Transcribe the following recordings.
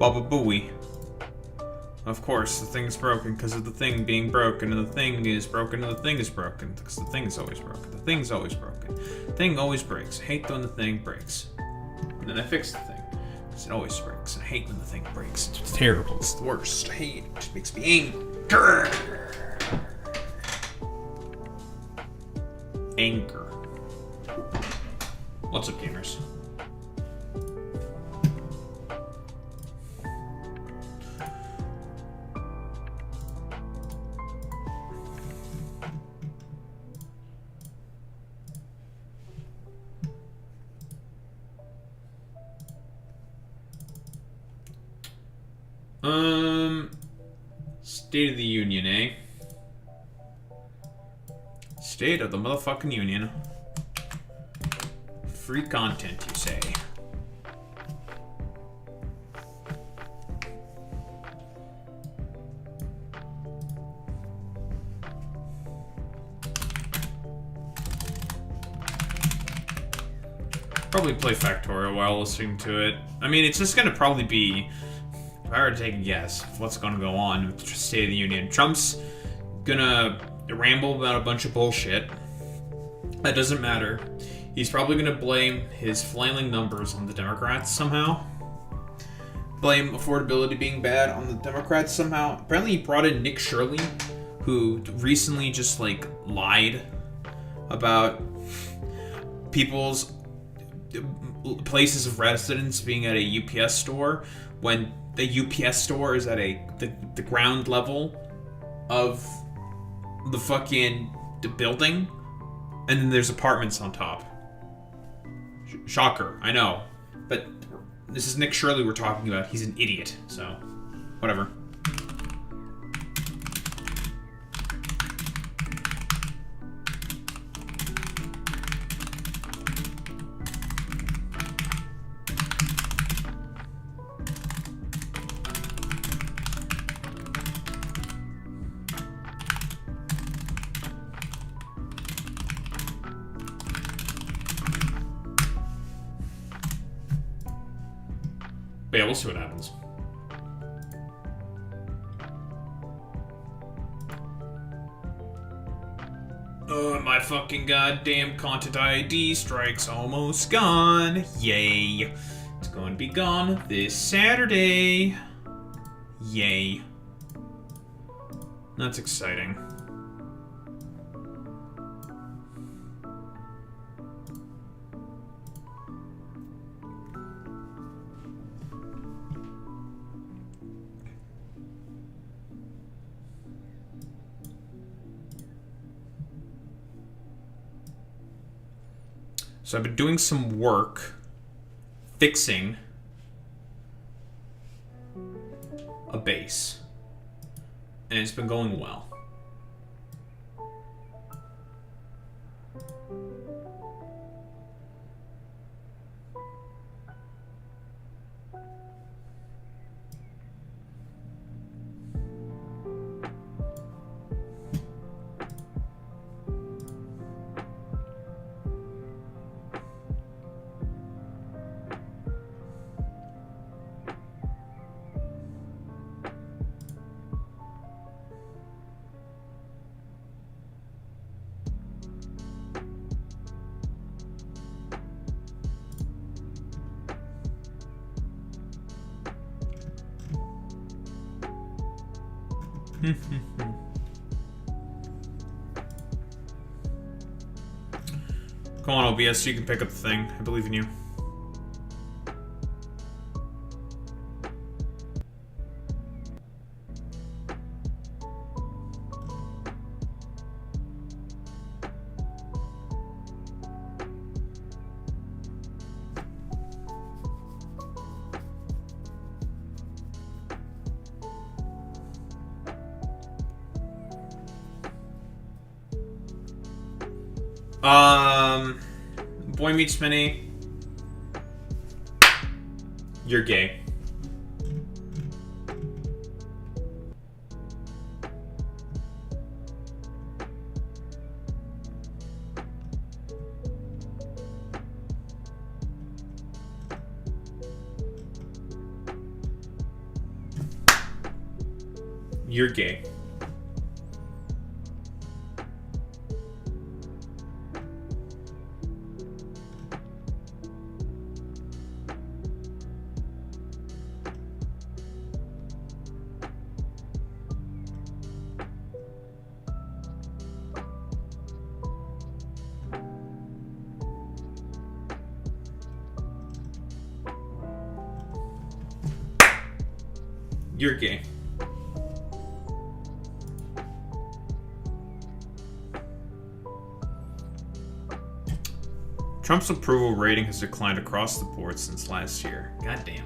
Baba Booey. Of course, the thing's broken because of the thing being broken, and the thing is broken, and the thing is broken because the thing is always broken. The thing's always broken. The thing always breaks. I hate when the thing breaks. And then I fix the thing because it always breaks. And I hate when the thing breaks. It's terrible. It's the worst. I hate it. It makes me angry. Anger. What's up, gamers? State of the Union, eh? State of the motherfucking Union. Free content, you say? Probably play Factorio while listening to it. I mean, it's just gonna probably be, if I were to take a guess of what's gonna go on with the State of the Union, Trump's gonna ramble about a bunch of bullshit. That doesn't matter. He's probably gonna blame his flailing numbers on the Democrats somehow. Blame affordability being bad on the Democrats somehow. Apparently he brought in Nick Shirley, who recently just like lied about people's places of residence being at a UPS store when the UPS store is at the ground level of the building, and then there's apartments on top. Shocker, I know, but this is Nick Shirley we're talking about. He's an idiot, so whatever. But yeah, we'll see what happens. Oh, my fucking goddamn content ID strike's almost gone. Yay. It's going to be gone this Saturday. Yay. That's exciting. So I've been doing some work fixing a base, and it's been going well. Come on, OBS, you can pick up the thing. I believe in you. Boy meets Minnie. You're gay. You're gay. You're gay. Trump's approval rating has declined across the board since last year. God damn.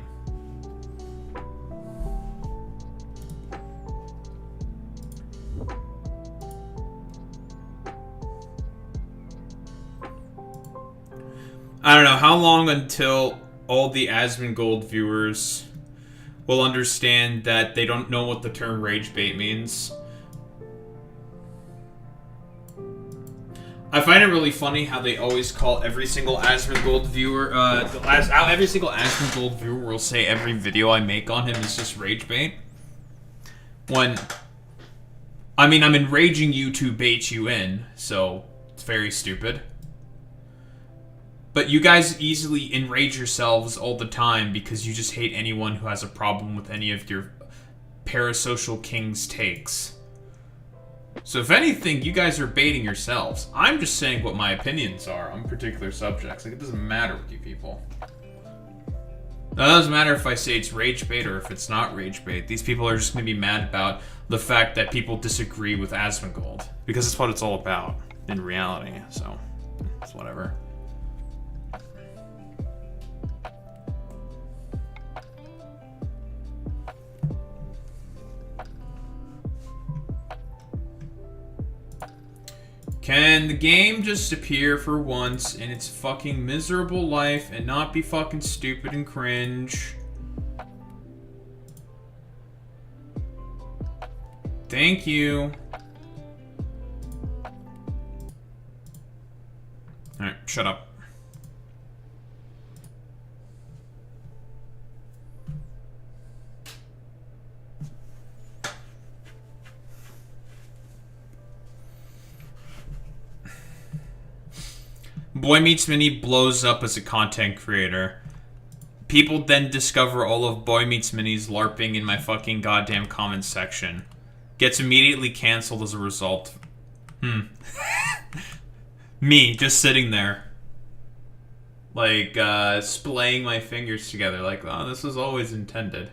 I don't know how long until all the Asmongold viewers will understand that they don't know what the term rage bait means. I find it really funny how they always call every single Asmongold viewer, every single Asmongold viewer will say every video I make on him is just rage bait. When, I mean, I'm enraging you to bait you in, so it's very stupid. But you guys easily enrage yourselves all the time because you just hate anyone who has a problem with any of your parasocial king's takes. So if anything, you guys are baiting yourselves. I'm just saying what my opinions are on particular subjects. Like, it doesn't matter with you people. Now, it doesn't matter if I say it's rage bait or if it's not rage bait. These people are just going to be mad about the fact that people disagree with Asmongold. Because it's what it's all about in reality. So, it's whatever. Can the game just appear for once in its fucking miserable life and not be fucking stupid and cringe? Thank you. Alright, shut up. Boy Meets Mini blows up as a content creator. People then discover all of Boy Meets Mini's LARPing in my fucking goddamn comments section. Gets immediately canceled as a result. Me, just sitting there. Like, splaying my fingers together. Like, oh, this was always intended.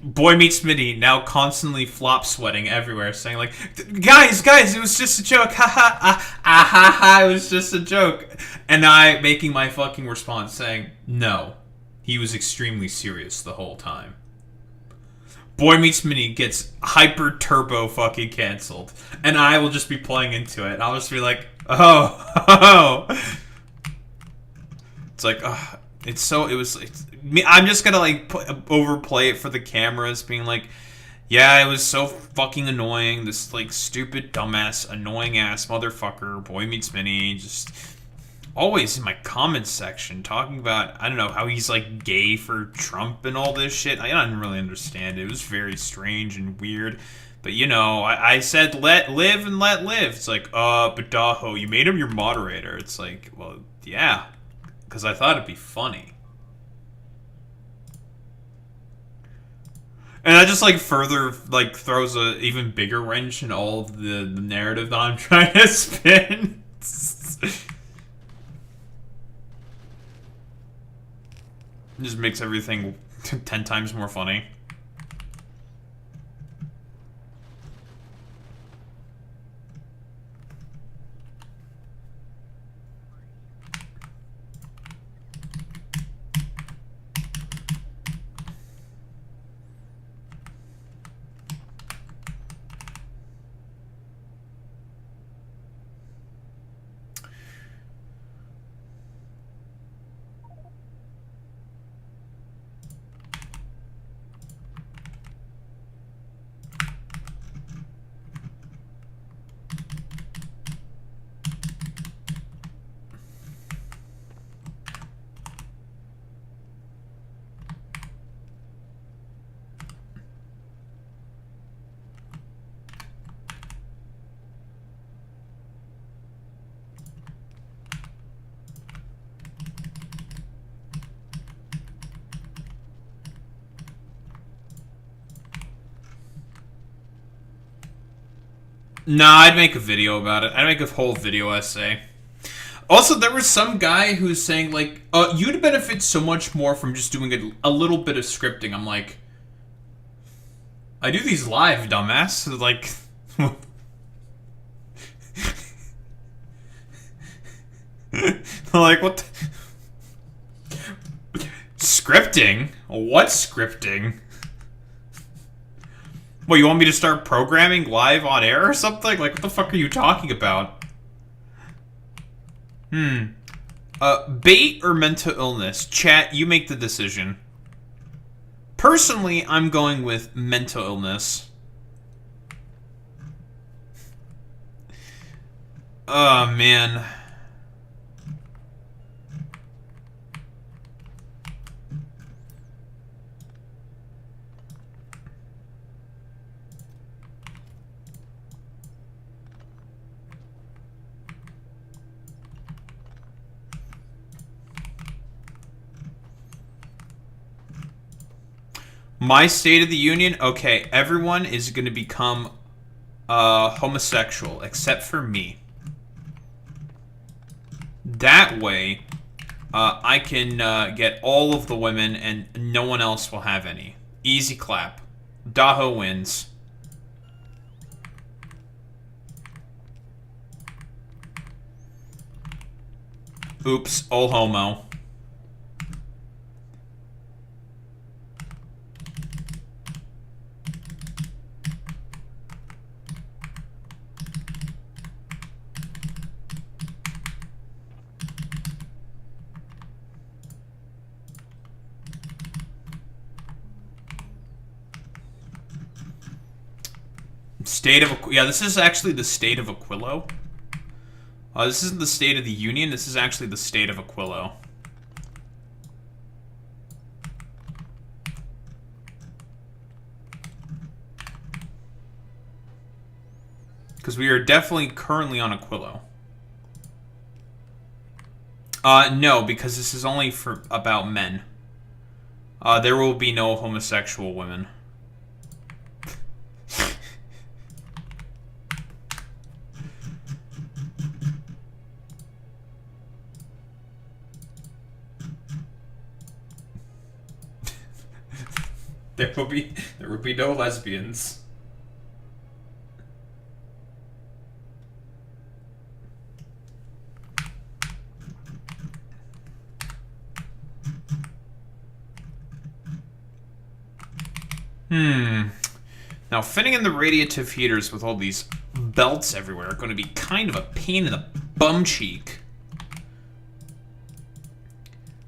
Boy Meets Mini now constantly flop sweating everywhere, saying like, guys, it was just a joke, ha, it was just a joke. And I making my fucking response saying, no, he was extremely serious the whole time. Boy Meets Mini gets hyper turbo fucking canceled. And I will just be playing into it. I'll just be like, oh. It's like, I'm just gonna like overplay it for the cameras, being like, yeah, it was so fucking annoying. This like stupid, dumbass, annoying ass motherfucker, Boy Meets Mini, just always in my comments section talking about, I don't know, how he's like gay for Trump and all this shit. I didn't really understand it. It was very strange and weird. But you know, I said let live and let live. It's like, but Daho, you made him your moderator. It's like, well, yeah. Because I thought it'd be funny. And that just, like, further, like, throws a even bigger wrench in all of the narrative that I'm trying to spin. It just makes everything 10 times more funny. Nah, I'd make a video about it. I'd make a whole video essay. Also, there was some guy who's saying, like, you'd benefit so much more from just doing a little bit of scripting. I'm like, I do these live, dumbass. Like, like, what scripting? What scripting? What, you want me to start programming live on air or something? Like, what the fuck are you talking about? Bait or mental illness? Chat, you make the decision. Personally, I'm going with mental illness. Oh, man. My State of the Union? Okay, everyone is going to become homosexual, except for me. That way, I can get all of the women and no one else will have any. Easy clap. Daho wins. Oops, all homo. State of... Yeah, this is actually the state of Aquilo. This isn't the State of the Union. This is actually the state of Aquilo. Because we are definitely currently on Aquilo. No, because this is only for about men. There will be no homosexual women. There will be no lesbians. Now, fitting in the radiative heaters with all these belts everywhere are going to be kind of a pain in the bum cheek.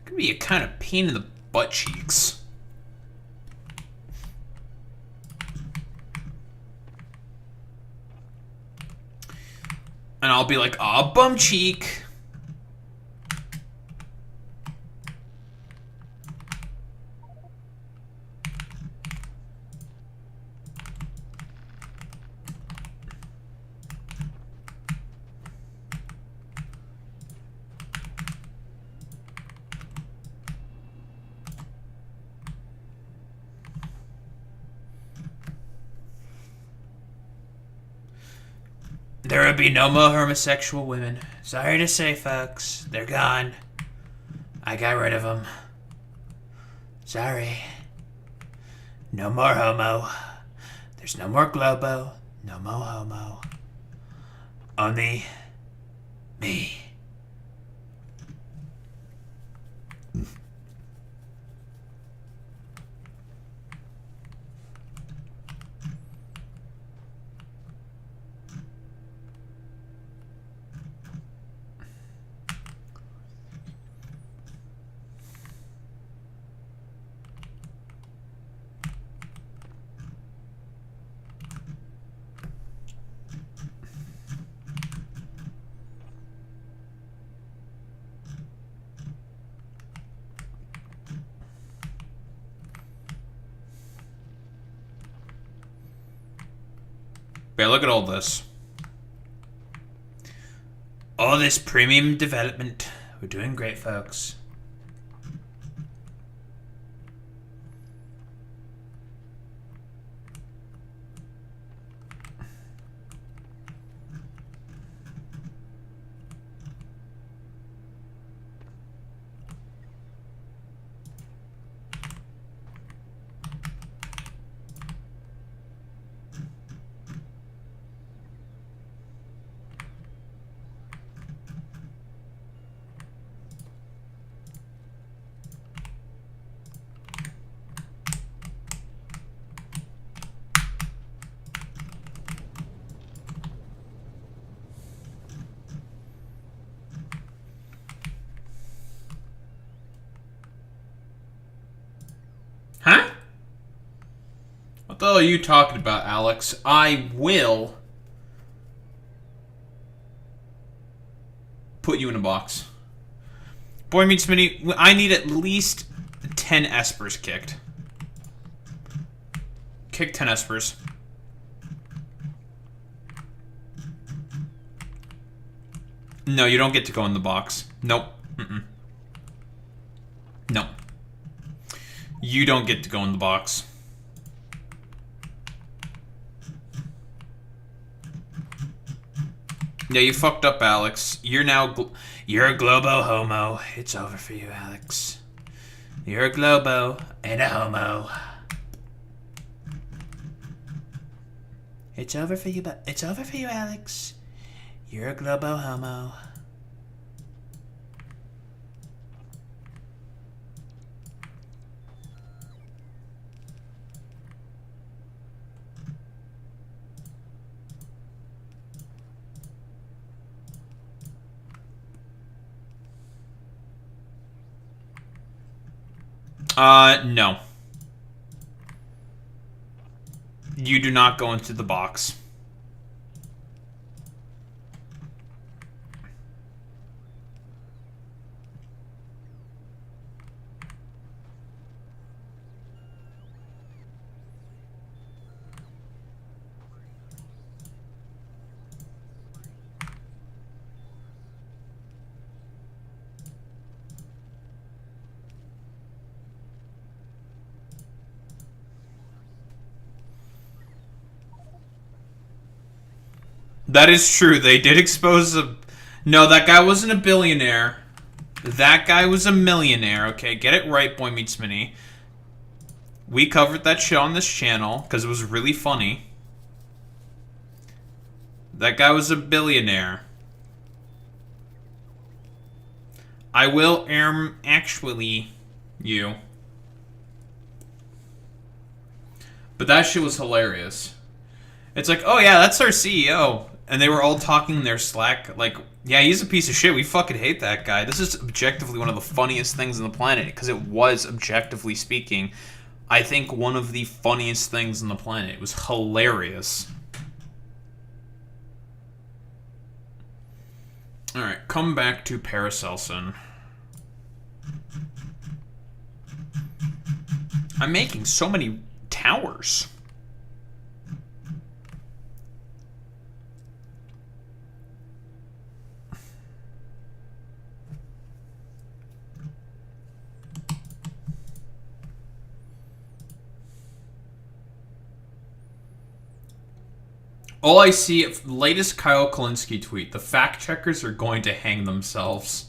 Going to be a kind of pain in the butt cheeks. And I'll be like, aw, bum cheek. There will be no more homosexual women. Sorry to say, folks. They're gone. I got rid of them. Sorry. No more homo. There's no more globo. No more homo. Only me. Okay, look at all this. All this premium development. We're doing great, folks. the hell are you talking about, Alex? I will put you in a box. Boy Meets Mini, I need at least 10 espers kicked. Kick 10 espers. No, you don't get to go in the box. Nope. No. You don't get to go in the box. Yeah, you fucked up, Alex. You're now... You're a globo homo. It's over for you, Alex. You're a globo and a homo. It's over for you, but it's over for you, Alex. You're a globo homo. No. You do not go into the box. That is true. They did expose a... No, that guy wasn't a billionaire. That guy was a millionaire, okay? Get it right, Boy Meets Mini. We covered that shit on this channel because it was really funny. That guy was a billionaire. I will actually you. But that shit was hilarious. It's like, oh yeah, that's our CEO. And they were all talking in their Slack, like, yeah, he's a piece of shit. We fucking hate that guy. This is objectively one of the funniest things on the planet, because it was, objectively speaking, I think one of the funniest things on the planet. It was hilarious. Alright, come back to Paracelsus. I'm making so many towers. All I see, latest Kyle Kalinske tweet, the fact checkers are going to hang themselves.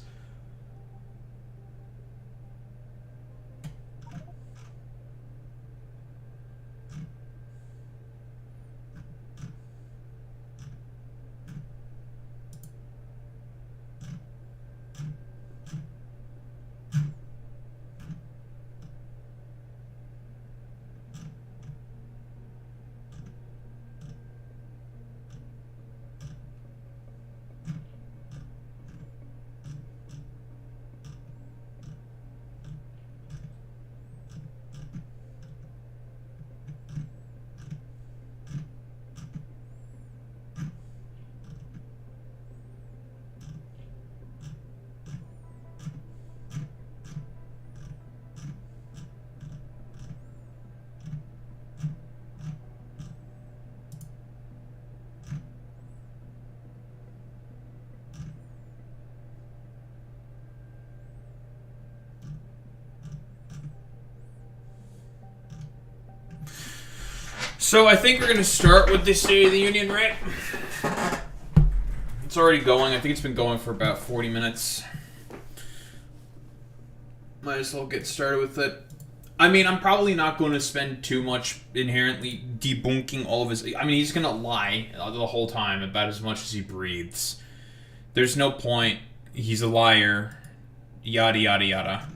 So I think we're going to start with the State of the Union, right? It's already going. I think it's been going for about 40 minutes. Might as well get started with it. I mean, I'm probably not going to spend too much inherently debunking all of his... I mean, he's going to lie the whole time about as much as he breathes. There's no point. He's a liar. Yada, yada, yada.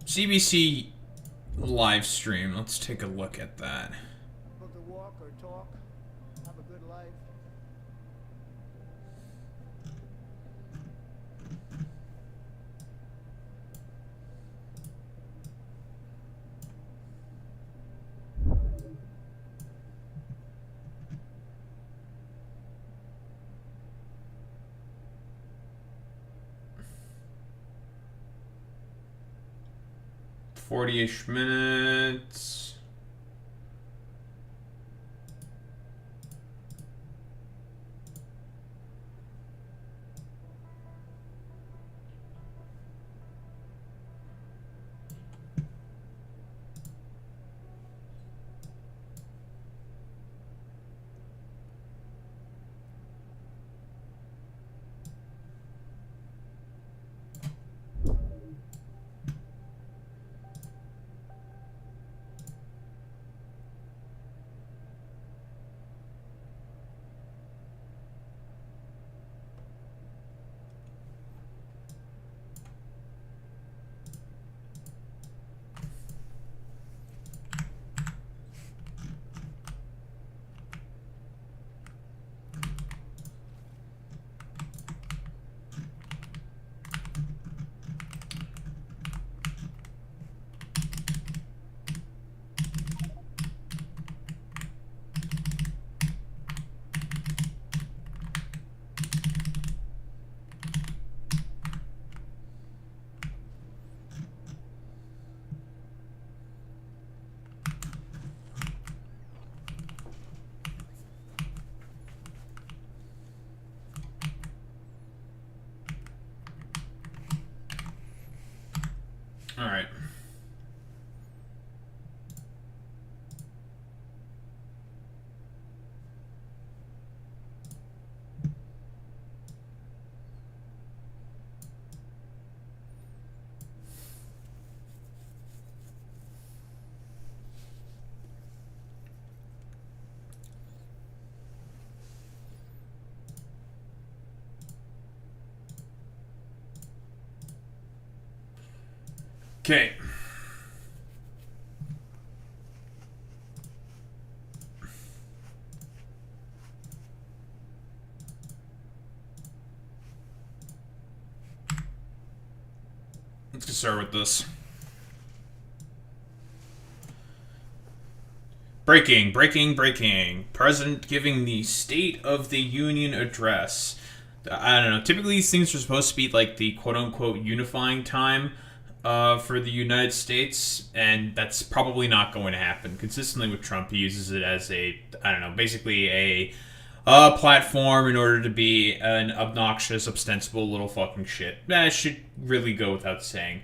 CBC live stream. Let's take a look at that. To walk or talk, 40-ish minutes. All right. Okay. Let's get started with this. Breaking. President giving the State of the Union address. I don't know. Typically, these things are supposed to be like the quote-unquote unifying time for the United States, and that's probably not going to happen. Consistently with Trump, he uses it as basically a platform in order to be an obnoxious, ostensible little fucking shit. That should really go without saying.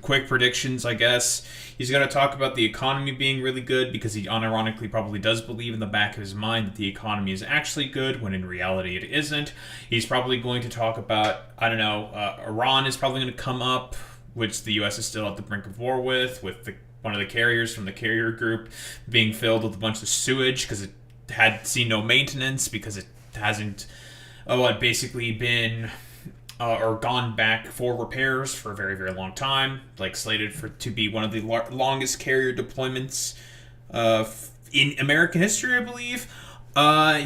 Quick predictions, I guess. He's going to talk about the economy being really good because he unironically probably does believe in the back of his mind that the economy is actually good when in reality it isn't. He's probably going to talk about, Iran is probably going to come up, which the U.S. is still at the brink of war with one of the carriers from the carrier group being filled with a bunch of sewage because it had seen no maintenance because it hasn't basically been or gone back for repairs for a very, very long time, like slated to be one of the longest carrier deployments in American history, I believe.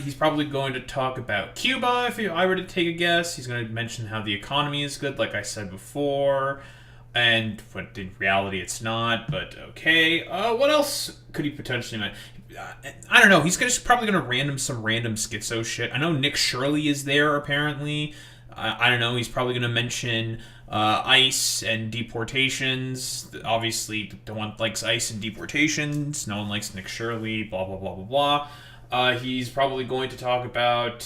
He's probably going to talk about Cuba, if I were to take a guess. He's going to mention how the economy is good, like I said before, and but in reality it's not, but okay. What else could he potentially mention? I don't know. He's probably going to some random schizo shit. I know Nick Shirley is there, apparently. I don't know. He's probably going to mention ICE and deportations. Obviously, no one likes ICE and deportations. No one likes Nick Shirley, blah, blah, blah, blah, blah. He's probably going to talk about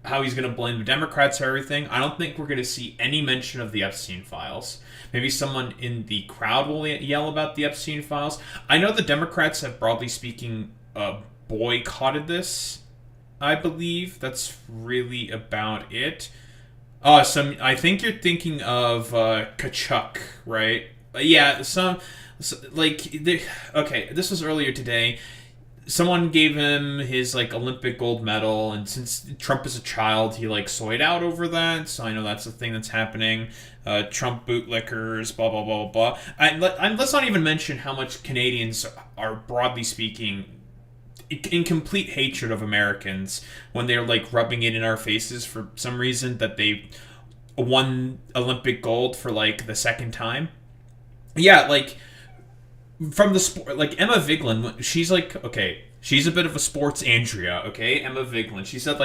how he's going to blame the Democrats for everything. I don't think we're going to see any mention of the Epstein files. Maybe someone in the crowd will yell about the Epstein files. I know the Democrats have, broadly speaking, boycotted this. I believe that's really about it. I think you're thinking of Kachuk, right? Yeah, okay, this was earlier today. Someone gave him his Olympic gold medal, and since Trump is a child, he soyed out over that. So I know that's the thing that's happening. Trump bootlickers, blah blah blah blah. And let's not even mention how much Canadians are, broadly speaking, in complete hatred of Americans when they're rubbing it in our faces for some reason that they won Olympic gold for the second time. Yeah, from the sport, Emma Vigeland, she's okay, she's a bit of a sports Andrea, okay? Emma Vigeland, she said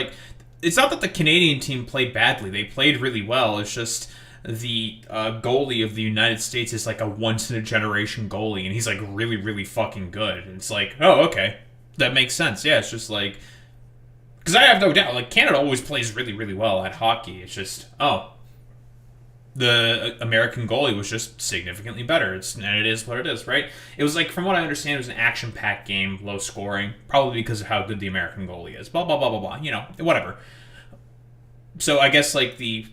it's not that the Canadian team played badly, they played really well. It's just the goalie of the United States is like a once-in-a-generation goalie, and he's like really, really fucking good. And it's like, oh, okay. That makes sense. Yeah, it's just like... Because I have no doubt, like, Canada always plays really, really well at hockey. It's just, oh, the American goalie was just significantly better. And it is what it is, right? It was like, from what I understand, it was an action-packed game, low scoring, probably because of how good the American goalie is. Blah, blah, blah, blah, blah. You know, whatever. So I guess, like, the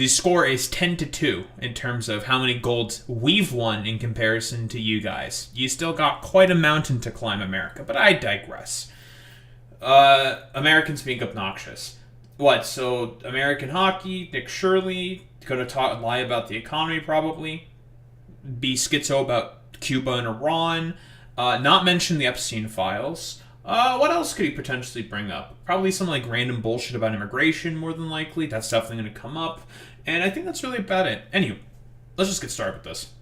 score is 10-2 in terms of how many golds we've won in comparison to you guys. You still got quite a mountain to climb, America, but I digress. Americans being obnoxious. What? So American hockey, Nick Shirley gonna lie about the economy probably. Be schizo about Cuba and Iran. Not mention the Epstein files. What else could he potentially bring up? Probably some like random bullshit about immigration, more than likely. That's definitely gonna come up. And I think that's really about it. Anyway, let's just get started with this.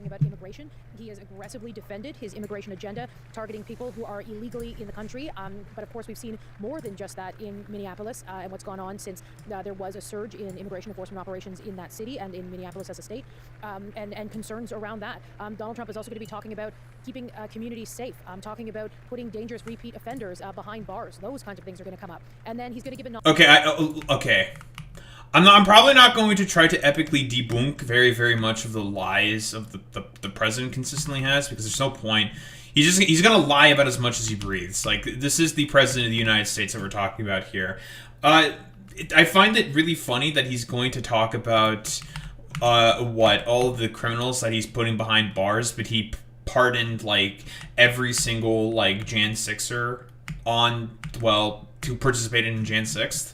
About immigration, he has aggressively defended his immigration agenda, targeting people who are illegally in the country. But of course, we've seen more than just that in Minneapolis and what's gone on since there was a surge in immigration enforcement operations in that city and in Minneapolis as a state, and concerns around that. Donald Trump is also going to be talking about keeping communities safe, talking about putting dangerous repeat offenders behind bars. Those kinds of things are going to come up. And then he's going to give a... Okay. I'm probably not going to try to epically debunk very, very much of the lies of the president consistently has, because there's no point. He's gonna lie about as much as he breathes. Like, this is the president of the United States that we're talking about here. I find it really funny that he's going to talk about all of the criminals that he's putting behind bars, but he pardoned like every single like Jan 6er who participated in Jan 6th.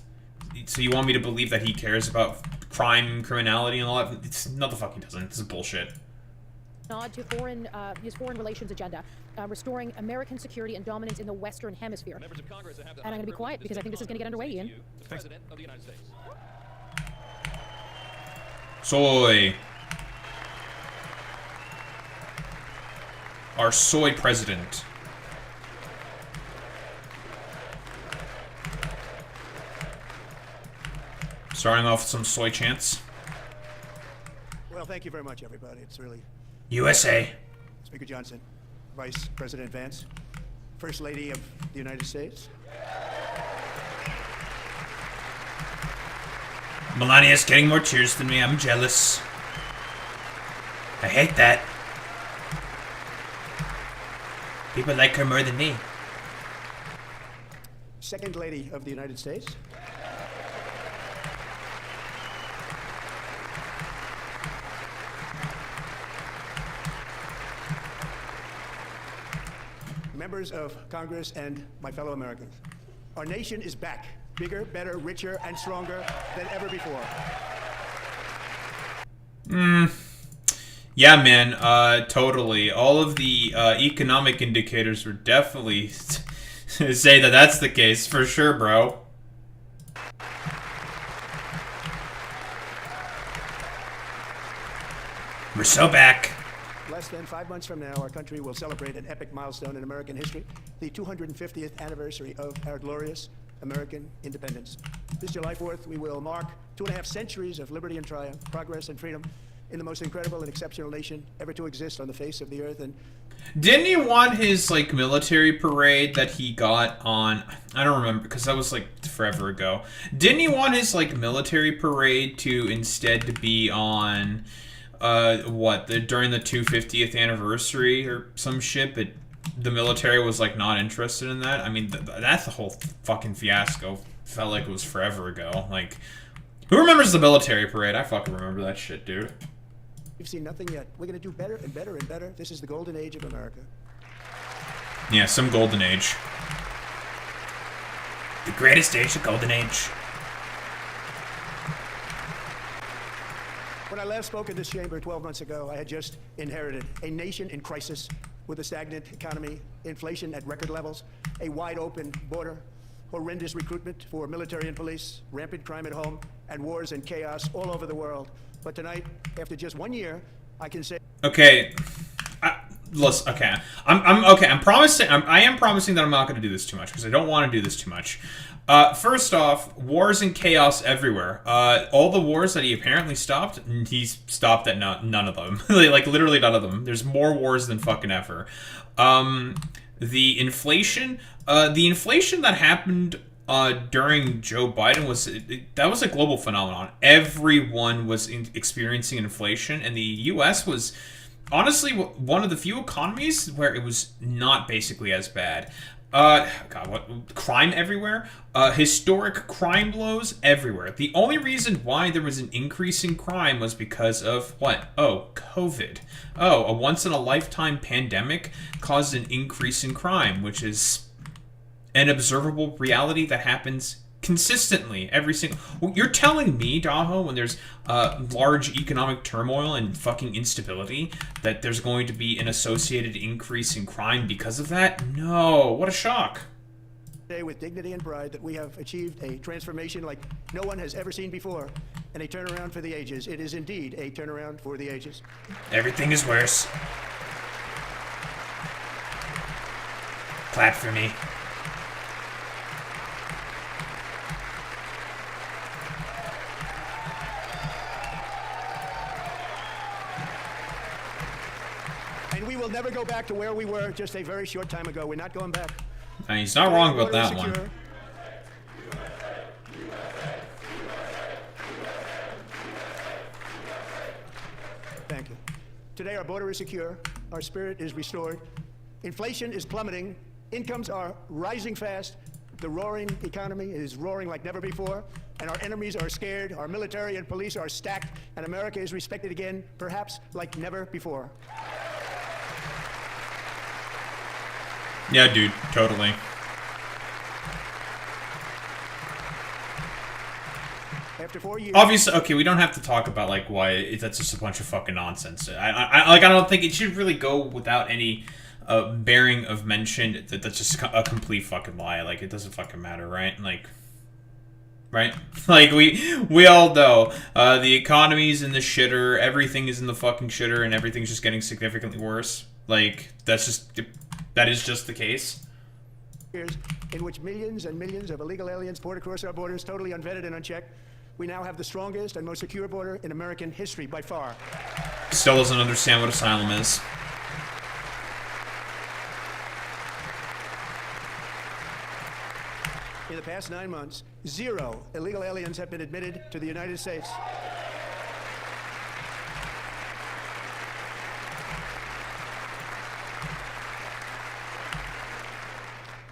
So you want me to believe that he cares about crime, criminality, and all that? It's not the fuck he doesn't. This is bullshit. Nod to his foreign relations agenda, restoring American security and dominance in the Western Hemisphere. And I'm going to be quiet because I think this is going to get underway, Ian. President of the United States. Soy. Our soy president. Starting off with some soy chants. Well, thank you very much, everybody. It's really... USA. Speaker Johnson, Vice President Vance, First Lady of the United States. Melania's getting more cheers than me. I'm jealous. I hate that. People like her more than me. Second Lady of the United States. Members of Congress and my fellow Americans, our nation is back, bigger, better, richer, and stronger than ever before. Yeah, man, totally. All of the economic indicators would definitely say that that's the case, for sure, bro. We're so back. Less than 5 months from now, our country will celebrate an epic milestone in American history, the 250th anniversary of our glorious American independence. This July 4th, we will mark 2.5 centuries of liberty and triumph, progress and freedom in the most incredible and exceptional nation ever to exist on the face of the earth. And didn't he want his, like, military parade that he got on... I don't remember, because that was, like, forever ago. Didn't he want his, like, military parade to instead be on... during the 250th anniversary or some shit, but the military was, like, not interested in that? I mean, that's the whole fucking fiasco. Felt like it was forever ago. Like, who remembers the military parade? I fucking remember that shit, dude. we've seen nothing yet. We're going to do better and better and better. This is the golden age of America. Yeah, some golden age. The greatest age, the golden age. When I last spoke in this chamber 12 months ago, I had just inherited a nation in crisis with a stagnant economy, inflation at record levels, a wide-open border, horrendous recruitment for military and police, rampant crime at home, and wars and chaos all over the world. But tonight, after just 1 year, I can say... Okay, listen, okay. I'm promising. I am promising that I'm not going to do this too much because I don't want to do this too much. First off, wars and chaos everywhere. All the wars that he apparently stopped, he's stopped at none of them. Like, literally none of them. There's more wars than fucking ever. The inflation that happened during Joe Biden that was a global phenomenon. Everyone was experiencing inflation, and the U.S. was honestly one of the few economies where it was not basically as bad. Crime everywhere. Historic crime lows everywhere. The only reason why there was an increase in crime was because of what? Oh, COVID. Oh, a once-in-a-lifetime pandemic caused an increase in crime, which is an observable reality that happens consistently every single... You're telling me, Daho, when there's large economic turmoil and fucking instability, that there's going to be an associated increase in crime because of that? No. What a shock. Today, with dignity and pride, that we have achieved a transformation like no one has ever seen before, and a turnaround for the ages. It is indeed a turnaround for the ages. Everything is worse. Clap for me. And we will never go back to where we were just a very short time ago. We're not going back. And he's not wrong about that one. Thank you. Today our border is secure, our spirit is restored, inflation is plummeting, incomes are rising fast, the roaring economy is roaring like never before, and our enemies are scared, our military and police are stacked, and America is respected again, perhaps like never before. Yeah, dude, totally. After 4 years... Obviously, okay, we don't have to talk about, like, why that's just a bunch of fucking nonsense. I don't think it should really go without any bearing of mention that that's just a complete fucking lie. Like, it doesn't fucking matter, right? Like... Right? Like, we all know, the economy's in the shitter, everything is in the fucking shitter, and everything's just getting significantly worse. Like, that is just the case. Years in which millions and millions of illegal aliens poured across our borders, totally unvetted and unchecked. We now have the strongest and most secure border in American history by far. Still doesn't understand what asylum is. In the past 9 months, 0 illegal aliens have been admitted to the United States.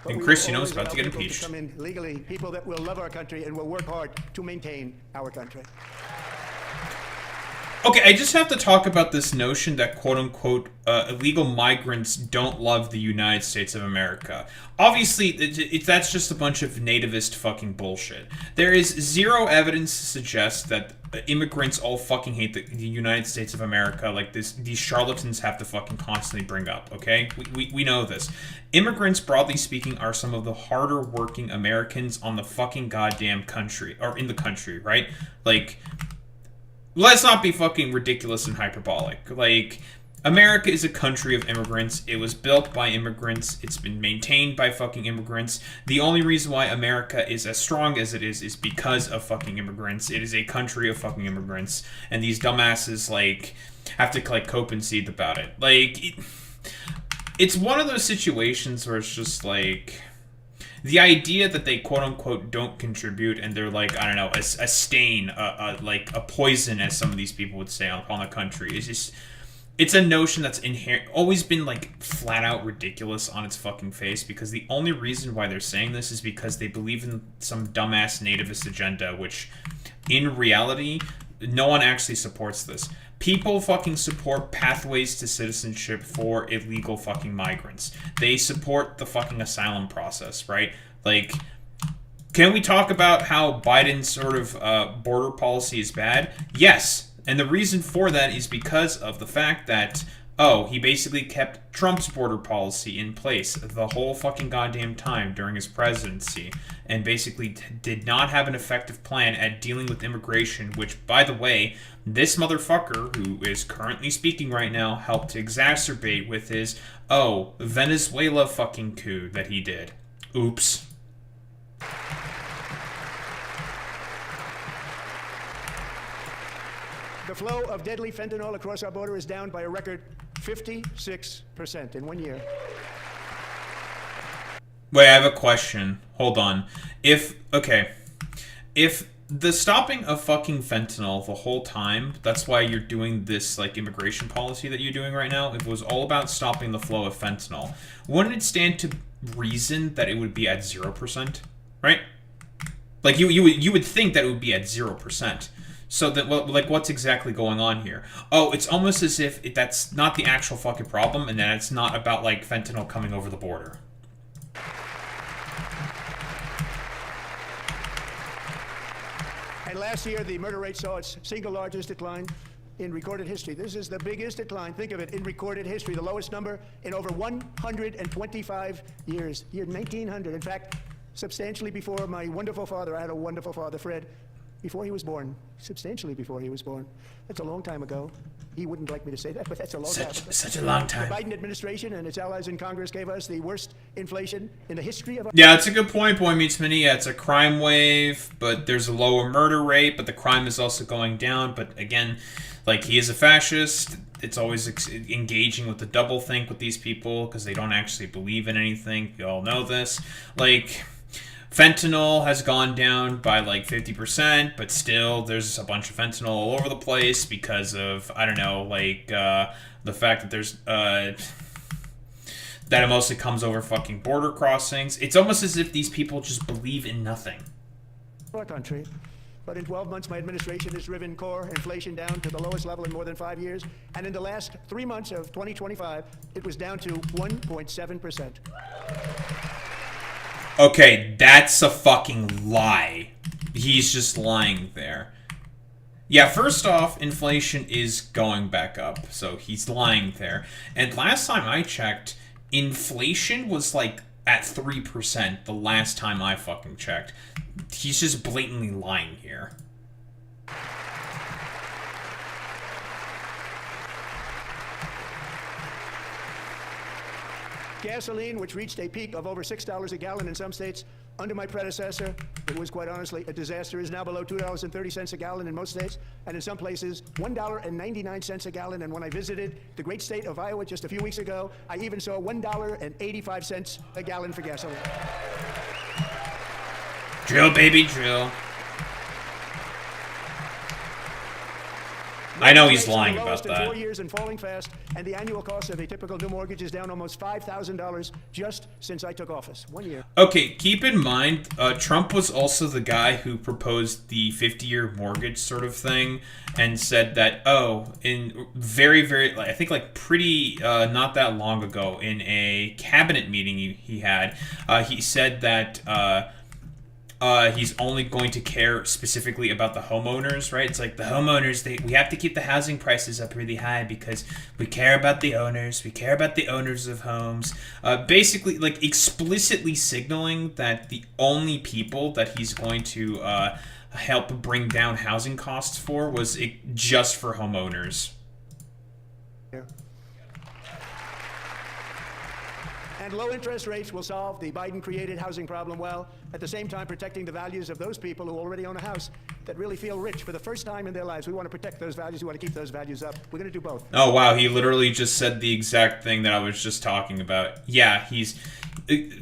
And Chris, you know, is about to get impeached. Come in legally, people that will love our country and will work hard to maintain our country. Okay, I just have to talk about this notion that quote-unquote illegal migrants don't love the United States of America. Obviously, that's just a bunch of nativist fucking bullshit. There is zero evidence to suggest that immigrants all fucking hate the United States of America like these charlatans have to fucking constantly bring up, okay? We know this. Immigrants, broadly speaking, are some of the harder working Americans on the fucking goddamn country, or in the country, right? Like... Let's not be fucking ridiculous and hyperbolic. Like, America is a country of immigrants. It was built by immigrants. It's been maintained by fucking immigrants. The only reason why America is as strong as it is because of fucking immigrants. It is a country of fucking immigrants. And these dumbasses, like, have to, like, cope and seethe about it. Like, it's one of those situations where it's just, like... The idea that they quote-unquote don't contribute and they're like, I don't know, a stain, like a poison, as some of these people would say, on the country, is just... It's a notion that's always been, like, flat-out ridiculous on its fucking face, because the only reason why they're saying this is because they believe in some dumbass nativist agenda, which, in reality, no one actually supports this. People fucking support pathways to citizenship for illegal fucking migrants. They support the fucking asylum process, right? Like, can we talk about how Biden's sort of border policy is bad? Yes. And the reason for that is because of the fact that oh, he basically kept Trump's border policy in place the whole fucking goddamn time during his presidency, and basically did not have an effective plan at dealing with immigration, which, by the way, this motherfucker, who is currently speaking right now, helped to exacerbate with his, oh, Venezuela fucking coup that he did. Oops. The flow of deadly fentanyl across our border is down by a record 56% in 1 year. Wait, I have a question. Hold on. If the stopping of fucking fentanyl the whole time, that's why you're doing this, like, immigration policy that you're doing right now, if it was all about stopping the flow of fentanyl, wouldn't it stand to reason that it would be at 0%? Right? Like, you would think that it would be at 0%. So that, like, what's exactly going on here? Oh, it's almost as if that's not the actual fucking problem, and that it's not about, like, fentanyl coming over the border. And last year, the murder rate saw its single largest decline in recorded history. This is the biggest decline, think of it, in recorded history, the lowest number in over 125 years. Year 1900, in fact, substantially before my wonderful father. I had a wonderful father, Fred, before he was born, substantially before he was born. That's a long time ago. He wouldn't like me to say that, but that's a long time. Such a long time. The Biden administration and its allies in Congress gave us the worst inflation in the history of our... Yeah, it's a good point, Boy Meets Mini. Yeah, it's a crime wave, but there's a lower murder rate, but the crime is also going down. But again, like, he is a fascist. It's always engaging with the doublethink with these people because they don't actually believe in anything. You all know this. Like, fentanyl has gone down by like 50%, but still there's a bunch of fentanyl all over the place because of, I don't know, like, the fact that there's, that it mostly comes over fucking border crossings. It's almost as if these people just believe in nothing. Our country. But in 12 months, my administration has driven core inflation down to the lowest level in more than 5 years. And in the last 3 months of 2025, it was down to 1.7%. Okay, that's a fucking lie. He's just lying there. Yeah, first off, inflation is going back up, so he's lying there. And last time I checked, inflation was like at 3% the last time I fucking checked. He's just blatantly lying here. Gasoline, which reached a peak of over $6 a gallon in some states under my predecessor, it was quite honestly a disaster, is now below $2.30 a gallon in most states, and in some places, $1.99 a gallon. And when I visited the great state of Iowa just a few weeks ago, I even saw $1.85 a gallon for gasoline. Drill, baby, drill. I know he's lying about that. 4 years and falling fast, and the annual cost of a typical new mortgage is down almost $5,000 just since I took office. 1 year. Okay, keep in mind, Trump was also the guy who proposed the 50-year mortgage sort of thing, and said that, oh, in very, I think like pretty not that long ago, in a cabinet meeting he had, he said that he's only going to care specifically about the homeowners, right? It's like the homeowners, we have to keep the housing prices up really high because we care about the owners. We care about the owners of homes. Basically, like, explicitly signaling that the only people that he's going to help bring down housing costs for was just for homeowners. Yeah. And low interest rates will solve the Biden-created housing problem well, at the same time protecting the values of those people who already own a house that really feel rich for the first time in their lives. We want to protect those values. We want to keep those values up. We're going to do both. Oh, wow. He literally just said the exact thing that I was just talking about. Yeah, he's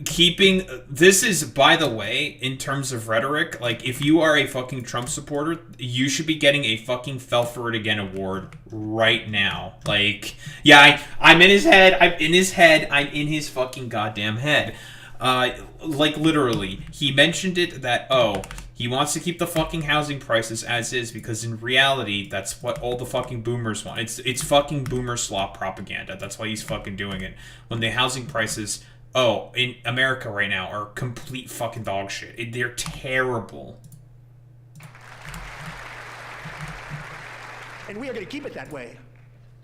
keeping... This is, by the way, in terms of rhetoric, like, if you are a fucking Trump supporter, you should be getting a fucking Fell For It Again award right now. Like, yeah, I'm in his head. I'm in his head. I'm in his fucking goddamn head. Like, literally, he mentioned it that, oh, he wants to keep the fucking housing prices as is because in reality, that's what all the fucking boomers want. It's fucking boomer slop propaganda. That's why he's fucking doing it. When the housing prices, oh, in America right now are complete fucking dog shit. They're terrible. And we are going to keep it that way.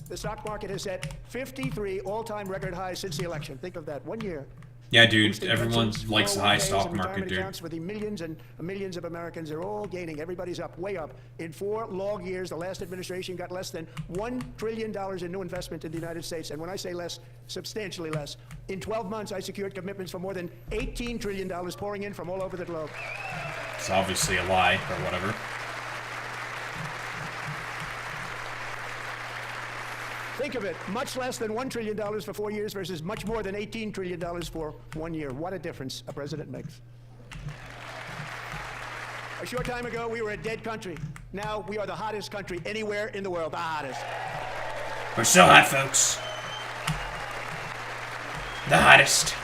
The stock market has set 53 all-time record highs since the election. Think of that, 1 year. Yeah, dude, Boosting everyone pensions, likes the high 401ks, stock and market, retirement dude. accounts for the millions and millions of Americans. They're all gaining. Everybody's up, way up. In 4 long years, the last administration got less than $1 trillion in new investment in the United States. And when I say less, substantially less. In 12 months, I secured commitments for more than $18 trillion pouring in from all over the globe. It's obviously a lie, but whatever. Think of it, much less than $1 trillion for 4 years versus much more than $18 trillion for 1 year. What a difference a president makes. A short time ago, we were a dead country. Now we are the hottest country anywhere in the world, the hottest. We're so hot, folks. The hottest.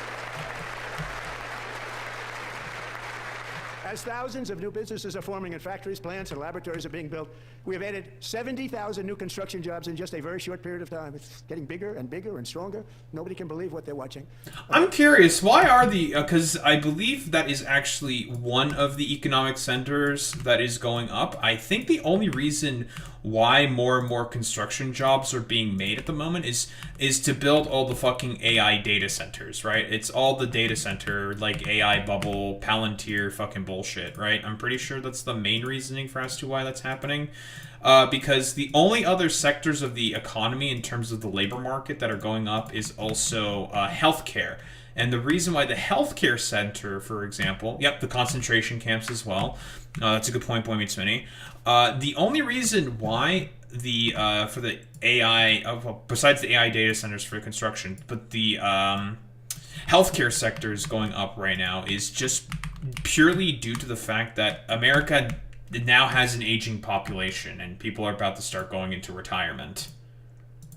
As thousands of new businesses are forming in factories, plants, and laboratories are being built, we have added 70,000 new construction jobs in just a very short period of time. It's getting bigger and bigger and stronger. Nobody can believe what they're watching. I'm curious, why are the... Because I believe that is actually one of the economic centers that is going up. I think the only reason why more and more construction jobs are being made at the moment is to build all the fucking AI data centers, right? It's all the data center, like AI bubble, Palantir fucking bullshit, right? I'm pretty sure that's the main reasoning for as to why that's happening. Because the only other sectors of the economy in terms of the labor market that are going up is also healthcare. And the reason why the healthcare center, for example, yep, the concentration camps as well. That's a good point, Boy Meets Mini. The only reason why the for the AI, well, besides the AI data centers for construction, but the healthcare sector is going up right now is just purely due to the fact that America now has an aging population and people are about to start going into retirement.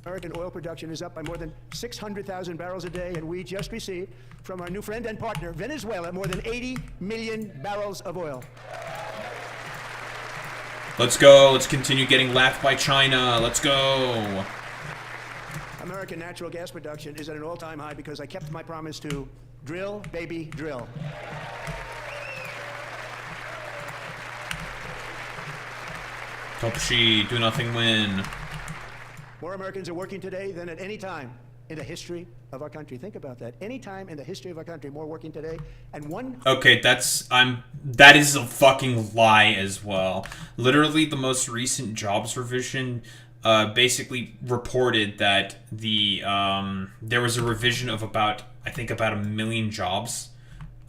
American oil production is up by more than 600,000 barrels a day, and we just received from our new friend and partner, Venezuela, more than 80 million barrels of oil. Let's go. Let's continue getting laughed by China. Let's go. American natural gas production is at an all-time high because I kept my promise to drill, baby, drill. Autopsy, do nothing win. More Americans are working today than at any time in the history of our country. Think about that. Any time in the history of our country, more working today. And one... Okay, that is a fucking lie as well. Literally, the most recent jobs revision basically reported that there was a revision of about 1 million jobs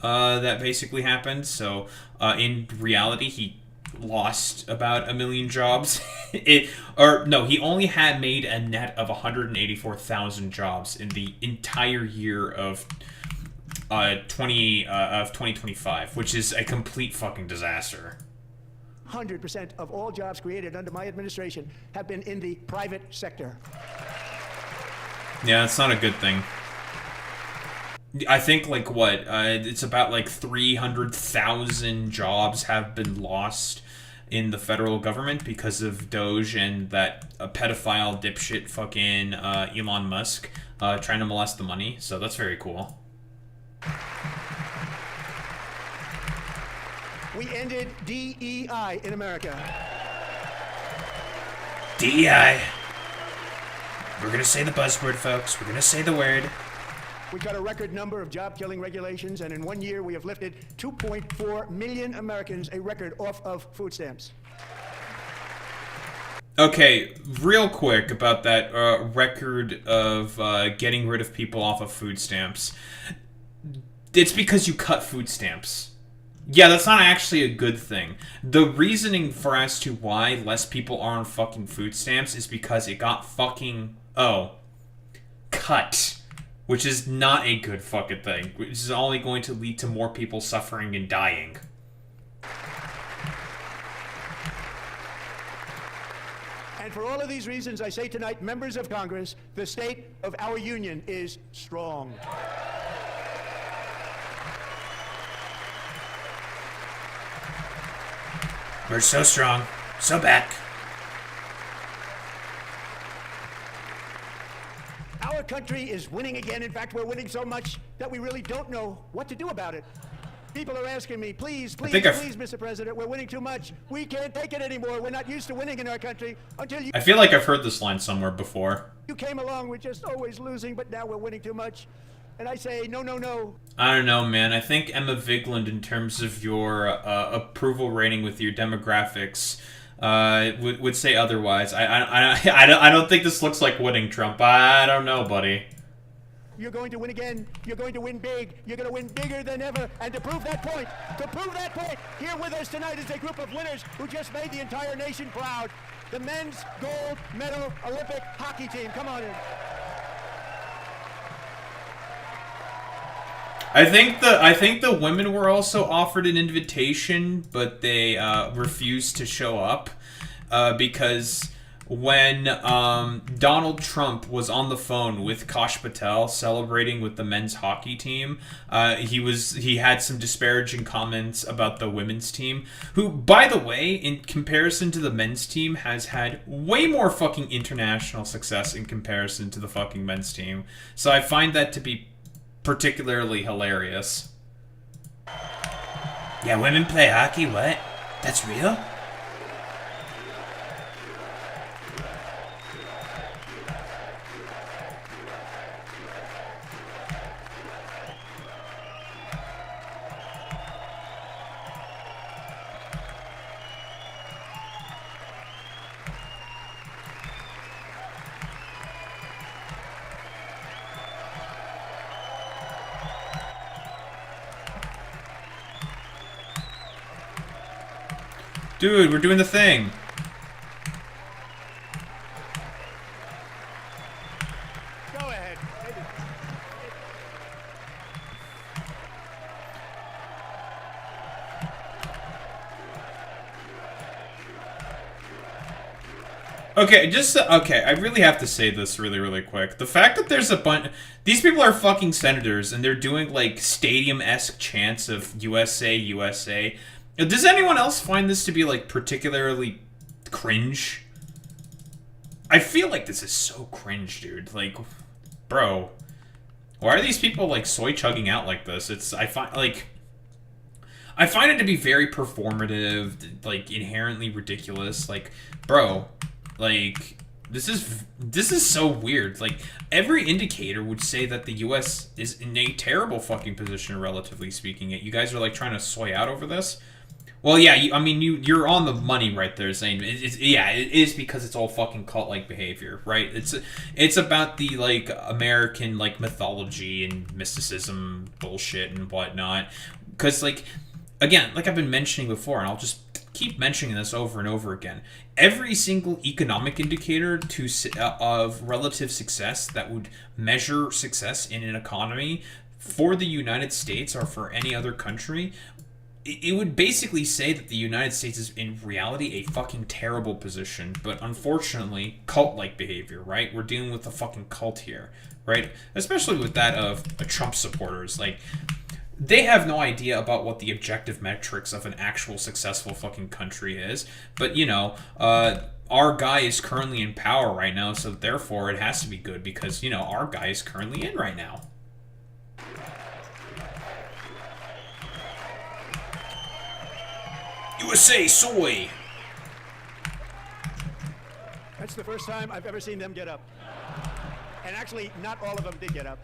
that basically happened. So, in reality, he lost about 1 million jobs. He only had made a net of 184,000 jobs in the entire year of 2025, which is a complete fucking disaster. 100% of all jobs created under my administration have been in the private sector. Yeah, that's not a good thing. I think, it's about 300,000 jobs have been lost in the federal government because of Doge and that pedophile dipshit fucking Elon Musk trying to molest the money. So that's very cool. We ended DEI in America. DEI. We're going to say the buzzword, folks. We're going to say the word. We've got a record number of job-killing regulations, and in 1 year we have lifted 2.4 million Americans, a record, off of food stamps. Okay, real quick about that record of getting rid of people off of food stamps. It's because you cut food stamps. Yeah, that's not actually a good thing. The reasoning for as to why less people are on fucking food stamps is because it got fucking, cut. Which is not a good fucking thing. Which is only going to lead to more people suffering and dying. And for all of these reasons, I say tonight, members of Congress, the state of our union is strong. We're so strong. So back. Our country is winning again. In fact, we're winning so much that we really don't know what to do about it. People are asking me, please, I please, think please, Mr. President, we're winning too much. We can't take it anymore. We're not used to winning in our country until I feel like I've heard this line somewhere before. you came along. We're just always losing, but now we're winning too much. And I say, no, no, no. I don't know, man. I think Emma Vigeland, in terms of your approval rating with your demographics, would say otherwise. I don't think this looks like winning, Trump. I don't know, buddy. You're going to win again. You're going to win big. You're going to win bigger than ever. And to prove that point, here with us tonight is a group of winners who just made the entire nation proud. The men's gold medal Olympic hockey team. Come on in. I think the women were also offered an invitation, but they refused to show up because when Donald Trump was on the phone with Kash Patel celebrating with the men's hockey team, he had some disparaging comments about the women's team, who, by the way, in comparison to the men's team, has had way more fucking international success in comparison to the fucking men's team. So I find that to be particularly hilarious. Yeah, women play hockey? What? That's real? Dude, we're doing the thing. Go ahead. Okay, I really have to say this really quick. The fact that there's a bunch... These people are fucking senators, and they're doing, like, stadium-esque chants of USA, USA. Does anyone else find this to be, like, particularly cringe? I feel like this is so cringe, dude. Like, bro. Why are these people, like, soy-chugging out like this? I find it to be very performative, like, inherently ridiculous. Like, bro, like, this is so weird. Like, every indicator would say that the U.S. is in a terrible fucking position, relatively speaking. Yet you guys are, like, trying to soy out over this? Well, yeah, you're on the money right there, saying it is because it's all fucking cult-like behavior, right? It's about the, like, American, like, mythology and mysticism bullshit and whatnot. Because, like, again, like I've been mentioning before, and I'll just keep mentioning this over and over again, every single economic indicator of relative success that would measure success in an economy for the United States or for any other country, it would basically say that the United States is in reality a fucking terrible position, but unfortunately cult-like behavior, right? We're dealing with a fucking cult here, right? Especially with that of Trump supporters. Like, they have no idea about what the objective metrics of an actual successful fucking country is, but, you know, our guy is currently in power right now, so therefore it has to be good because, you know, our guy is currently in right now. USA soy! That's the first time I've ever seen them get up. And actually, not all of them did get up.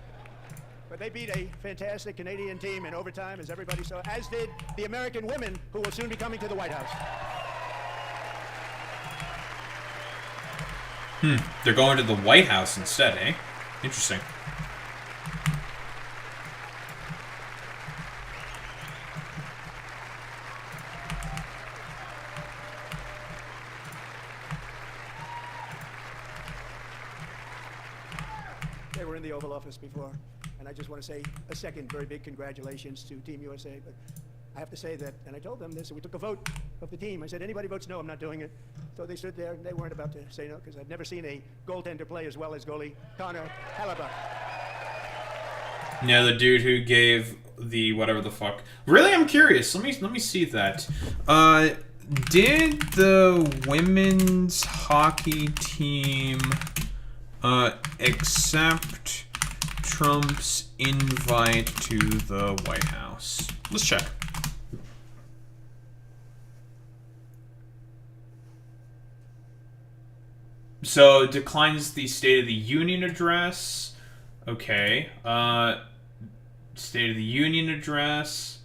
But they beat a fantastic Canadian team in overtime, as everybody saw, as did the American women, who will soon be coming to the White House. They're going to the White House instead, eh? Interesting. They were in the Oval Office before, and I just want to say a second very big congratulations to Team USA. But I have to say that, and I told them this, and we took a vote of the team. I said, anybody votes no, I'm not doing it. So they stood there, and they weren't about to say no, because I've never seen a goaltender play as well as goalie Connor Halliburton. Yeah, the dude who gave the whatever the fuck. Really, I'm curious. Let me see that. Did the women's hockey team accept Trump's invite to the White House? Let's check. So declines the State of the Union address. Okay. State of the Union address.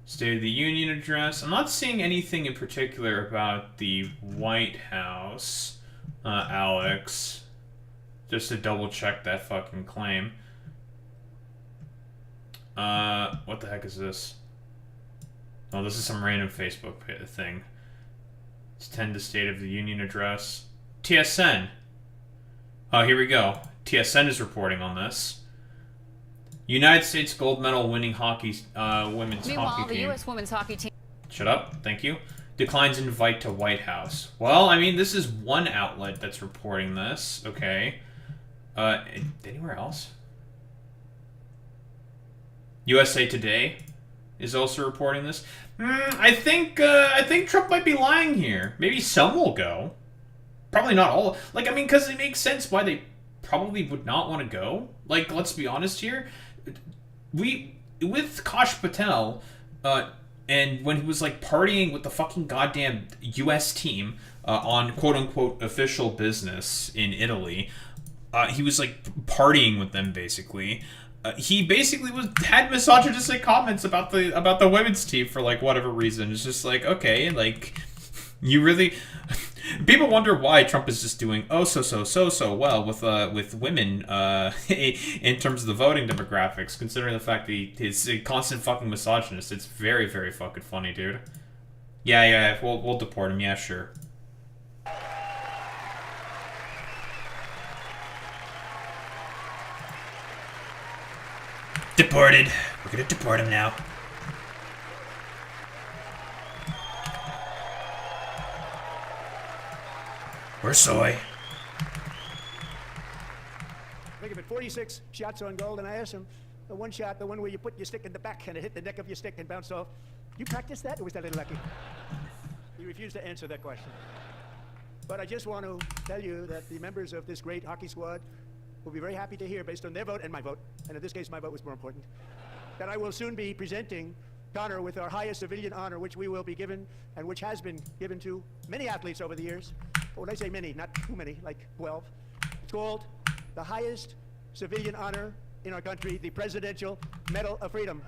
State of the Union address. I'm not seeing anything in particular about the White House, Alex. Just to double check that fucking claim. What the heck is this? Oh, this is some random Facebook thing. It's 10 to State of the Union address. TSN. Oh, here we go. TSN is reporting on this. United States gold medal winning hockey women's Meanwhile, hockey the team. U.S. women's hockey team. Shut up. Thank you. Declines invite to White House. Well, I mean, this is one outlet that's reporting this. Okay. Anywhere else? USA Today is also reporting this. I think Trump might be lying here. Maybe some will go. Probably not all. Like, I mean, because it makes sense why they probably would not want to go. Like, let's be honest here. With Kash Patel, and when he was, like, partying with the fucking goddamn U.S. team on quote-unquote official business in Italy, he was, like, partying with them, basically. He basically had misogynistic comments about the women's team for, like, whatever reason. It's just like, okay, like, you really... People wonder why Trump is just doing so well with women in terms of the voting demographics, considering the fact that he's a constant fucking misogynist. It's very, very fucking funny, dude. Yeah, we'll deport him. Yeah, sure. Deported. We're gonna deport him now. We're soy. Think of it, 46 shots on goal, and I asked him, the one shot, the one where you put your stick in the back and it hit the neck of your stick and bounced off. You practiced that, or was that a little lucky? He refused to answer that question. But I just want to tell you that the members of this great hockey squad will be very happy to hear, based on their vote and my vote, and in this case my vote was more important, that I will soon be presenting Connor with our highest civilian honor, which we will be given, and which has been given to many athletes over the years. But when I say many, not too many, like 12. It's called the highest civilian honor in our country, the Presidential Medal of Freedom.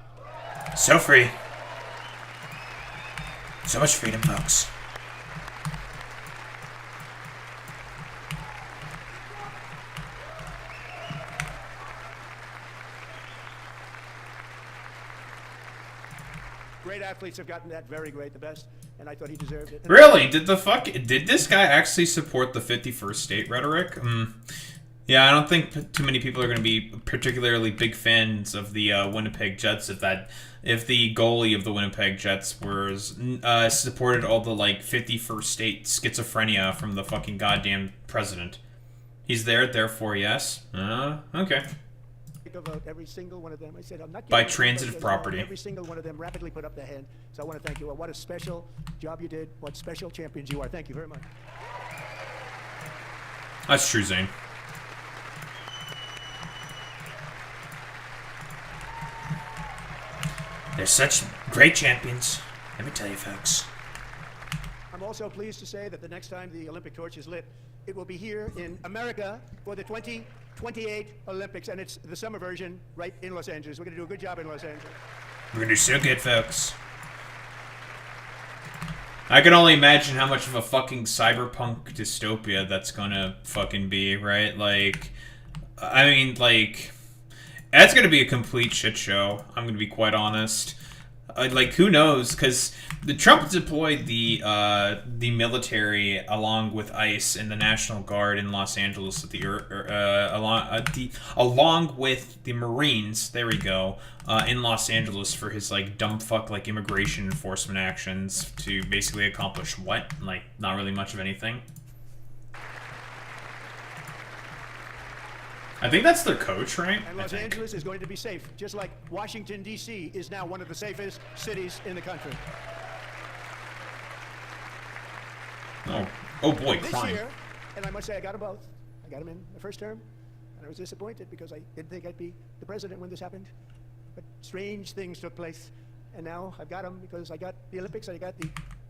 So free. So much freedom, folks. Great athletes have gotten that, very great, the best, and I thought he deserved it. Really? Did this guy actually support the 51st state rhetoric? Yeah, I don't think too many people are going to be particularly big fans of the Winnipeg Jets if the goalie of the Winnipeg Jets was supported all the, like, 51st state schizophrenia from the fucking goddamn president. He's there, therefore yes. Okay. Vote, every single one of them. I said, I'm not by transitive property. Every single one of them rapidly put up their hand. So I want to thank you. What a special job you did. What special champions you are. Thank you very much. That's true, Zane. They're such great champions. Let me tell you, folks. I'm also pleased to say that the next time the Olympic torch is lit, it will be here in America for the 2028 Olympics, and it's the summer version right in Los Angeles. We're going to do a good job in Los Angeles. We're going to do so good, folks. I can only imagine how much of a fucking cyberpunk dystopia that's gonna fucking be, right? Like, I mean, like, that's gonna be a complete shit show. I'm gonna be quite honest. Like, who knows? Because the Trump deployed the military along with ICE and the National Guard in Los Angeles at along with the Marines. There we go. In Los Angeles for his, like, dumb fuck, like, immigration enforcement actions to basically accomplish what? Like, not really much of anything. I think that's their coach, right? And Los Angeles is going to be safe, just like Washington, D.C. is now one of the safest cities in the country. Oh boy, this crime. year, and I must say I got them both. I got them in the first term, and I was disappointed because I didn't think I'd be the president when this happened. But strange things took place, and now I've got them because I got the Olympics and I got the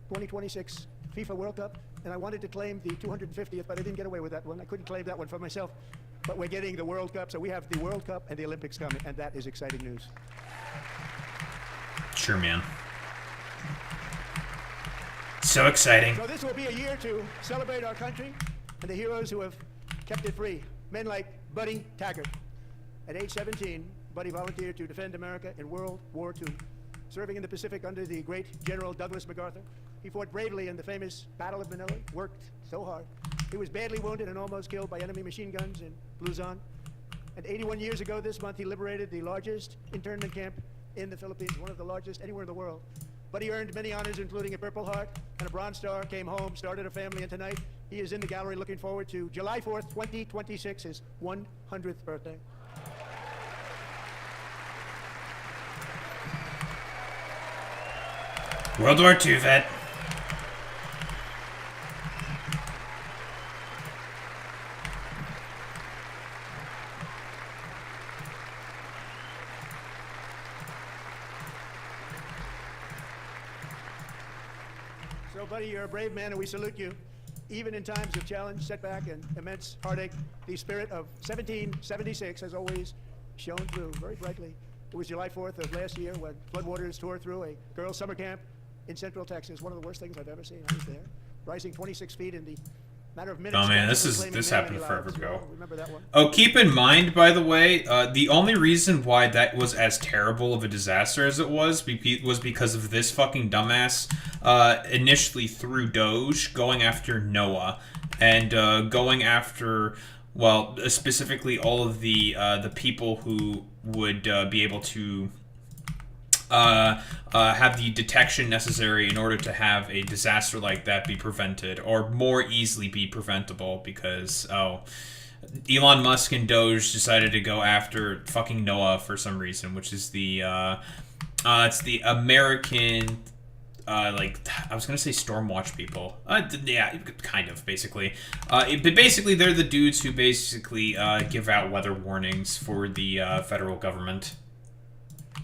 2026 FIFA World Cup, and I wanted to claim the 250th, but I didn't get away with that one. I couldn't claim that one for myself. But we're getting the World Cup, so we have the World Cup and the Olympics coming, and that is exciting news. Sure, man. So exciting. So this will be a year to celebrate our country and the heroes who have kept it free. Men like Buddy Taggart. At age 17, Buddy volunteered to defend America in World War II. Serving in the Pacific under the great General Douglas MacArthur, he fought bravely in the famous Battle of Manila, worked so hard. He was badly wounded and almost killed by enemy machine guns in Luzon. And 81 years ago this month, he liberated the largest internment camp in the Philippines, one of the largest anywhere in the world. But he earned many honors, including a Purple Heart and a Bronze Star, came home, started a family, and tonight he is in the gallery looking forward to July 4th, 2026, his 100th birthday. World War II vet. So, buddy, you're a brave man, and we salute you. Even in times of challenge, setback, and immense heartache, the spirit of 1776 has always shone through very brightly. It was July 4th of last year when floodwaters tore through a girls' summer camp in Central Texas. One of the worst things I've ever seen. I was there, rising 26 feet in the matter of minutes. Oh man, this happened many forever lives. ago. Remember that one? Oh, keep in mind, by the way, the only reason why that was as terrible of a disaster as it was because of this fucking dumbass initially threw Doge going after Noah and going after, well, specifically all of the people who would be able to have the detection necessary in order to have a disaster like that be prevented, or more easily be preventable, because, Elon Musk and Doge decided to go after fucking Noah for some reason, which is it's the American, I was gonna say Stormwatch people. Yeah, kind of, basically. But basically, they're the dudes who basically give out weather warnings for the federal government.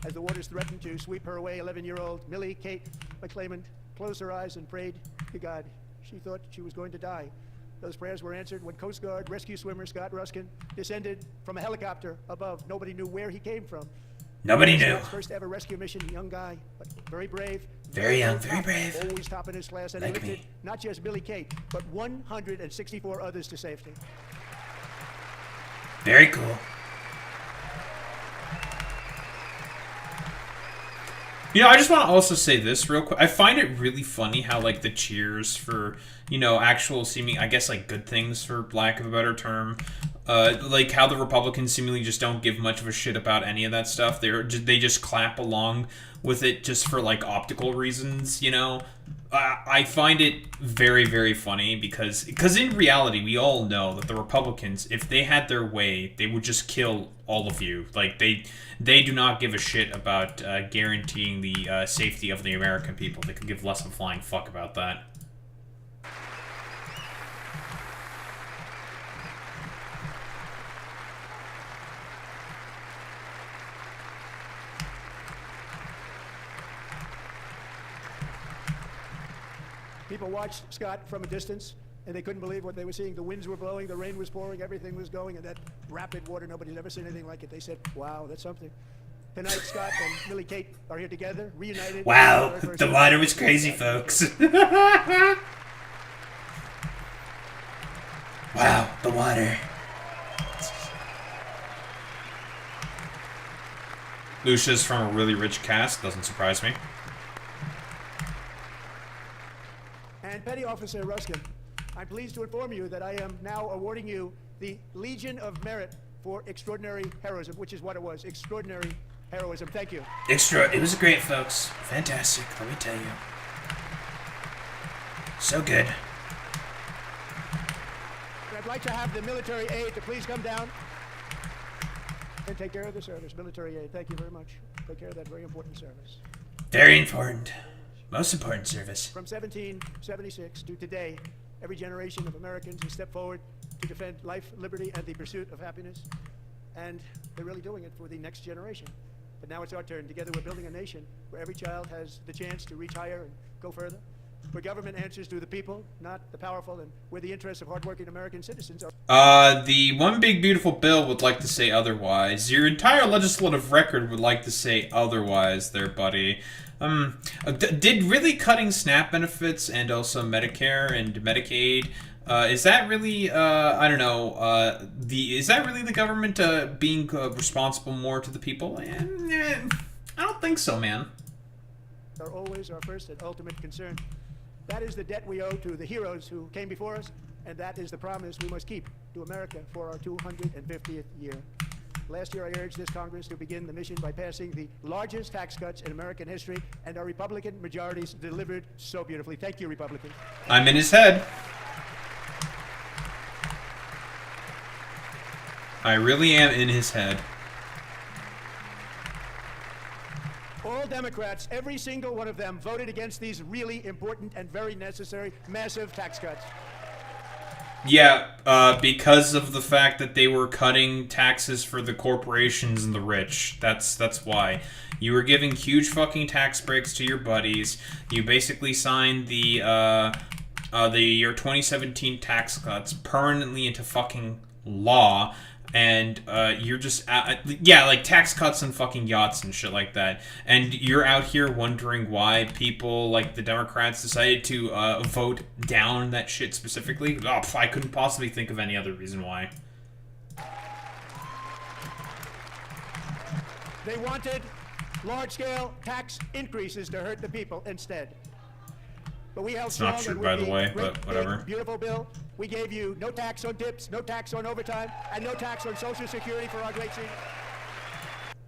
As the waters threatened to sweep her away, 11-year-old Millie Kate McClament closed her eyes and prayed to God. She thought she was going to die. Those prayers were answered when Coast Guard rescue swimmer Scott Ruskin descended from a helicopter above. Nobody knew where he came from. Nobody knew. Scott's first ever rescue mission, young guy, but very brave. Very young, very brave. Always top in his class, and Like he lifted me. not just Millie Kate, but 164 others to safety. Very cool. You know, I just want to also say this real quick. I find it really funny how, like, the cheers for, actual seeming, I guess, like, good things, for lack of a better term, like, how the Republicans seemingly just don't give much of a shit about any of that stuff. They just clap along with it just for, like, optical reasons, I find it very, very funny because in reality, we all know that the Republicans, if they had their way, they would just kill all of you. Like, they do not give a shit about guaranteeing the safety of the American people. They could give less of a flying fuck about that. People watched Scott from a distance, and they couldn't believe what they were seeing. The winds were blowing, the rain was pouring, everything was going, and that rapid water, nobody's ever seen anything like it. They said, wow, that's something. Tonight, Scott and Millie Kate are here together, reunited. Wow, the water was crazy, folks. Wow, the water. Lucia's from a really rich cast, doesn't surprise me. And Petty Officer Ruskin, I'm pleased to inform you that I am now awarding you the Legion of Merit for extraordinary heroism, which is what it was, extraordinary heroism. Thank you. It was great, folks. Fantastic, let me tell you. So good. I'd like to have the military aid to please come down and take care of the service. Military aid, thank you very much. Take care of that very important service. Very important. Most important service. From 1776 to today, every generation of Americans has stepped forward to defend life, liberty, and the pursuit of happiness. And they're really doing it for the next generation. But now it's our turn. Together we're building a nation where every child has the chance to reach higher and go further. where government answers to the people, not the powerful, and where the interests of hardworking American citizens are. The One Big Beautiful Bill would like to say otherwise. Your entire legislative record would like to say otherwise there, buddy. Did really cutting SNAP benefits and also Medicare and Medicaid, is that really, I don't know, is that really the government, being, responsible more to the people? I don't think so, man. Are always our first and ultimate concern. That is the debt we owe to the heroes who came before us, and that is the promise we must keep to America for our 250th year. Last year, I urged this Congress to begin the mission by passing the largest tax cuts in American history, and our Republican majorities delivered so beautifully. Thank you, Republicans. I'm in his head. I really am in his head. All Democrats, every single one of them, voted against these really important and very necessary massive tax cuts. Yeah, because of the fact that they were cutting taxes for the corporations and the rich. That's why. You were giving huge fucking tax breaks to your buddies. You basically signed the year 2017 tax cuts permanently into fucking law. And you're just yeah, like tax cuts and fucking yachts and shit like that. And you're out here wondering why people like the Democrats decided to vote down that shit specifically. Oh, I couldn't possibly think of any other reason why. They wanted large-scale tax increases to hurt the people instead. But we held It's not strong, true, by the way, great, but whatever. big, beautiful bill. We gave you no tax on tips, no tax on overtime, and no tax on Social Security for our great seniors.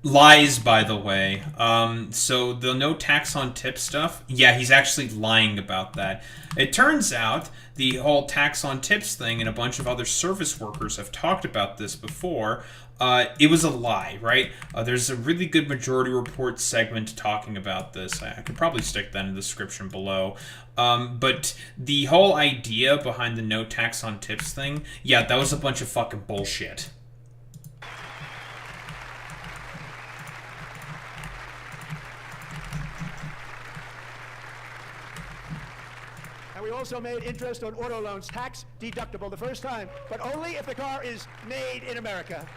Lies, by the way. So the no tax on tip stuff, yeah, he's actually lying about that. It turns out the whole tax on tips thing, and a bunch of other service workers have talked about this before. It was a lie, right? There's a really good Majority Report segment talking about this. I could probably stick that in the description below. But the whole idea behind the no tax on tips thing, yeah, that was a bunch of fucking bullshit. And we also made interest on auto loans tax deductible the first time, but only if the car is made in America.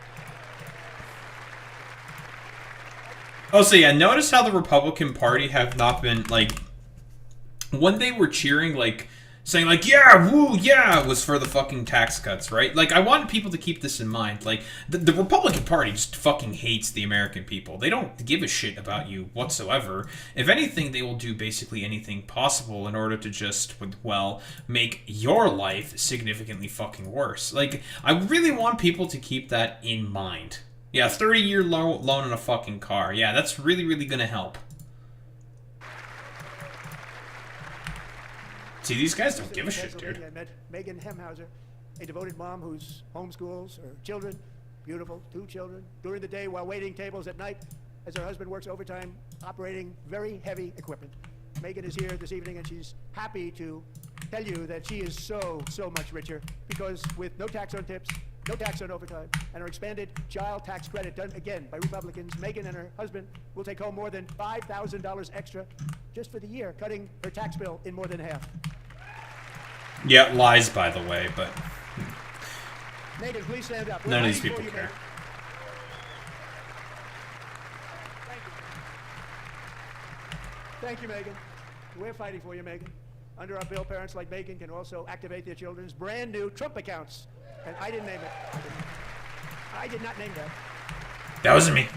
Oh, so yeah, notice how the Republican Party have not been, like, when they were cheering, like, saying, like, yeah, woo, yeah, was for the fucking tax cuts, right? Like, I want people to keep this in mind. Like, the Republican Party just fucking hates the American people. They don't give a shit about you whatsoever. If anything, they will do basically anything possible in order to just, well, make your life significantly fucking worse. Like, I really want people to keep that in mind. Yeah, 30-year loan on a fucking car. Yeah, that's really, really gonna help. See, these guys don't give a shit, dude. I met Megan Hemhauser, a devoted mom who's homeschools her children, beautiful, 2 children, during the day while waiting tables at night as her husband works overtime operating very heavy equipment. Megan is here this evening, and she's happy to tell you that she is so much richer because with no tax on tips, no tax on overtime, and her expanded child tax credit done again by Republicans, Megan and her husband will take home more than $5,000 extra just for the year, cutting her tax bill in more than half. Yeah, lies, by the way, but Megan, please stand up. none of these people care. Thank you, Megan. We're fighting for you, Megan. Under our bill, parents like Megan can also activate their children's brand new Trump accounts. And I didn't name it. I did not name that. That wasn't me.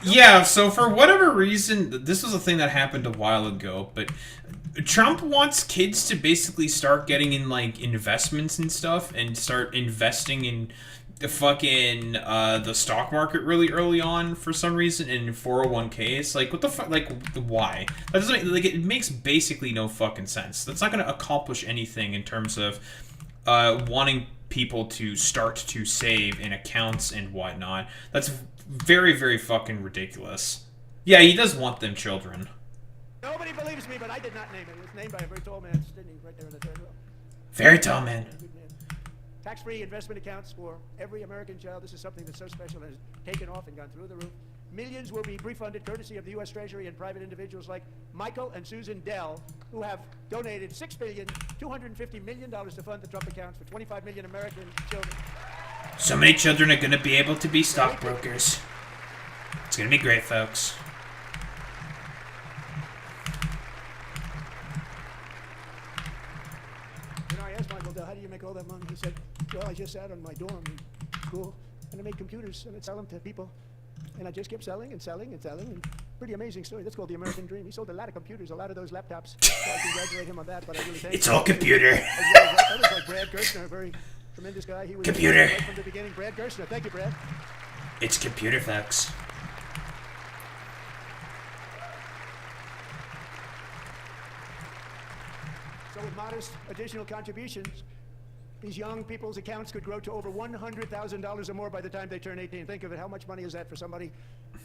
Yeah, so for whatever reason, this was a thing that happened a while ago, but Trump wants kids to basically start getting in, like, investments and stuff, and start investing in the fucking, the stock market really early on for some reason, and in 401ks. Like, what the fuck, like, why? That doesn't, like, it makes basically no fucking sense. That's not gonna accomplish anything in terms of, wanting people to start to save in accounts and whatnot. That's very, very fucking ridiculous. Yeah, he does want them children. Nobody believes me, but I did not name it. It was named by a very tall man sitting right there in the third row. Very tall man. Tax-free investment accounts for every American child. This is something that's so special and has taken off and gone through the roof. Millions will be refunded courtesy of the U.S. Treasury and private individuals like Michael and Susan Dell, who have donated $6,250 million to fund the Trump accounts for 25 million American children. So many children are going to be able to be stockbrokers. It's going to be great, folks. You know, I asked Michael Dell, how do you make all that money? He said, well, I just sat on my dorm in school, and I made computers, and I'd sell them to people. And I just kept selling and selling and selling. And pretty amazing story. That's called the American Dream. He sold a lot of computers, a lot of those laptops. So I congratulate him on that, but I really thank It's him. all computer. That was like Brad Gerstner, a very tremendous guy. He was Computer. right from the beginning. Brad Gerstner. Thank you, Brad. It's computer, folks. So with modest additional contributions, these young people's accounts could grow to over $100,000 or more by the time they turn 18. Think of it. How much money is that for somebody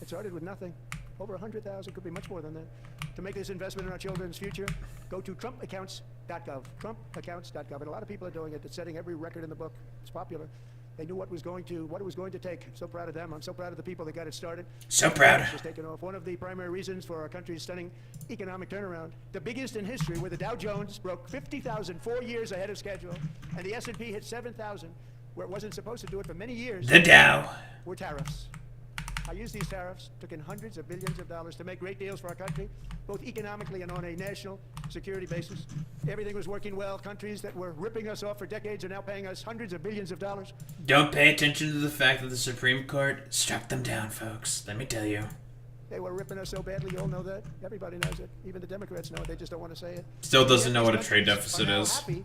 that started with nothing? Over 100,000, could be much more than that. To make this investment in our children's future, go to TrumpAccounts.gov. TrumpAccounts.gov. And a lot of people are doing it. It's setting every record in the book. It's popular. They knew what it was going to take. So proud of them. I'm so proud of the people that got it started. So proud. It's just taken off. One of the primary reasons for our country's stunning economic turnaround, the biggest in history, where the Dow Jones broke 50,000 4 years ahead of schedule, and the S&P hit 7,000, where it wasn't supposed to do it for many years. The Dow. Were tariffs. I used these tariffs, took in hundreds of billions of dollars to make great deals for our country, both economically and on a national security basis. Everything was working well. Countries that were ripping us off for decades are now paying us hundreds of billions of dollars. Don't pay attention to the fact that the Supreme Court struck them down, folks. Let me tell you. They were ripping us so badly, you all know that. Everybody knows it. Even the Democrats know it. They just don't want to say it. Still doesn't Yet know what these a trade countries deficit are now is. happy,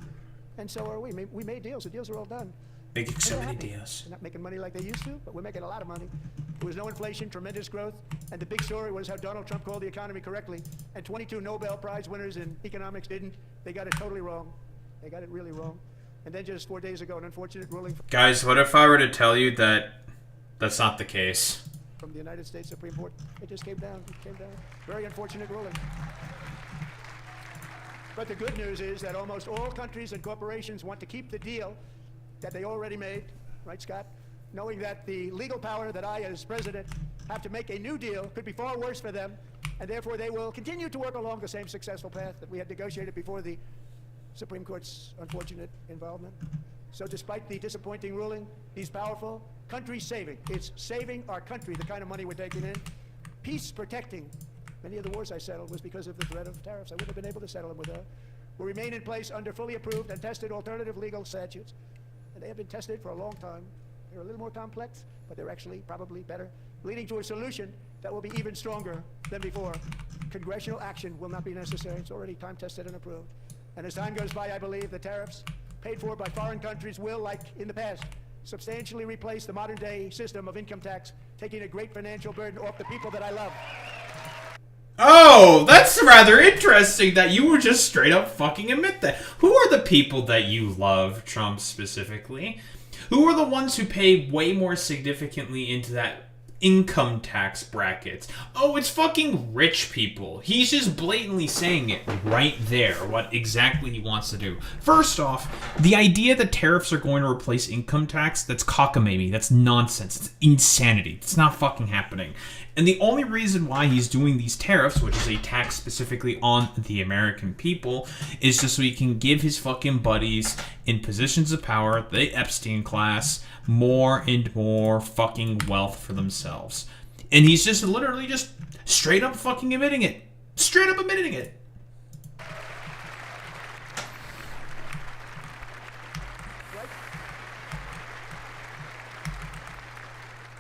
and so are we. We made deals. The deals are all done. Making so We're many happy. deals. We're not making money like they used to, but we're making a lot of money. There was no inflation, tremendous growth, and the big story was how Donald Trump called the economy correctly, and 22 Nobel Prize winners in economics didn't. They got it totally wrong. They got it really wrong. And then just 4 days ago, an unfortunate ruling Guys, what if I were to tell you that that's not the case? from the United States Supreme Court. It just came down. It came down. Very unfortunate ruling. But the good news is that almost all countries and corporations want to keep the deal that they already made, right, Scott? Knowing that the legal power that I, as president, have to make a new deal could be far worse for them, and therefore they will continue to work along the same successful path that we had negotiated before the Supreme Court's unfortunate involvement. So despite the disappointing ruling, these powerful countries saving, it's saving our country, the kind of money we're taking in, peace protecting. Many of the wars I settled was because of the threat of tariffs. I wouldn't have been able to settle them without. Will remain in place under fully approved and tested alternative legal statutes. And they have been tested for a long time. They're a little more complex, but they're actually probably better, leading to a solution that will be even stronger than before. Congressional action will not be necessary. It's already time-tested and approved. And as time goes by, I believe the tariffs paid for by foreign countries will, like in the past, substantially replace the modern-day system of income tax, taking a great financial burden off the people that I love. Oh, that's rather interesting that you were just straight up fucking admit that. Who are the people that you love, Trump specifically? Who are the ones who pay way more significantly into that income tax brackets? Oh, it's fucking rich people. He's just blatantly saying it right there, what exactly he wants to do. First off, the idea that tariffs are going to replace income tax, that's cockamamie. That's nonsense. It's insanity. It's not fucking happening. And the only reason why he's doing these tariffs, which is a tax specifically on the American people, is just so he can give his fucking buddies in positions of power, the Epstein class, more and more fucking wealth for themselves. And he's just literally just straight up fucking admitting it. Straight up admitting it.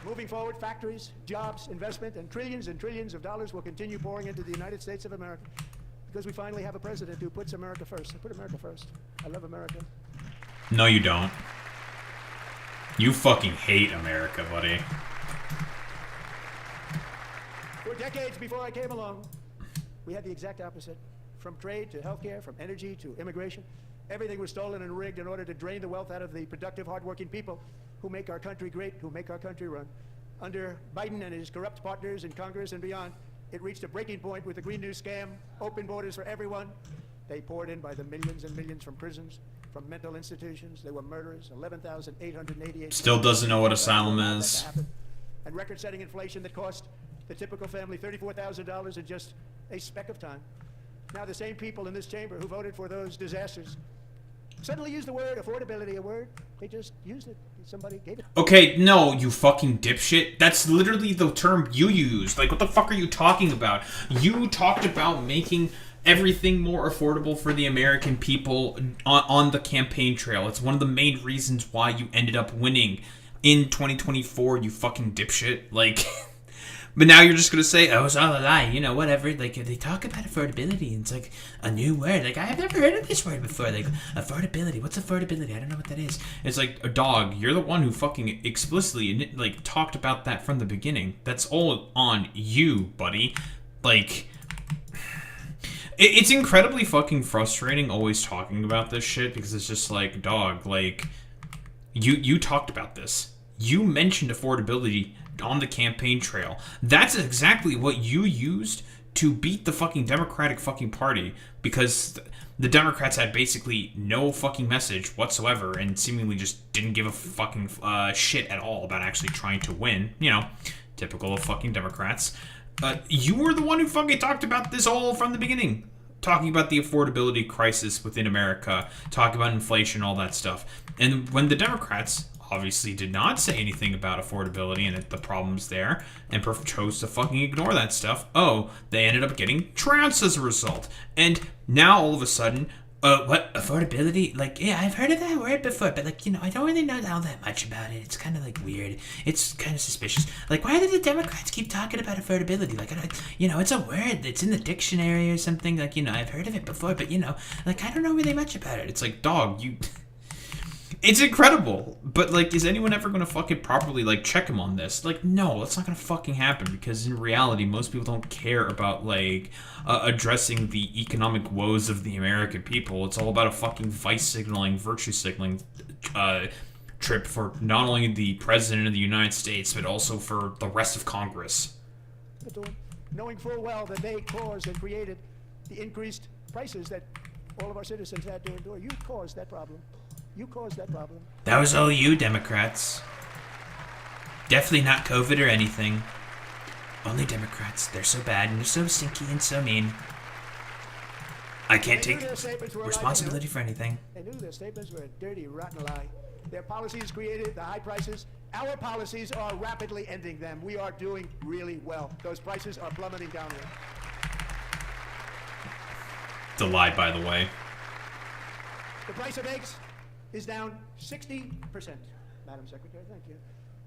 Moving forward, factories, jobs, investment, and trillions of dollars will continue pouring into the United States of America because we finally have a president who puts America first. I put America first. I love America. No, you don't. You fucking hate America, buddy. For decades before I came along, we had the exact opposite. From trade to healthcare, from energy to immigration, everything was stolen and rigged in order to drain the wealth out of the productive, hardworking people who make our country great, who make our country run. Under Biden and his corrupt partners in Congress and beyond, it reached a breaking point with the Green New Scam, open borders for everyone. They poured in by the millions and millions from prisons, from mental institutions. They were murderers, 11,888. Still doesn't know what asylum is. And record-setting inflation that cost the typical family $34,000 in just a speck of time. Now the same people in this chamber who voted for those disasters suddenly use the word affordability, a word they just used it. Somebody gave it. Okay, no, you fucking dipshit. That's literally the term you used. Like, what the fuck are you talking about? You talked about making everything more affordable for the American people on the campaign trail. It's one of the main reasons why you ended up winning in 2024, you fucking dipshit. Like... But now you're just going to say, oh, it's all a lie, you know, whatever. Like, they talk about affordability, and it's like a new word. Like, I've never heard of this word before. Like, affordability. What's affordability? I don't know what that is. It's like, a dog, you're the one who fucking explicitly, like, talked about that from the beginning. That's all on you, buddy. Like, it's incredibly fucking frustrating always talking about this shit, because it's just like, dog, like, you talked about this. You mentioned affordability on the campaign trail. That's exactly what you used to beat the fucking Democratic fucking Party, because the Democrats had basically no fucking message whatsoever and seemingly just didn't give a fucking shit at all about actually trying to win. You know, typical of fucking Democrats. You were the one who fucking talked about this all from the beginning. Talking about the affordability crisis within America, talking about inflation, all that stuff. And when the Democrats obviously did not say anything about affordability and the problems there, and chose to fucking ignore that stuff, they ended up getting trounced as a result. And now all of a sudden, what, affordability? Like, yeah, I've heard of that word before, but like, you know, I don't really know all that much about it. It's kind of like weird. It's kind of suspicious. Like, why do the Democrats keep talking about affordability? Like, you know, it's a word that's in the dictionary or something. Like, you know, I've heard of it before, but you know, like, I don't know really much about it. It's like, dog, you... It's incredible, but, like, is anyone ever going to fucking properly, like, check him on this? Like, no, that's not going to fucking happen, because in reality, most people don't care about, like, addressing the economic woes of the American people. It's all about a fucking vice signaling, virtue signaling trip for not only the President of the United States, but also for the rest of Congress. Knowing full well that they caused and created the increased prices that all of our citizens had to endure. You caused that problem. You caused that problem. That was all you, Democrats. Definitely not COVID or anything. Only Democrats. They're so bad and they're so stinky and so mean. I can't take responsibility for anything. They knew their statements were a dirty, rotten lie. Their policies created the high prices. Our policies are rapidly ending them. We are doing really well. Those prices are plummeting downward. The lie, by the way. The price of eggs is down 60%, Madam Secretary, thank you.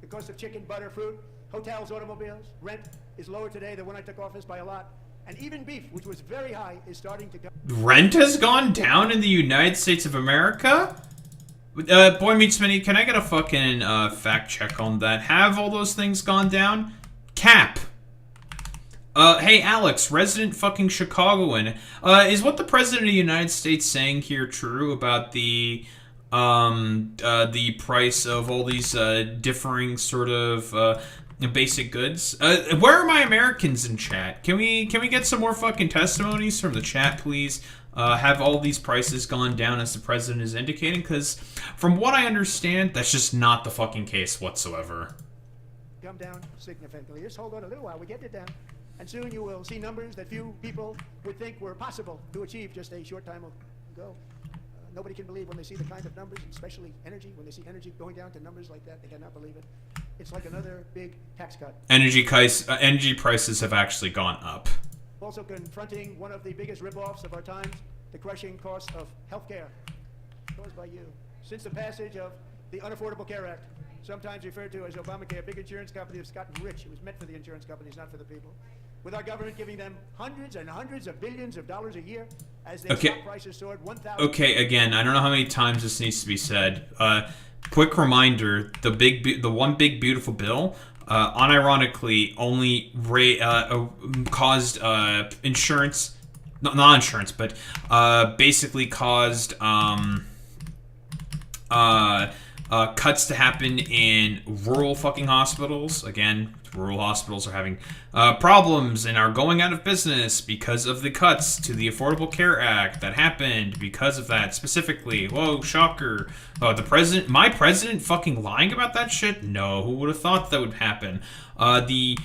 The cost of chicken, butter, fruit, hotels, automobiles, rent is lower today than when I took office by a lot. And even beef, which was very high, is starting to go. Rent has gone down in the United States of America? Boy Meets Mini, can I get a fucking fact check on that? Have all those things gone down? Cap. Hey Alex, resident fucking Chicagoan. Is what the President of the United States saying here true about the price of all these differing sort of basic goods? Where are my Americans in chat? Can we get some more fucking testimonies from the chat, please? Have all these prices gone down as the president is indicating? Because from what I understand, that's just not the fucking case whatsoever. Come down significantly. Just hold on a little while. We get it down. And soon you will see numbers that few people would think were possible to achieve just a short time ago. Nobody can believe when they see the kind of numbers, especially energy. When they see energy going down to numbers like that, they cannot believe it. It's like another big tax cut. Energy prices have actually gone up. Also confronting one of the biggest rip-offs of our times, the crushing cost of health care caused by you. Since the passage of the Unaffordable Care Act, sometimes referred to as Obamacare, big insurance companies have gotten rich. It was meant for the insurance companies, not for the people. With our government giving them hundreds and hundreds of billions of dollars a year as their stock prices soared 1,000. Okay, again, I don't know how many times this needs to be said. Quick reminder: the one big beautiful bill, unironically, only caused insurance, not insurance, but basically caused cuts to happen in rural fucking hospitals. Again, rural hospitals are having problems and are going out of business because of the cuts to the Affordable Care Act that happened because of that specifically. Whoa, shocker. My president fucking lying about that shit? No, who would have thought that would happen? The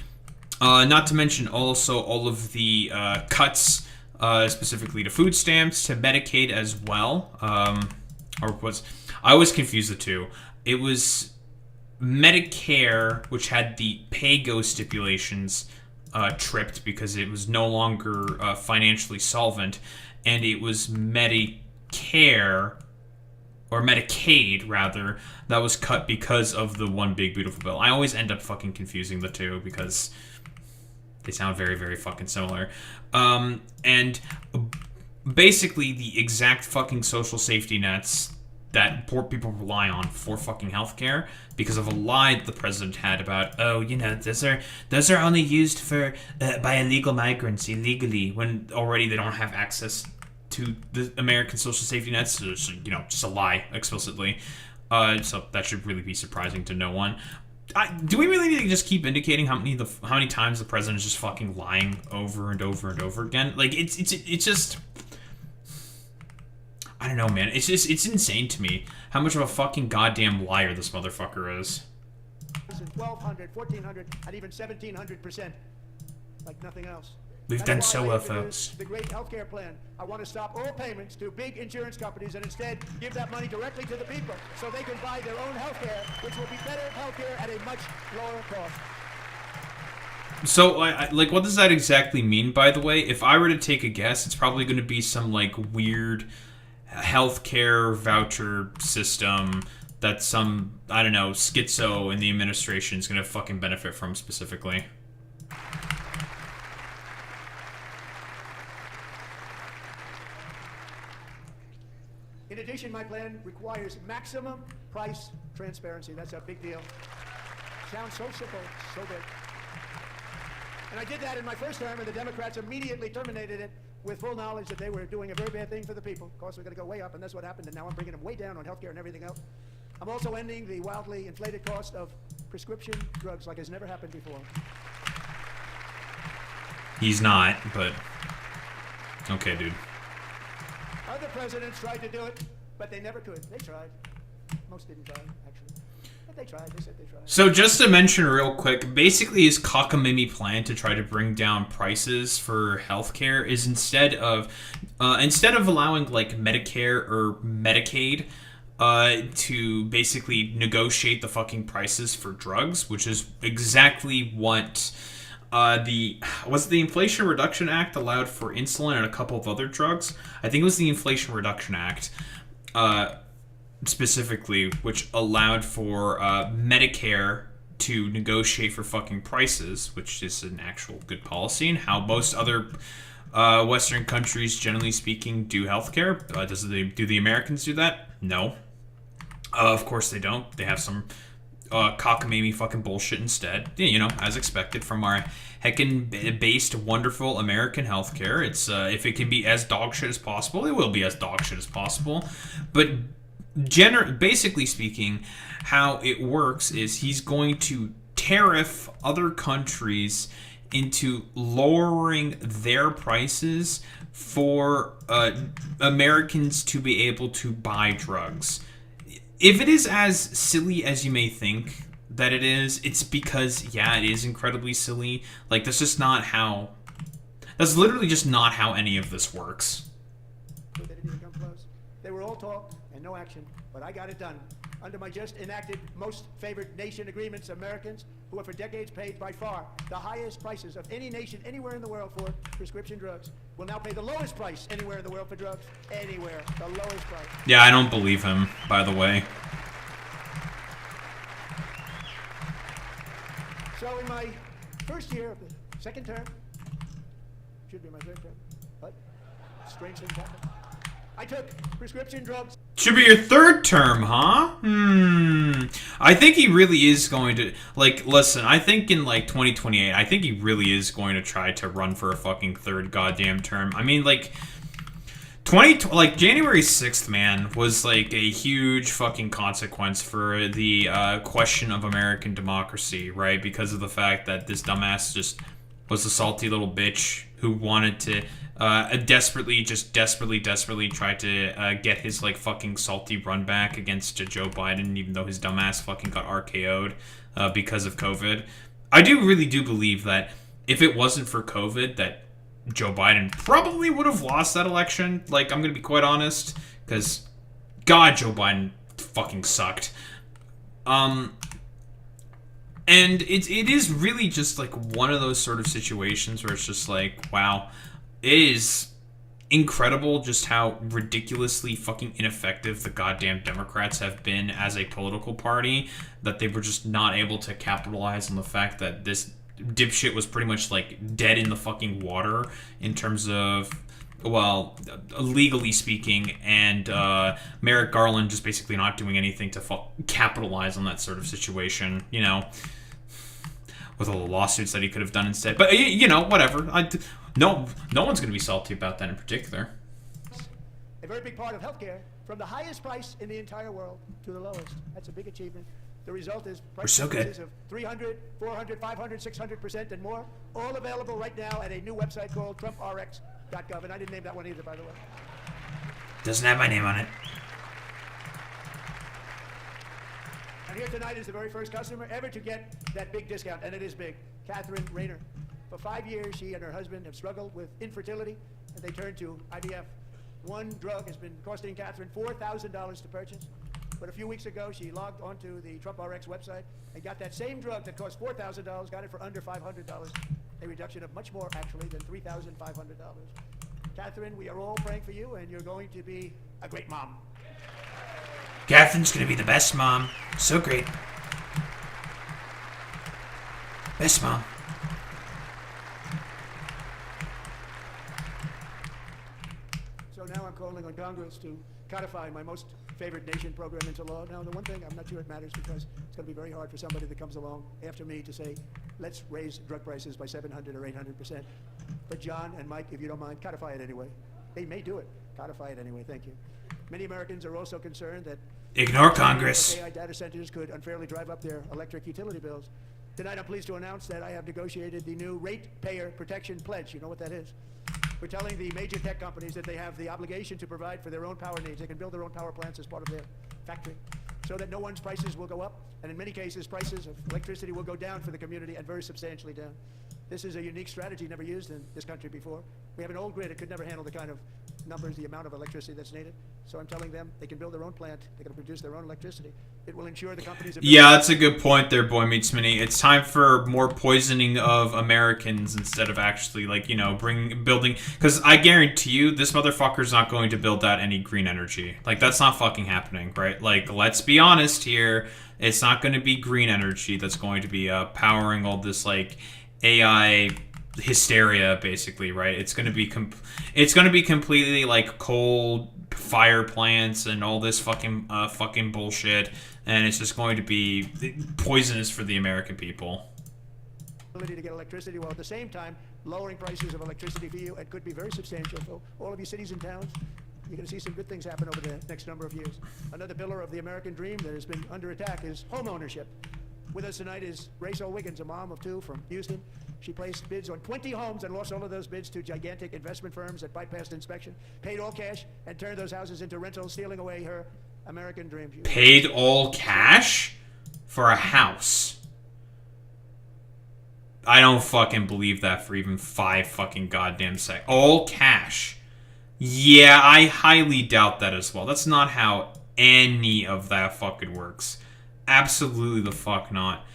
Not to mention also all of the cuts, specifically to food stamps, to Medicaid as well. I always confuse the two. It was Medicare, which had the pay-go stipulations tripped because it was no longer financially solvent, and it was Medicare, or Medicaid, rather, that was cut because of the One Big Beautiful Bill. I always end up fucking confusing the two because they sound very, very fucking similar. And basically the exact fucking social safety nets that poor people rely on for fucking healthcare because of a lie that the president had about, oh, you know, those are only used for by illegal migrants illegally, when already they don't have access to the American social safety nets. So it's, you know, just a lie explicitly. So that should really be surprising to no one. Do we really need to just keep indicating how many times the president is just fucking lying over and over and over again? Like it's just, I don't know, man. It's insane to me how much of a fucking goddamn liar this motherfucker is. 1,200, 1,400, and even 1,700%, like nothing else. We've done so well, folks. The great healthcare plan. I want to stop all payments to big insurance companies and instead give that money directly to the people so they can buy their own healthcare, which will be better healthcare at a much lower cost. So, like, what does that exactly mean, by the way? If I were to take a guess, it's probably going to be some, like, weird healthcare voucher system that some, I don't know, schizo in the administration is going to fucking benefit from specifically. In addition, my plan requires maximum price transparency. That's a big deal. Sounds so simple, so big. And I did that in my first term, and the Democrats immediately terminated it with full knowledge that they were doing a very bad thing for the people. Costs were going to go way up, and that's what happened, and now I'm bringing them way down on healthcare and everything else. I'm also ending the wildly inflated cost of prescription drugs like has never happened before. He's not, but okay, dude. Other presidents tried to do it, but they never could. They tried. Most didn't try, actually. But they tried. They said they tried. So just to mention real quick, basically his cockamamie plan to try to bring down prices for healthcare is instead of allowing like Medicare or Medicaid to basically negotiate the fucking prices for drugs, which is exactly what the Inflation Reduction Act allowed for insulin and a couple of other drugs. I think it was the Inflation Reduction Act, specifically, which allowed for Medicare to negotiate for fucking prices, which is an actual good policy, and how most other Western countries, generally speaking, do healthcare. Do the Americans do that? No. Of course they don't. They have some cockamamie fucking bullshit instead. You know, as expected from our heckin' based, wonderful American healthcare. It's if it can be as dog shit as possible, it will be as dog shit as possible. But basically speaking, how it works is he's going to tariff other countries into lowering their prices for Americans to be able to buy drugs. If it is as silly as you may think that it is, it's because, yeah, it is incredibly silly. Like, that's literally just not how any of this works. They didn't even come close. They were all talk and no action, but I got it done. Under my just enacted most favored nation agreements, Americans, who have for decades paid by far the highest prices of any nation anywhere in the world for prescription drugs, will now pay the lowest price anywhere in the world for drugs. Anywhere. The lowest price. Yeah, I don't believe him, by the way. So in my first year of the second term, should be my third term, but strange things happen. I took prescription drugs. Should be your third term, huh? I think he really is going to, like, listen, I think in, like, 2028, I think he really is going to try to run for a fucking third goddamn term. I mean, like, January 6th, man, was, like, a huge fucking consequence for the question of American democracy, right? Because of the fact that this dumbass just was a salty little bitch who wanted to desperately tried to get his, like, fucking salty run back against Joe Biden, even though his dumbass fucking got RKO'd because of COVID. I really do believe that if it wasn't for COVID, that Joe Biden probably would have lost that election. Like, I'm going to be quite honest, because, God, Joe Biden fucking sucked. And it is really just, like, one of those sort of situations where it's just like, wow, it is incredible just how ridiculously fucking ineffective the goddamn Democrats have been as a political party, that they were just not able to capitalize on the fact that this dipshit was pretty much, like, dead in the fucking water in terms of, well, legally speaking, and Merrick Garland just basically not doing anything to capitalize on that sort of situation, you know, with all the lawsuits that he could have done instead. But, you know, whatever. No one's going to be salty about that in particular. A very big part of healthcare, from the highest price in the entire world to the lowest. That's a big achievement. The result is price increases of 300, 400, 500, 600% and more. All available right now at a new website called TrumpRx.gov. And I didn't name that one either, by the way. Doesn't have my name on it. And here tonight is the very first customer ever to get that big discount, and it is big. Catherine Rayner. For 5 years, she and her husband have struggled with infertility, and they turned to IVF. One drug has been costing Catherine $4,000 to purchase. But a few weeks ago, she logged onto the TrumpRx website and got that same drug that cost $4,000, got it for under $500, a reduction of much more, actually, than $3,500. Catherine, we are all praying for you, and you're going to be a great mom. Catherine's gonna be the best mom. So great. Best mom. So now I'm calling on Congress to codify my most favored nation program into law. Now, the one thing, I'm not sure it matters, because it's going to be very hard for somebody that comes along after me to say, let's raise drug prices by 700 or 800%. But John and Mike, if you don't mind, codify it anyway. They may do it. Codify it anyway. Thank you. Many Americans are also concerned that ignore Congress. AI data centers could unfairly drive up their electric utility bills. Tonight, I'm pleased to announce that I have negotiated the new Ratepayer Protection Pledge. You know what that is? We're telling the major tech companies that they have the obligation to provide for their own power needs. They can build their own power plants as part of their factory, so that no one's prices will go up, and in many cases, prices of electricity will go down for the community, and very substantially down. This is a unique strategy never used in this country before. We have an old grid. It could never handle the kind of numbers, the amount of electricity that's needed. So I'm telling them they can build their own plant. They can produce their own electricity. It will ensure the companies... Yeah, that's a good point there, Boy Meets Mini. It's time for more poisoning of Americans instead of actually, like, you know, building... Because I guarantee you, this motherfucker's not going to build out any green energy. Like, that's not fucking happening, right? Like, let's be honest here. It's not going to be green energy that's going to be powering all this, like, AI hysteria, basically, right? It's going to be completely like coal fire plants and all this fucking bullshit, and it's just going to be poisonous for the American people. Ability to get electricity, while at the same time lowering prices of electricity for you, it could be very substantial. So all of you cities and towns, you're going to see some good things happen over the next number of years. Another pillar of the American dream that has been under attack is home ownership. With us tonight is Rachel Wiggins, a mom of two from Houston. She placed bids on 20 homes and lost all of those bids to gigantic investment firms that bypassed inspection, paid all cash, and turned those houses into rentals, stealing away her American dream. Paid all cash for a house? I don't fucking believe that for even 5 fucking goddamn seconds. All cash. Yeah, I highly doubt that as well. That's not how any of that fucking works. Absolutely the fuck not.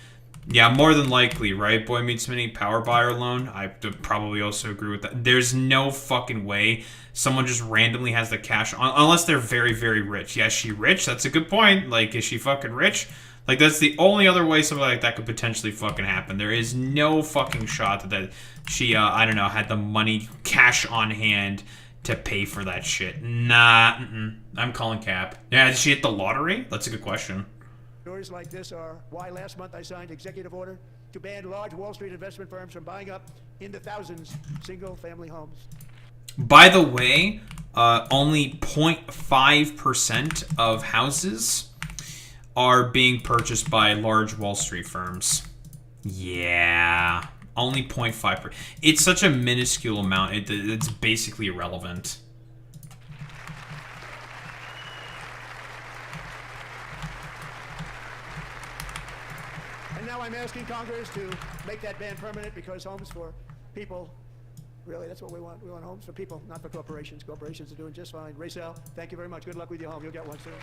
Yeah, more than likely, right? Boy Meets Mini, power buyer loan. I would probably also agree with that. There's no fucking way someone just randomly has the cash on, unless they're very, very rich. Yeah, is she rich? That's a good point. Like, is she fucking rich? Like, that's the only other way something like that could potentially fucking happen. There is no fucking shot that she, I don't know, had the money, cash on hand to pay for that shit. Nah, I'm calling cap. Yeah, did she hit the lottery? That's a good question. Stories like this are why last month I signed executive order to ban large Wall Street investment firms from buying up in the thousands single-family homes. By the way, only 0.5% of houses are being purchased by large Wall Street firms. Yeah, only 0.5%. It's such a minuscule amount. It's basically irrelevant. And now I'm asking Congress to make that ban permanent, because homes for people, really, that's what we want. We want homes for people, not for corporations. Corporations are doing just fine. Raysel, thank you very much. Good luck with your home. You'll get one soon.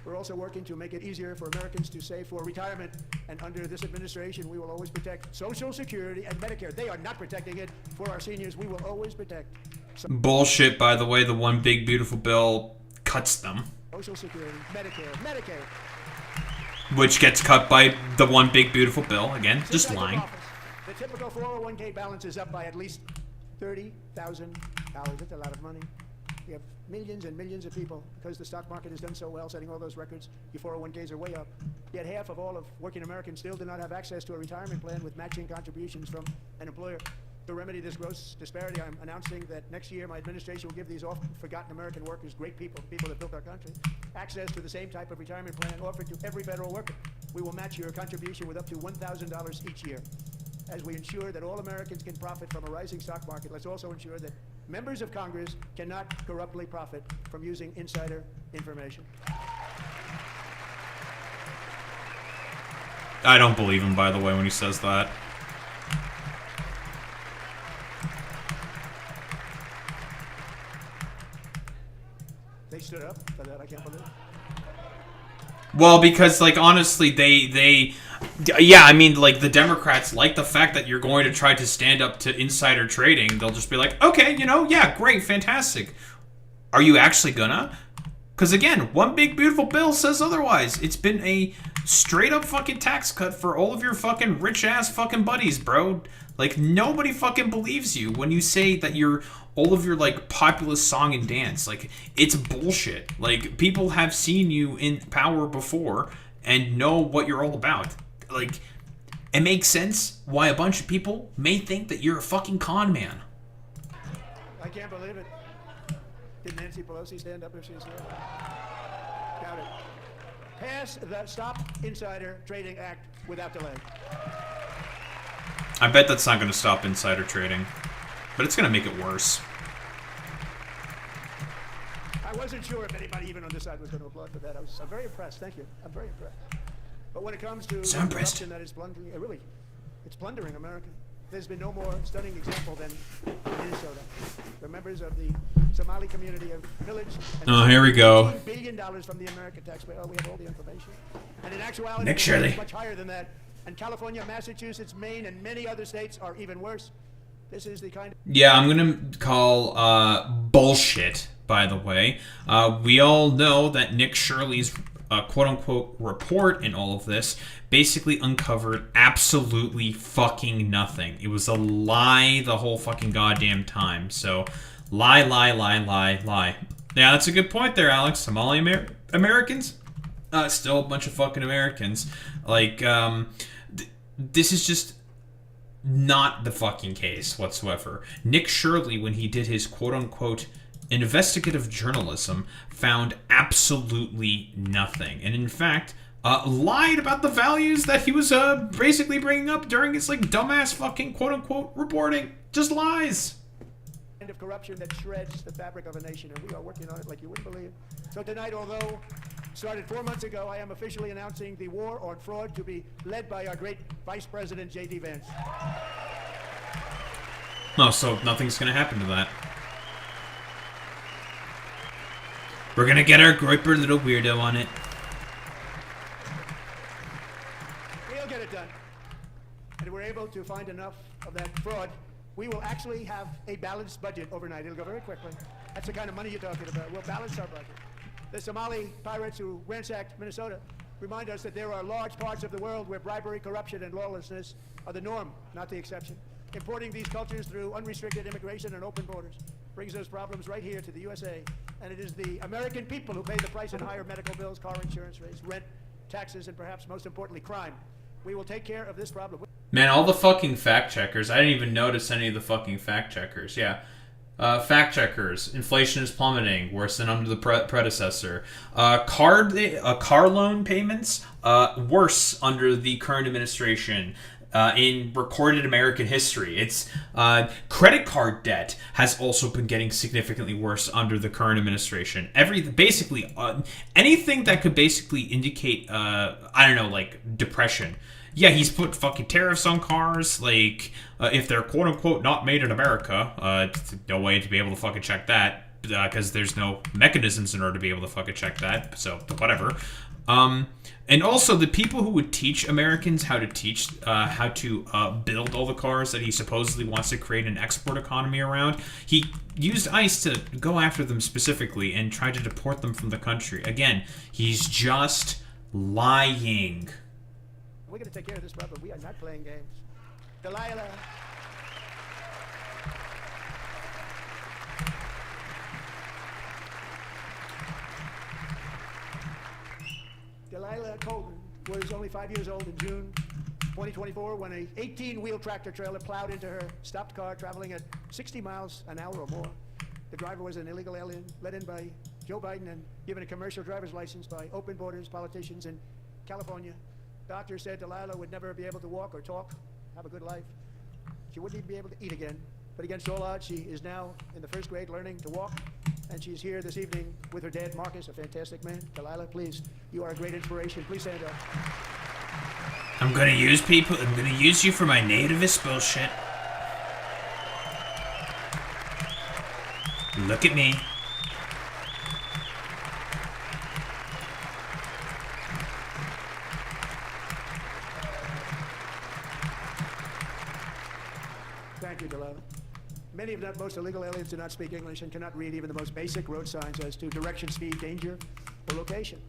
We're also working to make it easier for Americans to save for retirement. And under this administration, we will always protect Social Security and Medicare. They are not protecting it for our seniors. We will always protect. Bullshit, by the way. The one big beautiful bill cuts them. Social Security, Medicare, Medicaid. Which gets cut by the one big beautiful bill. Again, just lying. The typical 401k balance is up by at least $30,000. That's a lot of money. We have millions and millions of people, because the stock market has done so well, setting all those records. Your 401ks are way up. Yet half of all of working Americans still do not have access to a retirement plan with matching contributions from an employer. To remedy this gross disparity, I'm announcing that next year my administration will give these often-forgotten American workers, great people, people that built our country, access to the same type of retirement plan offered to every federal worker. We will match your contribution with up to $1,000 each year. As we ensure that all Americans can profit from a rising stock market, let's also ensure that members of Congress cannot corruptly profit from using insider information. I don't believe him, by the way, when he says that. They stood up for that, I can't believe it. Well, because, like, honestly, yeah, I mean, like, the Democrats like the fact that you're going to try to stand up to insider trading. They'll just be like, okay, you know, yeah, great, fantastic. Are you actually gonna? Because, again, one big beautiful bill says otherwise. It's been a straight-up fucking tax cut for all of your fucking rich-ass fucking buddies, bro. Like, nobody fucking believes you when you say that all of your, like, populist song and dance. Like, it's bullshit. Like, people have seen you in power before and know what you're all about. Like, it makes sense why a bunch of people may think that you're a fucking con man. I can't believe it. Did Nancy Pelosi stand up if she's here? Got it. Pass the Stop Insider Trading Act without delay. I bet that's not going to stop insider trading, but it's going to make it worse. I wasn't sure if anybody even on this side was going to applaud for that. I'm very impressed. Thank you. I'm very impressed. But when it comes to So impressed. corruption that is plundering, it's plundering America. There's been no more stunning example than Minnesota. The members of the Somali community have pillaged. Oh, here we go. $18 billion from the American taxpayer. Oh, we have all the information. And in actuality, Nick Shirley. it's much higher than that. And California, Massachusetts, Maine, and many other states are even worse. This is the kind of... Yeah, I'm going to call bullshit, by the way. We all know that Nick Shirley's quote-unquote report in all of this basically uncovered absolutely fucking nothing. It was a lie the whole fucking goddamn time. So, lie. Yeah, that's a good point there, Alex. Somali Americans? Still a bunch of fucking Americans. Like, this is just not the fucking case whatsoever. Nick Shirley, when he did his quote-unquote investigative journalism, found absolutely nothing. And in fact, lied about the values that he was basically bringing up during his, like, dumbass fucking quote-unquote reporting. Just lies. Kind of corruption that shreds the fabric of a nation, and we are working on it like you wouldn't believe. So tonight, although started 4 months ago, I am officially announcing the war on fraud to be led by our great Vice President J.D. Vance. Oh, so nothing's gonna happen to that. We're gonna get our groiper little weirdo on it. We'll get it done. And we're able to find enough of that fraud. We will actually have a balanced budget overnight. It'll go very quickly. That's the kind of money you're talking about. We'll balance our budget. The Somali pirates who ransacked Minnesota remind us that there are large parts of the world where bribery, corruption, and lawlessness are the norm, not the exception. Importing these cultures through unrestricted immigration and open borders brings those problems right here to the USA. And it is the American people who pay the price in higher medical bills, car insurance rates, rent, taxes, and perhaps most importantly, crime. We will take care of this problem. Man, all the fucking fact checkers. I didn't even notice any of the fucking fact checkers. Yeah. Fact checkers. Inflation is plummeting, worse than under the predecessor. Car loan payments, worse under the current administration. in recorded American history. It's credit card debt has also been getting significantly worse under the current administration. Basically anything that could basically indicate I don't know, like depression. Yeah, he's put fucking tariffs on cars. Like if they're quote unquote not made in America, no way to be able to fucking check that because there's no mechanisms in order to be able to fucking check that. So whatever. And also the people who would teach Americans how to build all the cars that he supposedly wants to create an export economy around, he used ICE to go after them specifically and try to deport them from the country. Again, he's just lying. We're going to take care of this problem. We are not playing games. Delilah. Delilah Colton was only 5 years old in June 2024 when a 18-wheel tractor trailer plowed into her stopped car traveling at 60 miles an hour or more. The driver was an illegal alien let in by Joe Biden and given a commercial driver's license by open borders politicians in California. Doctors said Delilah would never be able to walk or talk, have a good life. She wouldn't even be able to eat again. But against all odds, she is now in the first grade learning to walk. And she's here this evening with her dad, Marcus, a fantastic man. Delilah, please, you are a great inspiration. Please stand up. I'm gonna use you for my nativist bullshit. Look at me. Thank you, Delilah. Many, if not most, illegal aliens do not speak English and cannot read even the most basic road signs as to direction, speed, danger, or location.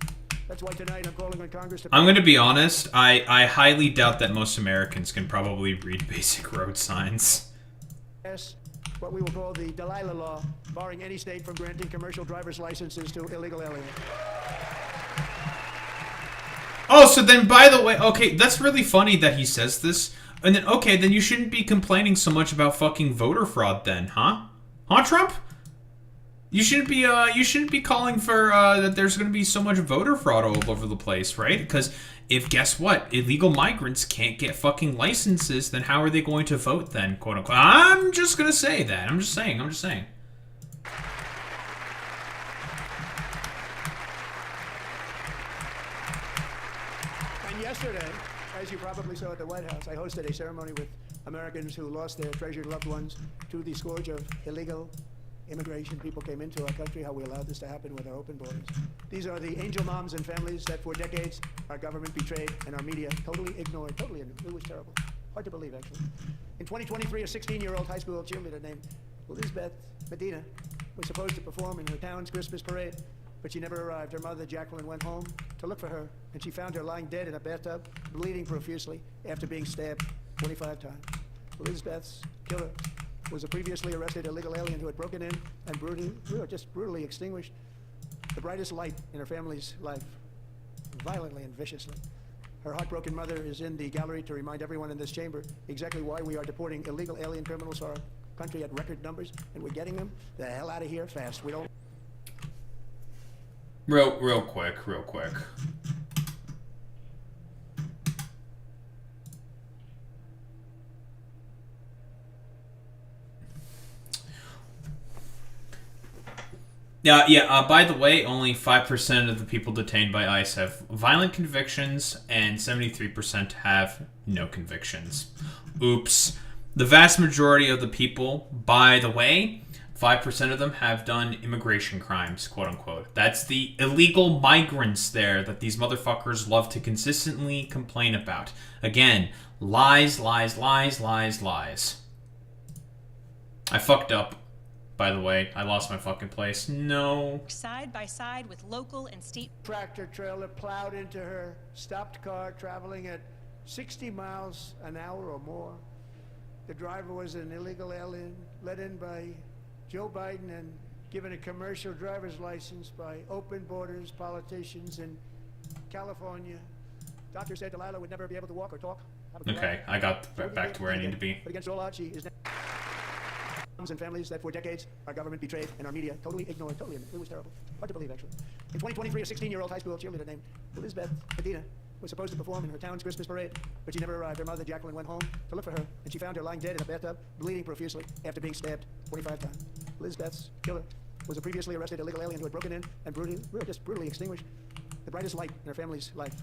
That's why tonight I'm calling on Congress to... I'm going to be honest, I highly doubt that most Americans can probably read basic road signs. Yes, what we will call the Delilah Law, barring any state from granting commercial driver's licenses to illegal aliens. Oh, so then, by the way, okay, that's really funny that he says this. And then, okay, then you shouldn't be complaining so much about fucking voter fraud then, huh? Huh, Trump? You shouldn't be calling for, that there's gonna be so much voter fraud all over the place, right? Because guess what? Illegal migrants can't get fucking licenses, then how are they going to vote then, quote unquote? I'm just gonna say that. I'm just saying. And yesterday, as you probably saw at the White House, I hosted a ceremony with Americans who lost their treasured loved ones to the scourge of illegal immigration. People came into our country, how we allowed this to happen with our open borders. These are the angel moms and families that for decades our government betrayed and our media totally ignored. It was terrible. Hard to believe, actually. In 2023, a 16-year-old high school cheerleader named Elizabeth Medina was supposed to perform in her town's Christmas parade, but she never arrived. Her mother, Jacqueline, went home to look for her, and she found her lying dead in a bathtub, bleeding profusely after being stabbed 25 times. Elizabeth's killer was a previously arrested illegal alien who had broken in and brutally extinguished the brightest light in her family's life, violently and viciously. Her heartbroken mother is in the gallery to remind everyone in this chamber exactly why we are deporting illegal alien criminals to our country at record numbers, and we're getting them the hell out of here fast. We don't... Real quick. By the way, only 5% of the people detained by ICE have violent convictions, and 73% have no convictions. Oops. The vast majority of the people, by the way, 5% of them have done immigration crimes, quote unquote. That's the illegal migrants there that these motherfuckers love to consistently complain about. Again, lies. I fucked up, by the way. I lost my fucking place. No. Side by side with local and state... Tractor trailer plowed into her stopped car traveling at 60 miles an hour or more. The driver was an illegal alien let in by Joe Biden and given a commercial driver's license by open borders politicians in California. Doctor said Delilah would never be able to walk or talk. Okay, I got back to where I need to be. But against all odds, she is now... and families that for decades our government betrayed and our media totally ignored. It was terrible. Hard to believe, actually. In 2023, a 16-year-old high school cheerleader named Elizabeth Medina was supposed to perform in her town's Christmas parade, but she never arrived. Her mother, Jacqueline, went home to look for her, and she found her lying dead in a bathtub, bleeding profusely after being stabbed 45 times. Liz Beth's killer was a previously arrested illegal alien who had broken in and brutally extinguished the brightest light in her family's life,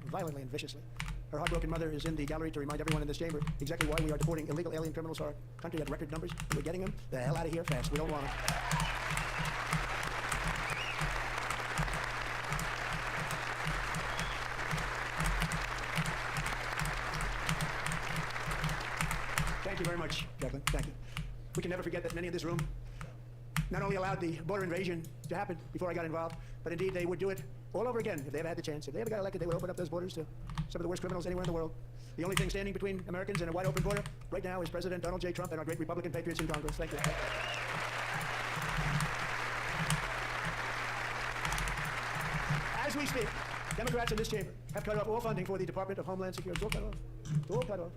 violently and viciously. Her heartbroken mother is in the gallery to remind everyone in this chamber exactly why we are deporting illegal alien criminals to our country at record numbers. We're getting them the hell out of here fast. We don't want them. Thank you very much, Jacqueline. Thank you. We can never forget that many in this room not only allowed the border invasion to happen before I got involved, but indeed they would do it all over again if they ever had the chance. If they ever got elected, they would open up those borders to some of the worst criminals anywhere in the world. The only thing standing between Americans and a wide open border right now is President Donald J. Trump and our great Republican patriots in Congress. Thank you. As we speak, Democrats in this chamber have cut off all funding for the Department of Homeland Security. It's all cut off. It's all cut off.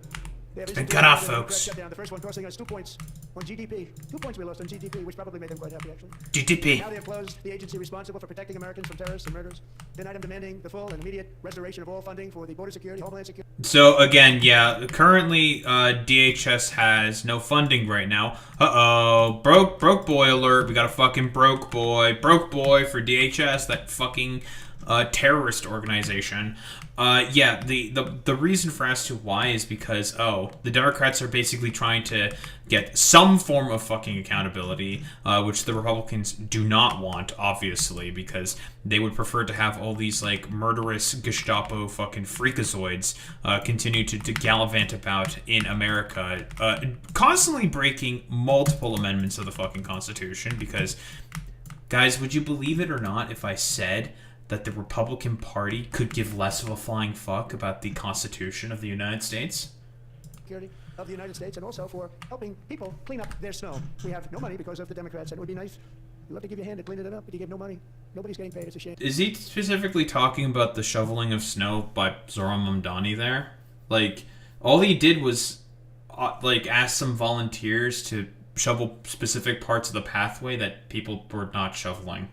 It's been cut off, folks. Shutdown. The first one costing us 2 points on GDP. 2 points we lost on GDP, which probably made them quite happy, actually. GDP. Now they have closed the agency responsible for protecting Americans from terrorists and murders. Tonight I'm demanding the full and immediate restoration of all funding for the border security, Homeland Security. So again, yeah, currently DHS has no funding right now. Uh-oh, broke boy alert. We got a fucking broke boy for DHS, that fucking terrorist organization. Yeah, the reason for as to why is because, the Democrats are basically trying to get some form of fucking accountability, which the Republicans do not want, obviously, because they would prefer to have all these, like, murderous Gestapo fucking freakazoids continue to gallivant about in America, constantly breaking multiple amendments of the fucking Constitution, because, guys, would you believe it or not if I said that the Republican Party could give less of a flying fuck about the Constitution of the United States? Security of the United States, and also for helping people clean up their snow. We have no money because of the Democrats, and it would be nice. We'd love to give you a hand to clean it up, but you give no money. Nobody's getting paid. It's a shame. Is he specifically talking about the shoveling of snow by Zoran Mamdani there? Like, all he did was, ask some volunteers to shovel specific parts of the pathway that people were not shoveling.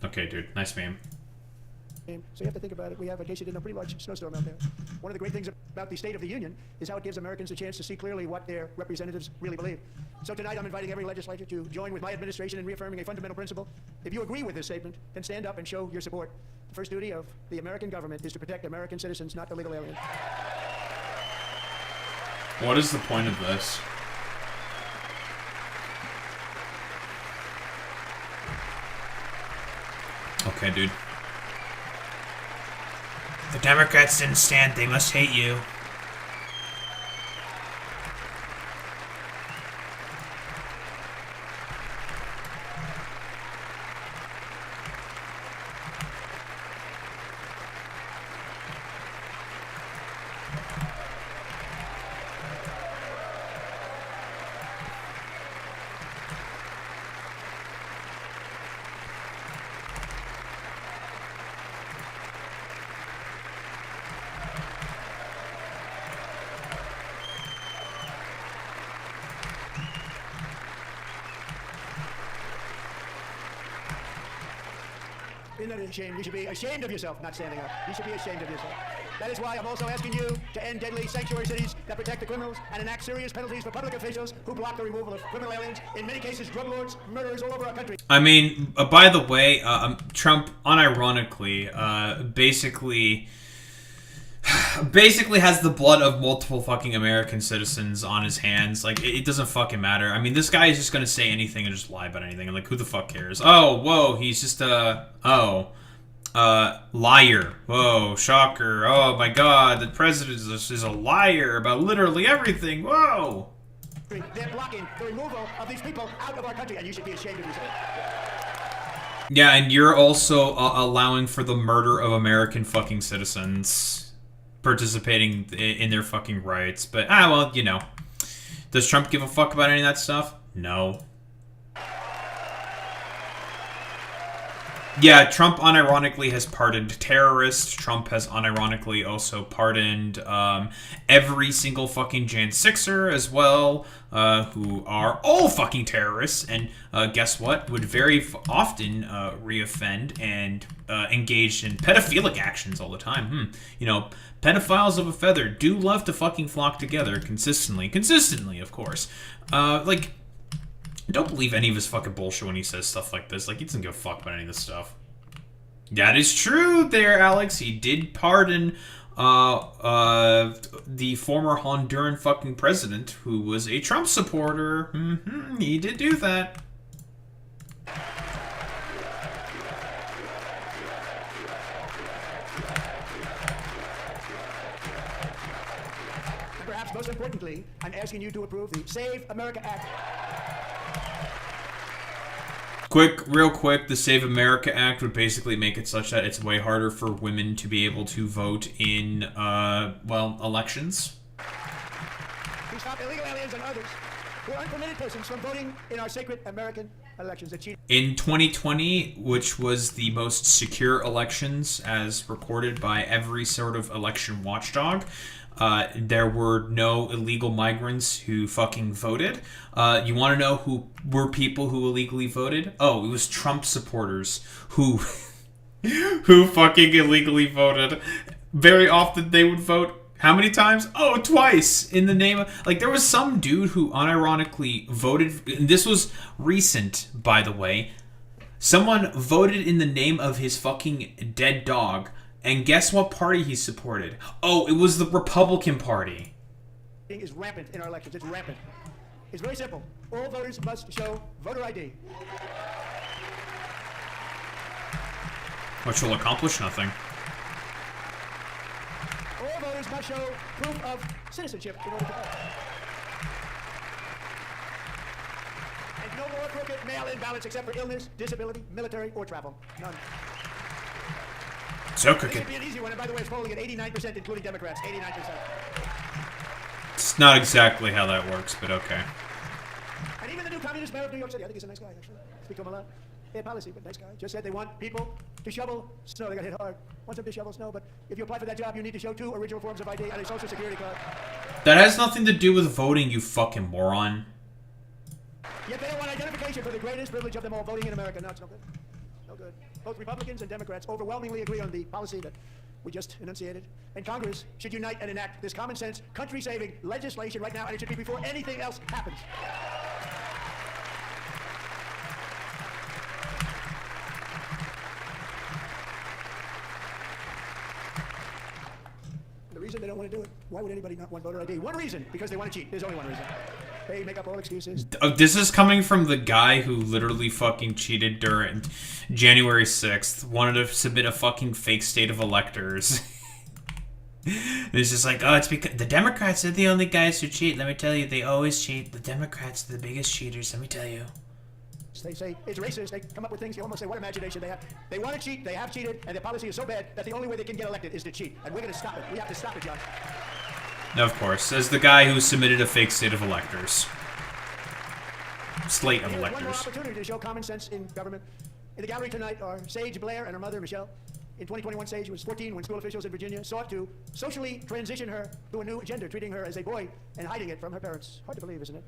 Okay, dude. Nice meme. So you have to think about it. We have, in case you didn't know, a pretty large snowstorm out there. One of the great things about the State of the Union is how it gives Americans a chance to see clearly what their representatives really believe. So tonight I'm inviting every legislator to join with my administration in reaffirming a fundamental principle. If you agree with this statement, then stand up and show your support. The first duty of the American government is to protect American citizens, not illegal aliens. What is the point of this? Okay, dude. The Democrats didn't stand. They must hate you. Isn't that a shame? You should be ashamed of yourself not standing up. You should be ashamed of yourself. That is why I'm also asking you to end deadly sanctuary cities that protect the criminals and enact serious penalties for public officials who block the removal of criminal aliens, in many cases drug lords, murderers all over our country. I mean, by the way, Trump, unironically, basically has the blood of multiple fucking American citizens on his hands. Like, it doesn't fucking matter. I mean, this guy is just gonna say anything and just lie about anything. And, like, who the fuck cares? Oh, whoa, he's just liar. Whoa, shocker. Oh my god, the president is a liar about literally everything. Whoa! They're blocking the removal of these people out of our country, and you should be ashamed of yourself. Yeah, and you're also allowing for the murder of American fucking citizens participating in their fucking rights. But, well, you know. Does Trump give a fuck about any of that stuff? No. Yeah, Trump unironically has pardoned terrorists. Trump has unironically also pardoned every single fucking Jan 6er as well, who are all fucking terrorists, and guess what? Would very often reoffend and engage in pedophilic actions all the time. You know, pedophiles of a feather do love to fucking flock together consistently, of course. Like, I don't believe any of his fucking bullshit when he says stuff like this. Like, he doesn't give a fuck about any of this stuff. That is true there, Alex. He did pardon the former Honduran fucking president who was a Trump supporter. He did do that. Perhaps most importantly, I'm asking you to approve the Save America Act. Real quick, the Save America Act would basically make it such that it's way harder for women to be able to vote in, well, elections. We stop illegal aliens and others who are unpermitted persons from voting in our sacred American elections. In 2020, which was the most secure elections as recorded by every sort of election watchdog, there were no illegal migrants who fucking voted. You want to know who were people who illegally voted? Oh, it was Trump supporters who who fucking illegally voted. Very often they would vote. How many times? Oh, twice in the name of... Like, there was some dude who unironically voted... And this was recent, by the way. Someone voted in the name of his fucking dead dog. And guess what party he supported? Oh, it was the Republican Party. Is rampant in our elections. It's rampant. It's very simple. All voters must show voter ID. Which will accomplish nothing. All voters must show proof of citizenship in order to vote. And no more crooked mail-in ballots except for illness, disability, military, or travel. None. So This crooked. would be an easy one, and by the way, it's polling at 89%, including Democrats. 89%. It's not exactly how that works, but okay. And even the new communist mayor of New York City, I think he's a nice guy, actually. Speak to him a lot. Bad policy, but nice guy. Just said they want people to shovel snow. They got hit hard. Want them to shovel snow, but if you apply for that job, you need to show 2 original forms of ID and a social security card. That has nothing to do with voting, you fucking moron. Yet they don't want identification for the greatest privilege of them all, voting in America. No, it's no good. No good. Both Republicans and Democrats overwhelmingly agree on the policy that we just enunciated. And Congress should unite and enact this common sense, country-saving legislation right now, and it should be before anything else happens. The reason they don't want to do it, why would anybody not want voter ID? One reason, because they want to cheat. There's only one reason. They make up all excuses. This is coming from the guy who literally fucking cheated during January 6th, wanted to submit a fucking fake state of electors. It's just like, oh, it's because the Democrats are the only guys who cheat. Let me tell you, they always cheat. The Democrats are the biggest cheaters, let me tell you. They say it's racist. They come up with things. You almost say, what imagination they have. They want to cheat. They have cheated. And their policy is so bad that the only way they can get elected is to cheat. And we're going to stop it. We have to stop it, John. Of course, as the guy who submitted a fake state of electors. Slate of There's one more electors. opportunity to show common sense in government. In the gallery tonight are Sage Blair and her mother, Michelle. In 2021, Sage was 14 when school officials in Virginia sought to socially transition her to a new gender, treating her as a boy and hiding it from her parents. Hard to believe, isn't it?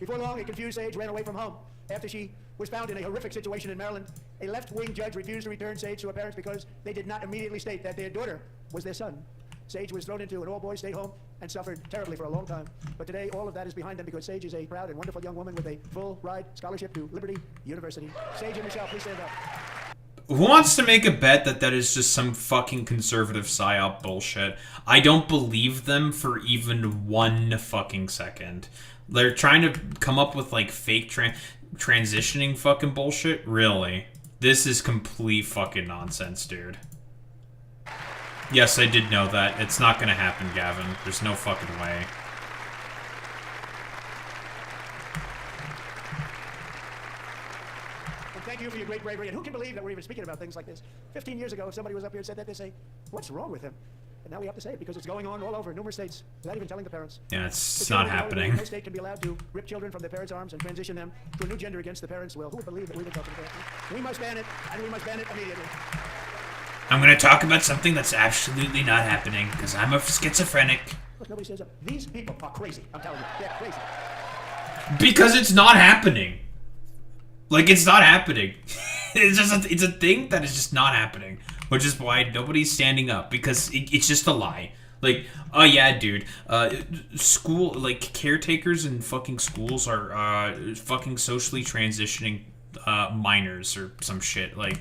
Before long, a confused Sage ran away from home. After she was found in a horrific situation in Maryland, a left-wing judge refused to return Sage to her parents because they did not immediately state that their daughter was their son. Sage was thrown into an all-boys state home and suffered terribly for a long time. But today, all of that is behind them because Sage is a proud and wonderful young woman with a full-ride scholarship to Liberty University. Sage and Michelle, please stand up. Who wants to make a bet that that is just some fucking conservative psyop bullshit? I don't believe them for even 1 fucking second. They're trying to come up with, like, fake transitioning fucking bullshit? Really? This is complete fucking nonsense, dude. Yes, I did know that. It's not gonna happen, Gavin. There's no fucking way. And thank you for your great bravery. And who can believe that we're even speaking about things like this? 15 years ago, if somebody was up here and said that, they'd say, what's wrong with him? And now we have to say it because it's going on all over numerous states without even telling the parents. Yeah, it's The not children know happening. No state can be allowed to rip children from their parents' arms and transition them to a new gender against the parents' will. Who would believe that we would talk about that? We must ban it, and we must ban it immediately. I'm gonna talk about something that's absolutely not happening, because I'm a schizophrenic. Look, nobody says that. These people are crazy. I'm telling you, they're crazy. Because it's not happening. Like, it's not happening. It's a thing that is just not happening. Which is why nobody's standing up, because it's just a lie. Like, oh yeah, dude, school, like, caretakers in fucking schools are, fucking socially transitioning, minors or some shit. Like,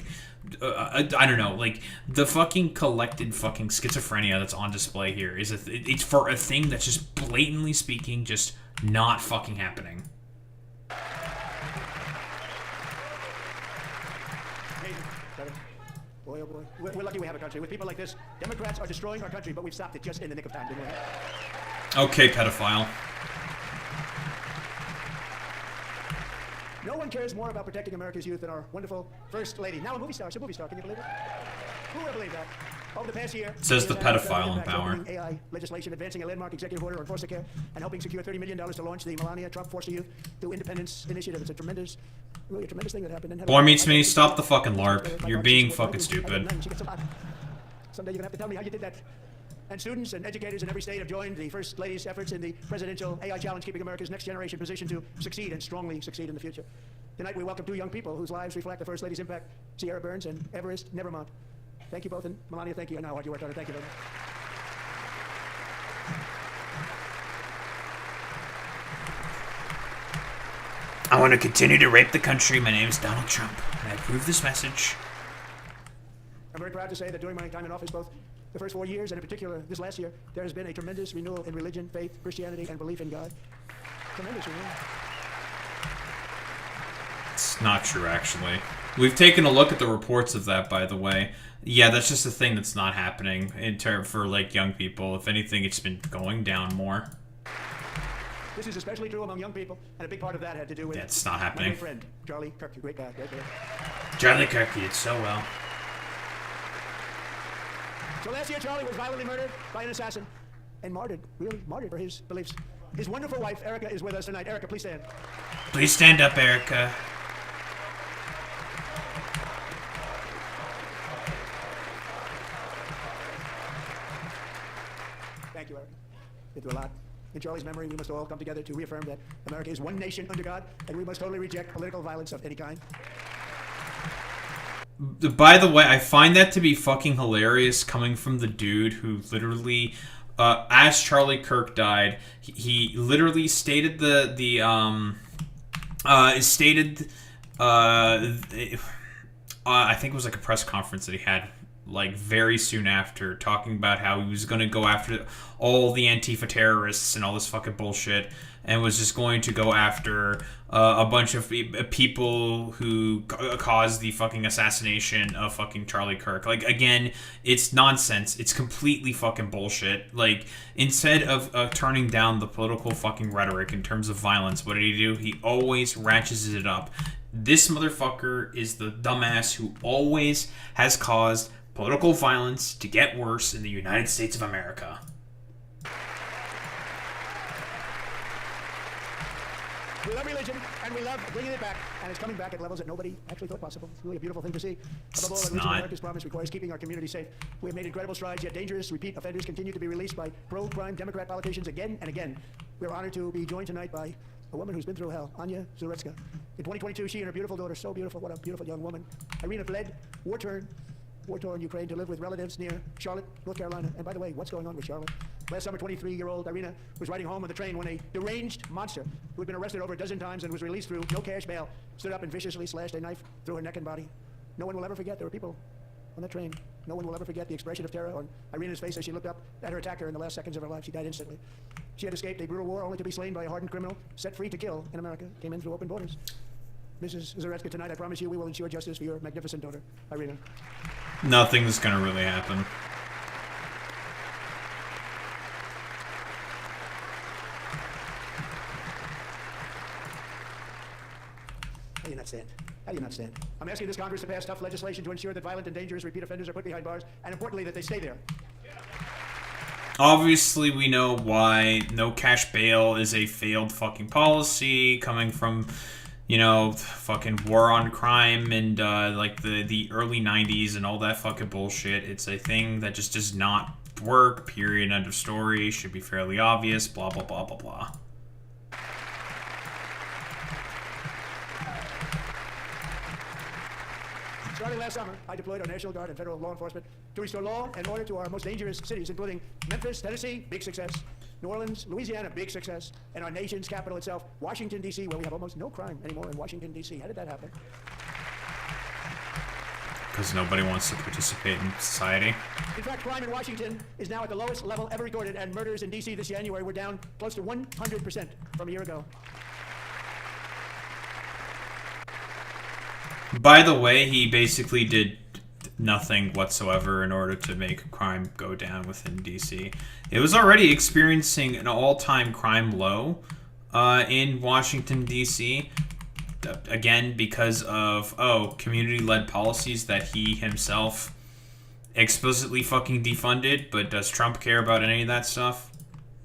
I don't know, like, the fucking collected fucking schizophrenia that's on display here is it's for a thing that's just blatantly speaking just not fucking happening. Boy, oh boy. We're lucky we have a country. With people like this, Democrats are destroying our country, but we've stopped it just in the nick of time, didn't we? Okay, pedophile. No one cares more about protecting America's youth than our wonderful First Lady. Now a movie star. She's a movie star. Can you believe it? Who would believe that? Over the past year, Says the she has had pedophile in impact power. opening AI legislation, advancing a landmark executive order on foster care, and helping secure $30 million to launch the Melania Trump Foster Youth to Independence Initiative. It's a tremendous, really a tremendous thing that happened. Boy meets me. Stop the fucking LARP. You're being fucking stupid. Someday you're gonna have to tell me how you did that. And students and educators in every state have joined the First Lady's efforts in the presidential AI challenge, keeping America's next generation positioned to succeed and strongly succeed in the future. Tonight we welcome two young people whose lives reflect the First Lady's impact, Sierra Burns and Everest Nevermont. Thank you both, and Melania, thank you. I know how hard you worked on it. Thank you very much. I want to continue to rape the country. My name is Donald Trump, and I approve this message. I'm very proud to say that during my time in office, both the first 4 years and in particular this last year, there has been a tremendous renewal in religion, faith, Christianity, and belief in God. Tremendous renewal. It's not true, actually. We've taken a look at the reports of that, by the way. Yeah, that's just a thing that's not happening in term for, like, young people. If anything, it's been going down more. This is especially true among young people, and a big part of that had to do with That's not my happening. great friend, Charlie Kirk, a great guy, great guy. Charlie Kirk did so well. So last year, Charlie was violently murdered by an assassin and martyred, really martyred for his beliefs. His wonderful wife, Erica, is with us tonight. Erica, please stand. Please stand up, Erica. Thank you, Erica. Been through a lot. In Charlie's memory, we must all come together to reaffirm that America is one nation under God, and we must totally reject political violence of any kind. By the way, I find that to be fucking hilarious coming from the dude who literally, as Charlie Kirk died, he literally stated I think it was like a press conference that he had like very soon after, talking about how he was going to go after all the Antifa terrorists and all this fucking bullshit, and was just going to go after a bunch of people who caused the fucking assassination of fucking Charlie Kirk. Like, again, it's nonsense. It's completely fucking bullshit. Like, instead of turning down the political fucking rhetoric in terms of violence, what did he do? He always ratchets it up. This motherfucker is the dumbass who always has caused political violence to get worse in the United States of America. We love religion, and we love bringing it back, and it's coming back at levels that nobody actually thought possible. It's really a beautiful thing to see. Above all, It's religion, not. America's promise requires keeping our community safe. We have made incredible strides, yet dangerous repeat offenders continue to be released by pro-crime Democrat politicians again and again. We're honored to be joined tonight by a woman who's been through hell, Anya Zuretska. In 2022, she and her beautiful daughter, so beautiful, what a beautiful young woman, Irina, fled war-torn Ukraine to live with relatives near Charlotte, North Carolina. And by the way, what's going on with Charlotte? Last summer, 23-year-old Irina was riding home on the train when a deranged monster who had been arrested over a dozen times and was released through no cash bail stood up and viciously slashed a knife through her neck and body. No one will ever forget. There were people on that train. No one will ever forget the expression of terror on Irina's face as she looked up at her attacker in the last seconds of her life. She died instantly. She had escaped a brutal war only to be slain by a hardened criminal, set free to kill in America, came in through open borders. Mrs. Zaretska, tonight I promise you we will ensure justice for your magnificent daughter, Irina. Nothing's gonna really happen. How do you not stand? How do you not stand? I'm asking this Congress to pass tough legislation to ensure that violent and dangerous repeat offenders are put behind bars, and importantly, that they stay there. Obviously, we know why no cash bail is a failed fucking policy coming from, you know, fucking war on crime and like the early 90s and all that fucking bullshit. It's a thing that just does not work, period, end of story, should be fairly obvious, blah, blah, blah, blah, blah. Starting last summer, I deployed our National Guard and federal law enforcement to restore law and order to our most dangerous cities, including Memphis, Tennessee, big success, New Orleans, Louisiana, big success, and our nation's capital itself, Washington, D.C., where we have almost no crime anymore in Washington, D.C. How did that happen? Because nobody wants to participate in society. In fact, crime in Washington is now at the lowest level ever recorded, and murders in D.C. this January were down close to 100% from a year ago. By the way, he basically did nothing whatsoever in order to make crime go down within DC. It was already experiencing an all-time crime low in Washington, DC. Again, because of, community-led policies that he himself explicitly fucking defunded. But does Trump care about any of that stuff?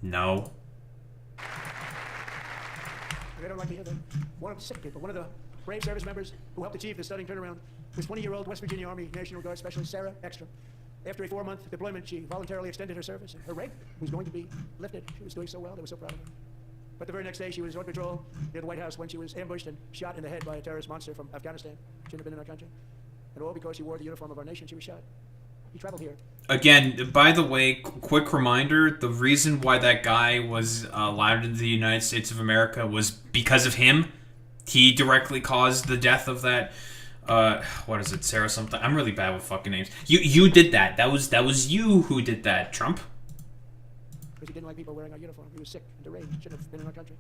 No. I don't like to hear that. One of the sick people, one of the brave service members who helped achieve the stunning turnaround was 20-year-old West Virginia Army National Guard Specialist Sarah Ekstrom. After a 4-month deployment, she voluntarily extended her service, and her rank was going to be lifted. She was doing so well, they were so proud of her. But the very next day, she was on patrol near the White House when she was ambushed and shot in the head by a terrorist monster from Afghanistan. Shouldn't have been in our country. And all because she wore the uniform of our nation, she was shot. He traveled here. Again, by the way, quick reminder, the reason why that guy was allowed into the United States of America was because of him. He directly caused the death of that, what is it, Sarah something? I'm really bad with fucking names. You did that. That was you who did that, Trump. Because he didn't like people wearing our uniform. He was sick and deranged. Shouldn't have been in our country.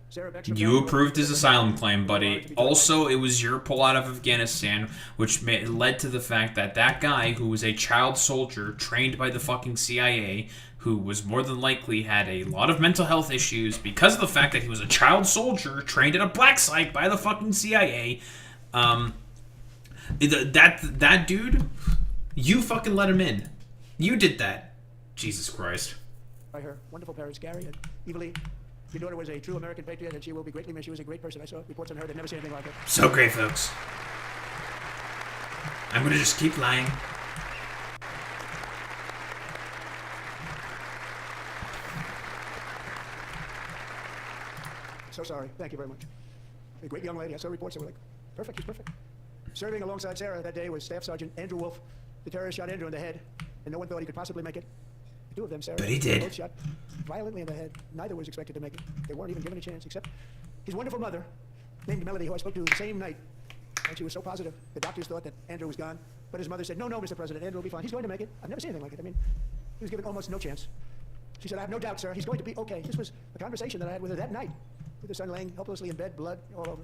Sarah Beckstrom. You approved his asylum claim, buddy. Also, it was your pullout of Afghanistan, which led to the fact that that guy, who was a child soldier trained by the fucking CIA, who was more than likely had a lot of mental health issues because of the fact that he was a child soldier trained at a black site by the fucking CIA, that dude, you fucking let him in. You did that. Jesus Christ. By her wonderful parents, Gary and Evalie. Your daughter was a true American patriot, and she will be greatly missed. She was a great person. I saw reports on her. They've never seen anything like her. So great, folks. I'm gonna just keep lying. So sorry. Thank you very much. A great young lady. I saw reports that were like, perfect. She's perfect. Serving alongside Sarah that day was Staff Sergeant Andrew Wolf. The terrorist shot Andrew in the head, and no one thought he could possibly make it. The two of them, Sarah, But he did. both shot violently in the head. Neither was expected to make it. They weren't even given a chance, except his wonderful mother, named Melody, who I spoke to the same night. And she was so positive. The doctors thought that Andrew was gone. But his mother said, no, Mr. President, Andrew will be fine. He's going to make it. I've never seen anything like it. I mean, he was given almost no chance. She said, I have no doubt, sir. He's going to be okay. This was a conversation that I had with her that night, with her son laying helplessly in bed, blood all over.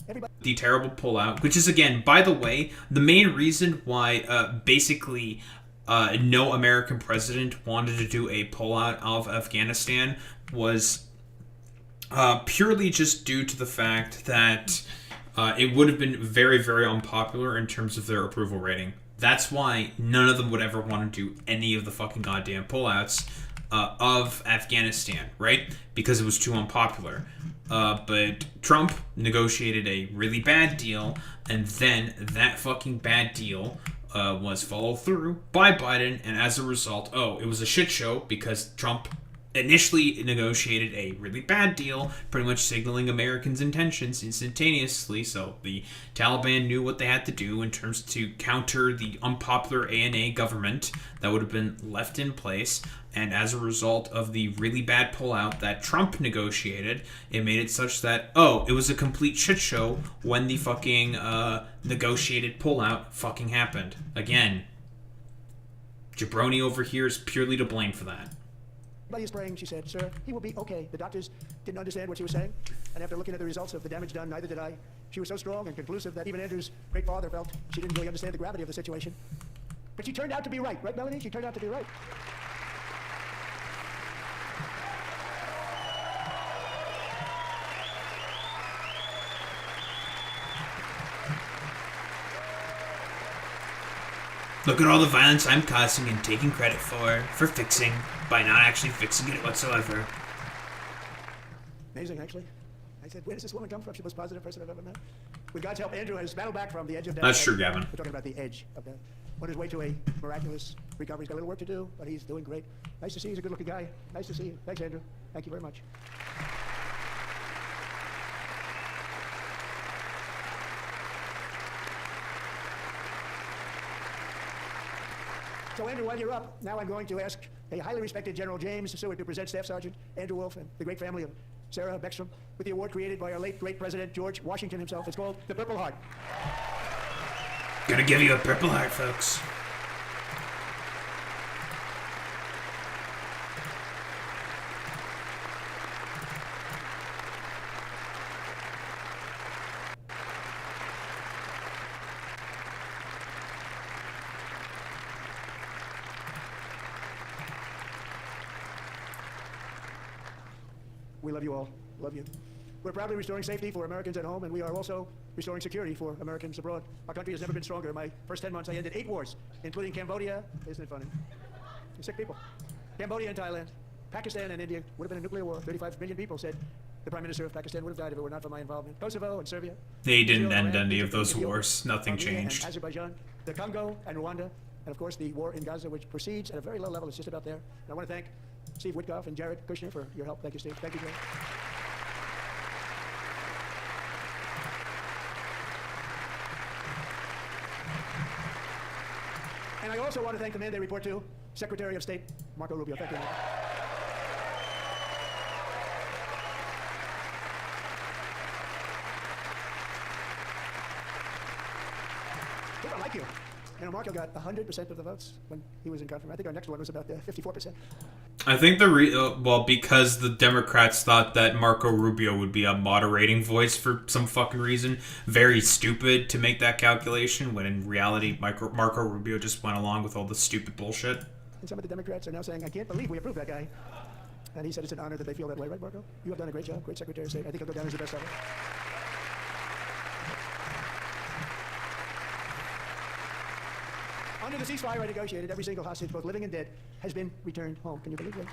Everybody. The terrible pullout, which is, again, by the way, the main reason why basically no American president wanted to do a pullout of Afghanistan was purely just due to the fact that it would have been very, very unpopular in terms of their approval rating. That's why none of them would ever want to do any of the fucking goddamn pullouts of Afghanistan, right? Because it was too unpopular. But Trump negotiated a really bad deal, and then that fucking bad deal was followed through by Biden, and as a result, it was a shit show because Trump initially negotiated a really bad deal, pretty much signaling Americans' intentions instantaneously, so the Taliban knew what they had to do in terms to counter the unpopular ANA government that would have been left in place, and as a result of the really bad pullout that Trump negotiated, it made it such that, it was a complete shit show when the fucking negotiated pullout fucking happened. Again, Jabroni over here is purely to blame for that. Everybody is praying, she said, sir, he will be okay. The doctors didn't understand what she was saying, and after looking at the results of the damage done, neither did I. She was so strong and conclusive that even Andrew's great father felt she didn't really understand the gravity of the situation. But she turned out to be right, Melanie? She turned out to be right. Look at all the violence I'm causing and taking credit for fixing, by not actually fixing it whatsoever. Amazing, actually. I said, where does this woman come from? She was the most positive person I've ever met. With God's help, Andrew has battled back from the edge of death. That's true, Gavin. We're talking about the edge of death. On his way to a miraculous recovery. He's got a little work to do, but he's doing great. Nice to see you. He's a good-looking guy. Nice to see you. Thanks, Andrew. Thank you very much. So, Andrew, while you're up, now I'm going to ask a highly respected General James Seward to present Staff Sergeant Andrew Wolf and the great family of Sarah Beckstrom with the award created by our late great President George Washington himself. It's called the Purple Heart. Gonna give you a Purple Heart, folks. We love you all. Love you. We're proudly restoring safety for Americans at home, and we are also restoring security for Americans abroad. Our country has never been stronger. In my first 10 months, I ended 8 wars, including Cambodia. Isn't it funny? You're sick people. Cambodia and Thailand. Pakistan and India would have been a nuclear war. 35 million people said the Prime Minister of Pakistan would have died if it were not for my involvement. Kosovo and Serbia. They didn't Israel, end Iran, any of Egypt, those Ethiopia, wars. Nothing Armenia and changed. Azerbaijan, the Congo and Rwanda, and of course the war in Gaza, which proceeds at a very low level. It's just about there. And I want to thank Steve Witkoff and Jared Kushner for your help. Thank you, Steve. Thank you, Jared. And I also want to thank the man they report to, Secretary of State Marco Rubio. Thank you. Marco. People like you. You know, Marco got 100% of the votes when he was in confirmation. I think our next one was about 54%. I think well, because the Democrats thought that Marco Rubio would be a moderating voice for some fucking reason. Very stupid to make that calculation, when in reality, Marco Rubio just went along with all the stupid bullshit. And some of the Democrats are now saying, I can't believe we approved that guy. And he said it's an honor that they feel that way, right, Marco? You have done a great job, great Secretary of State. I think he'll go down as the best ever. Under the ceasefire I negotiated, every single hostage, both living and dead, has been returned home. Can you believe that?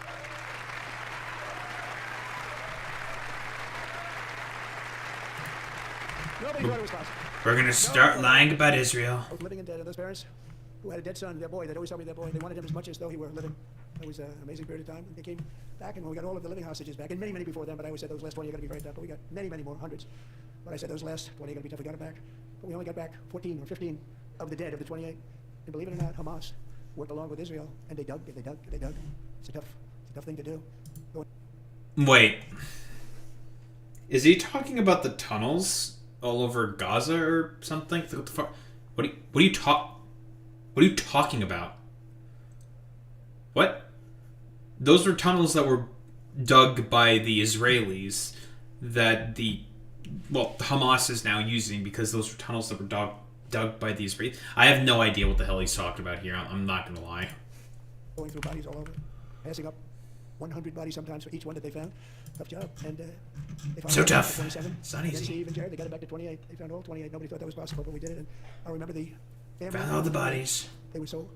Nobody thought it was possible. We're gonna start lying about Israel. Both living and dead, and those parents who had a dead son, their boy, they'd always tell me their boy, they wanted him as much as though he were living. It was an amazing period of time. They came back, and when we got all of the living hostages back, and many, many before them, but I always said those last 20 are going to be very tough, but we got many, many more, hundreds. But I said those last 20 are going to be tough. We got them back. But we only got back 14 or 15 of the dead of the 28. And believe it or not, Hamas worked along with Israel, and they dug, and they dug, and they dug. It's a tough thing to do. Wait. Is he talking about the tunnels all over Gaza or something? What the fuck? What are you talking about? What? Those were tunnels that were dug by the Israelis that Hamas is now using, because those were tunnels that were dug by the Israelis. I have no idea what the hell he's talking about here. I'm not gonna lie. Going through bodies all over, passing up 100 bodies sometimes for each one that they found. Tough job. And they found So tough. 27. It's not easy. And Steve and Jared, they got it back to 28. They found all 28. Nobody thought that was possible, but we did it. And I remember the family. Found all the bodies. They were so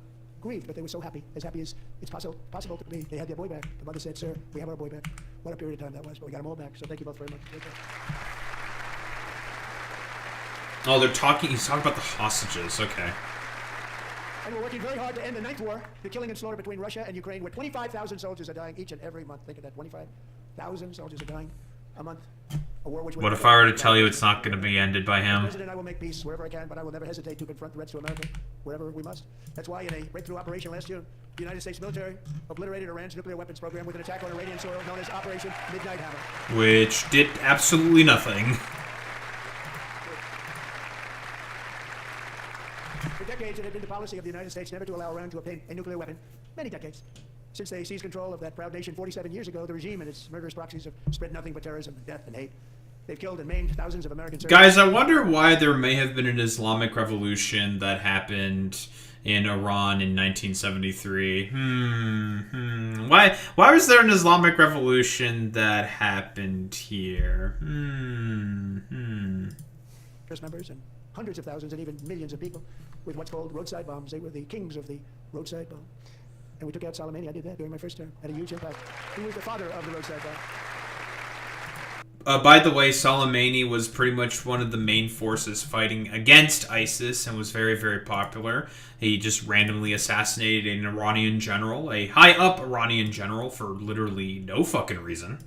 grieved, but they were so happy as it's possible to be. They had their boy back. The mother said, "Sir, we have our boy back." What a period of time that was, but we got them all back. So thank you both very much. Oh, he's talking about the hostages. Okay. And we're working very hard to end the ninth war, the killing and slaughter between Russia and Ukraine, where 25,000 soldiers are dying each and every month. Think of that, 25,000 soldiers are dying a month. A war which What if I were to tell you it's not going to be ended by him? President, I will make peace wherever I can, but I will never hesitate to confront threats to America wherever we must. That's why in a breakthrough operation last year, the United States military obliterated Iran's nuclear weapons program with an attack on Iranian soil known as Operation Midnight Hammer. Which did absolutely nothing. For decades, it had been the policy of the United States never to allow Iran to obtain a nuclear weapon. Many decades. Since they seized control of that proud nation 47 years ago, the regime and its murderous proxies have spread nothing but terrorism, death, and hate. They've killed and maimed thousands of American soldiers. Guys, I wonder why there may have been an Islamic revolution that happened in Iran in 1973. Why was there an Islamic revolution that happened here? members and hundreds of thousands and even millions of people with what's called roadside bombs. They were the kings of the roadside bomb. And we took out Soleimani. I did that during my first term. Had a huge impact. He was the father of the roadside bomb. By the way, Soleimani was pretty much one of the main forces fighting against ISIS and was very, very popular. He just randomly assassinated an Iranian general, a high-up Iranian general, for literally no fucking reason.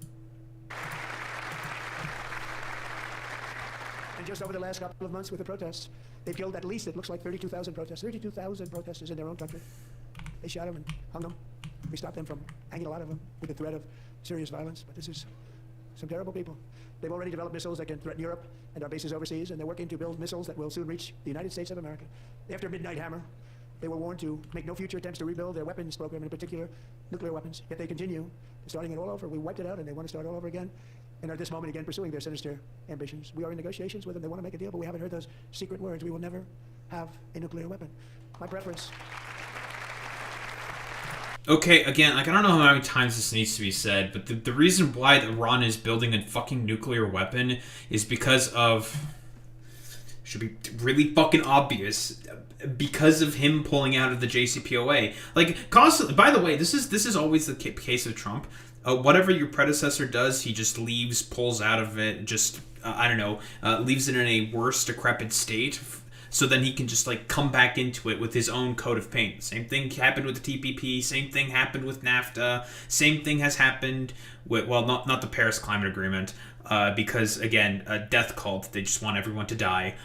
And just over the last couple of months with the protests, they've killed at least, it looks like 32,000 protesters. 32,000 protesters in their own country. They shot them and hung them. We stopped them from hanging a lot of them with the threat of serious violence. But this is some terrible people. They've already developed missiles that can threaten Europe and our bases overseas, and they're working to build missiles that will soon reach the United States of America. After Midnight Hammer, they were warned to make no future attempts to rebuild their weapons program, in particular nuclear weapons. Yet they continue, starting it all over. We wiped it out, and they want to start all over again, and are at this moment again pursuing their sinister ambitions. We are in negotiations with them. They want to make a deal, but we haven't heard those secret words. We will never have a nuclear weapon. My preference. Okay, again, like, I don't know how many times this needs to be said, but the reason why Iran is building a fucking nuclear weapon is because of... should be really fucking obvious. Because of him pulling out of the JCPOA. Like, constantly... By the way, this is always the case of Trump. Whatever your predecessor does, he just leaves, pulls out of it, just, I don't know, leaves it in a worse, decrepit state... So then he can just, like, come back into it with his own coat of paint. Same thing happened with the TPP. Same thing happened with NAFTA. Same thing has happened with, well, not the Paris Climate Agreement, because, again, a death cult. They just want everyone to die.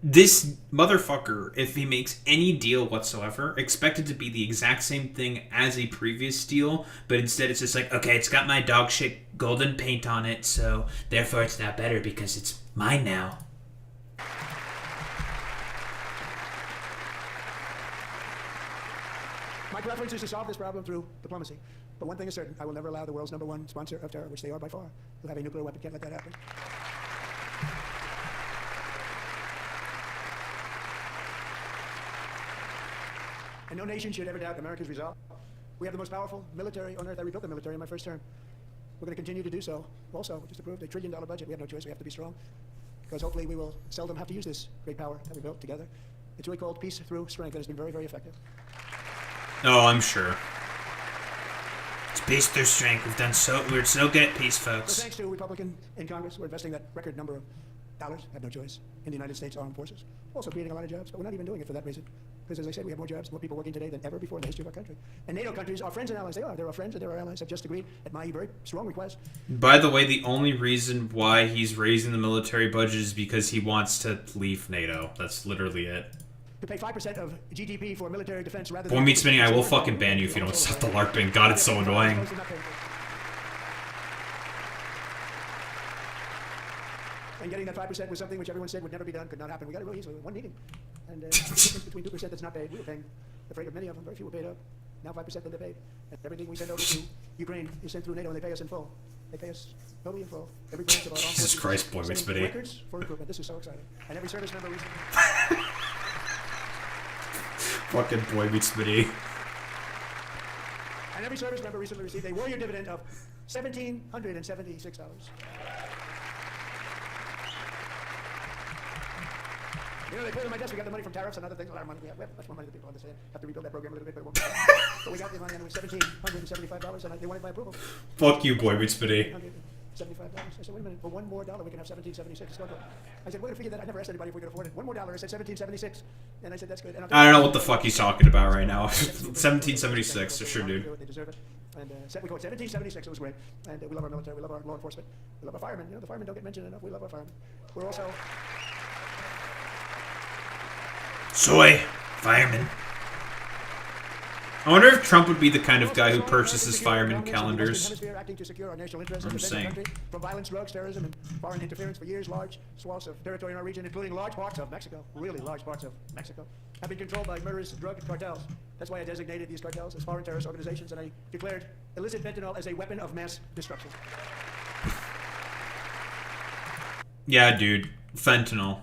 This motherfucker, if he makes any deal whatsoever, expect it to be the exact same thing as a previous deal, but instead it's just like, okay, it's got my dog shit golden paint on it, so therefore it's now better because it's mine now. My preference is to solve this problem through diplomacy. But one thing is certain, I will never allow the world's #1 sponsor of terror, which they are by far, to have a nuclear weapon. Can't let that happen. And no nation should ever doubt America's resolve. We have the most powerful military on earth. I rebuilt the military in my first term. We're going to continue to do so. Also, just approved a $1 trillion budget. We have no choice. We have to be strong. Because hopefully we will seldom have to use this great power that we built together. It's really called peace through strength, and it's been very, very effective. Oh, I'm sure. It's peace through strength. We're so good at peace, folks. So thanks to a Republican in Congress, we're investing that record number of dollars, have no choice, in the United States Armed Forces. Also creating a lot of jobs, but we're not even doing it for that reason. Because as I said, we have more jobs, more people working today than ever before in the history of our country. And NATO countries are friends and allies. They are. They're our friends and they're our allies. Have just agreed at my very strong request. By the way, the only reason why he's raising the military budget is because he wants to leave NATO. That's literally it. To pay 5% of GDP for military defense rather Boy than... meets spinning, I will fucking ban you if you don't stop the LARPing. God, it's so annoying. And getting that 5% was something which everyone said would never be done, could not happen. We got it really easily, one meeting. And the difference between 2% that's not paid, we were paying the freight of many of them, very few were paid up. Now 5% that they're paid. And everything we send over to Ukraine is sent through NATO and they pay us in full. They pay us totally in full. Every branch of our armed Jesus forces Christ, boy, sending Spitty. records for recruitment. This is so exciting. And every service member recently... Fucking boy meets Smitty. And every service member recently received a warrior dividend of $1,776. You know, they put it on my desk. We got the money from tariffs and other things. A lot of money. We have much more money than people understand. Have to rebuild that program a little bit, but it won't be but we got the money, and it was $1,775, and they wanted my approval. Fuck you, boy meets Smitty. $175. I said, wait a minute, for $1 more we can have $1,776. I said, we're gonna figure that. I never asked anybody if we could afford it. $1 more. I said $1,776, and I said that's good. And I don't know what the fuck he's talking about right now. 1776, sure, dude. They deserve it. And we call it 1776. It was great. And we love our military. We love our law enforcement. We love our firemen. You know, the firemen don't get mentioned enough. We love our firemen. We're also. Soy, fireman. I wonder if Trump would be the kind of guy who purchases fireman calendars. I'm saying. From violence, drugs, terrorism, and foreign interference for years, large swaths of territory in our region, including large parts of Mexico, really large parts of Mexico, have been controlled by murderous drug cartels. That's why I designated these cartels as foreign terrorist organizations, and I declared illicit fentanyl as a weapon of mass destruction. Yeah, dude. Fentanyl.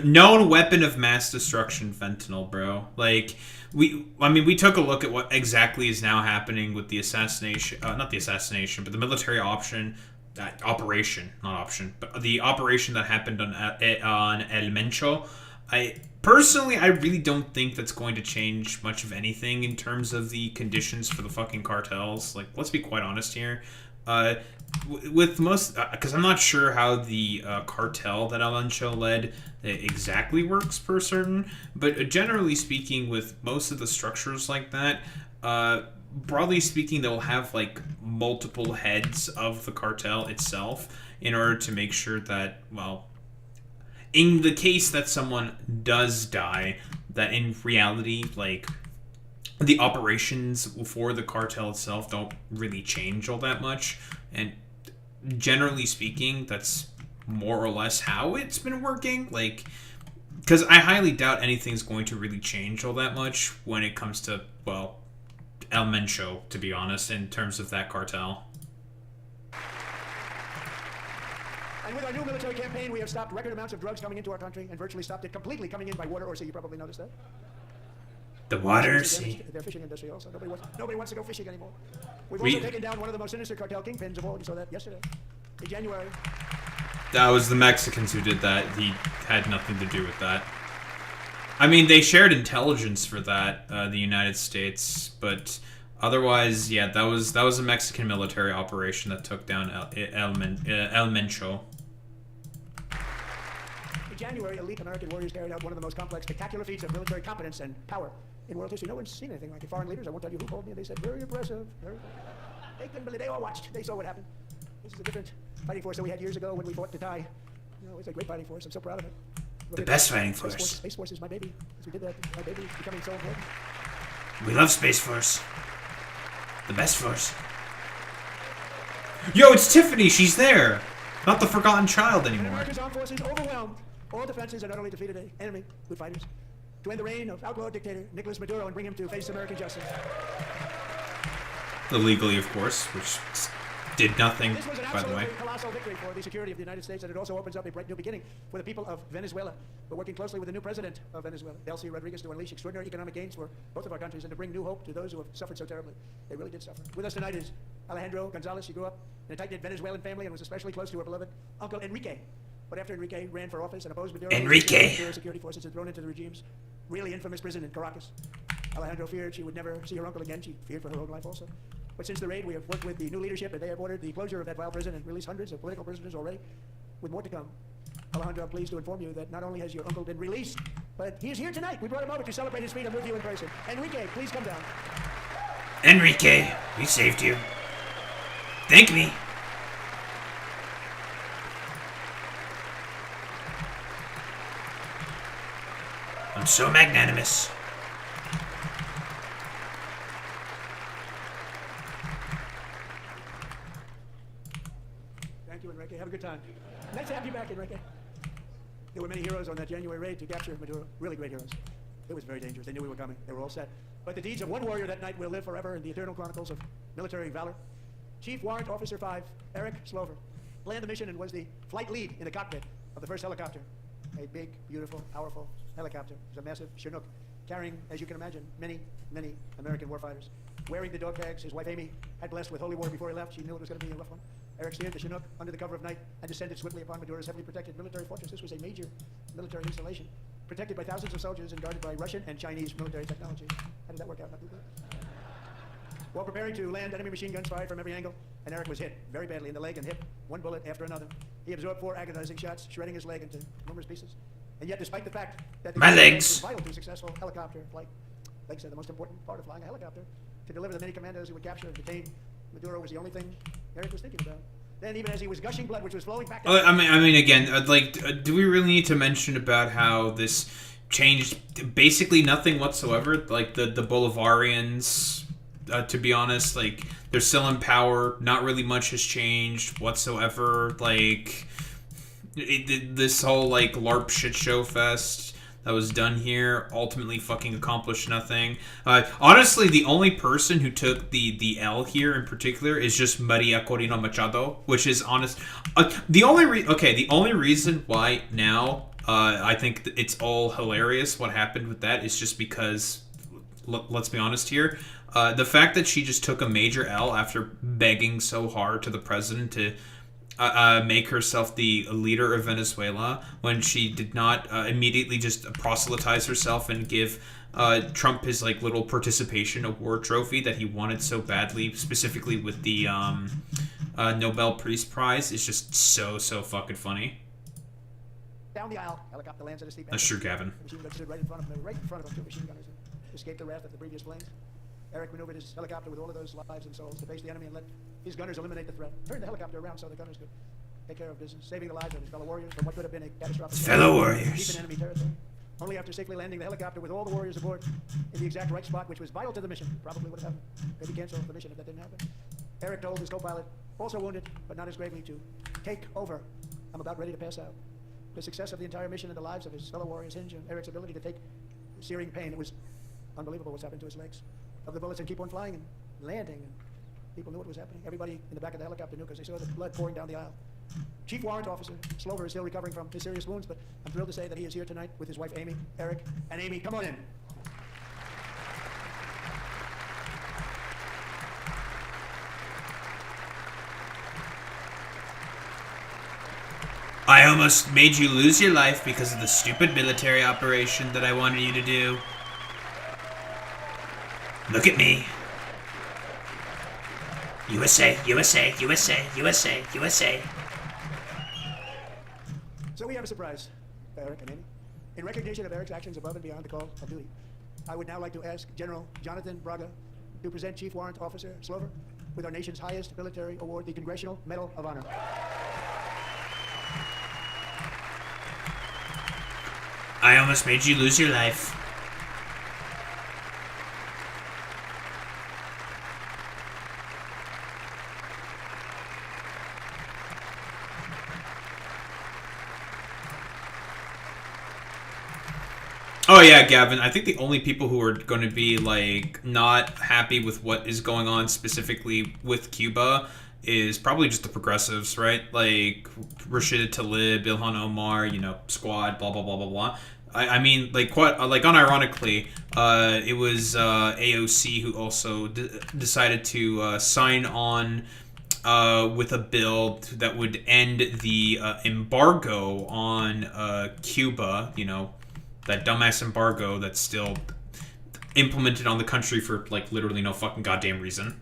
Known weapon of mass destruction, fentanyl, bro. Like, we took a look at what exactly is now happening with the assassination, not the assassination, but the military option operation, not option, but the operation that happened on El Mencho. I really don't think that's going to change much of anything in terms of the conditions for the fucking cartels. Like, let's be quite honest here. With most, because I'm not sure how the cartel that El Mencho led exactly works per certain, but generally speaking, with most of the structures like that, broadly speaking, they'll have like multiple heads of the cartel itself in order to make sure that, well, in the case that someone does die, that in reality, like, the operations for the cartel itself don't really change all that much. And generally speaking, that's more or less how it's been working. Like, because I highly doubt anything's going to really change all that much when it comes to, well, El Mencho, to be honest, in terms of that cartel. And with our new military campaign, we have stopped record amounts of drugs coming into our country and virtually stopped it completely coming in by water or sea. You probably noticed that. The water sea. Their fishing industry also. Nobody wants to go fishing anymore. We've also taken down one of the most sinister cartel kingpins of all. You saw that yesterday. In January. That was the Mexicans who did that. He had nothing to do with that. I mean, they shared intelligence for that, the United States, but otherwise, yeah, that was a Mexican military operation that took down El Mencho. In January, elite American warriors carried out one of the most complex, spectacular feats of military competence and power in world history. No one's seen anything like it. Foreign leaders, I won't tell you who called me, and they said, very impressive. They couldn't believe, they all watched. They saw what happened. This is a different fighting force that we had years ago when we fought to die. You know, it's a great fighting force. I'm so proud of it. The best fighting force. Space Force is my baby. As we did that, my baby is becoming so important. We love Space Force. The best force. Yo, it's Tiffany. She's there. Not the forgotten child anymore. America's armed forces overwhelmed all defenses and utterly defeated an enemy, good fighters, to end the reign of outlaw dictator Nicolas Maduro and bring him to face American justice. Illegally, of course, which did nothing, This was an by the way. absolutely colossal victory for the security of the United States, and it also opens up a bright new beginning for the people of Venezuela. We're working closely with the new president of Venezuela, Delcy Rodriguez, to unleash extraordinary economic gains for both of our countries and to bring new hope to those who have suffered so terribly. They really did suffer. With us tonight is Alejandro Gonzalez. She grew up in a tight-knit Venezuelan family and was especially close to her beloved uncle Enrique. But after Enrique ran for office and opposed Maduro, Maduro security forces had thrown into the regime's really infamous prison in Caracas. Alejandro feared she would never see her uncle again. She feared for her own life also. But since the raid, we have worked with the new leadership, and they have ordered the closure of that vile prison and released hundreds of political prisoners already, with more to come. Alejandro, I'm pleased to inform you that not only has your uncle been released, but he is here tonight. We brought him over to celebrate his freedom with you in person. Enrique, please come down. Enrique, we saved you. Thank me. I'm so magnanimous. Thank you, Enrique. Have a good time. Nice to have you back, Enrique. There were many heroes on that January raid to capture Maduro. Really great heroes. It was very dangerous. They knew we were coming. They were all set. But the deeds of one warrior that night will live forever in the eternal chronicles of military valor. Chief Warrant Officer 5, Eric Slover, planned the mission and was the flight lead in the cockpit of the first helicopter. A big, beautiful, powerful helicopter. It was a massive Chinook, carrying, as you can imagine, many, many American warfighters. Wearing the dog tags his wife Amy had blessed with holy war before he left. She knew it was going to be a rough one. Eric steered the Chinook under the cover of night and descended swiftly upon Maduro's heavily protected military fortress. This was a major military installation, protected by thousands of soldiers and guarded by Russian and Chinese military technology. How did that work out? Not too good. While preparing to land, enemy machine guns fired from every angle, and Eric was hit very badly in the leg and hip, one bullet after another. He absorbed 4 agonizing shots, shredding his leg into numerous pieces. And yet, despite the fact that the My legs was vital to successful helicopter flight, legs are the most important part of flying a helicopter, to deliver the many commandos who would capture and detain Maduro was the only thing Eric was thinking about. Then, even as he was gushing blood, which was flowing back. I mean, again, do we really need to mention about how this changed basically nothing whatsoever? Like the Bolivarians, to be honest, like they're still in power. Not really much has changed whatsoever. Like this whole like LARP shit show fest that was done here ultimately fucking accomplished nothing. Honestly, the only person who took the L here in particular is just Maria Corina Machado, which is honest. The only reason why now I think it's all hilarious what happened with that is just because, let's be honest here, the fact that she just took a major L after begging so hard to the president to make herself the leader of Venezuela when she did not immediately just proselytize herself and give Trump his like little participation award trophy that he wanted so badly, specifically with the Nobel Peace Prize, is just so fucking funny. Down the aisle, helicopter lands at a steep. That's true, Gavin. Machine guns stood right in front of him. Right in front of him, 2 machine gunners escaped the wrath of the previous planes. Eric maneuvered his helicopter with all of those lives and souls to face the enemy and let his gunners eliminate the threat. Turned the helicopter around so the gunners could take care of business, saving the lives of his fellow warriors from what could have been a catastrophic Fellow warriors. deep in enemy territory. Only after safely landing the helicopter with all the warriors aboard in the exact right spot, which was vital to the mission, probably would have happened. Maybe cancel the mission if that didn't happen. Eric told his co-pilot, also wounded but not as gravely, to take over. I'm about ready to pass out. The success of the entire mission and the lives of his fellow warriors hinge on Eric's ability to take searing pain. It was unbelievable what's happened to his legs. Of the bullets and keep on flying and landing. And people knew what was happening. Everybody in the back of the helicopter knew because they saw the blood pouring down the aisle. Chief Warrant Officer Slover is still recovering from his serious wounds, but I'm thrilled to say that he is here tonight with his wife Amy, Eric, and Amy, come on in. I almost made you lose your life because of the stupid military operation that I wanted you to do. Look at me. USA, USA, USA, USA, USA. So we have a surprise, Eric and Amy. In recognition of Eric's actions above and beyond the call of duty, I would now like to ask General Jonathan Braga to present Chief Warrant Officer Slover with our nation's highest military award, the Congressional Medal of Honor. I almost made you lose your life. Oh yeah, Gavin, I think the only people who are going to be like not happy with what is going on specifically with Cuba is probably just the progressives, right? Like Rashida Tlaib, Ilhan Omar, you know, Squad, blah blah blah blah blah. I mean, like quite like unironically, it was AOC who also decided to sign on with a bill that would end the embargo on Cuba. You know, that dumbass embargo that's still implemented on the country for like literally no fucking goddamn reason.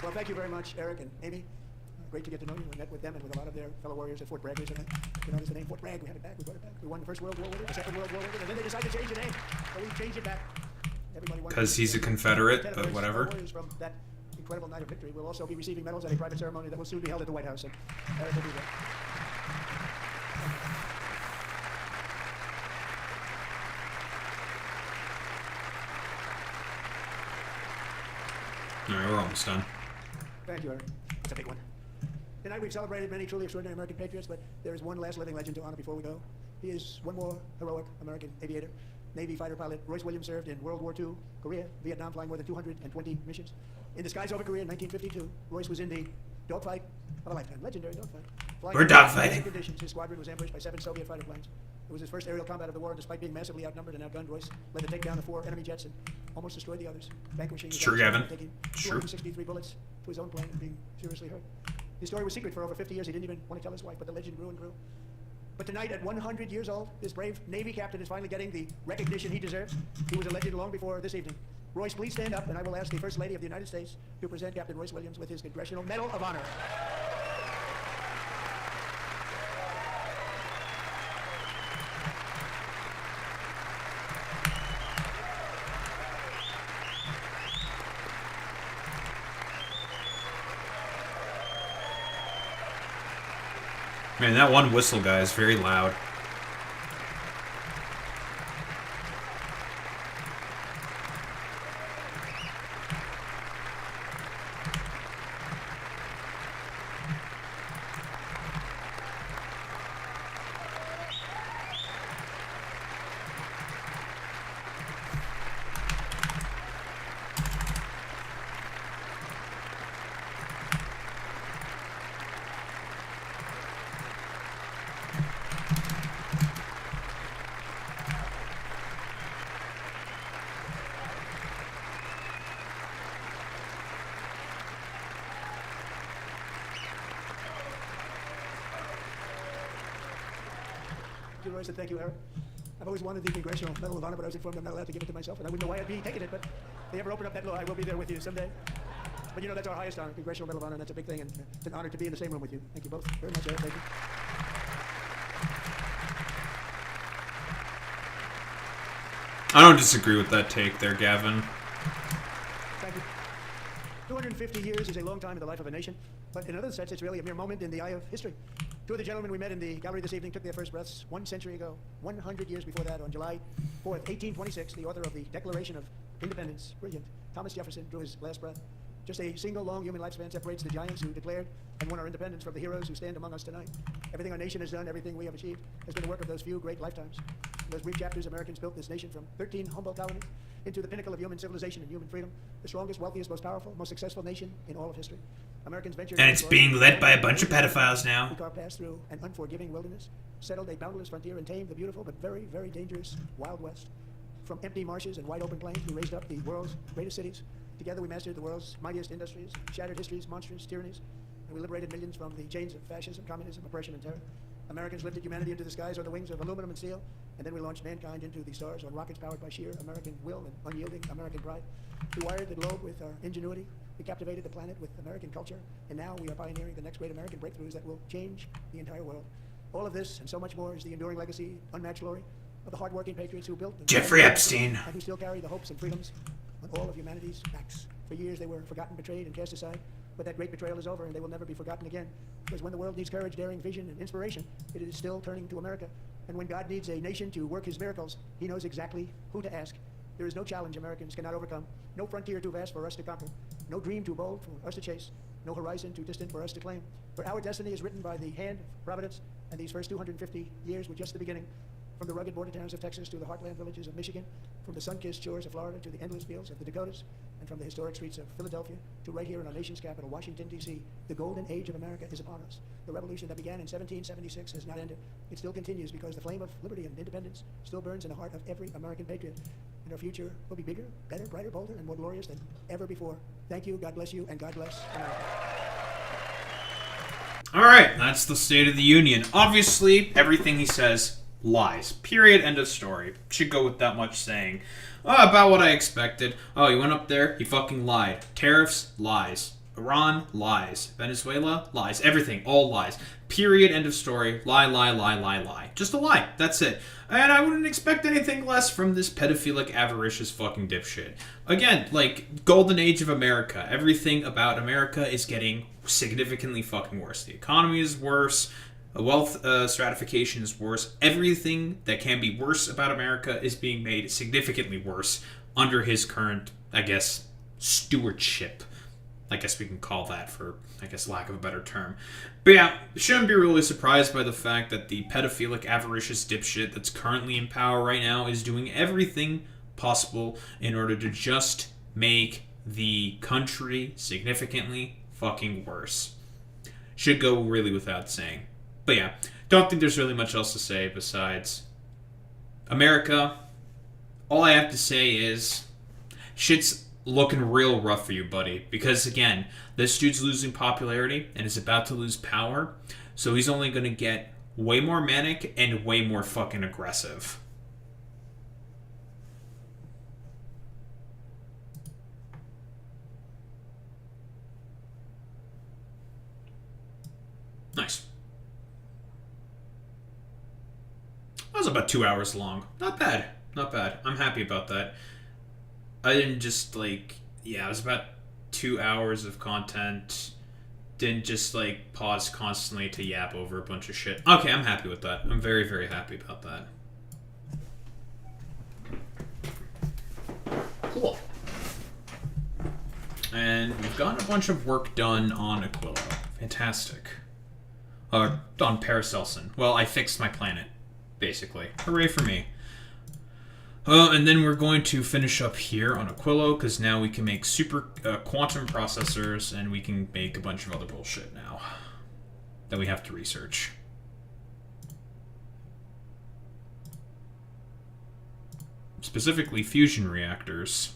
Well, thank you very much, Eric and Amy. Great to get to know you. We met with them and with a lot of their fellow warriors at Fort Bragg recently. You notice the name Fort Bragg. We had it back. We brought it back. We won the First World War with it, the Second World War with it, and then they decided to change the name. So we changed it back. Because he's a Confederate, but whatever. Warriors from that incredible night of victory will also be receiving medals at a private ceremony that will soon be held at the White House. And Eric will be there. Alright, we're almost done. Thank you, Eric. It's a big one. Tonight we've celebrated many truly extraordinary American patriots, but there is one last living legend to honor before we go. He is one more heroic American aviator. Navy fighter pilot Royce Williams served in World War II, Korea, Vietnam, flying more than 220 missions. In the skies over Korea in 1952, Royce was in the dogfight of a lifetime. Legendary dogfight. We're dogfighting. Conditions, his squadron was ambushed by 7 Soviet fighter planes. It was his first aerial combat of the war, and despite being massively outnumbered and outgunned, Royce led the takedown of 4 enemy jets and almost destroyed the others, vanquishing It's true, Gavin. taking True. 263 bullets to his own plane and being seriously hurt. His story was secret for over 50 years. He didn't even want to tell his wife, but the legend grew and grew. But tonight, at 100 years old, this brave Navy captain is finally getting the recognition he deserves. He was a legend long before this evening. Royce, please stand up, and I will ask the First Lady of the United States to present Captain Royce Williams with his Congressional Medal of Honor. Man, that one whistle guy is very loud. Gilroy said, thank you, Eric. I've always wanted the Congressional Medal of Honor, but I was informed I'm not allowed to give it to myself, and I wouldn't know why I'd be taking it, but if they ever open up that law, I will be there with you someday. But you know, that's our highest honor, Congressional Medal of Honor, and that's a big thing, and it's an honor to be in the same room with you. Thank you both very much, Eric. Thank you. I don't disagree with that take there, Gavin. Thank you. 250 years is a long time in the life of a nation, but in another sense, it's really a mere moment in the eye of history. Two of the gentlemen we met in the gallery this evening took their first breaths 1 century ago, 100 years before that, on July 4th, 1826, the author of the Declaration of Independence, brilliant, Thomas Jefferson, drew his last breath. Just a single long human lifespan separates the giants who declared and won our independence from the heroes who stand among us tonight. Everything our nation has done, everything we have achieved, has been the work of those few great lifetimes. In those brief chapters, Americans built this nation from 13 humble colonies into the pinnacle of human civilization and human freedom, the strongest, wealthiest, most powerful, most successful nation in all of history. Americans ventured... And it's being led by a bunch of pedophiles now. We carved paths through an unforgiving wilderness, settled a boundless frontier, and tamed the beautiful but very, very dangerous Wild West. From empty marshes and wide open plains, we raised up the world's greatest cities. Together we mastered the world's mightiest industries, shattered history's monstrous tyrannies, and we liberated millions from the chains of fascism, communism, oppression, and terror. Americans lifted humanity into the skies on the wings of aluminum and steel, and then we launched mankind into the stars on rockets powered by sheer American will and unyielding American pride. We wired the globe with our ingenuity, we captivated the planet with American culture, and now we are pioneering the next great American breakthroughs that will change the entire world. All of this and so much more is the enduring legacy, unmatched glory, of the hardworking patriots who built... Jeffrey Epstein. And who still carry the hopes and freedoms on all of humanity's backs. For years they were forgotten, betrayed, and cast aside, but that great betrayal is over, and they will never be forgotten again. Because when the world needs courage, daring, vision, and inspiration, it is still turning to America. And when God needs a nation to work his miracles, he knows exactly who to ask. There is no challenge Americans cannot overcome, no frontier too vast for us to conquer, no dream too bold for us to chase, no horizon too distant for us to claim. For our destiny is written by the hand of Providence, and these first 250 years were just the beginning. From the rugged border towns of Texas to the heartland villages of Michigan, from the sun-kissed shores of Florida to the endless fields of the Dakotas, and from the historic streets of Philadelphia to right here in our nation's capital, Washington, D.C., the golden age of America is upon us. The revolution that began in 1776 has not ended. It still continues because the flame of liberty and independence still burns in the heart of every American patriot. And our future will be bigger, better, brighter, bolder, and more glorious than ever before. Thank you, God bless you, and God bless America. All right, that's the State of the Union. Obviously, everything he says lies. Period. End of story. Should go with that much saying. About what I expected. Oh, he went up there, he fucking lied. Tariffs, lies. Iran, lies. Venezuela, lies. Everything, all lies. Period. End of story. Lie, lie, lie, lie, lie. Just a lie. That's it. And I wouldn't expect anything less from this pedophilic, avaricious fucking dipshit. Again, like, golden age of America. Everything about America is getting significantly fucking worse. The economy is worse. Wealth stratification is worse. Everything that can be worse about America is being made significantly worse under his current, I guess, stewardship. I guess we can call that for, I guess, lack of a better term. But yeah, shouldn't be really surprised by the fact that the pedophilic, avaricious dipshit that's currently in power right now is doing everything possible in order to just make the country significantly fucking worse. Should go really without saying. But yeah, don't think there's really much else to say besides America. All I have to say is shit's looking real rough for you, buddy. Because again, this dude's losing popularity and is about to lose power. So he's only going to get way more manic and way more fucking aggressive. Nice. That was about 2 hours long. Not bad. Not bad. I'm happy about that. I didn't just, like... Yeah, it was about 2 hours of content. Didn't just, like, pause constantly to yap over a bunch of shit. Okay, I'm happy with that. I'm very, very happy about that. Cool. And we've gotten a bunch of work done on Aquilo. Fantastic. On Paracelsus. Well, I fixed my planet. Basically. Hooray for me. And then we're going to finish up here on Aquilo, because now we can make super quantum processors, and we can make a bunch of other bullshit now that we have to research. Specifically, fusion reactors.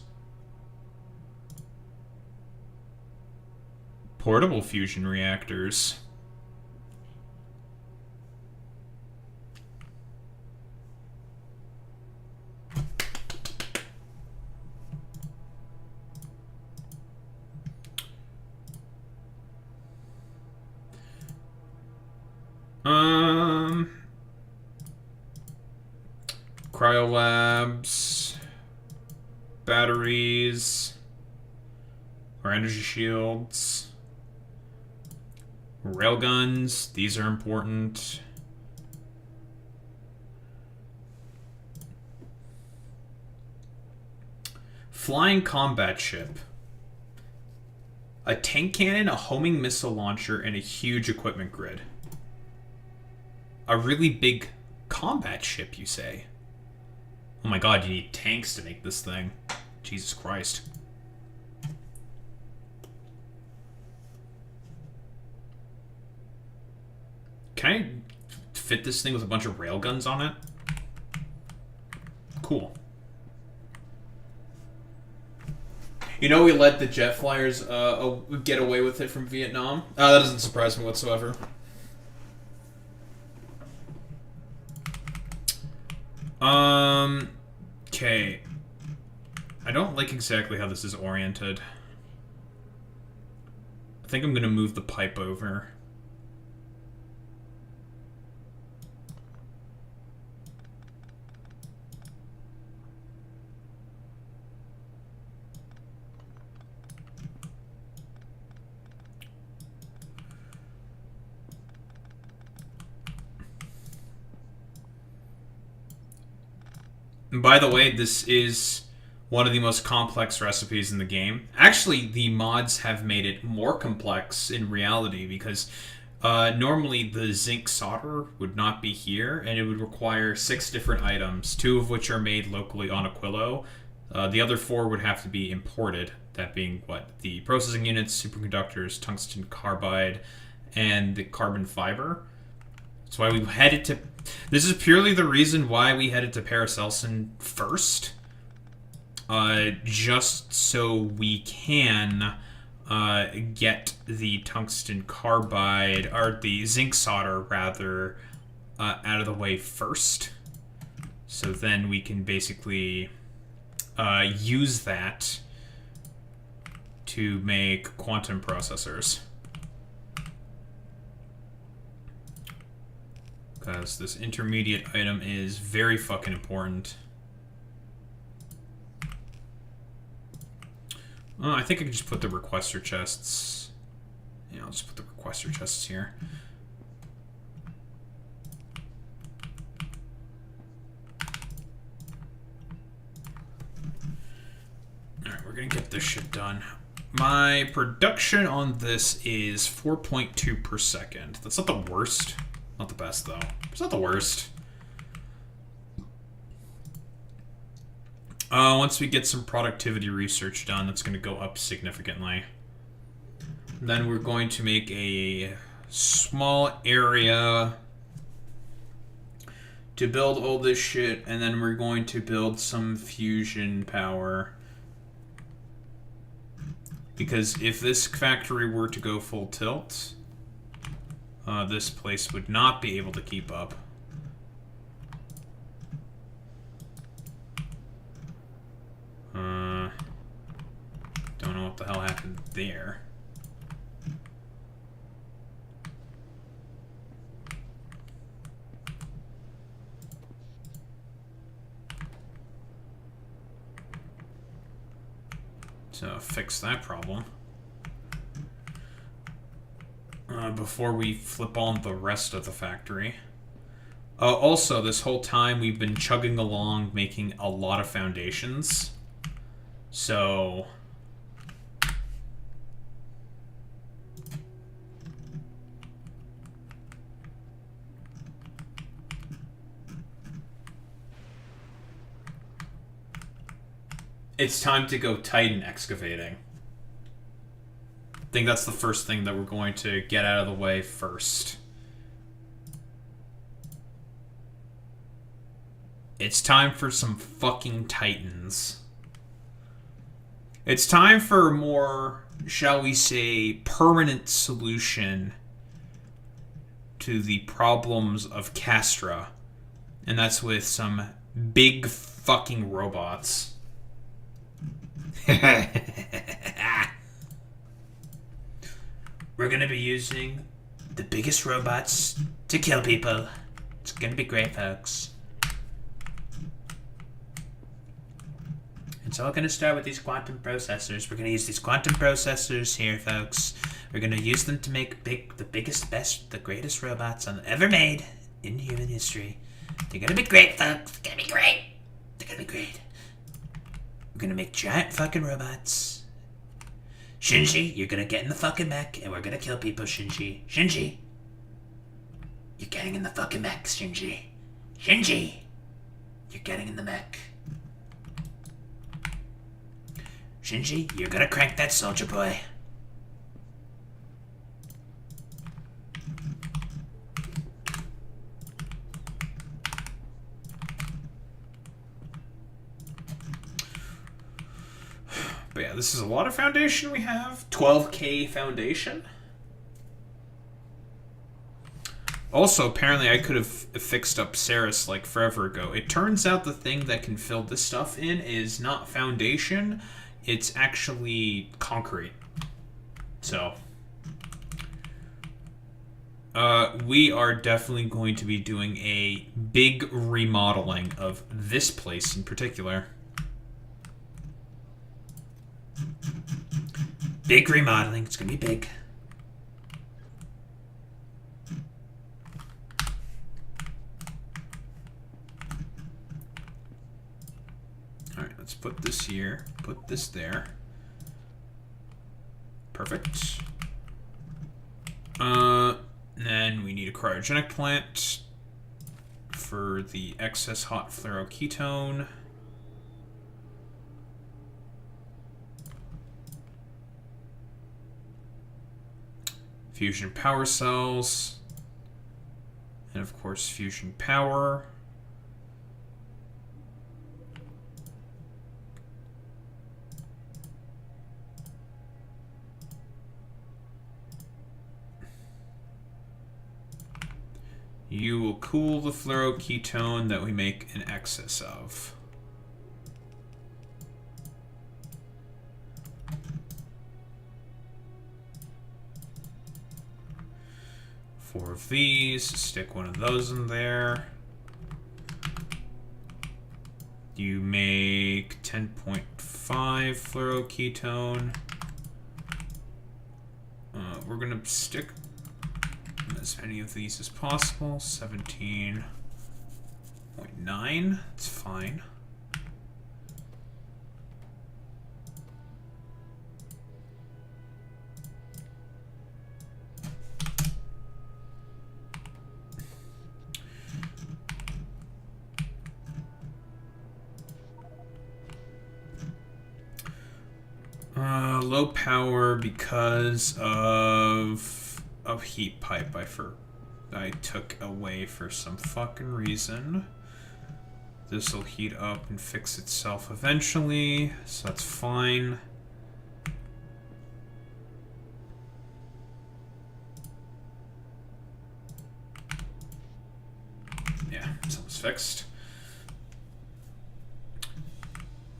Portable fusion reactors. Cryolabs, batteries, or energy shields, railguns. These are important. Flying combat ship. A tank cannon, a homing missile launcher, and a huge equipment grid. A really big combat ship, you say? Oh my god, you need tanks to make this thing. Jesus Christ. Can I fit this thing with a bunch of railguns on it? Cool. You know, we let the jet flyers get away with it from Vietnam. That doesn't surprise me whatsoever. Okay. I don't like exactly how this is oriented. I think I'm gonna move the pipe over. And by the way, this is one of the most complex recipes in the game. Actually, the mods have made it more complex in reality because normally the zinc solder would not be here, and it would require 6 different items, 2 of which are made locally on Aquilo. The other 4 would have to be imported, that being, what, the processing units, superconductors, tungsten carbide, and the carbon fiber. That's why we headed to... This is purely the reason why we headed to Paracelsus first. Just so we can get the tungsten carbide, or the zinc solder, rather, out of the way first. So then we can basically use that to make quantum processors. Because this intermediate item is very fucking important. I think I can just put the requester chests. Yeah, I'll just put the requester chests here. Alright, we're gonna get this shit done. My production on this is 4.2 per second. That's not the worst. Not the best, though. It's not the worst. Once we get some productivity research done, that's going to go up significantly. Then we're going to make a small area to build all this shit, and then we're going to build some fusion power. Because if this factory were to go full tilt, this place would not be able to keep up. Don't know what the hell happened there. So fix that problem. Before we flip on the rest of the factory. Also, this whole time we've been chugging along making a lot of foundations. So... it's time to go Titan excavating. I think that's the first thing that we're going to get out of the way first. It's time for some fucking Titans. It's time for a more, shall we say, permanent solution to the problems of Castra. And that's with some big fucking robots. We're gonna be using the biggest robots to kill people. It's gonna be great, folks. It's all going to start with these quantum processors. We're going to use these quantum processors here, folks. We're going to use them to make the biggest, best, the greatest robots ever made in human history. They're going to be great, folks. They're going to be great. They're going to be great. We're going to make giant fucking robots. Shinji, you're going to get in the fucking mech, and we're going to kill people, Shinji. Shinji. You're getting in the fucking mech, Shinji. Shinji. You're getting in the mech. Shinji, you're gonna crank that soldier boy. But yeah, this is a lot of foundation we have. 12k foundation. Also, apparently I could have fixed up Saris like forever ago. It turns out the thing that can fill this stuff in is not foundation, it's actually concrete. So, we are definitely going to be doing a big remodeling of this place in particular. Big remodeling, it's gonna be big. Let's put this here, put this there. Perfect. Then we need a cryogenic plant for the excess hot fluoroketone. Fusion power cells. And of course, fusion power. You will cool the fluoroketone that we make in excess of. Four of these, stick one of those in there. You make 10.5 fluoroketone. We're gonna stick as many of these as possible. 17.9, it's fine. Low power because of heat pipe I took away for some fucking reason. This will heat up and fix itself eventually, so that's fine. Yeah, something's fixed.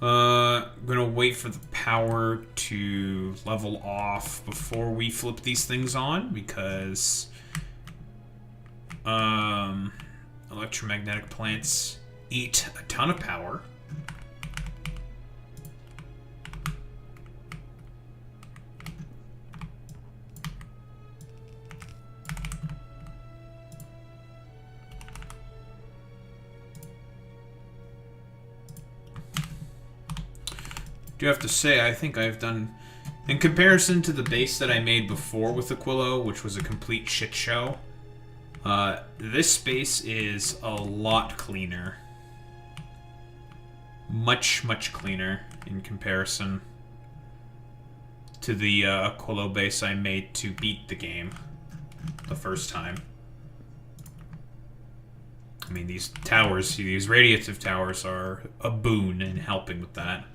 I'm gonna wait for the power to level off before we flip these things on, because electromagnetic plants eat a ton of power. Do have to say, I think I've done, in comparison to the base that I made before with Aquilo, which was a complete shit show, this base is a lot cleaner. Much, much cleaner in comparison to the Aquilo base I made to beat the game the first time. I mean, these towers, these radiative towers are a boon in helping with that.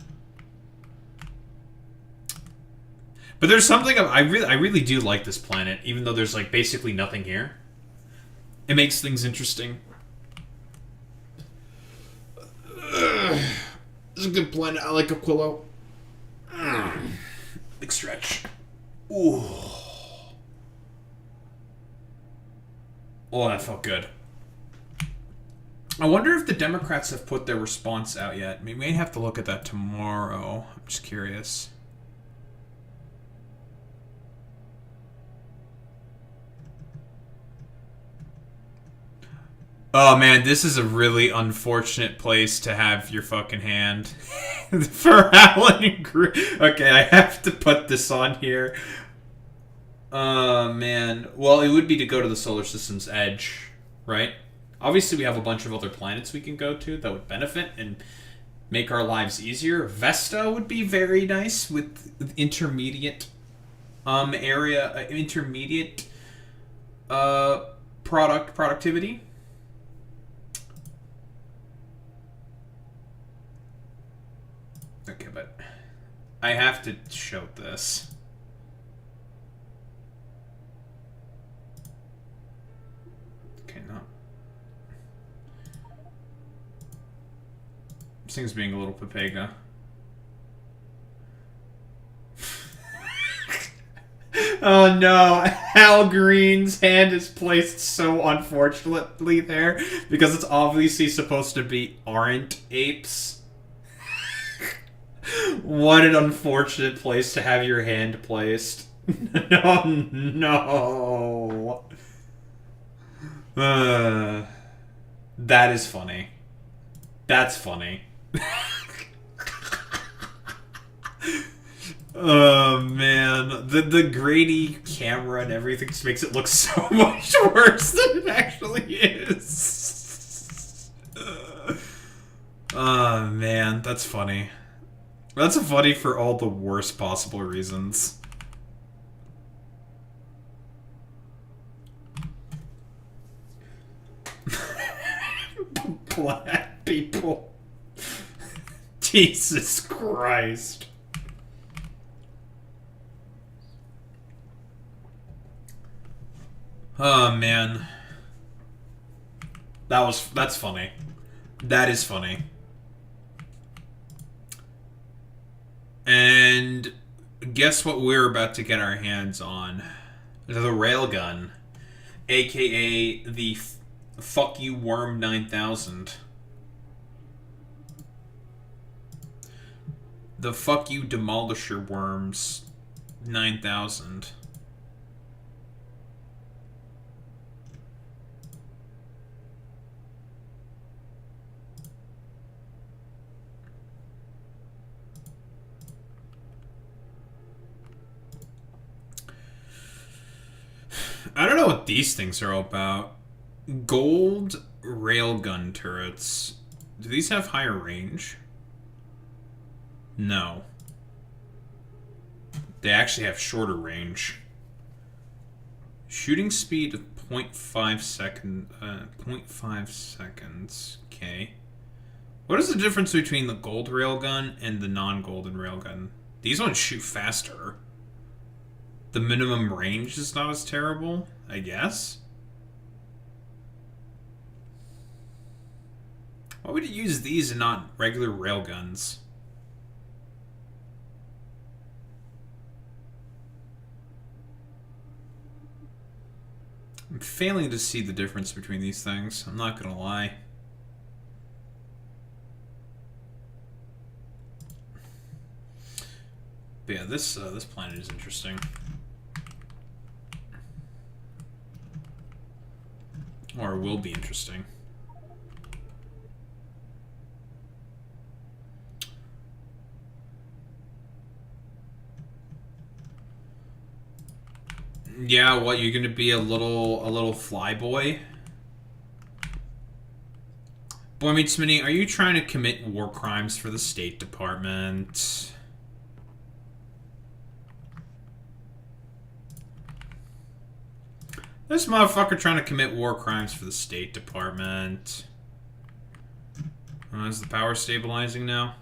But there's something I really do like this planet, even though there's like basically nothing here. It makes things interesting. This is a good planet. I like Aquilo. Big stretch. Ooh. Oh, that felt good. I wonder if the Democrats have put their response out yet. We may have to look at that tomorrow. I'm just curious. Oh man, this is a really unfortunate place to have your fucking hand. For Alan and Okay, I have to put this on here. Man. Well, it would be to go to the solar system's edge, right? Obviously, we have a bunch of other planets we can go to that would benefit and make our lives easier. Vesta would be very nice with intermediate productivity. Okay, but I have to show this. Okay, no. This thing's being a little papega. Oh no, Al Green's hand is placed so unfortunately there because it's obviously supposed to be aren't apes. What an unfortunate place to have your hand placed. No, no. That is funny. That's funny. Oh man, the grainy camera and everything just makes it look so much worse than it actually is. Oh man, that's funny. That's funny for all the worst possible reasons. Black people. Jesus Christ. Oh man. That's funny. That is funny. And guess what we're about to get our hands on? The railgun, aka the Fuck You Worm 9000. The Fuck You Demolisher Worms 9000. I don't know what these things are all about. Gold railgun turrets. Do these have higher range? No. They actually have shorter range. Shooting speed of 0.5 seconds. Okay. What is the difference between the gold railgun and the non-golden railgun? These ones shoot faster. The minimum range is not as terrible, I guess. Why would you use these and not regular railguns? I'm failing to see the difference between these things. I'm not gonna lie. But yeah, this planet is interesting. Or will be interesting. Yeah, what, you're gonna be a little flyboy? Boy Meets Smitty, are you trying to commit war crimes for the State Department? This motherfucker trying to commit war crimes for the State Department. Is the power stabilizing now?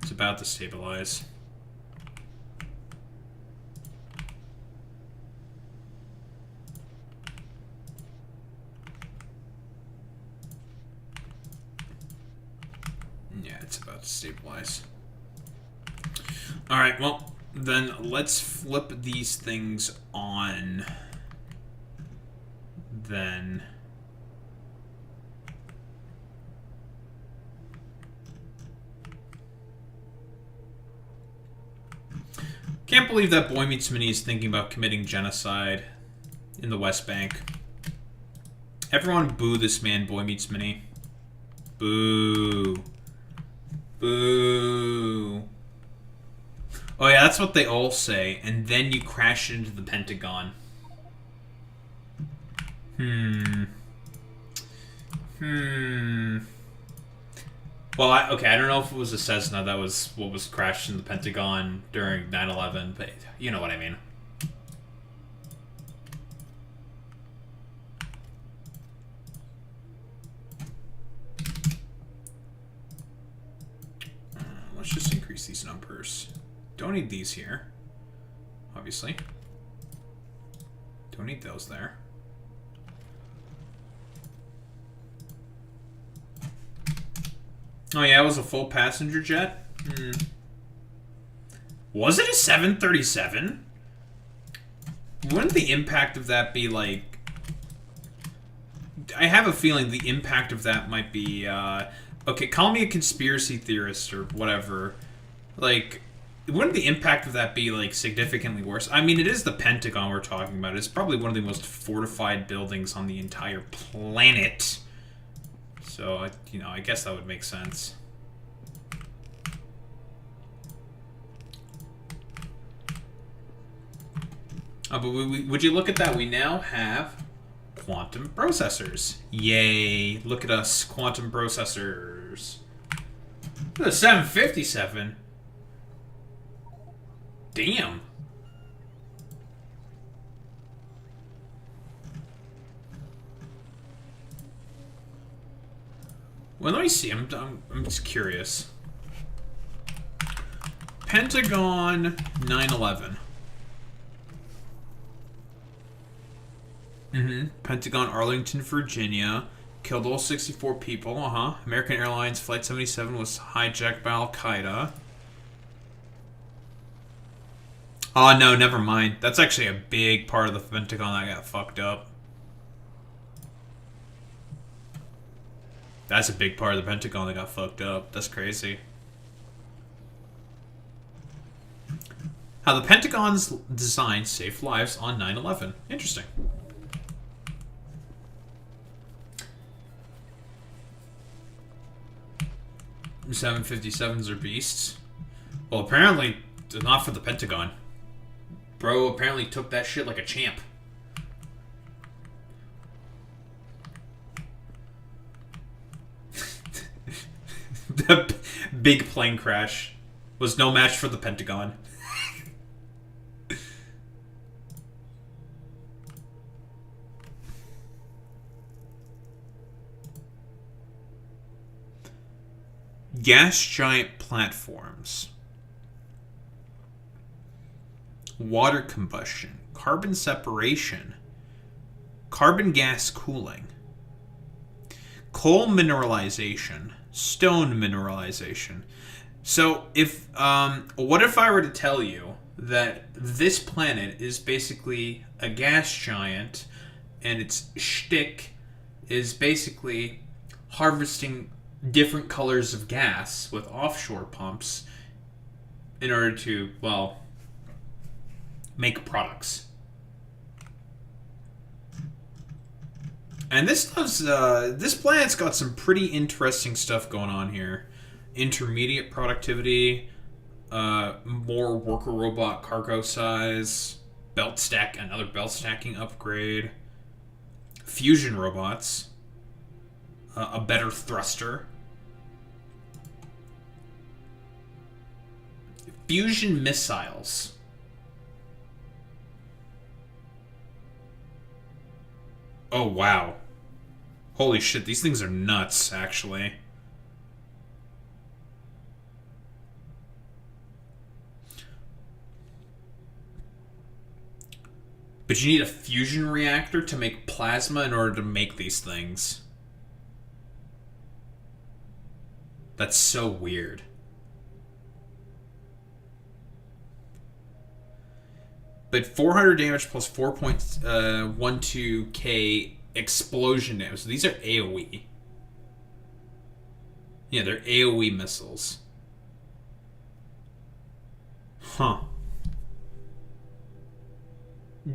It's about to stabilize. Yeah, it's about to stabilize. Alright, well, then let's flip these things on. Then. Can't believe that Boy Meets Mini is thinking about committing genocide in the West Bank. Everyone boo this man, Boy Meets Mini. Boo. Boo. Oh yeah, that's what they all say, and then you crash into the Pentagon. Well, I don't know if it was a Cessna that was what was crashed in the Pentagon during 9/11, but you know what I mean. Let's just increase these numbers. Don't need these here, obviously. Don't need those there. Oh yeah, it was a full passenger jet? Was it a 737? Wouldn't the impact of that be like... I have a feeling the impact of that might be, okay, call me a conspiracy theorist or whatever. Like, wouldn't the impact of that be, like, significantly worse? I mean, it is the Pentagon we're talking about. It's probably one of the most fortified buildings on the entire planet. So, you know, I guess that would make sense. Oh, but would you look at that? We now have quantum processors. Yay. Look at us, quantum processors. The 757? Damn. Well, let me see. I'm just curious. Pentagon 9/11. Pentagon Arlington, Virginia. Killed all 64 people. American Airlines Flight 77 was hijacked by Al-Qaeda. Oh, no, never mind. That's actually a big part of the Pentagon that got fucked up. That's a big part of the Pentagon that got fucked up. That's crazy. How the Pentagon's design saved lives on 9/11. Interesting. The 757s are beasts. Well, apparently, not for the Pentagon. Bro apparently took that shit like a champ. The big plane crash was no match for the Pentagon. Gas giant platforms. Water combustion. Carbon separation. Carbon gas cooling. Coal mineralization. Stone mineralization. So, if what if I were to tell you that this planet is basically a gas giant, and its shtick is basically harvesting different colors of gas with offshore pumps in order to, well, make products. And this planet's got some pretty interesting stuff going on here. Intermediate productivity, more worker robot cargo size, another belt stacking upgrade, fusion robots, a better thruster, fusion missiles. Oh, wow. Holy shit, these things are nuts, actually. But you need a fusion reactor to make plasma in order to make these things. That's so weird. But 400 damage plus 4.12k explosion damage. So these are AoE. Yeah, they're AoE missiles. Huh.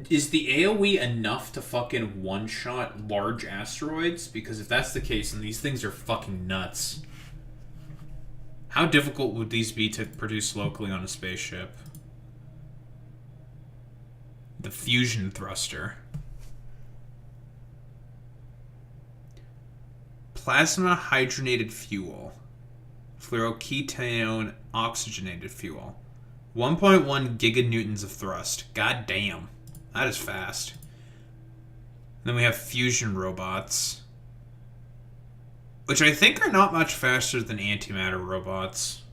Is the AoE enough to fucking one-shot large asteroids? Because if that's the case, then these things are fucking nuts. How difficult would these be to produce locally on a spaceship? The fusion thruster. Plasma hydrogenated fuel. Fluoroketone oxygenated fuel. 1.1 giganewtons of thrust. God damn. That is fast. Then we have fusion robots, which I think are not much faster than antimatter robots.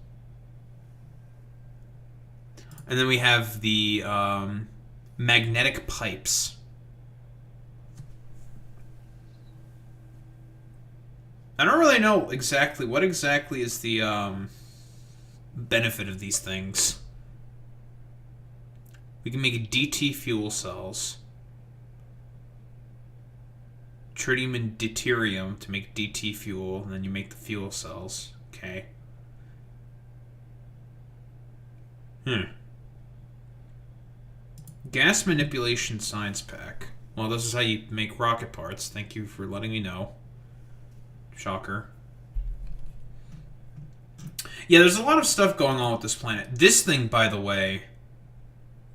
And then we have the magnetic pipes. I don't really know what exactly is the benefit of these things. We can make DT fuel cells. Tritium and deuterium to make DT fuel, and then you make the fuel cells. Okay. Gas manipulation science pack. Well, this is how you make rocket parts. Thank you for letting me know. Shocker. Yeah, there's a lot of stuff going on with this planet. This thing, by the way,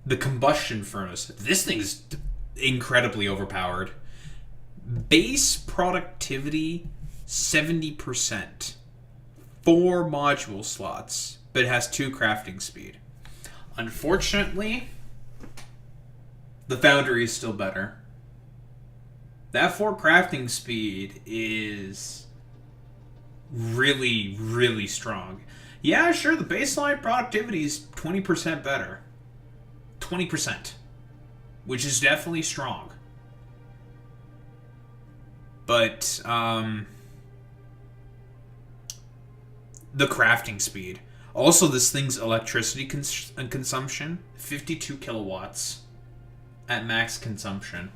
the combustion furnace, this thing is incredibly overpowered. Base productivity, 70%. 4 module slots, but it has 2 crafting speed. Unfortunately, the Foundry is still better. That 4 crafting speed is really, really strong. Yeah, sure, the baseline productivity is 20% better. 20%. Which is definitely strong. But, the crafting speed. Also, this thing's electricity consumption, 52 kilowatts at max consumption.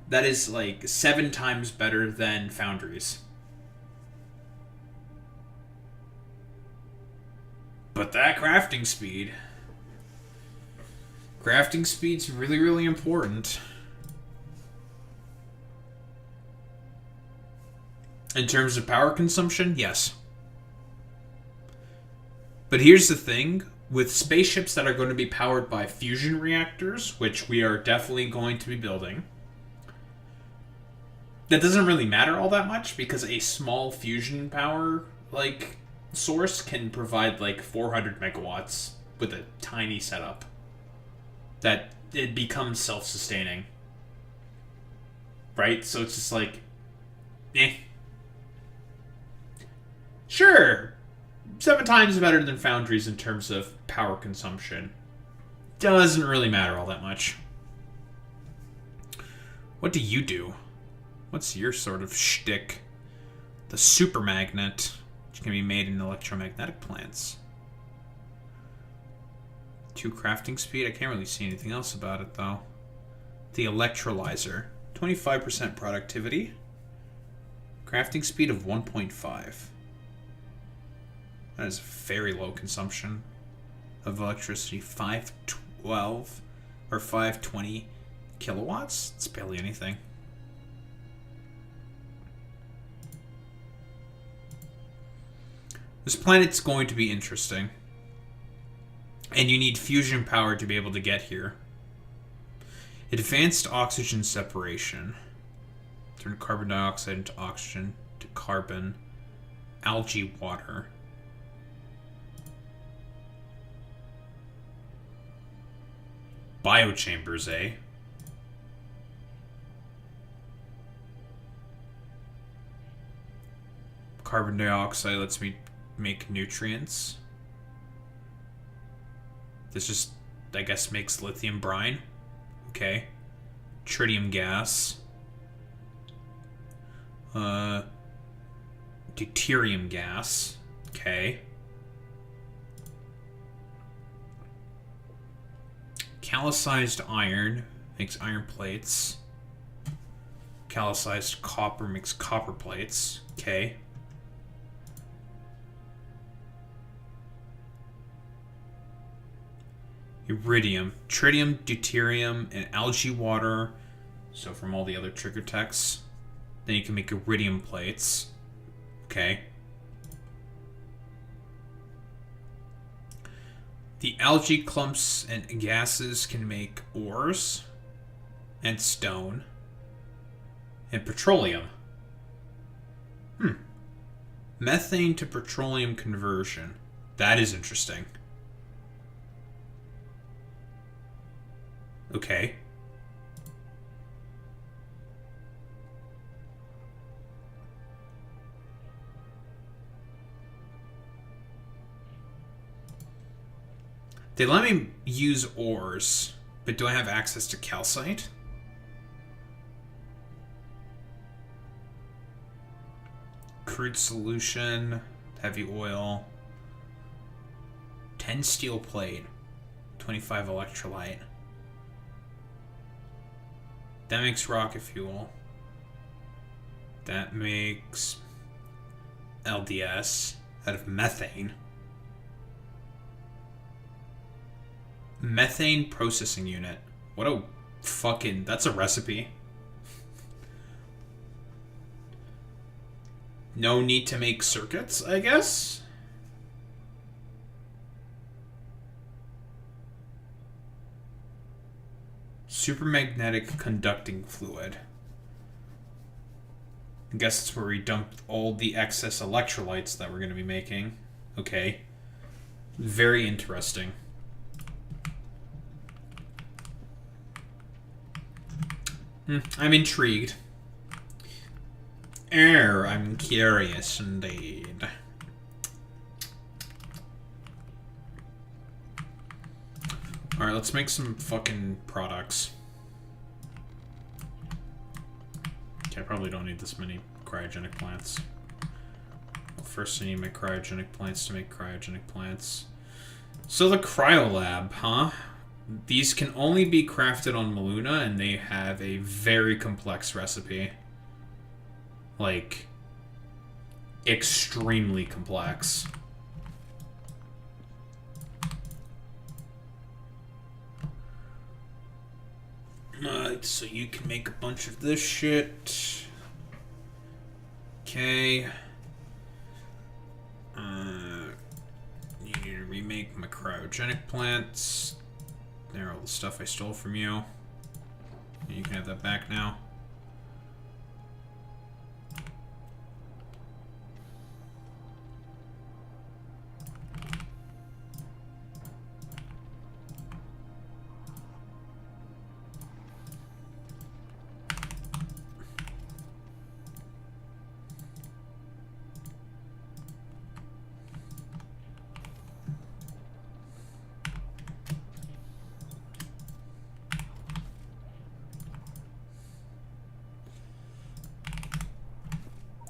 That is like 7 times better than Foundry's. But that crafting speed's really, really important. In terms of power consumption, yes. But here's the thing, with spaceships that are going to be powered by fusion reactors, which we are definitely going to be building, that doesn't really matter all that much, because a small fusion power, source can provide, 400 megawatts with a tiny setup. That it becomes self-sustaining. Right? So it's just eh. Sure, 7 times better than Foundry's in terms of power consumption. Doesn't really matter all that much. What do you do? What's your sort of shtick? The super magnet, which can be made in electromagnetic plants. 2 crafting speed? I can't really see anything else about it, though. The electrolyzer. 25% productivity. Crafting speed of 1.5. That is very low consumption of electricity. 512 or 520 kilowatts? It's barely anything. This planet's going to be interesting. And you need fusion power to be able to get here. Advanced oxygen separation. Turn carbon dioxide into oxygen to carbon. Algae water. Biochambers, eh? Carbon dioxide lets me make nutrients. This just, I guess, makes lithium brine. Okay. Tritium gas. Deuterium gas. Okay. Calcized iron makes iron plates. Calcized copper makes copper plates. Okay. iridium, tritium, deuterium, and algae water. So from all the other trigger texts. Then you can make iridium plates. Okay. The algae clumps and gases can make ores and stone and petroleum. Methane to petroleum conversion. That is interesting. Okay. They let me use ores, but do I have access to calcite? Crude solution, heavy oil, 10 steel plate, 25 electrolyte. That makes rocket fuel. That makes LDS out of methane. Methane processing unit. What a fucking... That's a recipe. No need to make circuits, I guess? Supermagnetic conducting fluid. I guess it's where we dump all the excess electrolytes that we're going to be making. Okay. Very interesting. I'm intrigued. I'm curious indeed. Alright, let's make some fucking products. Okay, I probably don't need this many cryogenic plants. Well, first I need my cryogenic plants to make cryogenic plants. So the cryolab, huh? These can only be crafted on Maluna, and they have a very complex recipe. Like, extremely complex. So you can make a bunch of this shit. Okay. You need to remake my cryogenic plants. There, all the stuff I stole from you. You can have that back now.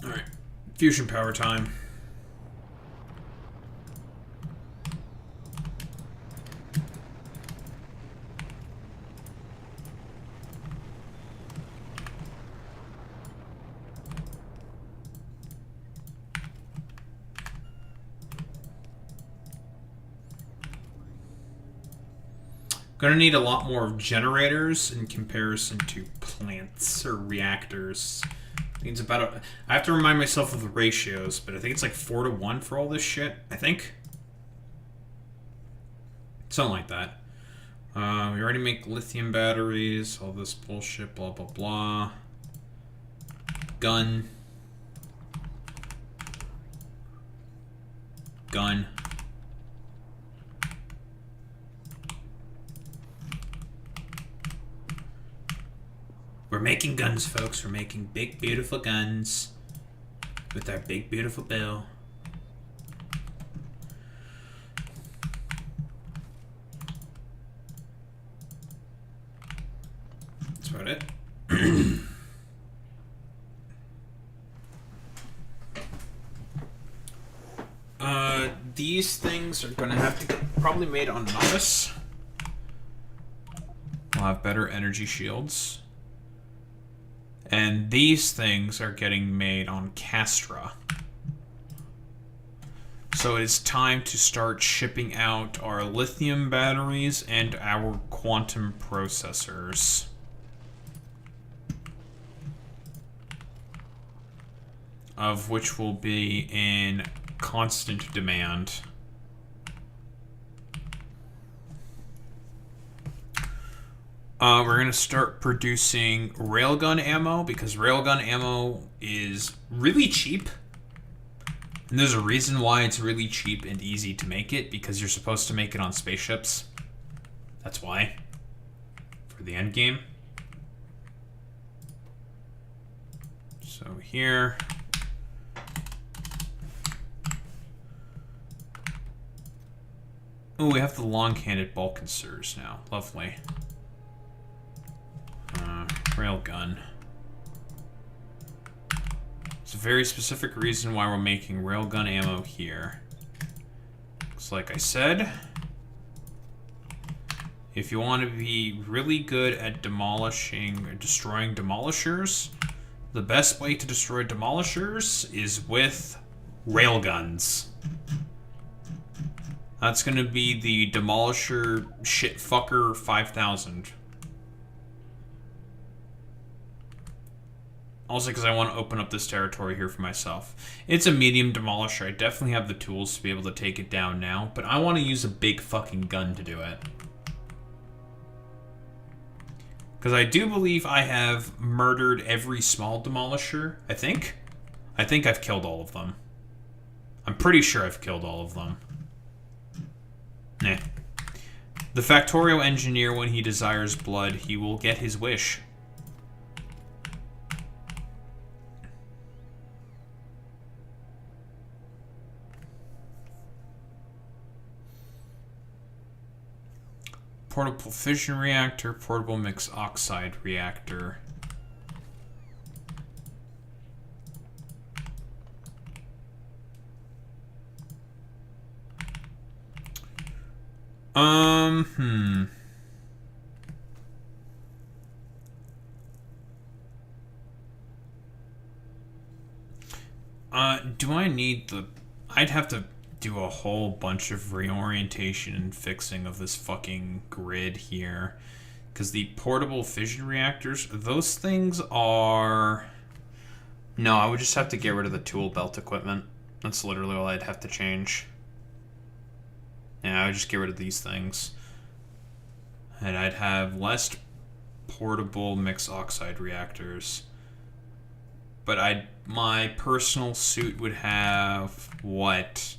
Alright, fusion power time. Gonna need a lot more generators in comparison to plants or reactors. I think it's about I have to remind myself of the ratios, but I think it's like 4-to-1 for all this shit, I think. Something like that. We already make lithium batteries, all this bullshit, blah, blah, blah. Gun. Gun. We're making guns, folks. We're making big, beautiful guns with our big, beautiful bill. That's about it. These things are going to have to get probably made on Novice. We'll have better energy shields. And these things are getting made on Castra. So it's time to start shipping out our lithium batteries and our quantum processors. Of which will be in constant demand. We're going to start producing railgun ammo because railgun ammo is really cheap. And there's a reason why it's really cheap and easy to make it, because you're supposed to make it on spaceships. That's why. For the end game. So here. Oh, we have the long-handed Balkansers now. Lovely. Railgun. It's a very specific reason why we're making railgun ammo here. Looks like I said, if you want to be really good at demolishing or destroying demolishers, the best way to destroy demolishers is with railguns. That's going to be the Demolisher Shitfucker 5000. Also because I want to open up this territory here for myself. It's a medium demolisher. I definitely have the tools to be able to take it down now, but I want to use a big fucking gun to do it. Because I do believe I have murdered every small demolisher, I think. I think I've killed all of them. I'm pretty sure I've killed all of them. Nah. The Factorio engineer, when he desires blood, he will get his wish. Portable fission reactor, portable mixed oxide reactor. Do I need the... I'd have to do a whole bunch of reorientation and fixing of this fucking grid here. Because the portable fission reactors, those things are... No, I would just have to get rid of the tool belt equipment. That's literally all I'd have to change. Yeah, I would just get rid of these things. And I'd have less portable mixed oxide reactors. But my personal suit would have, what?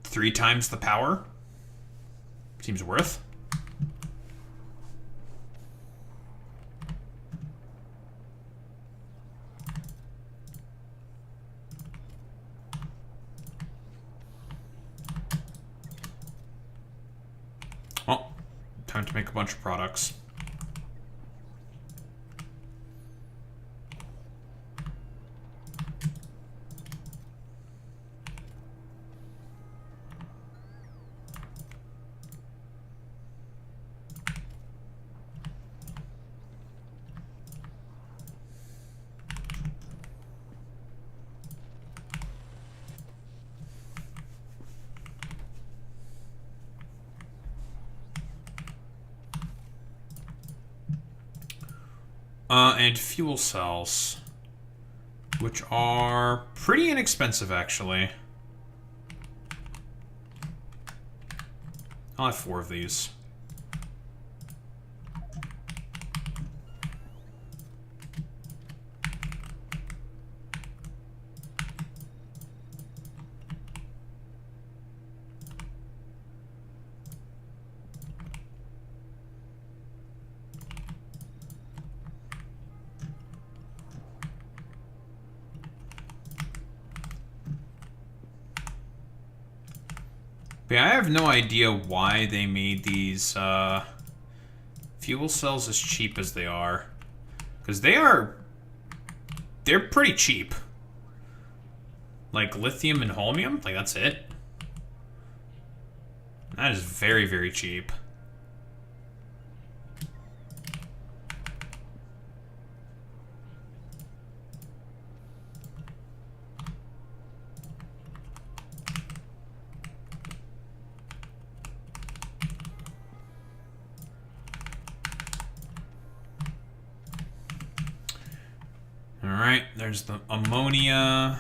3 times the power? Seems worth. Well, time to make a bunch of products. And fuel cells, which are pretty inexpensive, actually. I'll have 4 of these. But yeah, I have no idea why they made these fuel cells as cheap as they are. Because they're pretty cheap. Like lithium and holmium, like that's it. That is very, very cheap. Alright, there's the ammonia.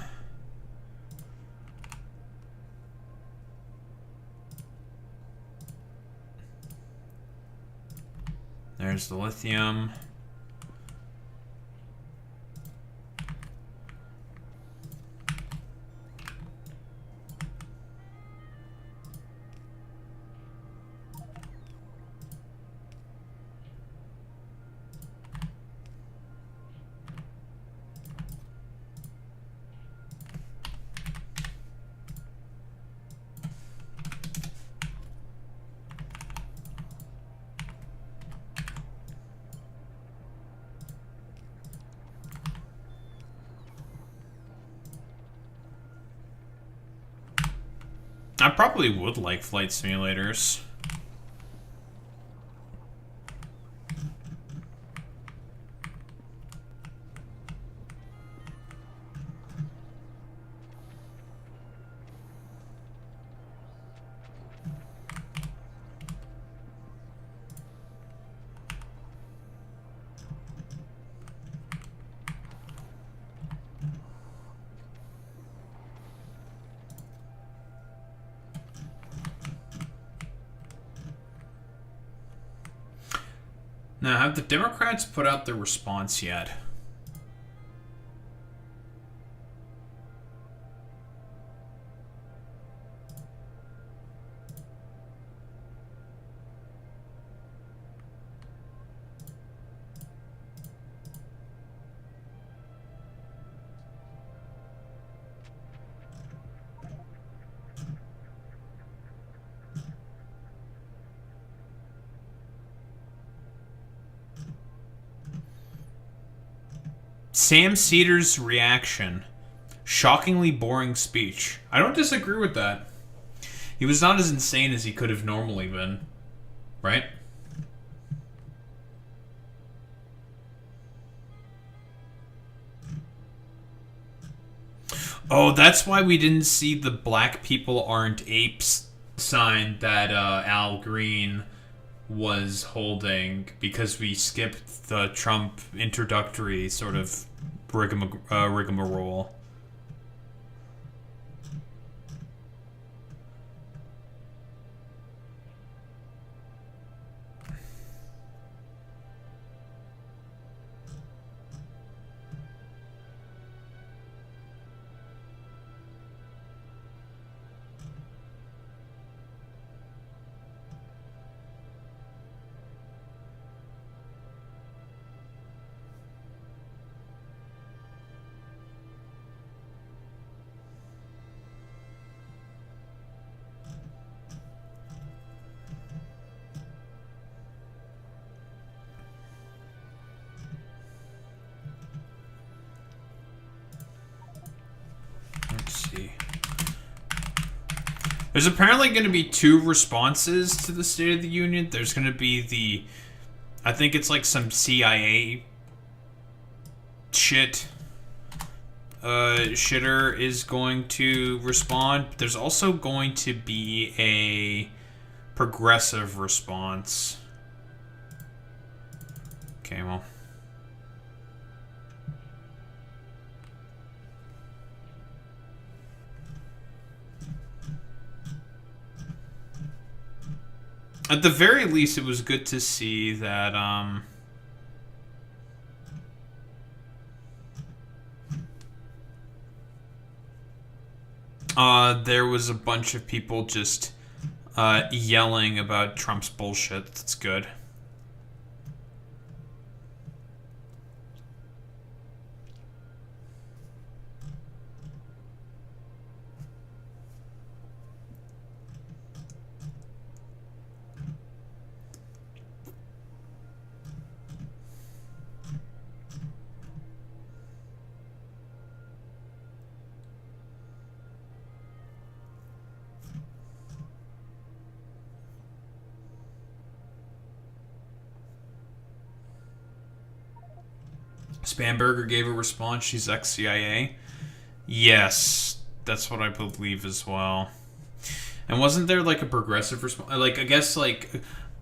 There's the lithium. I probably would like flight simulators. Now, have the Democrats put out their response yet? Sam Cedar's reaction. Shockingly boring speech. I don't disagree with that. He was not as insane as he could have normally been. Right? Oh, that's why we didn't see the black people aren't apes sign that Al Green was holding, because we skipped the Trump introductory sort of rigmarole. There's apparently going to be 2 responses to the State of the Union. There's going to be the... I think it's like some CIA shit. Shitter is going to respond. There's also going to be a progressive response. Okay, well... At the very least, it was good to see that, there was a bunch of people just, yelling about Trump's bullshit. That's good. Spamberger gave a response. She's ex-CIA. Yes, that's what I believe as well. And wasn't there like a progressive response? Like, I guess like,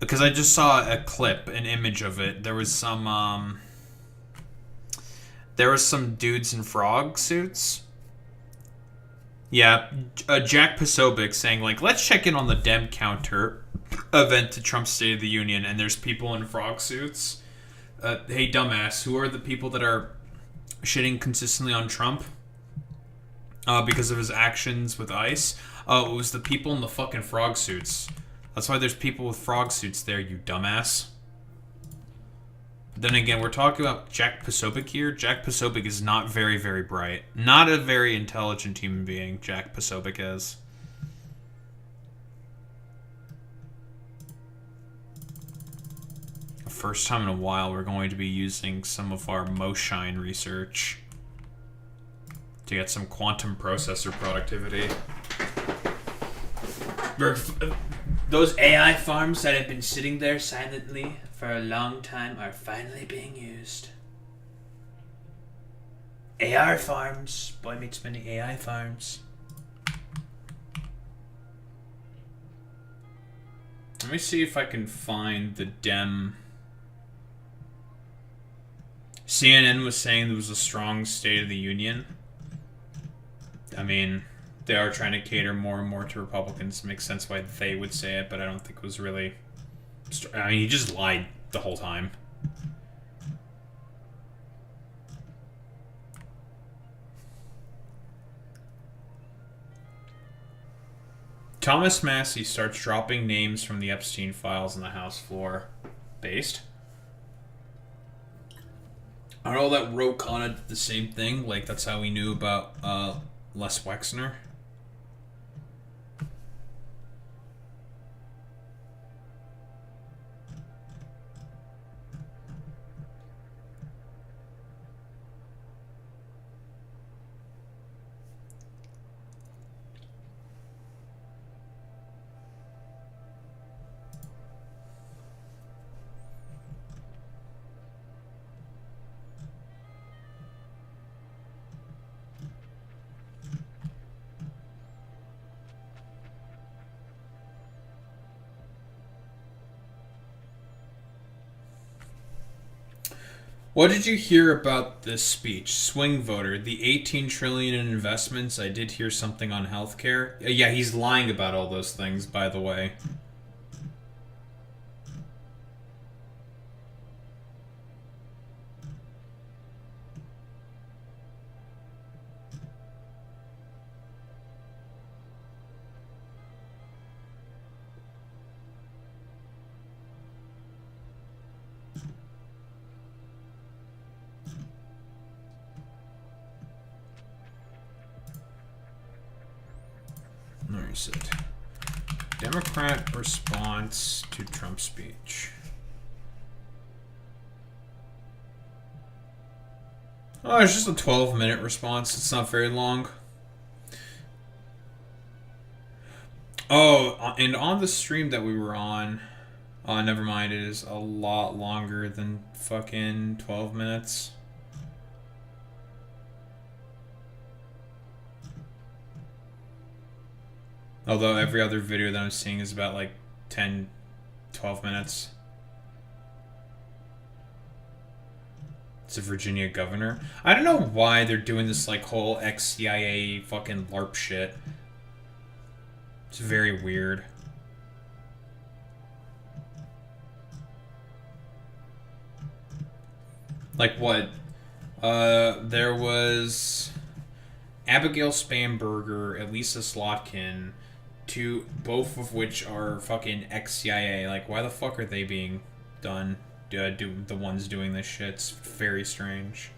because I just saw a clip, an image of it. There was some There was some dudes in frog suits. Yeah, Jack Posobiec saying, like, let's check in on the Dem counter event to Trump's State of the Union, and there's people in frog suits. Hey, dumbass, who are the people that are shitting consistently on Trump because of his actions with ICE? It was the people in the fucking frog suits. That's why there's people with frog suits there, you dumbass. Then again, we're talking about Jack Posobiec here. Jack Posobiec is not very, very bright. Not a very intelligent human being, Jack Posobiec is. First time in a while, we're going to be using some of our Moshine research to get some quantum processor productivity. Those AI farms that have been sitting there silently for a long time are finally being used. AR farms. Boy meets many AI farms. Let me see if I can find the Dem. CNN was saying there was a strong State of the Union. I mean, they are trying to cater more and more to Republicans. It makes sense why they would say it, but I don't think it was really... I mean, he just lied the whole time. Thomas Massey starts dropping names from the Epstein files on the House floor. Based. I know that Ro Khanna did the same thing. Like, that's how we knew about Les Wexner. What did you hear about this speech? Swing voter, the 18 trillion in investments. I did hear something on healthcare. Yeah, he's lying about all those things, by the way. Where is it? Democrat response to Trump's speech. Oh, it's just a 12-minute response. It's not very long. Oh, and on the stream that we were on, never mind, it is a lot longer than fucking 12 minutes. Although every other video that I'm seeing is about like 10, 12 minutes. It's a Virginia governor. I don't know why they're doing this like whole ex-CIA fucking LARP shit. It's very weird. Like what? There was Abigail Spamberger, Elisa Slotkin, both of which are fucking ex-CIA. Like, why the fuck are they being done? The ones doing this shit? It's very strange.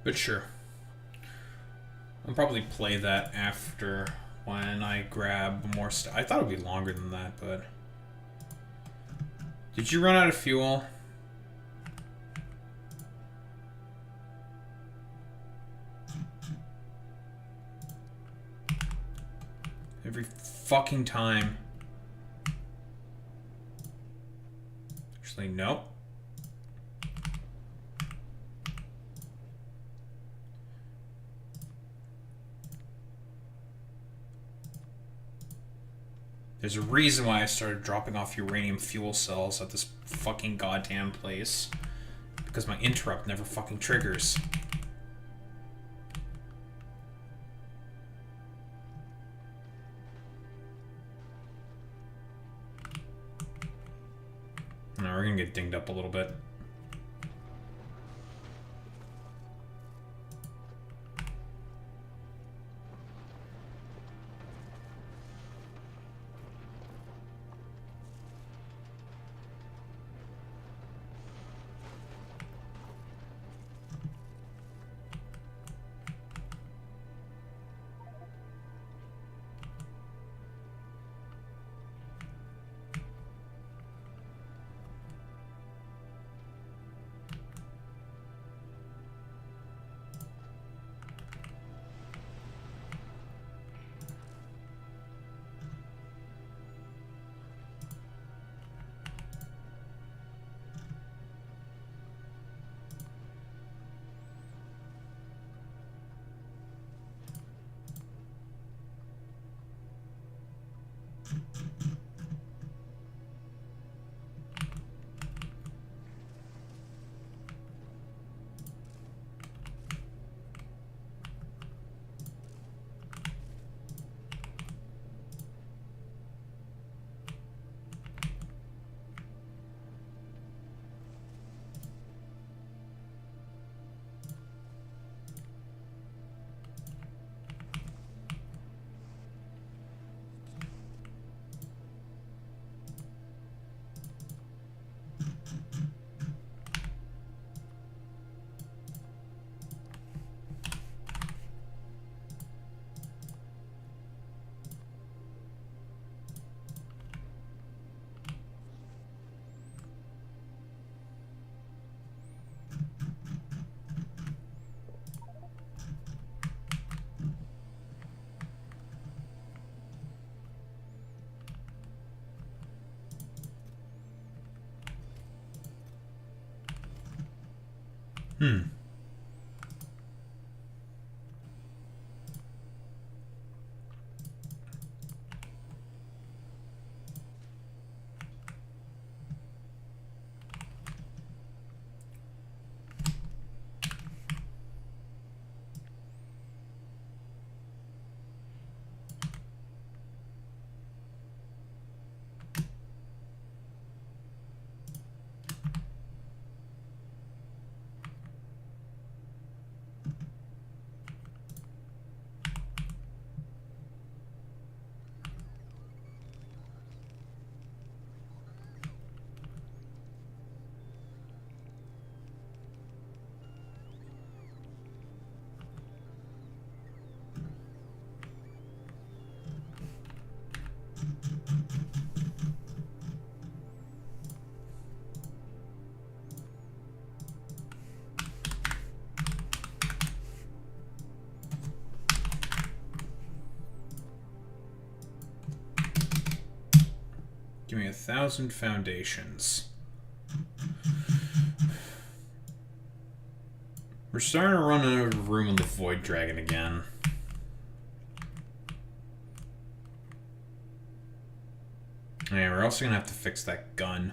But sure. I'll probably play that after when I grab more stuff. I thought it would be longer than that, but Did you run out of fuel? Every fucking time. Actually, nope. There's a reason why I started dropping off uranium fuel cells at this fucking goddamn place. Because my interrupt never fucking triggers. Now we're gonna get dinged up a little bit. Give me 1,000 foundations. We're starting to run out of room on the Void Dragon again. Yeah, we're also gonna have to fix that gun.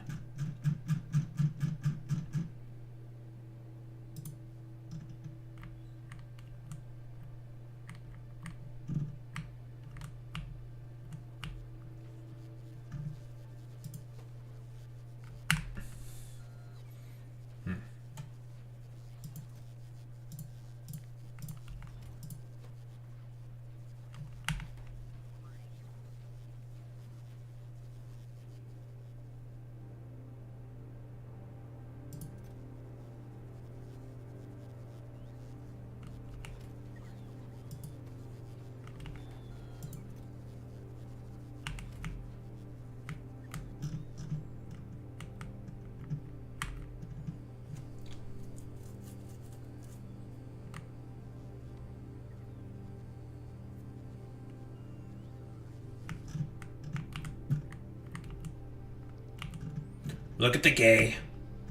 Look at the gay.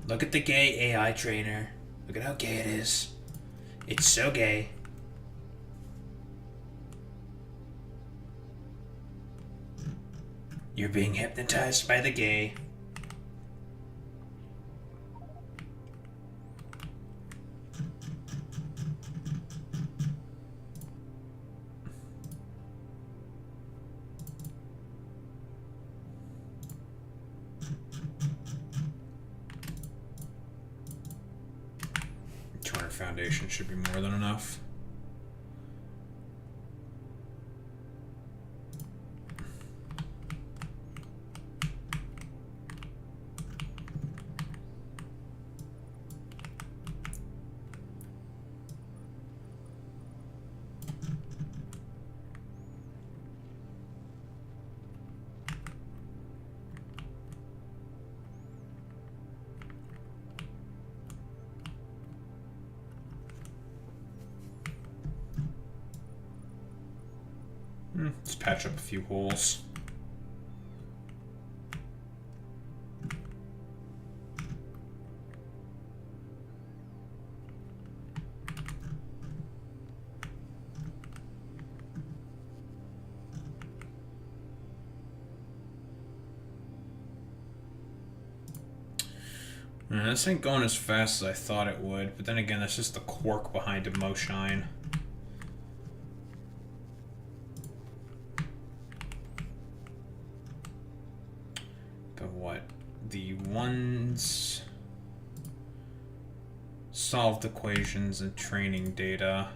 Look at the gay AI trainer. Look at how gay it is. It's so gay. You're being hypnotized by the gay. Foundation should be more than enough. Let's patch up a few holes. This ain't going as fast as I thought it would, but then again, that's just the quirk behind Emoshine. The ones solved equations and training data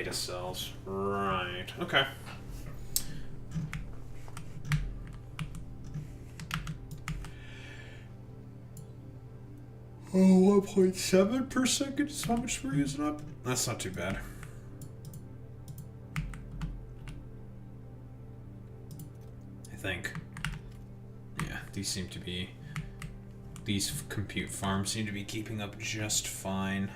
cells, right? Okay. Oh, 1.7 per second is how much we're using up. That's not too bad. I think. These compute farms seem to be keeping up just fine.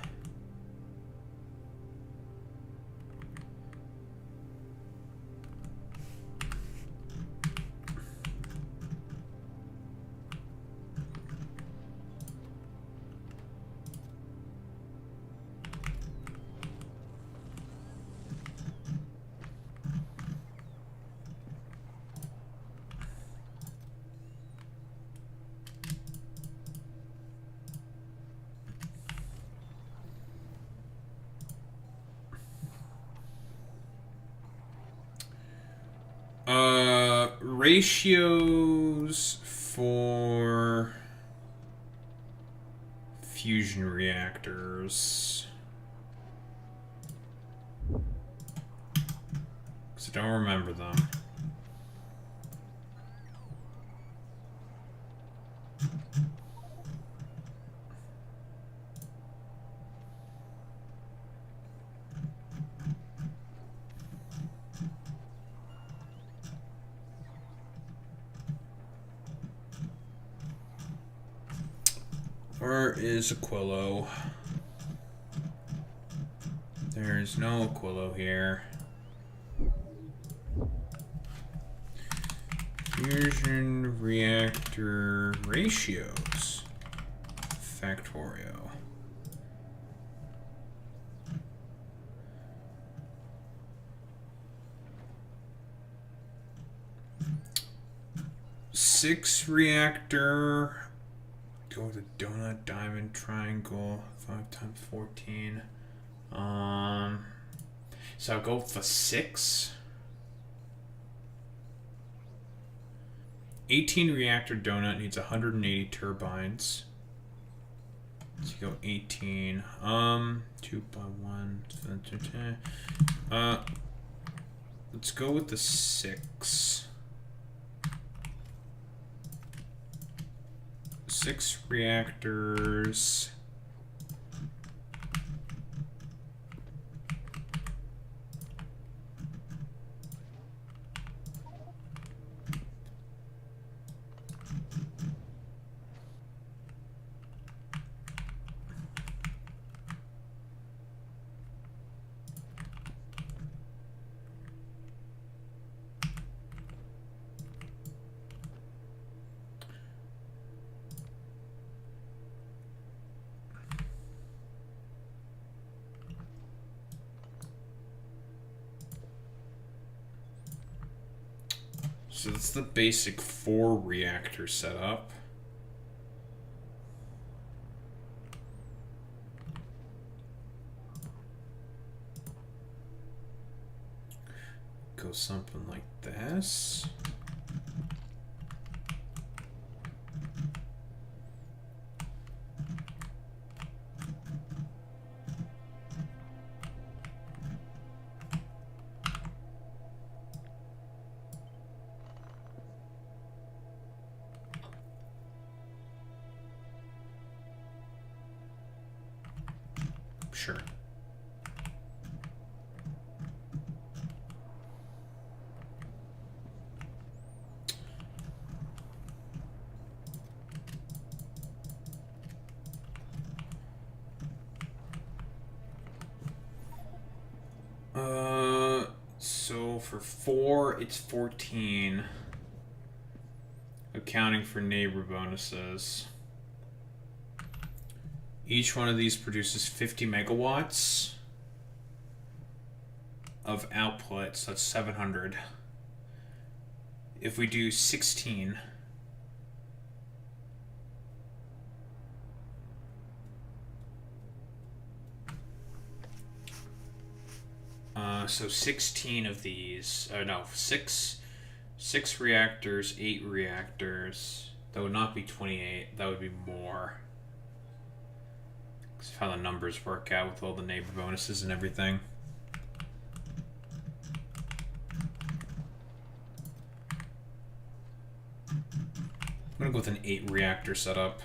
Ratios for fusion reactors. Because I don't remember them. Where is Aquilo? There's no Aquilo here. Fusion reactor ratios. Factorio. Six reactor. Go with a donut, diamond, triangle, 5 times 14. So I'll go for 6. 18 reactor donut needs 180 turbines. So you go 18. 2 by 1. Let's go with the 6. 6 reactors. So that's the basic 4 reactor setup. Go something like this. Sure. So for 4, it's 14. Accounting for neighbor bonuses. Each one of these produces 50 megawatts of output, so that's 700. If we do 16, so 16 of these, no, 6 reactors, 8 reactors. That would not be 28, that would be more. Because of how the numbers work out with all the neighbor bonuses and everything. I'm gonna go with an 8 reactor setup.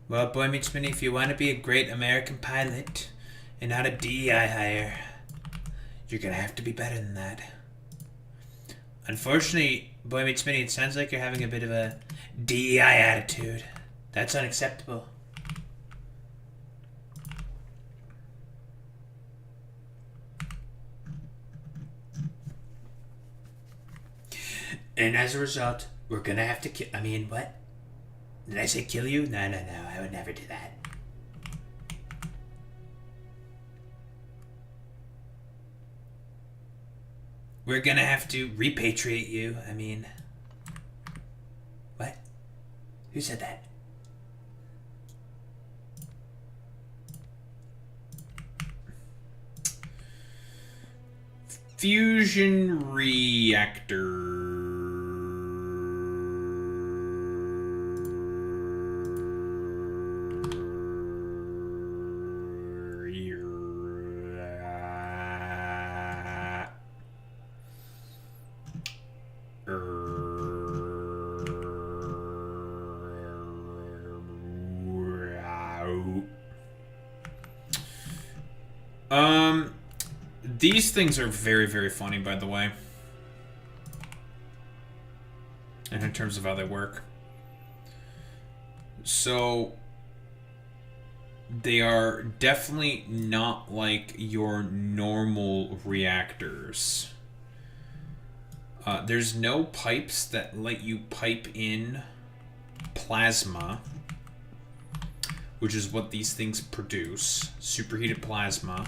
Well, Boy Meets Minnie, if you want to be a great American pilot and not a DEI hire, you're gonna have to be better than that. Unfortunately, Boy Meets Minnie, it sounds like you're having a bit of a DEI attitude. That's unacceptable. And as a result, we're gonna have to kill. I mean, what? Did I say kill you? No, I would never do that. We're gonna have to repatriate you. I mean, what? Who said that? Fusion reactor. These things are very, very funny, by the way. And in terms of how they work. So, they are definitely not like your normal reactors. There's no pipes that let you pipe in plasma, which is what these things produce. Superheated plasma.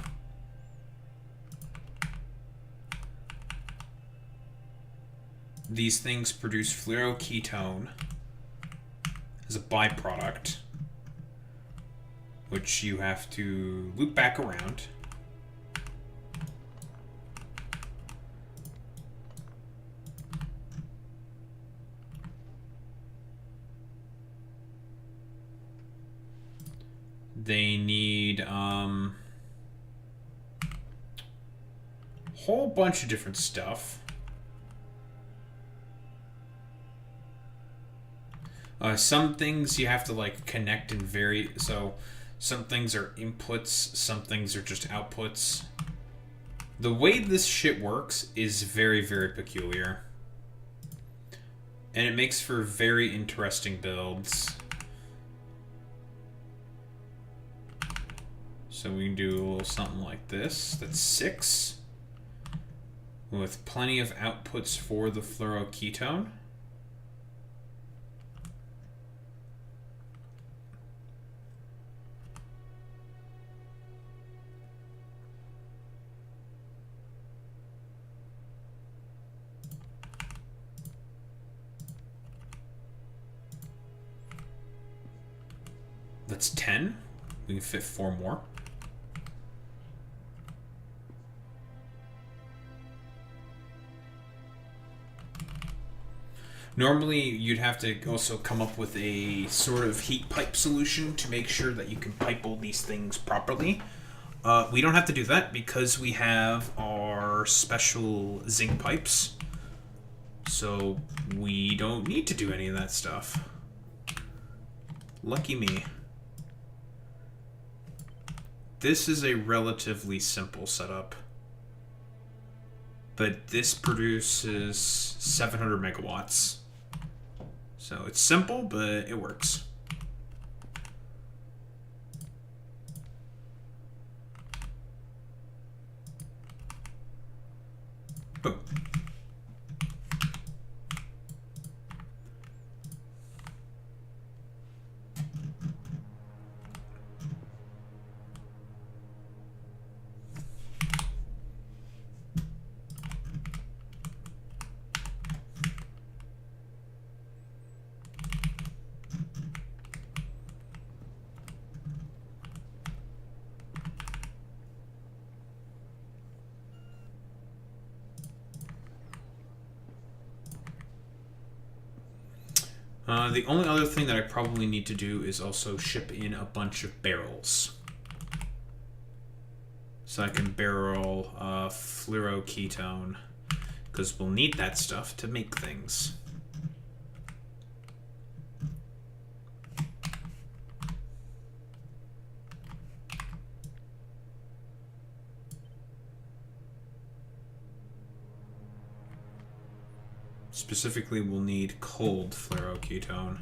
These things produce fluoroketone as a byproduct, which you have to loop back around. They need whole bunch of different stuff. Some things you have to like connect and vary. So some things are inputs, some things are just outputs. The way this shit works is very, very peculiar. And it makes for very interesting builds. So we can do a little something like this. That's 6. With plenty of outputs for the fluoroketone. That's 10. We can fit 4 more. Normally, you'd have to also come up with a sort of heat pipe solution to make sure that you can pipe all these things properly. We don't have to do that because we have our special zinc pipes. So we don't need to do any of that stuff. Lucky me. This is a relatively simple setup. But this produces 700 megawatts. So it's simple, but it works. Boom. The only other thing that I probably need to do is also ship in a bunch of barrels. So I can barrel fluoroketone, because we'll need that stuff to make things. Specifically, we'll need cold fluoroketone.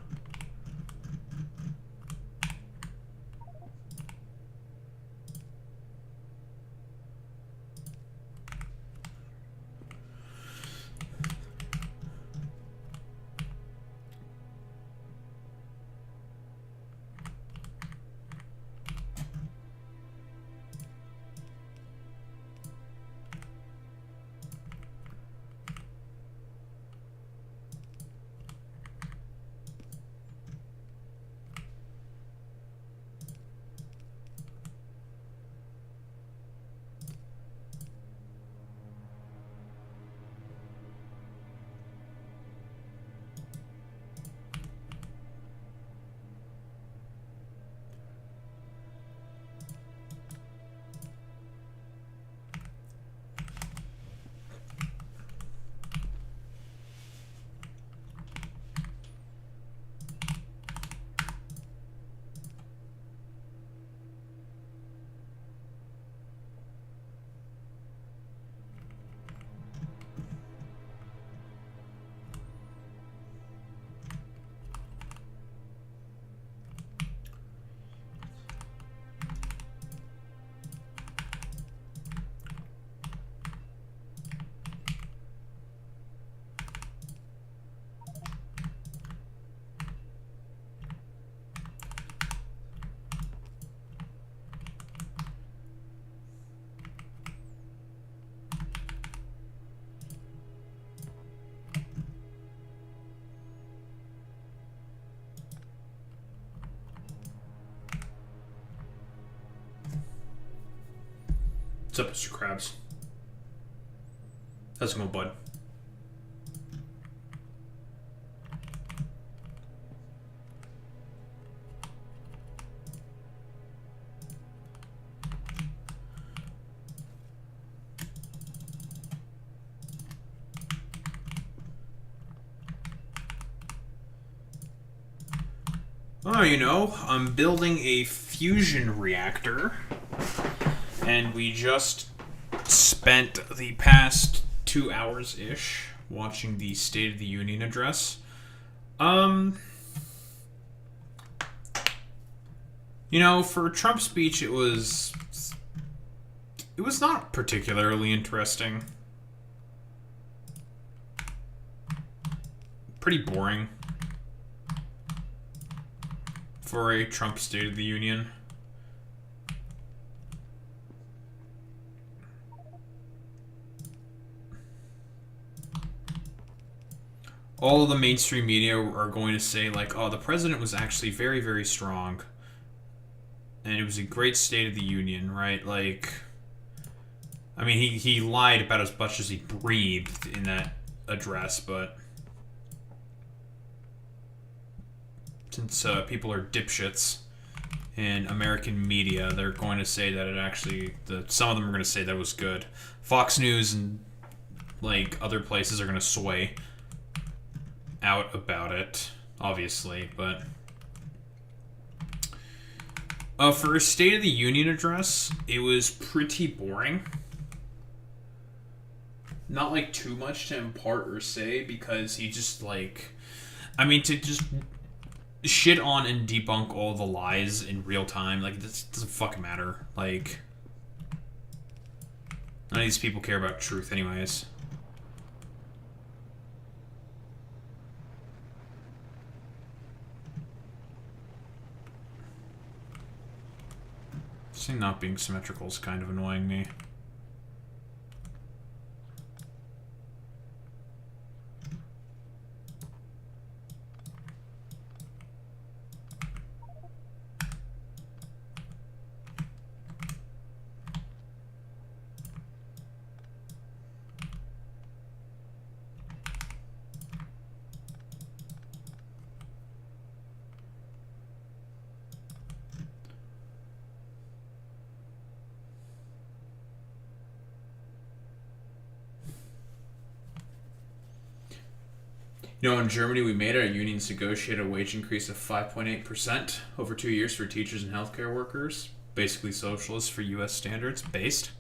What's up, Mr. Krabs? How's it going, bud? Oh, you know, I'm building a fusion reactor, and we just spent the past 2 hours-ish watching the State of the Union address. You know, for Trump's speech, it was not particularly interesting. Pretty boring for a Trump State of the Union. All of the mainstream media are going to say, like, oh, the president was actually very, very strong. And it was a great State of the Union, right? Like, I mean, he lied about as much as he breathed in that address, but since people are dipshits in American media, they're going to say that it actually, some of them are going to say that it was good. Fox News and, like, other places are going to sway out about it, obviously, but for a State of the Union address, it was pretty boring. Not, like, too much to impart or say, because he just, like, I mean, to just shit on and debunk all the lies in real time, like, this doesn't fucking matter. Like, none of these people care about truth anyways. This thing not being symmetrical is kind of annoying me. You know, in Germany, we made our unions negotiate a wage increase of 5.8% over 2 years for teachers and healthcare workers. Basically socialist for U.S. standards. Based.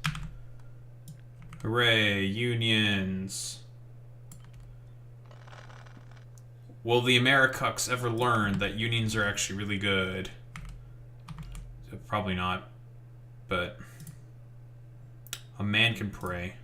Hooray, unions. Will the Americucks ever learn that unions are actually really good? Probably not. But a man can pray.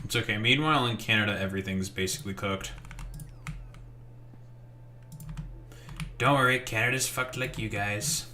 It's okay. Meanwhile, in Canada, everything's basically cooked. Don't worry, Canada's fucked like you guys.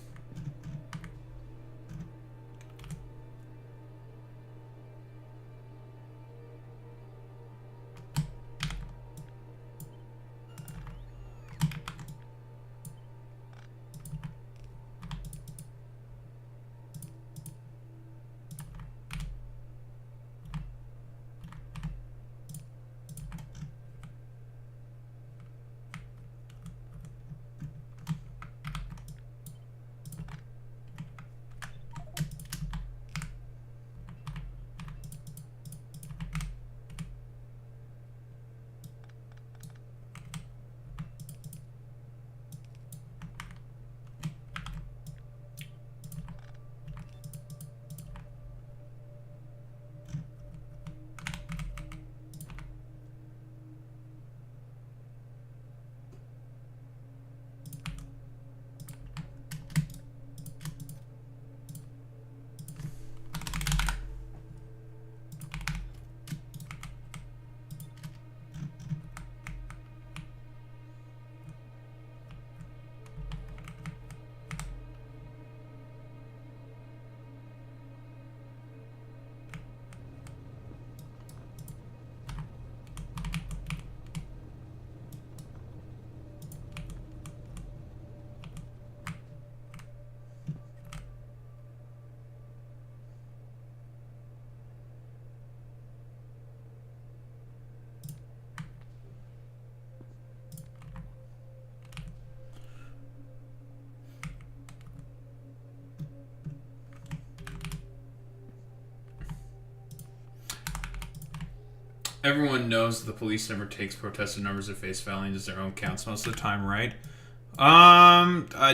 Everyone knows the police never takes protested numbers at face value and does their own counts most of the time, right?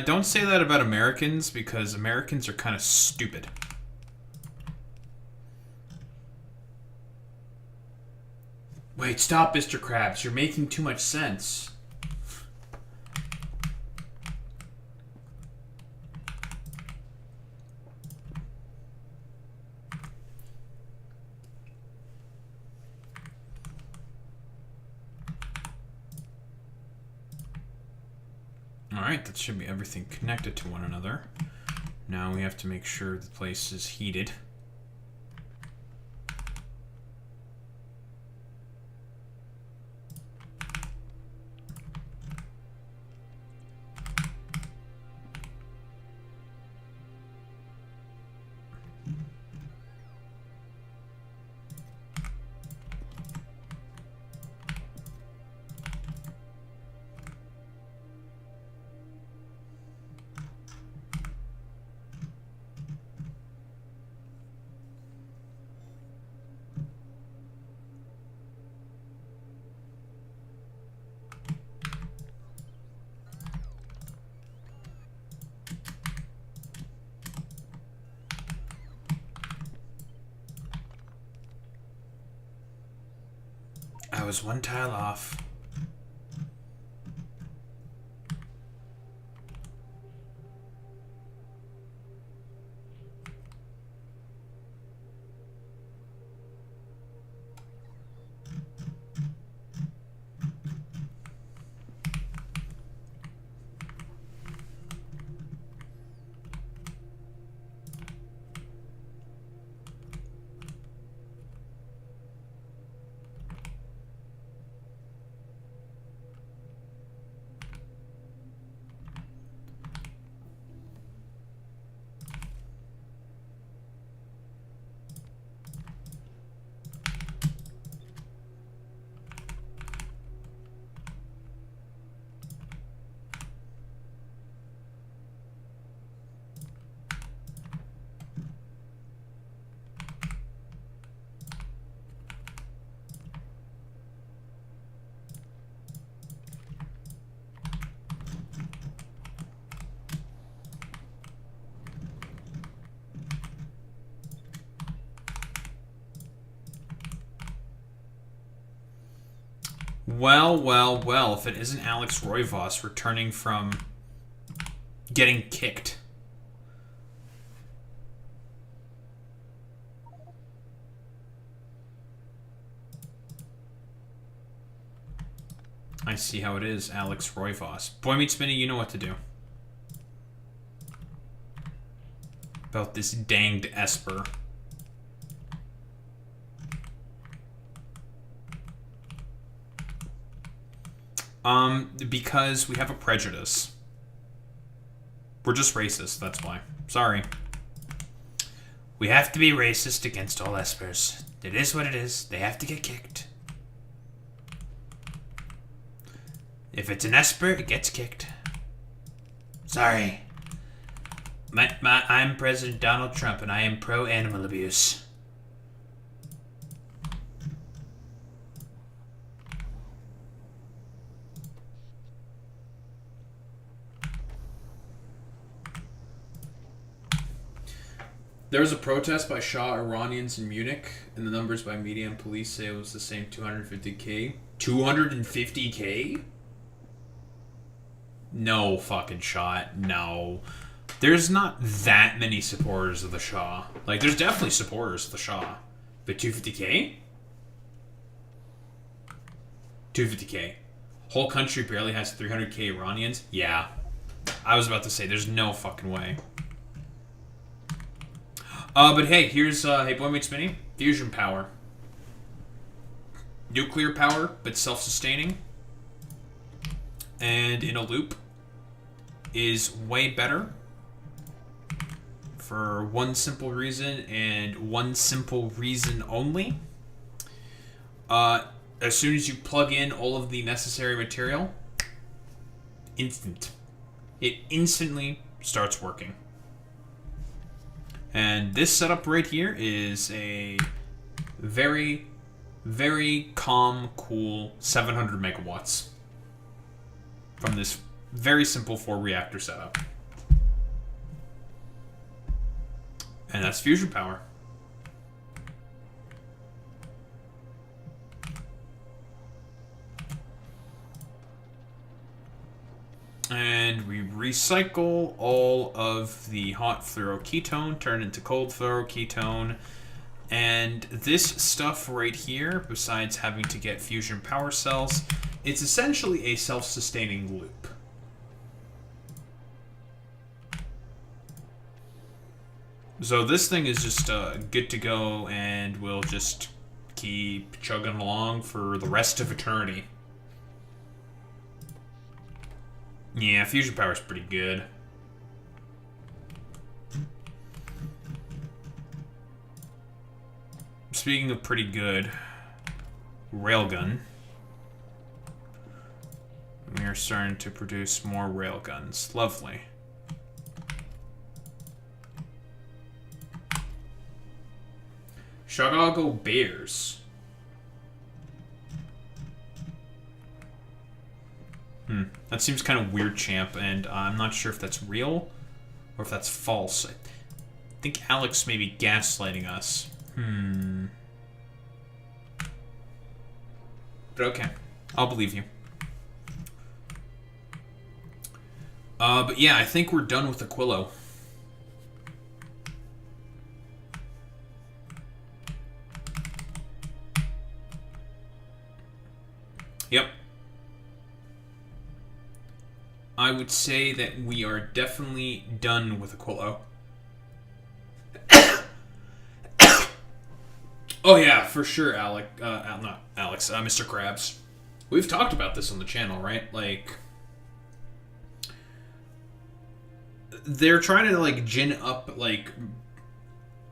Don't say that about Americans, because Americans are kind of stupid. Wait, stop, Mr. Krabs. You're making too much sense. Alright, that should be everything connected to one another. Now we have to make sure the place is heated. I was one tile off. Well, if it isn't Alex Roivos returning from getting kicked. I see how it is, Alex Roivos. Boy Meets Minnie, you know what to do. About this danged Esper. Because we have a prejudice. We're just racist, that's why. Sorry. We have to be racist against all Espers. It is what it is. They have to get kicked. If it's an Esper, it gets kicked. Sorry. I'm President Donald Trump, and I am pro-animal abuse. There was a protest by Shah Iranians in Munich, and the numbers by media and police say it was the same 250K. 250K? No fucking shot. No. There's not that many supporters of the Shah. Like, there's definitely supporters of the Shah. But 250K? 250K. Whole country barely has 300K Iranians? Yeah. I was about to say, there's no fucking way. But hey, here's, hey, Boy Meets Minnie. Fusion power. Nuclear power, but self-sustaining. And in a loop is way better. For one simple reason, and one simple reason only. As soon as you plug in all of the necessary material, instant. It instantly starts working. And this setup right here is a very, Very calm, cool 700 megawatts from this very simple 4-reactor setup. And that's fusion power. And we recycle all of the hot fluoroketone, turn into cold fluoroketone. And this stuff right here, besides having to get fusion power cells, it's essentially a self-sustaining loop. So this thing is just good to go, and we'll just keep chugging along for the rest of eternity. Yeah, fusion power is pretty good. Speaking of pretty good, railgun. We are starting to produce more railguns. Lovely. Chicago Bears. That seems kind of weird, champ, and I'm not sure if that's real or if that's false. I think Alex may be gaslighting us. But okay, I'll believe you. But yeah, I think we're done with Aquilo. Yep. I would say that we are definitely done with Aquilo. Oh yeah, for sure, Alec. Not Alex, Mr. Krabs. We've talked about this on the channel, right? Like, they're trying to, like, gin up, like,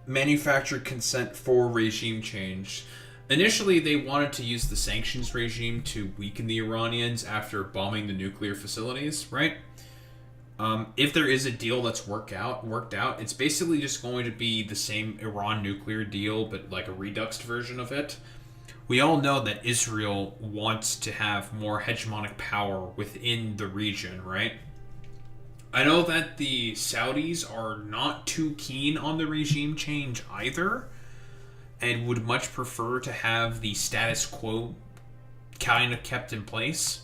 manufacturer consent for regime change. Initially, they wanted to use the sanctions regime to weaken the Iranians after bombing the nuclear facilities, right? If there is a deal that's worked out, it's basically just going to be the same Iran nuclear deal, but like a reduxed version of it. We all know that Israel wants to have more hegemonic power within the region, right? I know that the Saudis are not too keen on the regime change either, and would much prefer to have the status quo kind of kept in place.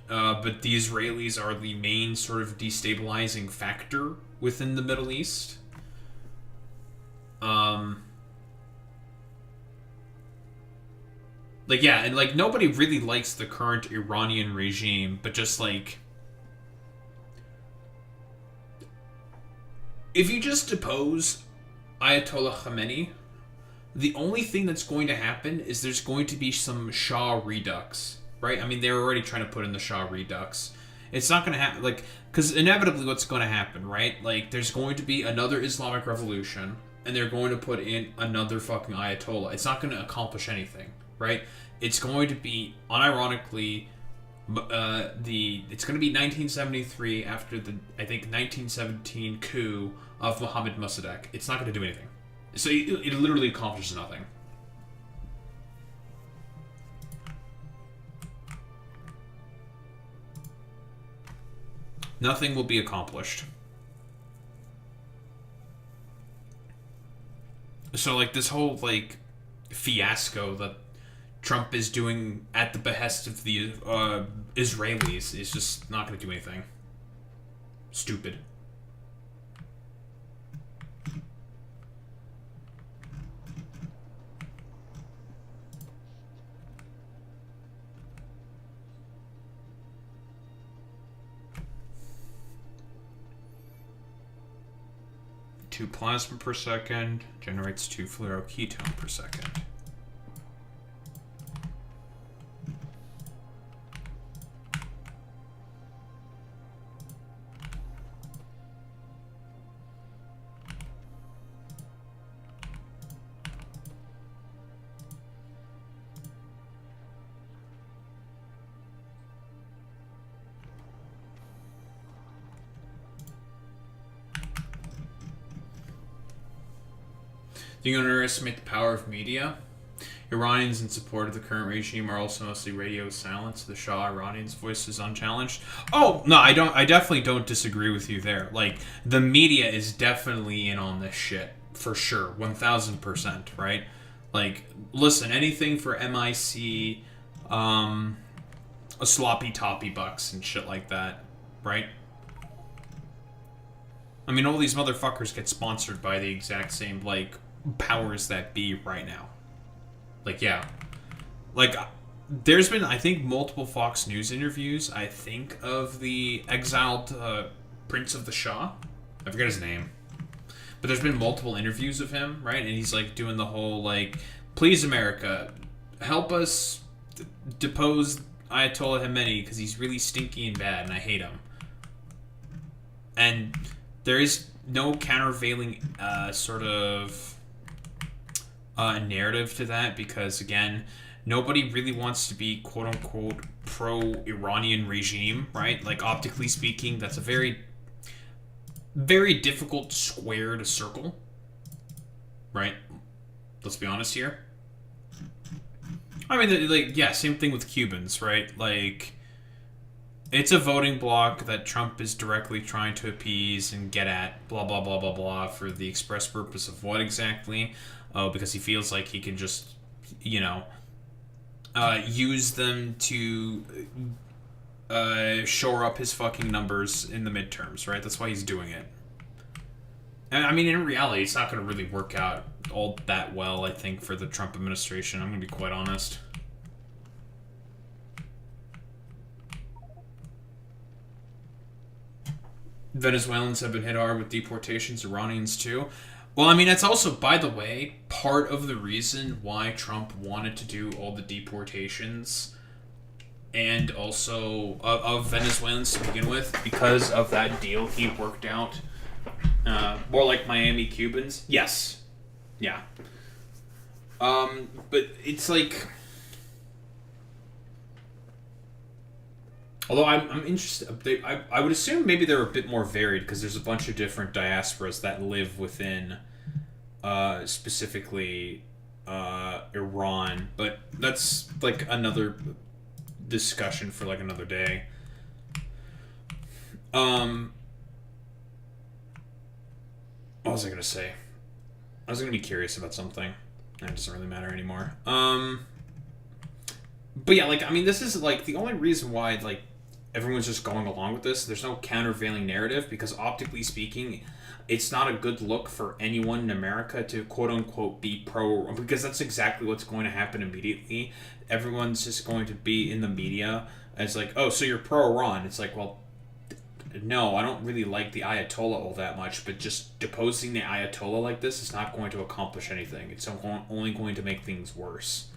But the Israelis are the main sort of destabilizing factor within the Middle East. Like, yeah, and, like, nobody really likes the current Iranian regime, but just, like, if you just depose Ayatollah Khamenei, the only thing that's going to happen is there's going to be some Shah redux, right? I mean, they're already trying to put in the Shah redux. It's not going to happen, like, because inevitably what's going to happen, right? Like, there's going to be another Islamic revolution, and they're going to put in another fucking Ayatollah. It's not going to accomplish anything, right? It's going to be, unironically, it's going to be 1973 after the, I think, 1917 coup of Mohammad Mossadegh. It's not going to do anything. So it literally accomplishes nothing. Nothing will be accomplished. So, like, this whole, like, fiasco that Trump is doing at the behest of the Israelis is just not going to do anything. Stupid. Two plasma per second generates 2 fluoroketone per second. Do you underestimate the power of media? Iranians in support of the current regime are also mostly radio silence. The Shah Iranians' voice is unchallenged. Oh no, I don't. I definitely don't disagree with you there. Like the media is definitely in on this shit for sure, 1000%. Right? Like, listen, anything for MIC, a sloppy toppy bucks and shit like that, right? I mean, all these motherfuckers get sponsored by the exact same like powers that be right now. Like, yeah. Like, there's been, I think, multiple Fox News interviews, I think, of the exiled Prince of the Shah. I forget his name. But there's been multiple interviews of him, right? And he's, like, doing the whole, like, please, America, help us depose Ayatollah Khamenei because he's really stinky and bad and I hate him. And there is no countervailing sort of narrative to that because, again, nobody really wants to be quote-unquote pro-Iranian regime, right? Like, optically speaking, that's a very, very difficult square to circle, right? Let's be honest here. I mean, like, yeah, same thing with Cubans, right? Like, it's a voting bloc that Trump is directly trying to appease and get at, blah, blah, blah, blah, blah, for the express purpose of what exactly? Oh, because he feels like he can just, you know, use them to shore up his fucking numbers in the midterms, right? That's why he's doing it. And, I mean, in reality, it's not going to really work out all that well, I think, for the Trump administration. I'm going to be quite honest. Venezuelans have been hit hard with deportations, Iranians too. Well, I mean, that's also, by the way, part of the reason why Trump wanted to do all the deportations and also of Venezuelans to begin with, because of that deal he worked out. More like Miami Cubans. Yes. Yeah. But it's like... Although I'm interested, I would assume maybe they're a bit more varied because there's a bunch of different diasporas that live within, specifically, Iran. But that's like another discussion for like another day. What was I gonna say? I was gonna be curious about something. It doesn't really matter anymore. But yeah, like, I mean, this is like the only reason why like everyone's just going along with this. There's no countervailing narrative because optically speaking, it's not a good look for anyone in America to quote unquote be pro, because that's exactly what's going to happen immediately. Everyone's just going to be in the media as like, oh, so you're pro Iran. It's like, well, no, I don't really like the Ayatollah all that much, but just deposing the Ayatollah like this is not going to accomplish anything. It's only going to make things worse.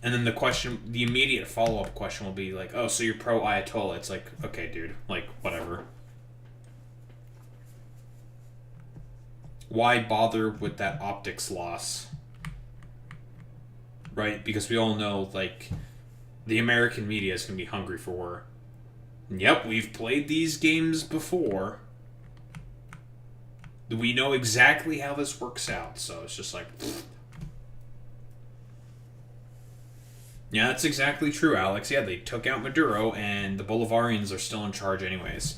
And then the immediate follow-up question will be like, oh, so you're pro-Ayatollah. It's like, okay, dude, like, whatever. Why bother with that optics loss? Right? Because we all know, like, the American media is going to be hungry for war. Yep, we've played these games before. We know exactly how this works out, so it's just like... Pfft. Yeah, that's exactly true, Alex. Yeah, they took out Maduro, and the Bolivarians are still in charge anyways.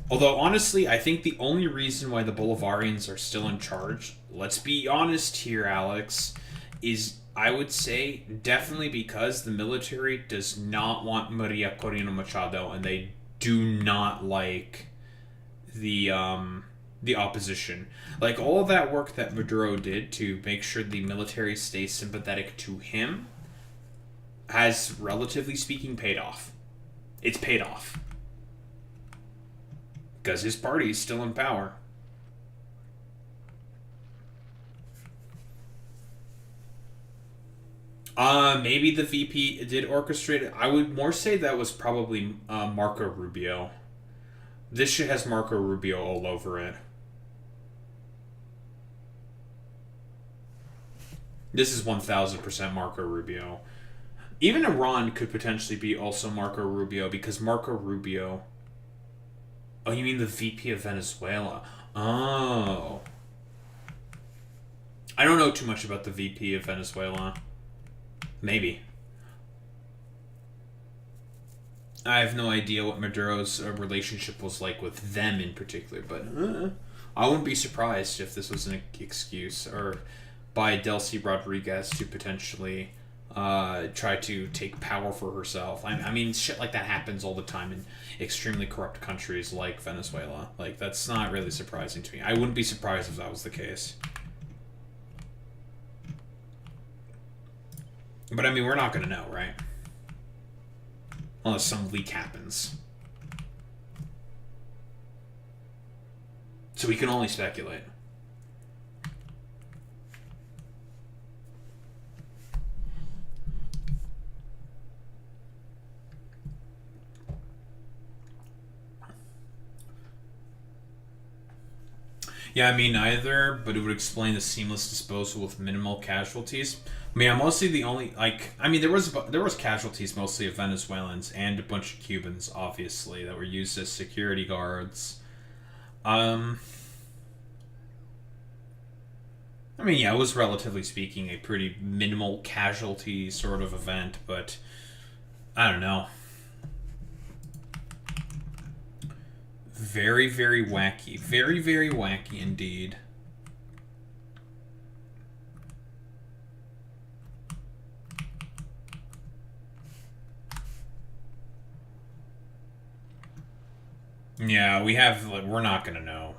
Although, honestly, I think the only reason why the Bolivarians are still in charge, let's be honest here, Alex, is, I would say, definitely because the military does not want Maria Corina Machado, and they do not like the opposition. Like, all of that work that Maduro did to make sure the military stays sympathetic to him has, relatively speaking, paid off. It's paid off. Because his party is still in power. Maybe the VP did orchestrate it. I would more say that was probably Marco Rubio. This shit has Marco Rubio all over it. This is 1000% Marco Rubio. Even Iran could potentially be also Marco Rubio, because Marco Rubio... Oh, you mean the VP of Venezuela? Oh. I don't know too much about the VP of Venezuela. Maybe. I have no idea what Maduro's relationship was like with them in particular, but I wouldn't be surprised if this was an excuse or by Delcy Rodriguez to potentially try to take power for herself. I mean, shit like that happens all the time in extremely corrupt countries like Venezuela. Like, that's not really surprising to me. I wouldn't be surprised if that was the case. But I mean, we're not going to know, right? Unless some leak happens. So we can only speculate. Yeah, me neither, but it would explain the seamless disposal with minimal casualties. I mean, I'm mostly the only, like, I mean, there was casualties mostly of Venezuelans and a bunch of Cubans, obviously, that were used as security guards. I mean, yeah, it was relatively speaking a pretty minimal casualty sort of event, but I don't know. Very, very wacky. Very, very wacky indeed. Yeah, we have, like, we're not gonna know.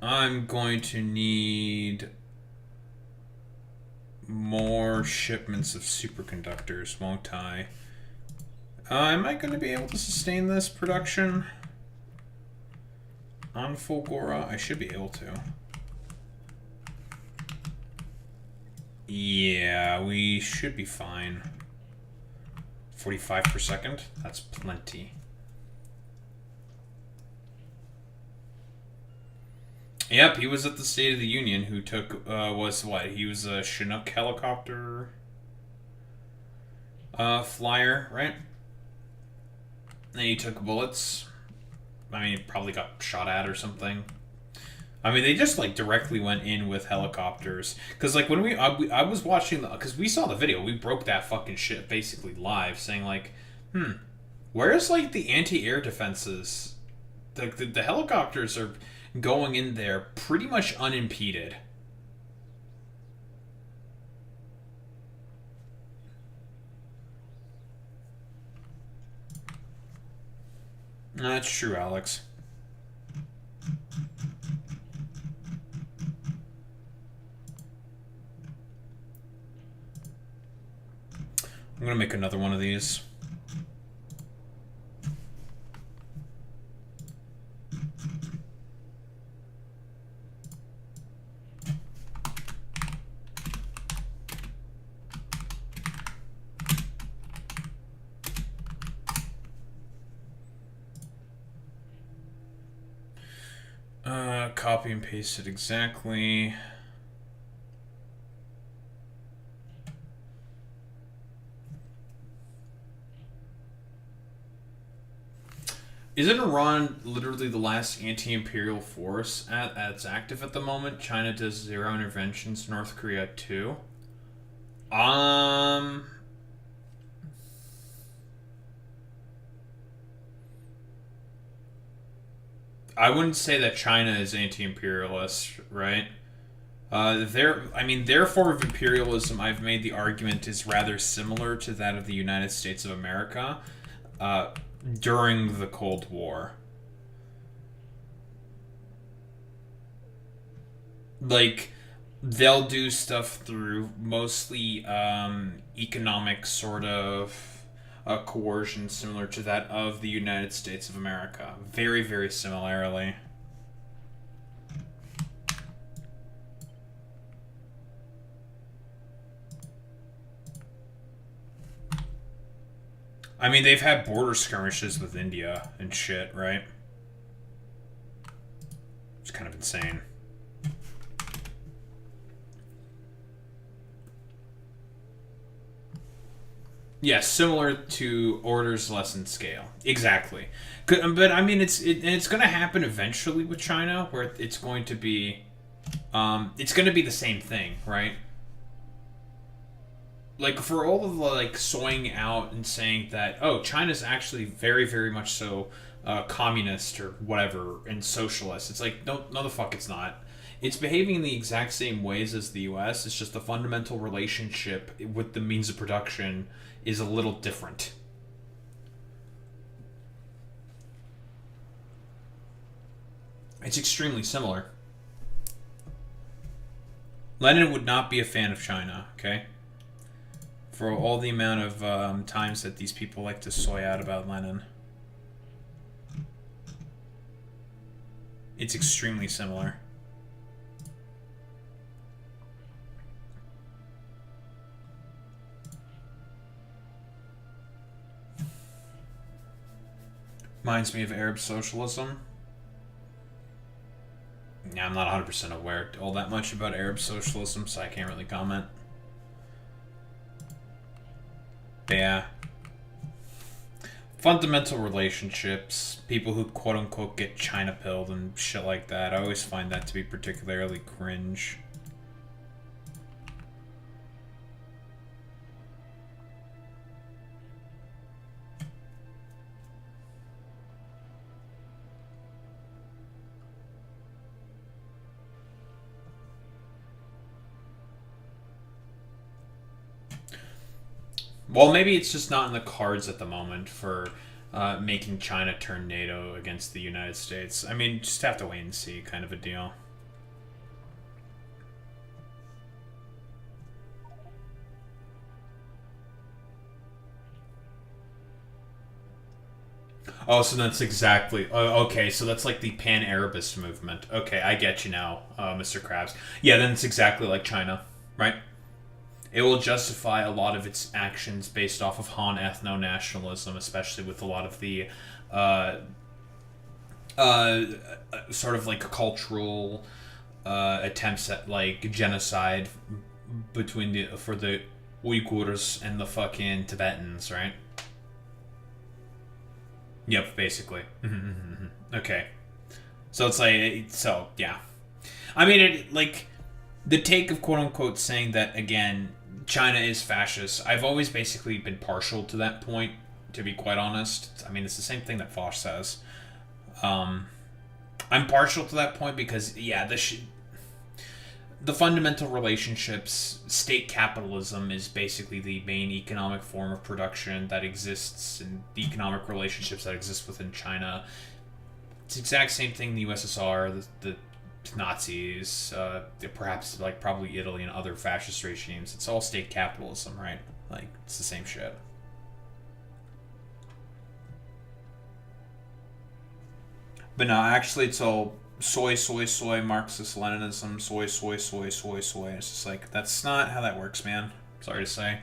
I'm going to need more shipments of superconductors, won't I? Am I going to be able to sustain this production on Fulgora? I should be able to. Yeah, we should be fine. 45 per second? That's plenty. Yep, he was at the State of the Union who took, was what? He was a Chinook helicopter flyer, right? And he took bullets. I mean, he probably got shot at or something. I mean, they just, like, directly went in with helicopters. Because, like, when I was watching, because we saw the video, we broke that fucking shit basically live, saying, like, where's, like, the anti-air defenses? The helicopters are going in there pretty much unimpeded. That's true, Alex. I'm gonna make another one of these. Copy and paste it exactly. Isn't Iran literally the last anti-imperial force that's active at the moment? China does 0 interventions, North Korea 2. I wouldn't say that China is anti-imperialist, right? Their form of imperialism, I've made the argument, is rather similar to that of the United States of America during the Cold War. Like, they'll do stuff through mostly economic sort of coercion similar to that of the United States of America. Very, very similarly. I mean, they've had border skirmishes with India and shit, right? It's kind of insane. Yeah, similar to Orders Lesson Scale. Exactly. But I mean, it's going to happen eventually with China, where it's going to be the same thing, right? Like, for all of the, like, soying out and saying that, oh, China's actually very, very much so communist or whatever and socialist. It's like, no, the fuck it's not. It's behaving in the exact same ways as the U.S. It's just the fundamental relationship with the means of production is a little different. It's extremely similar. Lenin would not be a fan of China, okay? For all the amount of times that these people like to soy out about Lenin. It's extremely similar. Reminds me of Arab socialism. Yeah, I'm not 100% aware all that much about Arab socialism, so I can't really comment. But yeah. Fundamental relationships, people who quote-unquote get China-pilled and shit like that. I always find that to be particularly cringe. Well, maybe it's just not in the cards at the moment for making China turn NATO against the United States. I mean, just have to wait and see, kind of a deal. Oh, so that's exactly... okay, so that's like the Pan-Arabist movement. Okay, I get you now, Mr. Krabs. Yeah, then it's exactly like China, right? It will justify a lot of its actions based off of Han ethno-nationalism, especially with a lot of the sort of like cultural attempts at like genocide between for the Uyghurs and the fucking Tibetans, right? Yep, basically. Okay. So it's like, so yeah. I mean, it like the take of quote unquote saying that again, China is fascist. I've always basically been partial to that point, to be quite honest. I mean, it's the same thing that Foch says. I'm partial to that point because, yeah, the fundamental relationships, state capitalism is basically the main economic form of production that exists, and the economic relationships that exist within China. It's the exact same thing in the USSR, the Nazis, perhaps like probably Italy and other fascist regimes. It's all state capitalism, right? Like, it's the same shit. But no, actually it's all soy, Marxist Leninism, soy. It's just like, that's not how that works, man. Sorry to say.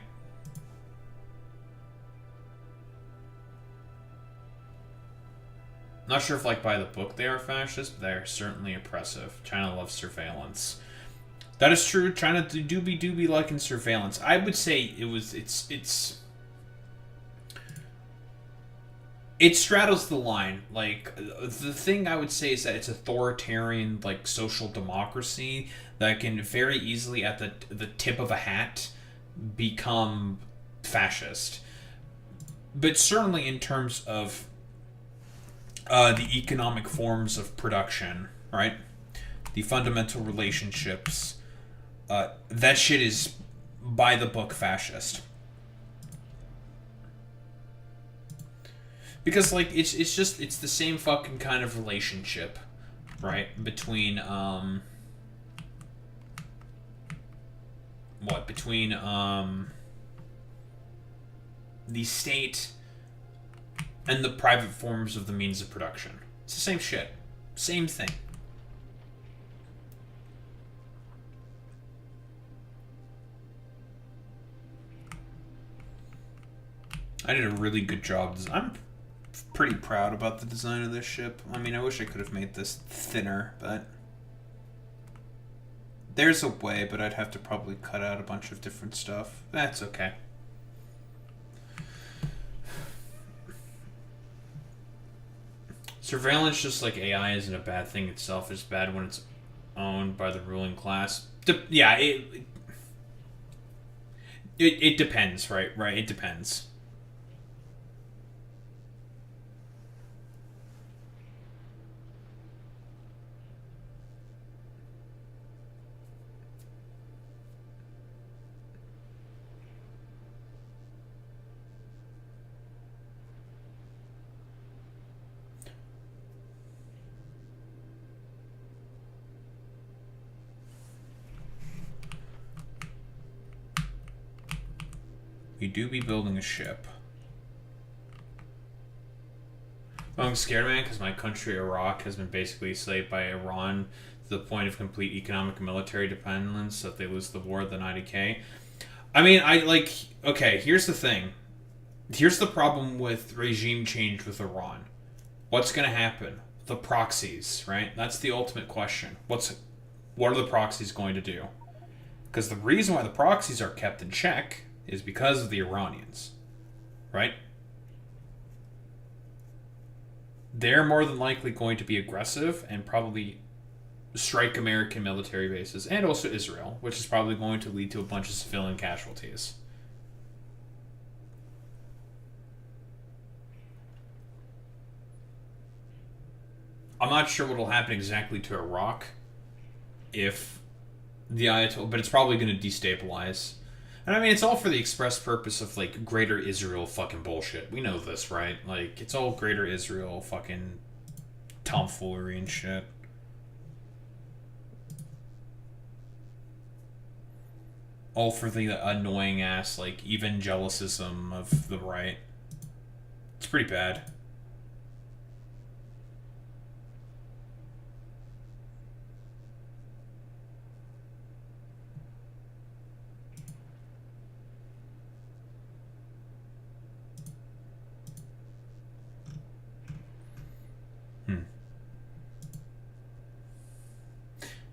Not sure if, like, by the book they are fascist, but they're certainly oppressive. China loves surveillance. That is true. China do be liking surveillance. I would say it straddles the line. Like, the thing I would say is that it's authoritarian, like, social democracy that can very easily, at the tip of a hat, become fascist. But certainly in terms of the economic forms of production, right? The fundamental relationships, that shit is by the book fascist. Because, like, it's the same fucking kind of relationship, right? Between, the state and the private forms of the means of production. It's the same shit. Same thing. I did a really good job. I'm pretty proud about the design of this ship. I mean, I wish I could have made this thinner, but there's a way, but I'd have to probably cut out a bunch of different stuff. That's okay. Surveillance, just like AI, isn't a bad thing itself. It's bad when it's owned by the ruling class. Yeah, it depends, right? Right, it depends. We do be building a ship. I'm scared, man, because my country, Iraq, has been basically enslaved by Iran to the point of complete economic and military dependence. So if they lose the war, then I decay. I mean, okay, here's the thing. Here's the problem with regime change with Iran. What's going to happen? The proxies, right? That's the ultimate question. What are the proxies going to do? Because the reason why the proxies are kept in check is because of the Iranians, right? They're more than likely going to be aggressive and probably strike American military bases and also Israel, which is probably going to lead to a bunch of civilian casualties. I'm not sure what will happen exactly to Iraq if the Ayatollah, but it's probably going to destabilize. And I mean, it's all for the express purpose of, like, Greater Israel fucking bullshit. We know this, right? Like, it's all Greater Israel fucking tomfoolery and shit. All for the annoying ass, like, evangelicism of the right. It's pretty bad.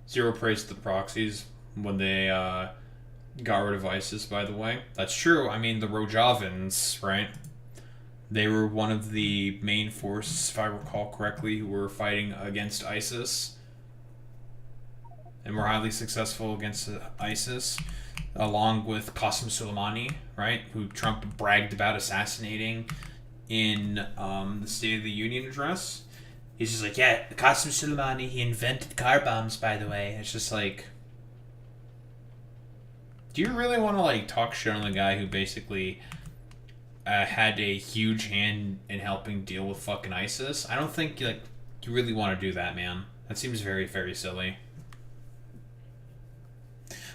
Zero praise to the proxies when they got rid of ISIS, by the way. That's true. I mean, the Rojavans, right? They were one of the main forces, if I recall correctly, who were fighting against ISIS. And were highly successful against ISIS. Along with Qasem Soleimani, right? Who Trump bragged about assassinating in the State of the Union address. He's just like, yeah, Qasem Soleimani, he invented car bombs, by the way. It's just like, do you really want to, like, talk shit on the guy who basically had a huge hand in helping deal with fucking ISIS? I don't think, like, you really want to do that, man. That seems very, very silly.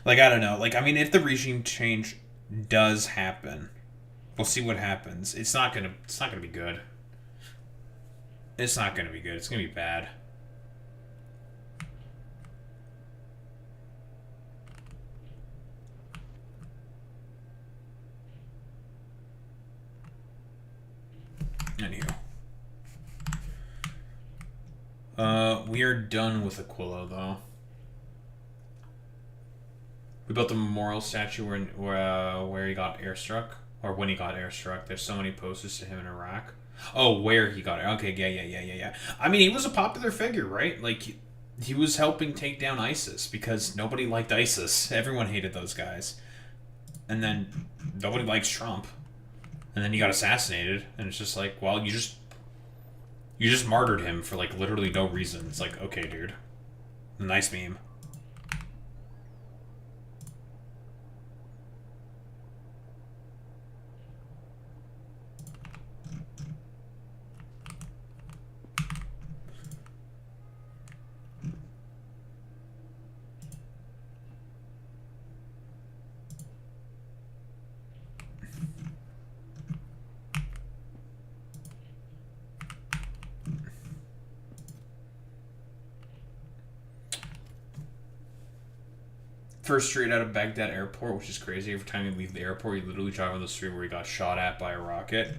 Like, I don't know. Like, I mean, if the regime change does happen, we'll see what happens. It's not gonna be good. It's not going to be good. It's going to be bad. Anywho. We are done with Aquilo, though. We built a memorial statue where he got airstruck. Or when he got airstruck. There's so many posters to him in Iraq. Oh, where he got it. Okay, yeah. I mean, he was a popular figure, right? Like, he was helping take down ISIS because nobody liked ISIS. Everyone hated those guys. And then nobody likes Trump. And then he got assassinated. And it's just like, well, you just martyred him for, like, literally no reason. It's like, okay, dude. Nice meme. First straight out of Baghdad airport, which is crazy. Every time you leave the airport, you literally drive on the street where he got shot at by a rocket.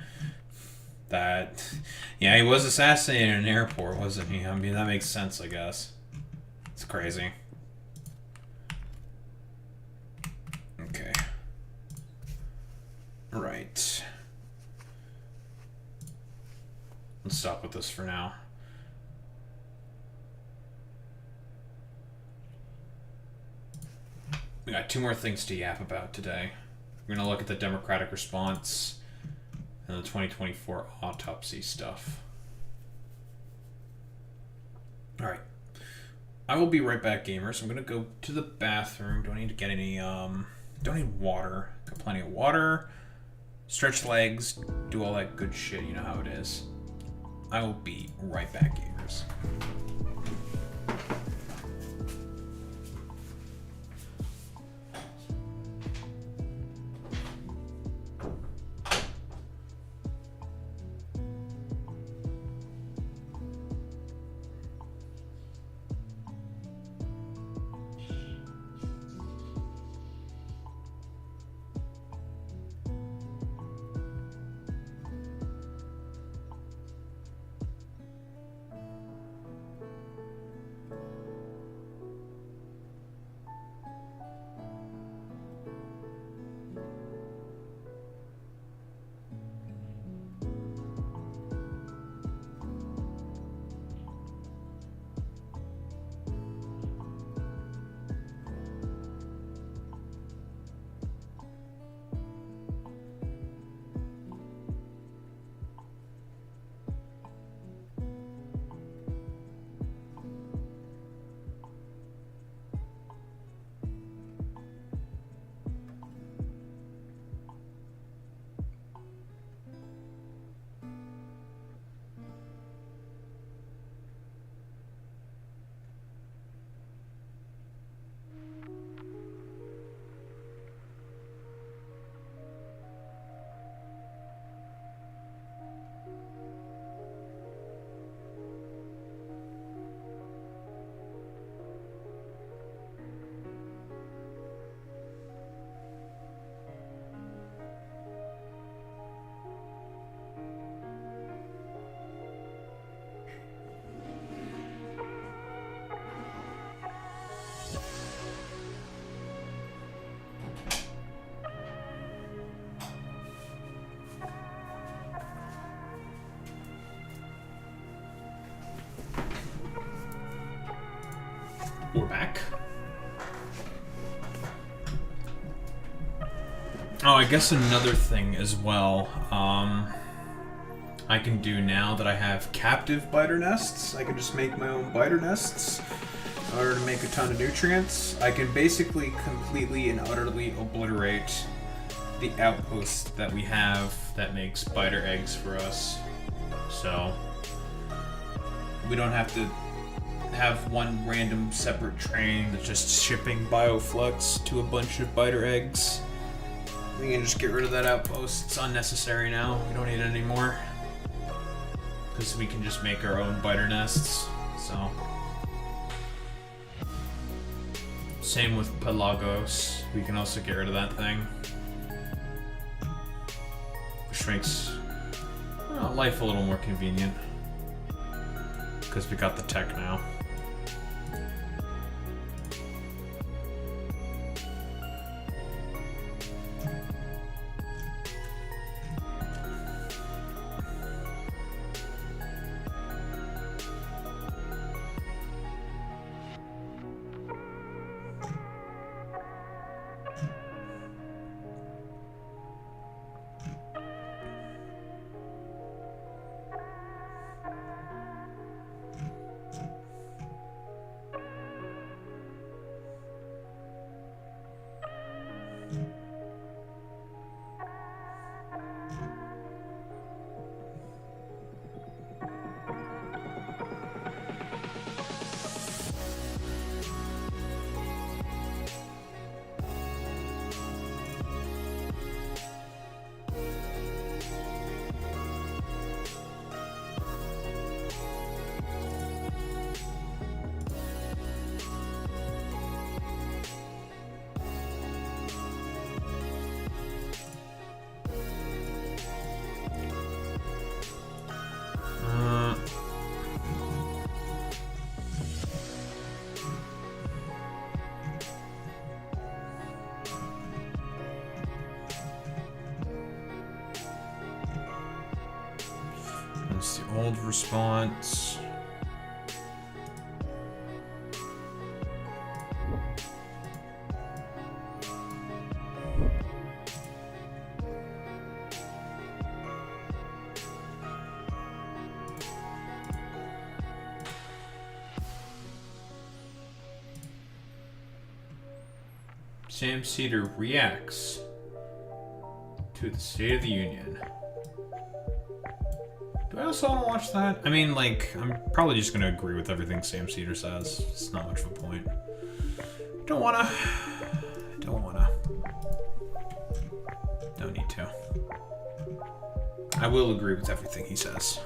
Yeah, he was assassinated in an airport, wasn't he? I mean, that makes sense, I guess. It's crazy. Okay. Right. Let's stop with this for now. We got 2 more things to yap about today. We're going to look at the Democratic response and the 2024 autopsy stuff. Alright. I will be right back, gamers. I'm going to go to the bathroom. Don't need to get any, don't need water. Got plenty of water. Stretch legs. Do all that good shit. You know how it is. I will be right back, gamers. We're back. Oh, I guess another thing as well, I can do now that I have captive biter nests. I can just make my own biter nests in order to make a ton of nutrients. I can basically completely and utterly obliterate the outpost that we have that makes biter eggs for us. So we don't have to have one random separate train that's just shipping bioflux to a bunch of biter eggs. We can just get rid of that outpost. It's unnecessary now. We don't need it anymore. Because we can just make our own biter nests. So. Same with Pelagos. We can also get rid of that thing. Which makes life a little more convenient. Because we got the tech now. That's the old response. Sam Cedar reacts to the State of the Union. Do I also want to watch that? I mean, like, I'm probably just going to agree with everything Sam Cedar says. It's not much of a point. Don't wanna. Don't need to. I will agree with everything he says.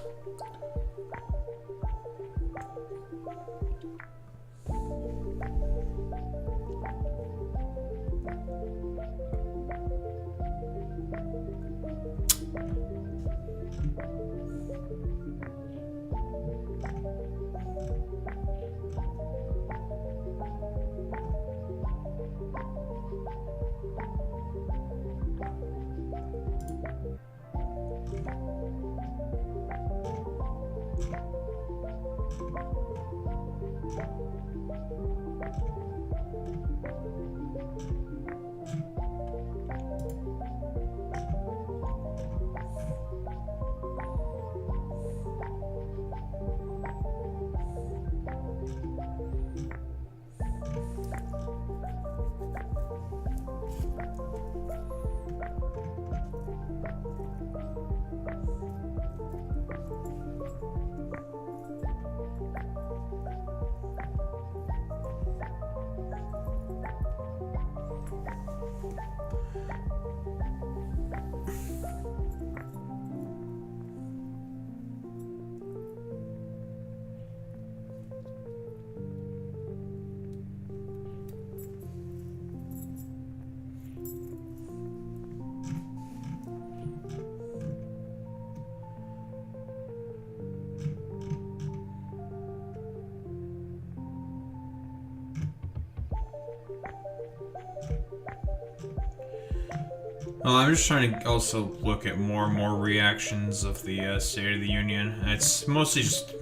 Well, I'm just trying to also look at more and more reactions of the State of the Union. It's mostly just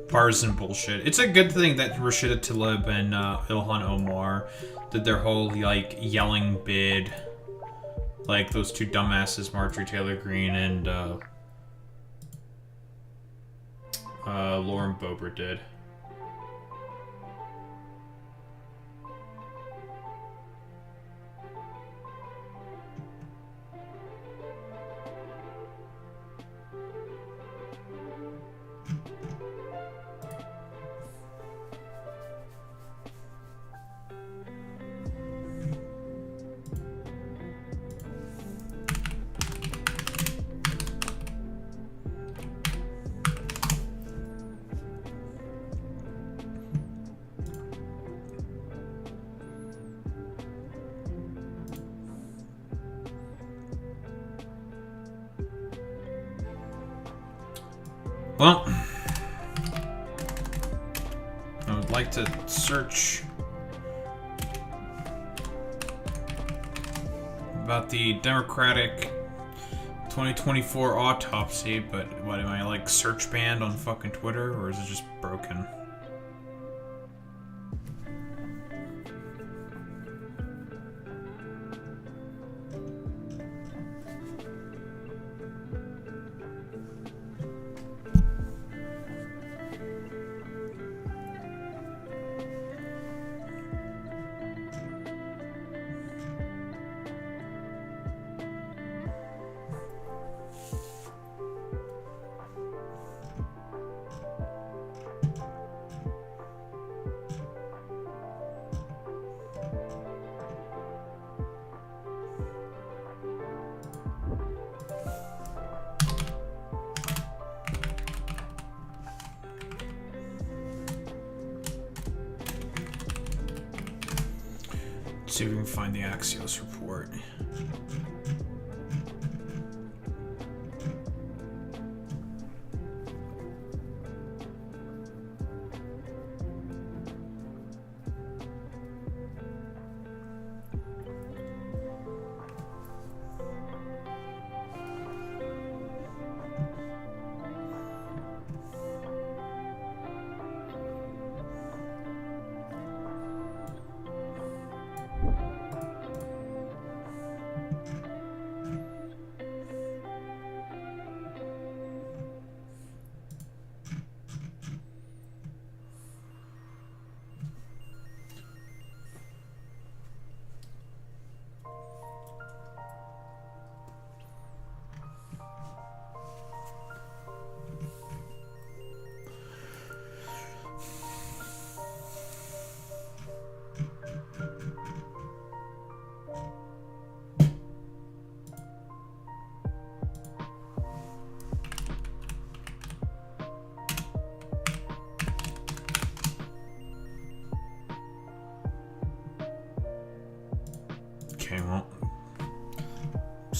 partisan bullshit. It's a good thing that Rashida Tlaib and Ilhan Omar did their whole, like, yelling bid. Like those two dumbasses, Marjorie Taylor Greene and Lauren Boebert did. Well, I would like to search about the Democratic 2024 autopsy, but what am I, like, search banned on fucking Twitter, or is it just broken? See if we can find the Axios report.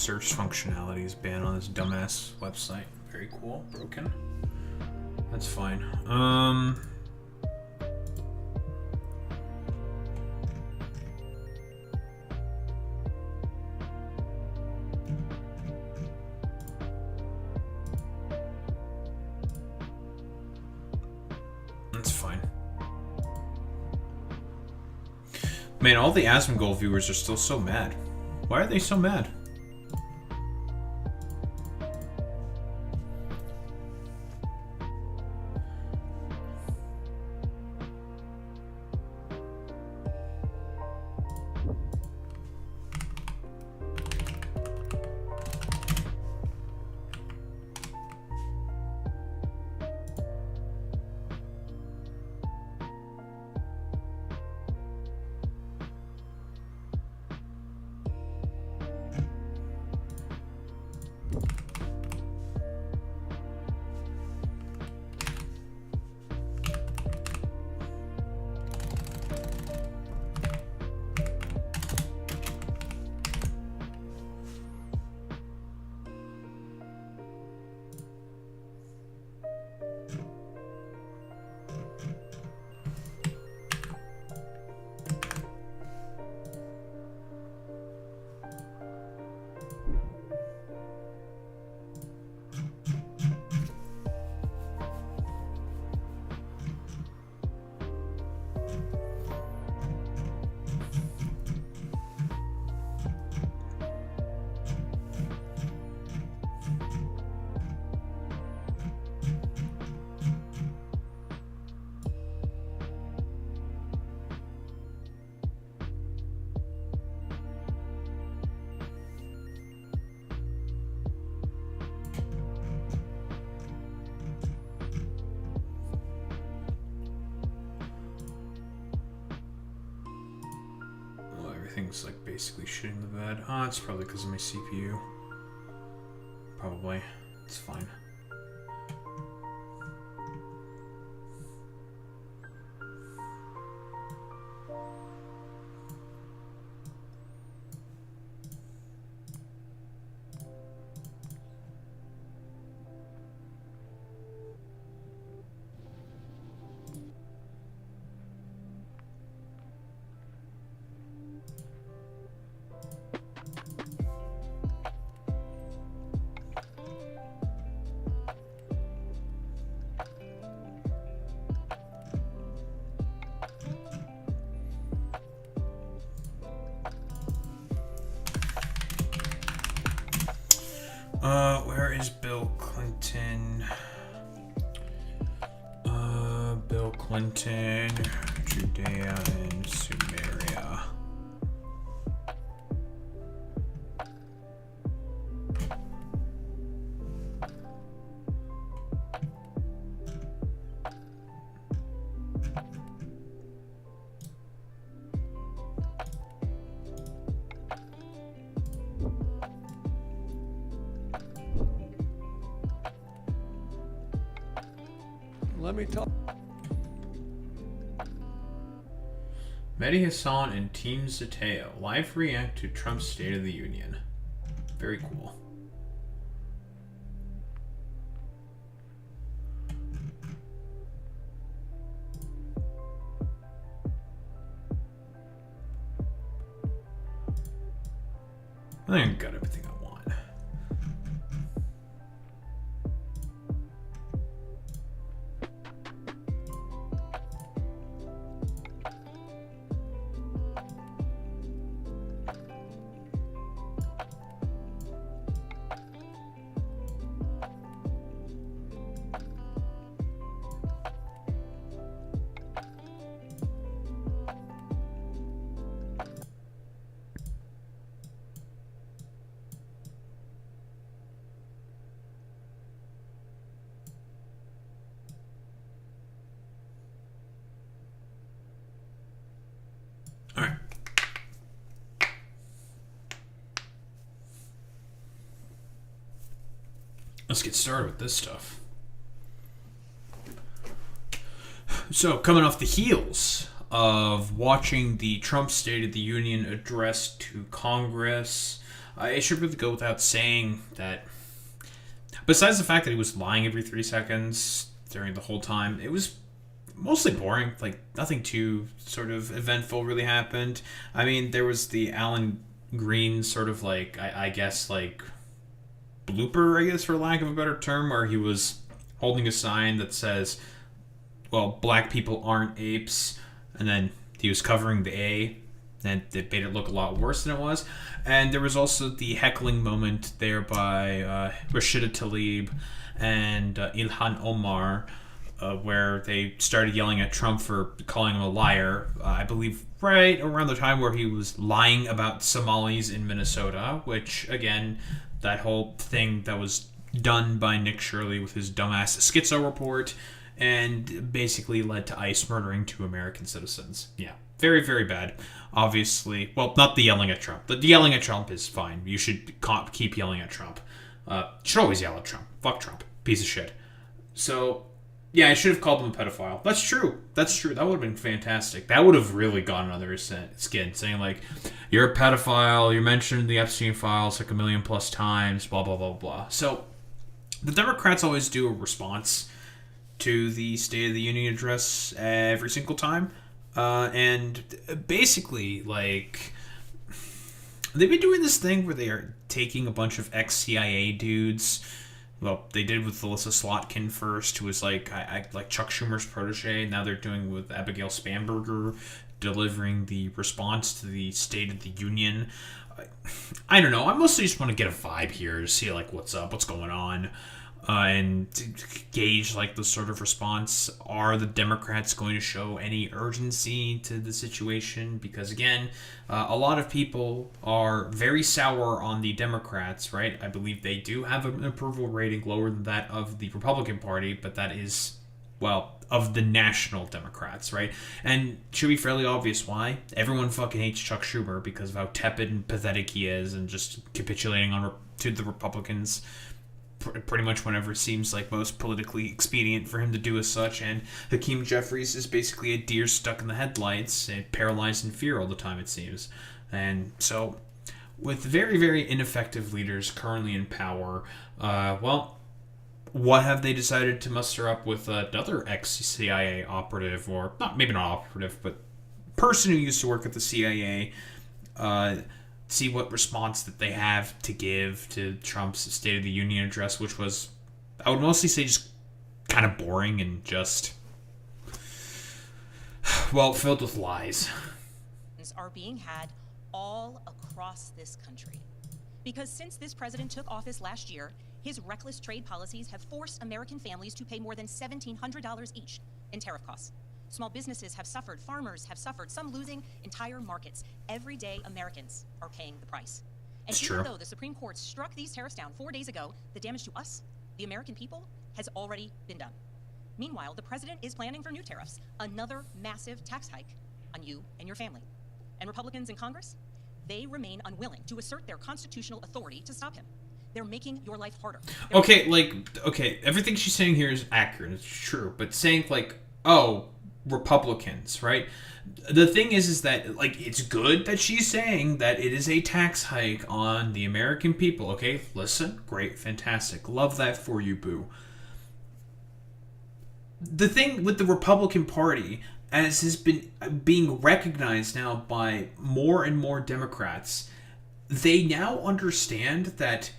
search functionality is banned on this dumbass website. Very cool. Broken. That's fine. That's fine. Man, all the Asmongold viewers are still so mad. Why are they so mad? Everything's like basically shitting the bed. Ah, it's probably because of my CPU. Probably. It's fine. Where is Bill Clinton? Bill Clinton, Judea and Sumeria. Let me talk. Mehdi Hassan and Team Zateo live react to Trump's State of the Union. Very cool. I think I got everything I want. Alright. Let's get started with this stuff. So, coming off the heels of watching the Trump State of the Union address to Congress, it should really go without saying that, besides the fact that he was lying every 3 seconds during the whole time, it was mostly boring. Like, nothing too sort of eventful really happened. I mean, there was the Alan Green sort of like, I guess, like, blooper, I guess, for lack of a better term, where he was holding a sign that says, well, black people aren't apes, and then he was covering the A, and it made it look a lot worse than it was. And there was also the heckling moment there by Rashida Tlaib and Ilhan Omar, where they started yelling at Trump for calling him a liar. I believe right around the time where he was lying about Somalis in Minnesota, which, again, that whole thing that was done by Nick Shirley with his dumbass schizo report, and basically led to ICE murdering 2 American citizens. Yeah, very, very bad. Obviously, well, not the yelling at Trump. The yelling at Trump is fine. You should keep yelling at Trump. You should always yell at Trump. Fuck Trump. Piece of shit. So, yeah, I should have called him a pedophile. That's true. That would have been fantastic. That would have really gone under his skin, saying, like, you're a pedophile, you're mentioned in the Epstein files like 1,000,000+ times, blah, blah, blah, blah. So, the Democrats always do a response to the State of the Union address every single time. And basically, like, they've been doing this thing where they are taking a bunch of ex-CIA dudes. Well, they did with Alyssa Slotkin first, who was like Chuck Schumer's protege. Now they're doing with Abigail Spanberger, delivering the response to the State of the Union. I don't know. I mostly just want to get a vibe here to see, like, what's up, what's going on. And to gauge, like, the sort of response. Are the Democrats going to show any urgency to the situation? Because, again, a lot of people are very sour on the Democrats, right? I believe they do have an approval rating lower than that of the Republican Party, but that is, well, of the national Democrats, right? And it should be fairly obvious why. Everyone fucking hates Chuck Schumer because of how tepid and pathetic he is, and just capitulating to the Republicans pretty much whenever it seems like most politically expedient for him to do as such. And Hakeem Jeffries is basically a deer stuck in the headlights and paralyzed in fear all the time, it seems. And so, with very, very ineffective leaders currently in power, well, what have they decided to muster up with another ex-CIA operative, or maybe not operative, but person who used to work at the CIA, see what response that they have to give to Trump's State of the Union address, which was, I would mostly say, just kind of boring and just, well, filled with lies. Are being had all across this country. Because since this president took office last year, his reckless trade policies have forced American families to pay more than $1,700 each in tariff costs. Small businesses have suffered, farmers have suffered, some losing entire markets. Everyday Americans are paying the price. And even though the Supreme Court struck these tariffs down 4 days ago, the damage to us, the American people, has already been done. Meanwhile, the president is planning for new tariffs, another massive tax hike on you and your family. And Republicans in Congress, they remain unwilling to assert their constitutional authority to stop him. They're making your life harder. Okay, everything she's saying here is accurate, it's true, but saying, like, oh, Republicans, right? The thing is that, like, it's good that she's saying that it is a tax hike on the American people. Okay, listen, great, fantastic, love that for you, boo. The thing with the Republican Party, as has been being recognized now by more and more Democrats, they now understand that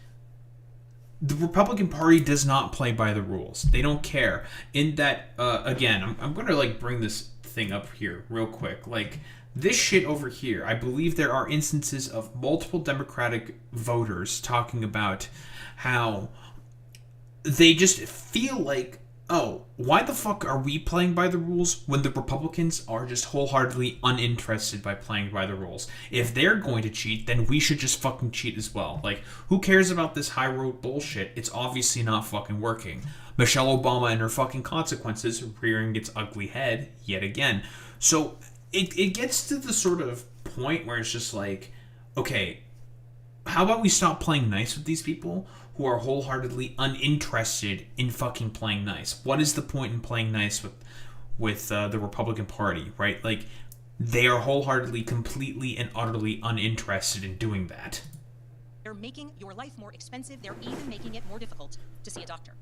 the Republican Party does not play by the rules. They don't care. In that, again, I'm going to, like, bring this thing up here real quick. Like, this shit over here, I believe there are instances of multiple Democratic voters talking about how they just feel like, oh, why the fuck are we playing by the rules when the Republicans are just wholeheartedly uninterested by playing by the rules? If they're going to cheat, then we should just fucking cheat as well. Like, who cares about this high road bullshit? It's obviously not fucking working. Michelle Obama and her fucking consequences rearing its ugly head yet again. So it gets to the sort of point where it's just like, okay, how about we stop playing nice with these people who are wholeheartedly uninterested in fucking playing nice? What is the point in playing nice with the Republican Party, right? Like, they are wholeheartedly, completely, and utterly uninterested in doing that. They're making your life more expensive. They're even making it more difficult to see a doctor.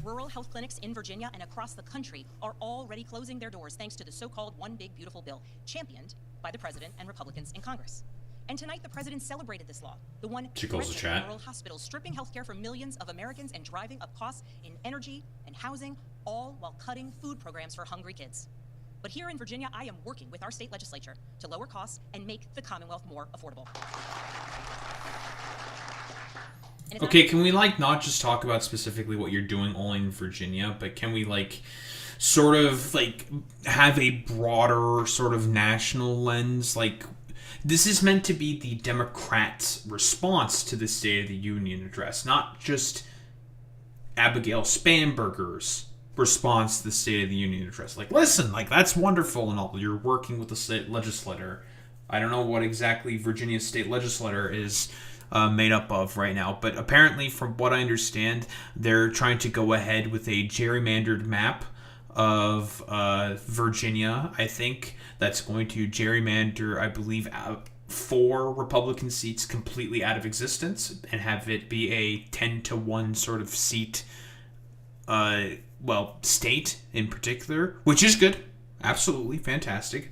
Rural health clinics in Virginia and across the country are already closing their doors thanks to the so-called One Big Beautiful Bill, championed by the president and Republicans in Congress. And tonight, the president celebrated this law, the one threatening rural hospitals, stripping healthcare from millions of Americans and driving up costs in energy and housing, all while cutting food programs for hungry kids. But here in Virginia, I am working with our state legislature to lower costs and make the Commonwealth more affordable. Okay, can we, like, not just talk about specifically what you're doing only in Virginia, but can we, like, sort of, like, have a broader sort of national lens? Like, this is meant to be the Democrats' response to the State of the Union address, not just Abigail Spanberger's response to the State of the Union address. Like, listen, like, that's wonderful and all. You're working with the state legislator. I don't know what exactly Virginia's state legislator is made up of right now, but apparently, from what I understand, they're trying to go ahead with a gerrymandered map of Virginia, I think, that's going to gerrymander, I believe, 4 Republican seats completely out of existence and have it be a 10-to-1 sort of seat, state in particular, which is good. Absolutely fantastic.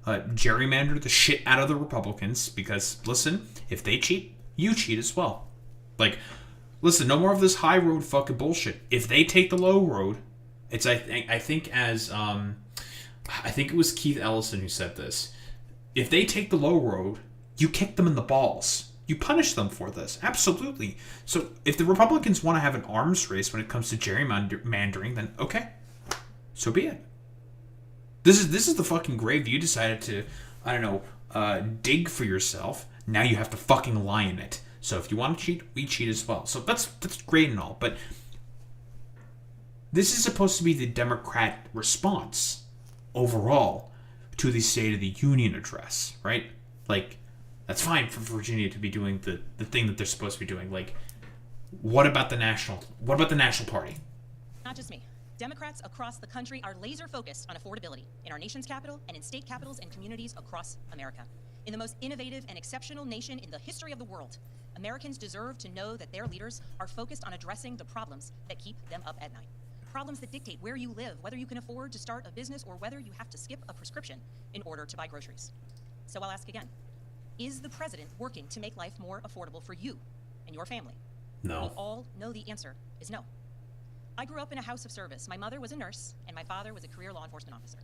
Gerrymander the shit out of the Republicans because, listen, if they cheat, you cheat as well. Like, listen, no more of this high road fucking bullshit. If they take the low road, it's I think it was Keith Ellison who said this. If they take the low road, you kick them in the balls. You punish them for this. Absolutely. So if the Republicans want to have an arms race when it comes to gerrymandering, then okay, so be it. This is the fucking grave you decided to, I don't know, dig for yourself. Now you have to fucking lie in it. So if you want to cheat, we cheat as well. So that's great and all, but this is supposed to be the Democrat response overall to the State of the Union address, right? Like, that's fine for Virginia to be doing the thing that they're supposed to be doing. Like, what about the National Party? Not just me. Democrats across the country are laser focused on affordability in our nation's capital and in state capitals and communities across America. In the most innovative and exceptional nation in the history of the world, Americans deserve to know that their leaders are focused on addressing the problems that keep them up at night. Problems that dictate where you live, whether you can afford to start a business, or whether you have to skip a prescription in order to buy groceries. So I'll ask again, is the president working to make life more affordable for you and your family? No. We all know the answer is no. I grew up in a house of service. My mother was a nurse, and my father was a career law enforcement officer.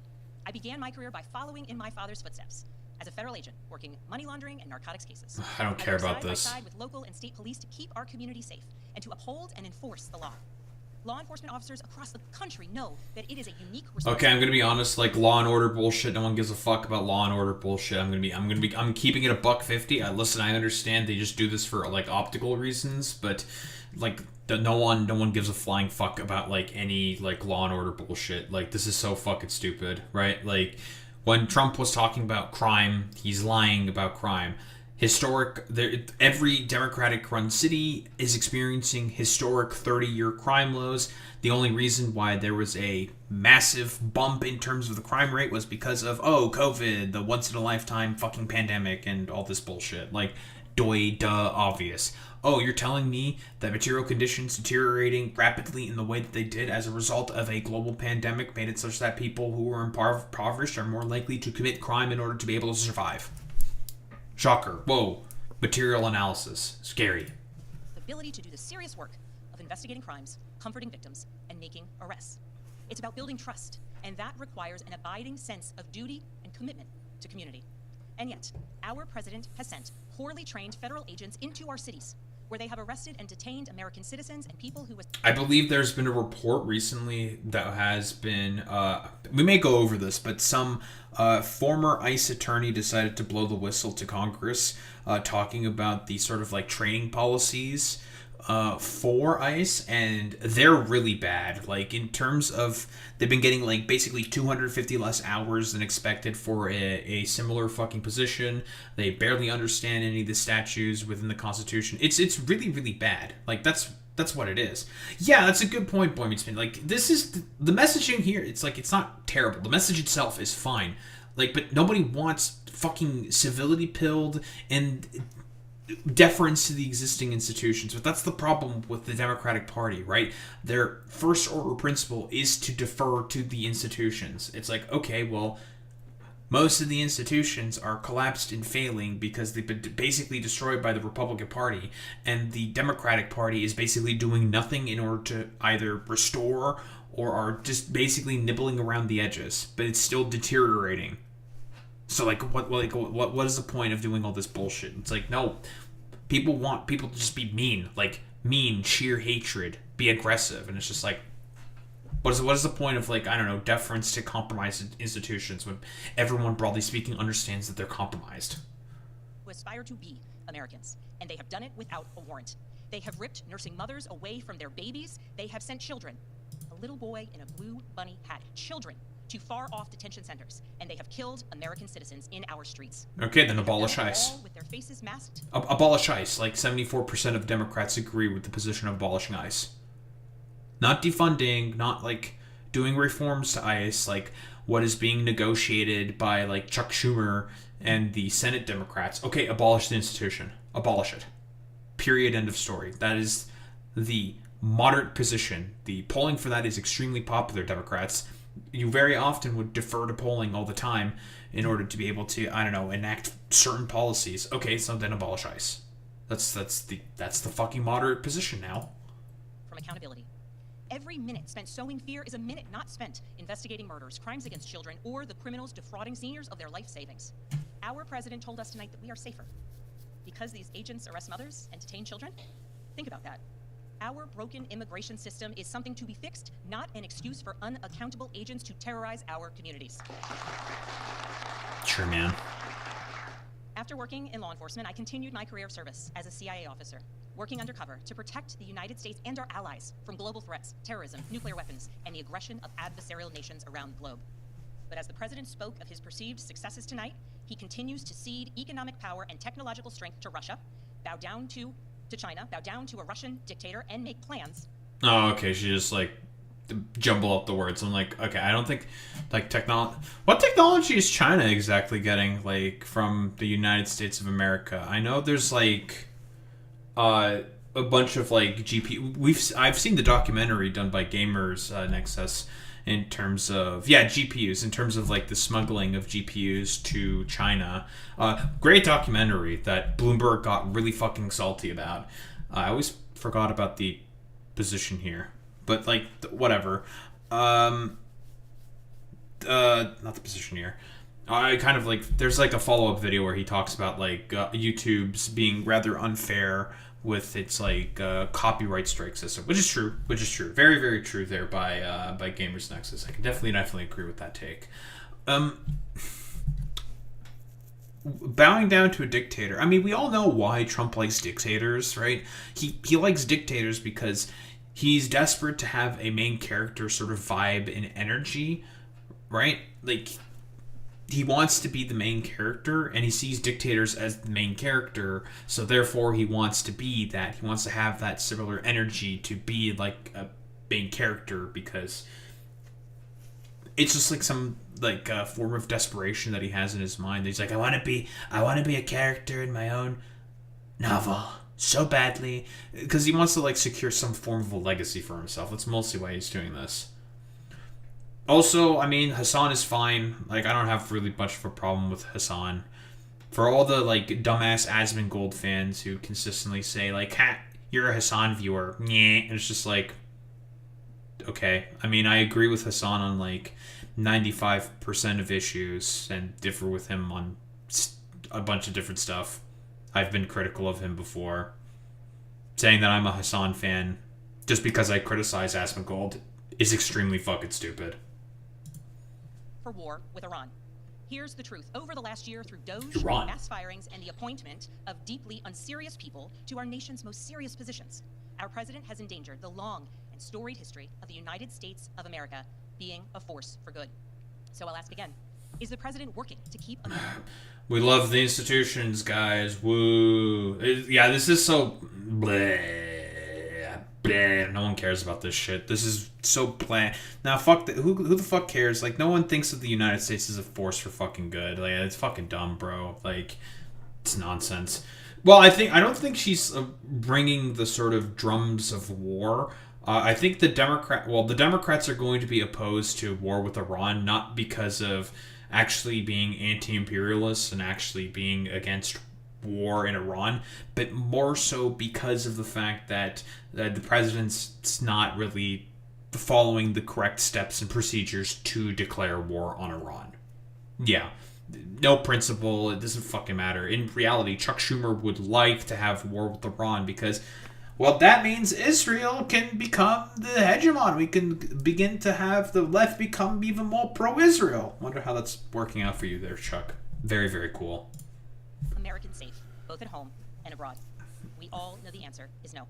I began my career by following in my father's footsteps as a federal agent, working money laundering and narcotics cases. I don't care about this. Side by side with local and state police to keep our community safe and to uphold and enforce the law. Law enforcement officers across the country know that it is a unique responsibility. Okay, I'm gonna be honest. Like, Law and Order bullshit. No one gives a fuck about Law and Order bullshit. I'm keeping it $1.50. Listen, I understand they just do this for like optical reasons, but like no one gives a flying fuck about like any like Law and Order bullshit. Like, this is so fucking stupid, right? Like, when Trump was talking about crime, he's lying about crime. Every Democratic-run city is experiencing historic 30-year crime lows. The only reason why there was a massive bump in terms of the crime rate was because of, COVID, the once-in-a-lifetime fucking pandemic and all this bullshit. Like, obvious. Oh, you're telling me that material conditions deteriorating rapidly in the way that they did as a result of a global pandemic made it such that people who are impoverished are more likely to commit crime in order to be able to survive? Shocker. Whoa. Material analysis. Scary. The ability to do the serious work of investigating crimes, comforting victims, and making arrests. It's about building trust, and that requires an abiding sense of duty and commitment to community. And yet, our president has sent poorly trained federal agents into our cities, where they have arrested and detained American citizens and people who... I believe there's been a report recently that has been... we may go over this, but some former ICE attorney decided to blow the whistle to Congress, talking about the sort of like training policies for ICE, and they're really bad. Like, in terms of, they've been getting like basically 250 less hours than expected for a similar fucking position. They barely understand any of the statutes within the Constitution. It's really, really bad. Like, that's what it is. Yeah, that's a good point, Boy Meets Spin. Like, this is the messaging here. It's like, it's not terrible. The message itself is fine. Like, but nobody wants fucking civility pilled and deference to the existing institutions. But that's the problem with the Democratic Party, right? Their first order principle is to defer to the institutions. It's like, okay, well, most of the institutions are collapsed and failing because they've been basically destroyed by the Republican Party, and the Democratic Party is basically doing nothing in order to either restore or are just basically nibbling around the edges, but it's still deteriorating. So what is the point of doing all this bullshit? It's like, no, people want people to just be mean, like mean, sheer hatred, be aggressive, and it's just like, what is the point of, like, I don't know, deference to compromised institutions when everyone, broadly speaking, understands that they're compromised? Who aspire to be Americans, and they have done it without a warrant. They have ripped nursing mothers away from their babies. They have sent children, a little boy in a blue bunny hat, children, to far-off detention centers, and they have killed American citizens in our streets. Okay, then abolish ICE. All with their faces masked. Abolish ICE. Like 74% of Democrats agree with the position of abolishing ICE. Not defunding, not like doing reforms to ICE, like what is being negotiated by like Chuck Schumer and the Senate Democrats. Okay, abolish the institution. Abolish it. Period. End of story. That is the moderate position. The polling for that is extremely popular, Democrats. You very often would defer to polling all the time in order to be able to, I don't know, enact certain policies. Okay, so then abolish ICE. That's the fucking moderate position now. From accountability. Every minute spent sowing fear is a minute not spent investigating murders, crimes against children, or the criminals defrauding seniors of their life savings. Our president told us tonight that we are safer because these agents arrest mothers and detain children. Think about that. Our broken immigration system is something to be fixed, not an excuse for unaccountable agents to terrorize our communities. Sure, man. After working in law enforcement, I continued my career of service as a CIA officer, working undercover to protect the United States and our allies from global threats, terrorism, nuclear weapons, and the aggression of adversarial nations around the globe. But as the president spoke of his perceived successes tonight, he continues to cede economic power and technological strength to Russia, bow down to China, bow down to a Russian dictator, and make plans. Oh, okay. She just like jumble up the words. I'm like, okay, I don't think like technology. What technology is China exactly getting like from the United States of America? I know there's like a bunch of like GPU. I've seen the documentary done by Gamers Nexus in terms of GPUs, in terms of like the smuggling of GPUs to China. Great documentary that Bloomberg got really fucking salty about. I always forgot about the position here, but like whatever. Not the position here. I kind of like, there's like a follow-up video where he talks about like YouTube's being rather unfair with its like copyright strike system, which is true, very, very true there by Gamers Nexus. I can definitely agree with that take. Bowing down to a dictator. I mean, we all know why Trump likes dictators, right? He likes dictators because he's desperate to have a main character sort of vibe and energy, right? Like, he wants to be the main character, and he sees dictators as the main character, so therefore he wants to be that. He wants to have that similar energy to be like a main character, because it's just like some like form of desperation that he has in his mind. He's like, I want to be a character in my own novel so badly, because he wants to like secure some form of a legacy for himself. That's mostly why he's doing this. Also, I mean, Hassan is fine. Like, I don't have really much of a problem with Hassan. For all the, like, dumbass Asmongold fans who consistently say, like, ha, you're a Hassan viewer. Nyeh. And it's just like, okay. I mean, I agree with Hassan on, like, 95% of issues and differ with him on a bunch of different stuff. I've been critical of him before. Saying that I'm a Hassan fan just because I criticize Asmongold is extremely fucking stupid. For war with Iran. Here's the truth. Over the last year, through Doge, Iran. mass firings, and the appointment of deeply unserious people to our nation's most serious positions, our president has endangered the long and storied history of the United States of America being a force for good. So I'll ask again, is the president working to keep America... We love the institutions, guys. Woo. This is so... bleh. No one cares about this shit. This is so bland. Now, fuck. Who the fuck cares? Like, no one thinks of the United States as a force for fucking good. Like, it's fucking dumb, bro. Like, it's nonsense. Well, I don't think she's bringing the sort of drums of war. I think the Democrats are going to be opposed to war with Iran, not because of actually being anti-imperialists and actually being against war in Iran, but more so because of the fact that the president's not really following the correct steps and procedures to declare war on Iran. Yeah. No principle, it doesn't fucking matter. In reality, Chuck Schumer would like to have war with Iran because, well, that means Israel can become the hegemon. We can begin to have the left become even more pro-Israel. Wonder how that's working out for you there, Chuck. Very, very cool. Americans safe, both at home and abroad. We all know the answer is no.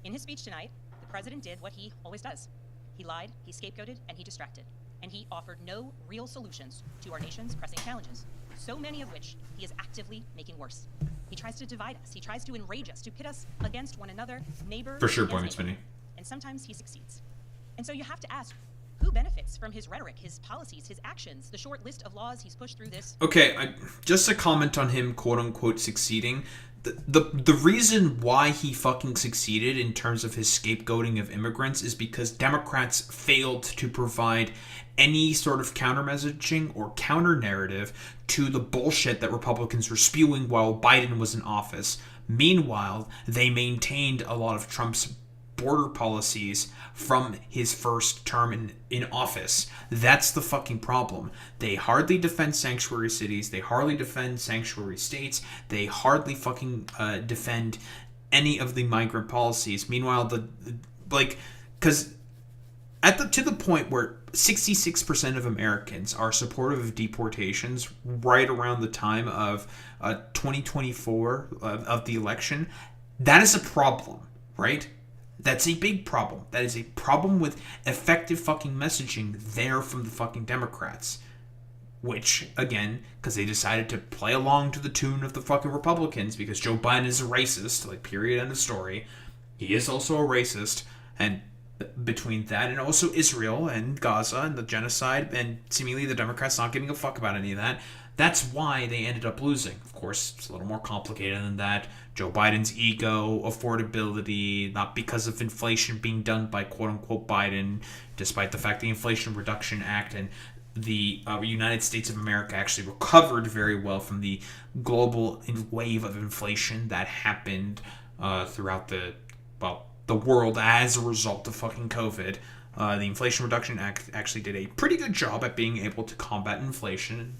In his speech tonight, the president did what he always does. He lied, he scapegoated, and he distracted. And he offered no real solutions to our nation's pressing challenges, so many of which he is actively making worse. He tries to divide us. He tries to enrage us, to pit us against one another, neighbor For sure, against Boy neighbor. And sometimes he succeeds. And so you have to ask, who benefits from his rhetoric, his policies, his actions, the short list of laws he's pushed through this? Okay, just a comment on him, quote-unquote, succeeding. The reason why he fucking succeeded in terms of his scapegoating of immigrants is because Democrats failed to provide any sort of counter-messaging or counter-narrative to the bullshit that Republicans were spewing while Biden was in office. Meanwhile, they maintained a lot of Trump's border policies from his first term in office. That's the fucking problem. They hardly defend sanctuary cities. They hardly defend sanctuary states. They hardly fucking defend any of the migrant policies. Meanwhile, because to the point where 66% of Americans are supportive of deportations right around the time of 2024 of the election, that is a problem, right? That's a big problem. That is a problem with effective fucking messaging there from the fucking Democrats. Which, again, because they decided to play along to the tune of the fucking Republicans because Joe Biden is a racist, like, period, end of story. He is also a racist, and between that and also Israel and Gaza and the genocide and seemingly the Democrats not giving a fuck about any of that, that's why they ended up losing. Of course, it's a little more complicated than that. Joe Biden's ego, affordability, not because of inflation being done by quote-unquote Biden, despite the fact the Inflation Reduction Act and the United States of America actually recovered very well from the global wave of inflation that happened throughout the world as a result of fucking COVID. The Inflation Reduction Act actually did a pretty good job at being able to combat inflation.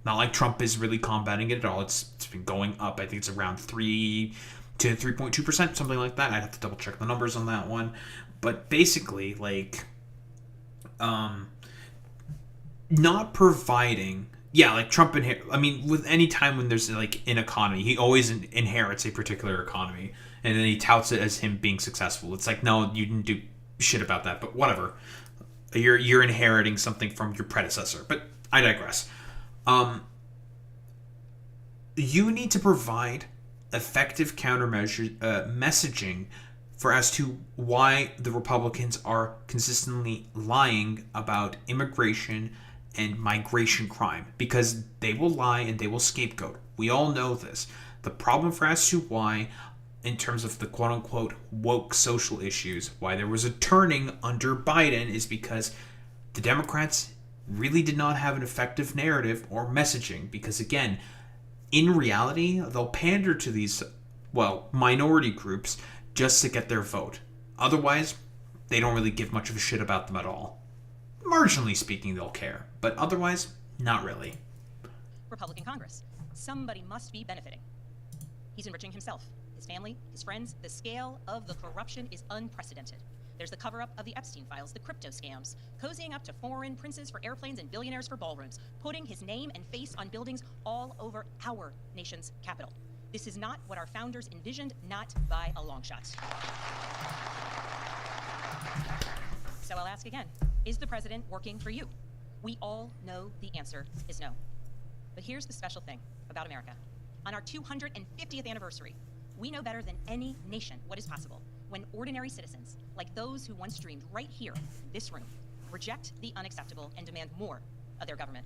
Not like Trump is really combating it at all. It's been going up. I think it's around 3 to 3.2%, something like that. I'd have to double check the numbers on that one. But basically, like, not providing, yeah, like Trump with any time when there's like an economy, he always inherits a particular economy, and then he touts it as him being successful. It's like, no, you didn't do shit about that, but whatever. You're inheriting something from your predecessor. But I digress. You need to provide effective countermeasure messaging as to why the Republicans are consistently lying about immigration and migration crime, because they will lie and they will scapegoat. We all know this. The problem for as to why, in terms of the quote-unquote woke social issues, why there was a turning under Biden is because the Democrats really did not have an effective narrative or messaging, because again, in reality, they'll pander to these, minority groups just to get their vote. Otherwise, they don't really give much of a shit about them at all. Marginally speaking, they'll care, but otherwise, not really. Republican Congress. Somebody must be benefiting. He's enriching himself, his family, his friends. The scale of the corruption is unprecedented. There's the cover-up of the Epstein files, the crypto scams, cozying up to foreign princes for airplanes and billionaires for ballrooms, putting his name and face on buildings all over our nation's capital. This is not what our founders envisioned, not by a long shot. So I'll ask again, is the president working for you? We all know the answer is no. But here's the special thing about America. On our 250th anniversary, we know better than any nation what is possible when ordinary citizens, like those who once dreamed right here in this room, reject the unacceptable and demand more of their government.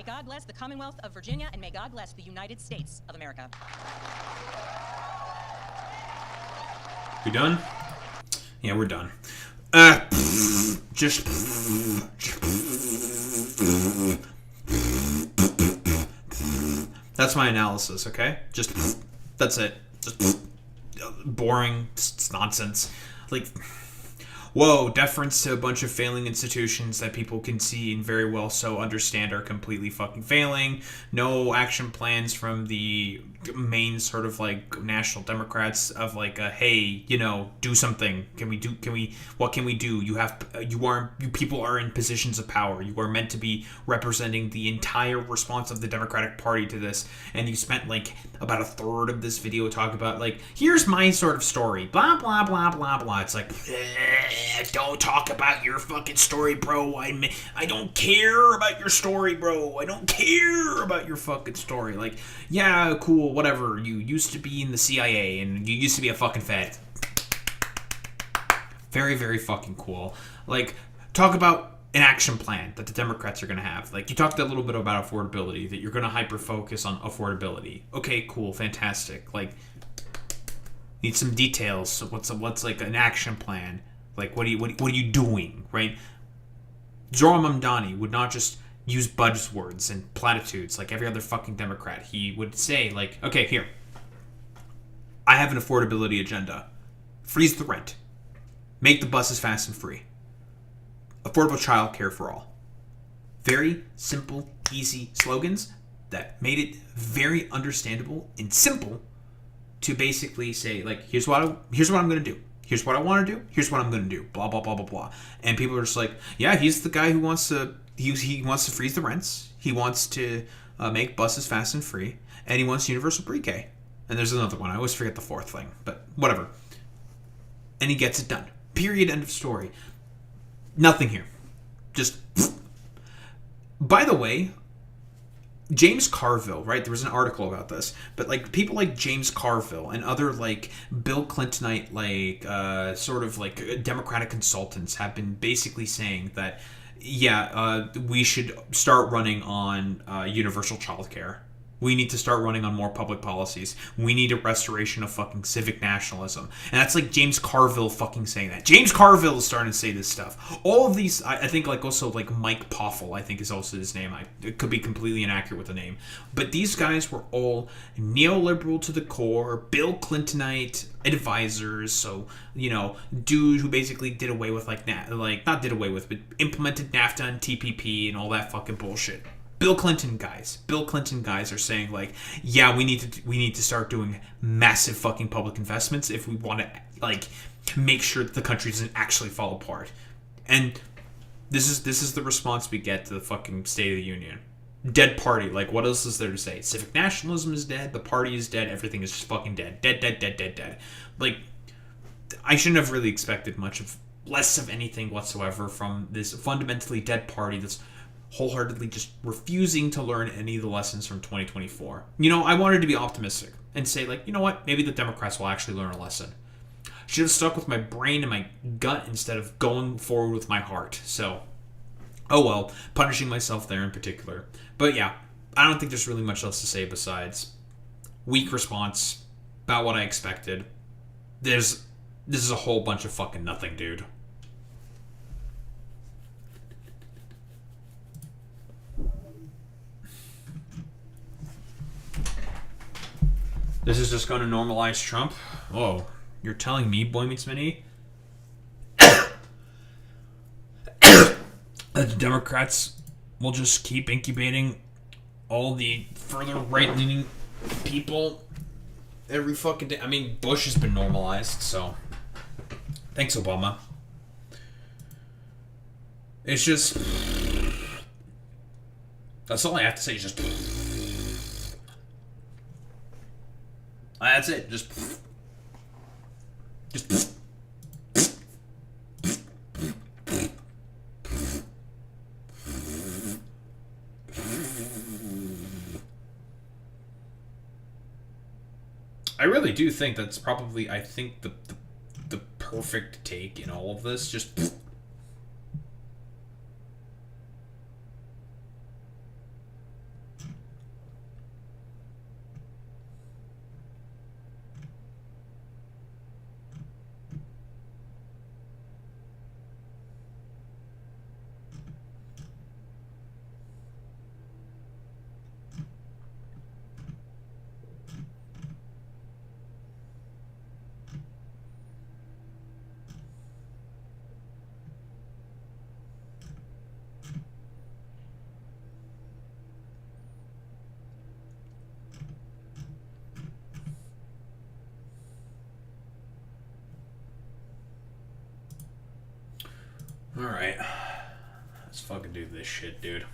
May God bless the Commonwealth of Virginia, and may God bless the United States of America. We done? Yeah, we're done. Just... That's my analysis, okay? Just... That's it. Just... Boring. It's nonsense. Like... Whoa, deference to a bunch of failing institutions that people can see and very well so understand are completely fucking failing. No action plans from the main sort of like national Democrats of like, hey, you know, do something. What can we do? You people are in positions of power. You are meant to be representing the entire response of the Democratic Party to this. And you spent like about a third of this video talking about like, here's my sort of story. Blah, blah, blah, blah, blah. It's like, don't talk about your fucking story, bro. I don't care about your story, bro. I don't care about your fucking story. Like, yeah, cool, whatever. You used to be in the CIA and you used to be a fucking Fed. Very, very fucking cool. Like, talk about an action plan that the Democrats are going to have. Like, you talked a little bit about affordability, that you're going to hyper-focus on affordability. Okay, cool, fantastic. Like, need some details. So what's like an action plan? Like, what are you doing, right? Zoran Mamdani would not just use buzzwords and platitudes like every other fucking Democrat. He would say, like, okay, here. I have an affordability agenda. Freeze the rent. Make the buses fast and free. Affordable childcare for all. Very simple, easy slogans that made it very understandable and simple to basically say, like, here's what I'm going to do. Here's what I want to do. Here's what I'm going to do. Blah, blah, blah, blah, blah. And people are just like, yeah, he's the guy who wants to, he wants to freeze the rents. He wants to make buses fast and free. And he wants universal pre-K. And there's another one. I always forget the fourth thing. But whatever. And he gets it done. Period. End of story. Nothing here. Just... By the way, James Carville, right? There was an article about this, but like people like James Carville and other like Bill Clintonite, like sort of like Democratic consultants have been basically saying that, yeah, we should start running on universal childcare. We need to start running on more public policies. We need a restoration of fucking civic nationalism. And that's like James Carville fucking saying that. James Carville is starting to say this stuff. All of these, I think like also like Mike Poffel, I think is also his name. It could be completely inaccurate with the name. But these guys were all neoliberal to the core, Bill Clintonite advisors. So, you know, dude who basically did away with like not did away with, but implemented NAFTA and TPP and all that fucking bullshit. Bill Clinton guys are saying like, yeah, we need to start doing massive fucking public investments if we want to like make sure that the country doesn't actually fall apart. And this is the response we get to the fucking State of the Union. Dead party. Like, what else is there to say? Civic nationalism is dead. The party is dead. Everything is just fucking dead. Dead. Like, I shouldn't have really expected less of anything whatsoever from this fundamentally dead party that's wholeheartedly just refusing to learn any of the lessons from 2024. You know, I wanted to be optimistic and say, like, you know what? Maybe the Democrats will actually learn a lesson. Should have stuck with my brain and my gut instead of going forward with my heart. So, oh well, punishing myself there in particular. But yeah, I don't think there's really much else to say besides weak response, about what I expected. This is a whole bunch of fucking nothing, dude. This is just going to normalize Trump? Oh, you're telling me, Boy Meets Mini? That the Democrats will just keep incubating all the further right-leaning people every fucking day? I mean, Bush has been normalized, so... Thanks, Obama. It's just... That's all I have to say, is just... That's it. Just. I really do think that's probably, the perfect take in all of this. Just. Alright. Let's fucking do this shit, dude.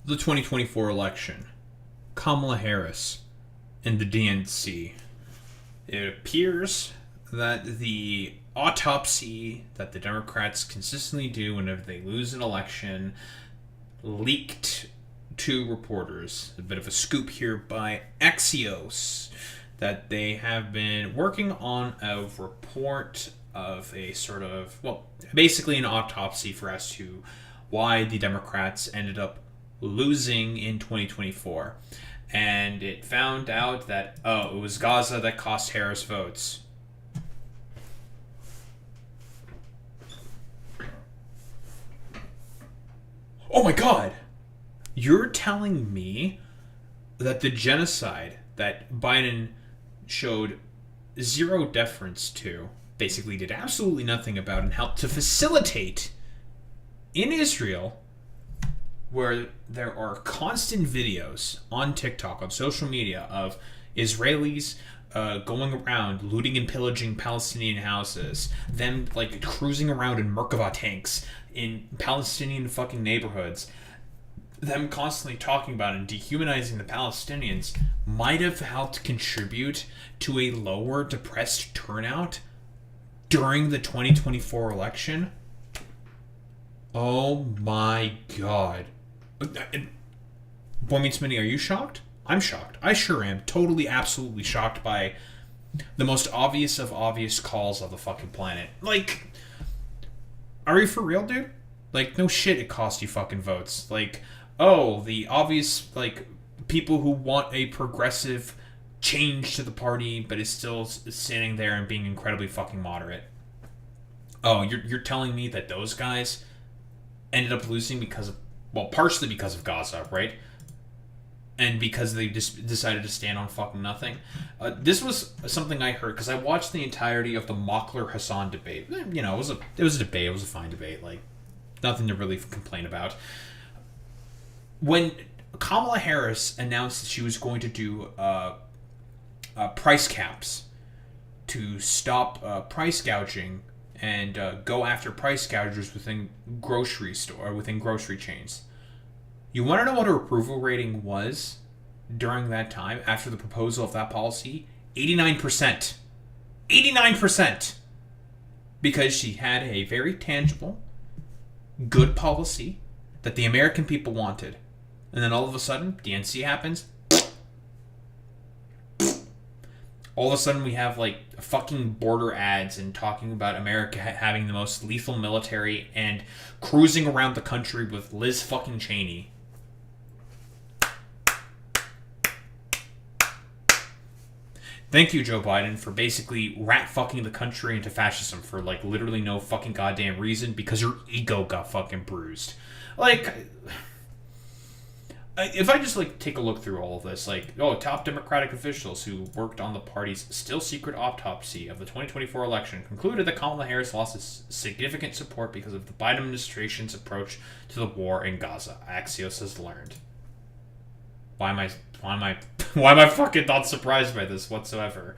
The 2024 election. Kamala Harris and the DNC. It appears that the autopsy that the Democrats consistently do whenever they lose an election leaked to reporters. A bit of a scoop here by Axios that they have been working on a report of a sort of, well, basically an autopsy for as to why the Democrats ended up losing in 2024. And it found out that, it was Gaza that cost Harris votes. Oh my god! You're telling me that the genocide that Biden showed zero deference to, basically did absolutely nothing about, and helped to facilitate in Israel, where there are constant videos on TikTok, on social media, of Israelis going around looting and pillaging Palestinian houses, them like cruising around in Merkava tanks in Palestinian fucking neighborhoods, them constantly talking about and dehumanizing the Palestinians, might have helped contribute to a lower depressed turnout during the 2024 election. Oh my god. Boy Meets Minnie, are you shocked? I'm shocked. I sure am. Totally, absolutely shocked by the most obvious of obvious calls of the fucking planet. Like, are you for real, dude? Like, no shit, it cost you fucking votes. Like, oh, the obvious, like, people who want a progressive change to the party, but is still standing there and being incredibly fucking moderate. Oh, you're telling me that those guys ended up losing because of, well, partially because of Gaza, right? And because they just decided to stand on fucking nothing. This was something I heard, because I watched the entirety of the Mockler-Hassan debate. You know, it was a debate. It was a fine debate. Like, nothing to really complain about. When Kamala Harris announced that she was going to do price caps to stop price gouging and go after price gougers within grocery chains. You want to know what her approval rating was during that time after the proposal of that policy? 89%. 89%! Because she had a very tangible, good policy that the American people wanted. And then all of a sudden, DNC happens. All of a sudden we have like fucking border ads and talking about America having the most lethal military and cruising around the country with Liz fucking Cheney. Thank you, Joe Biden, for basically rat-fucking the country into fascism for, like, literally no fucking goddamn reason because your ego got fucking bruised. Like, if I just, like, take a look through all of this, like, top Democratic officials who worked on the party's still-secret autopsy of the 2024 election concluded that Kamala Harris lost significant support because of the Biden administration's approach to the war in Gaza, Axios has learned. Why am I fucking not surprised by this whatsoever?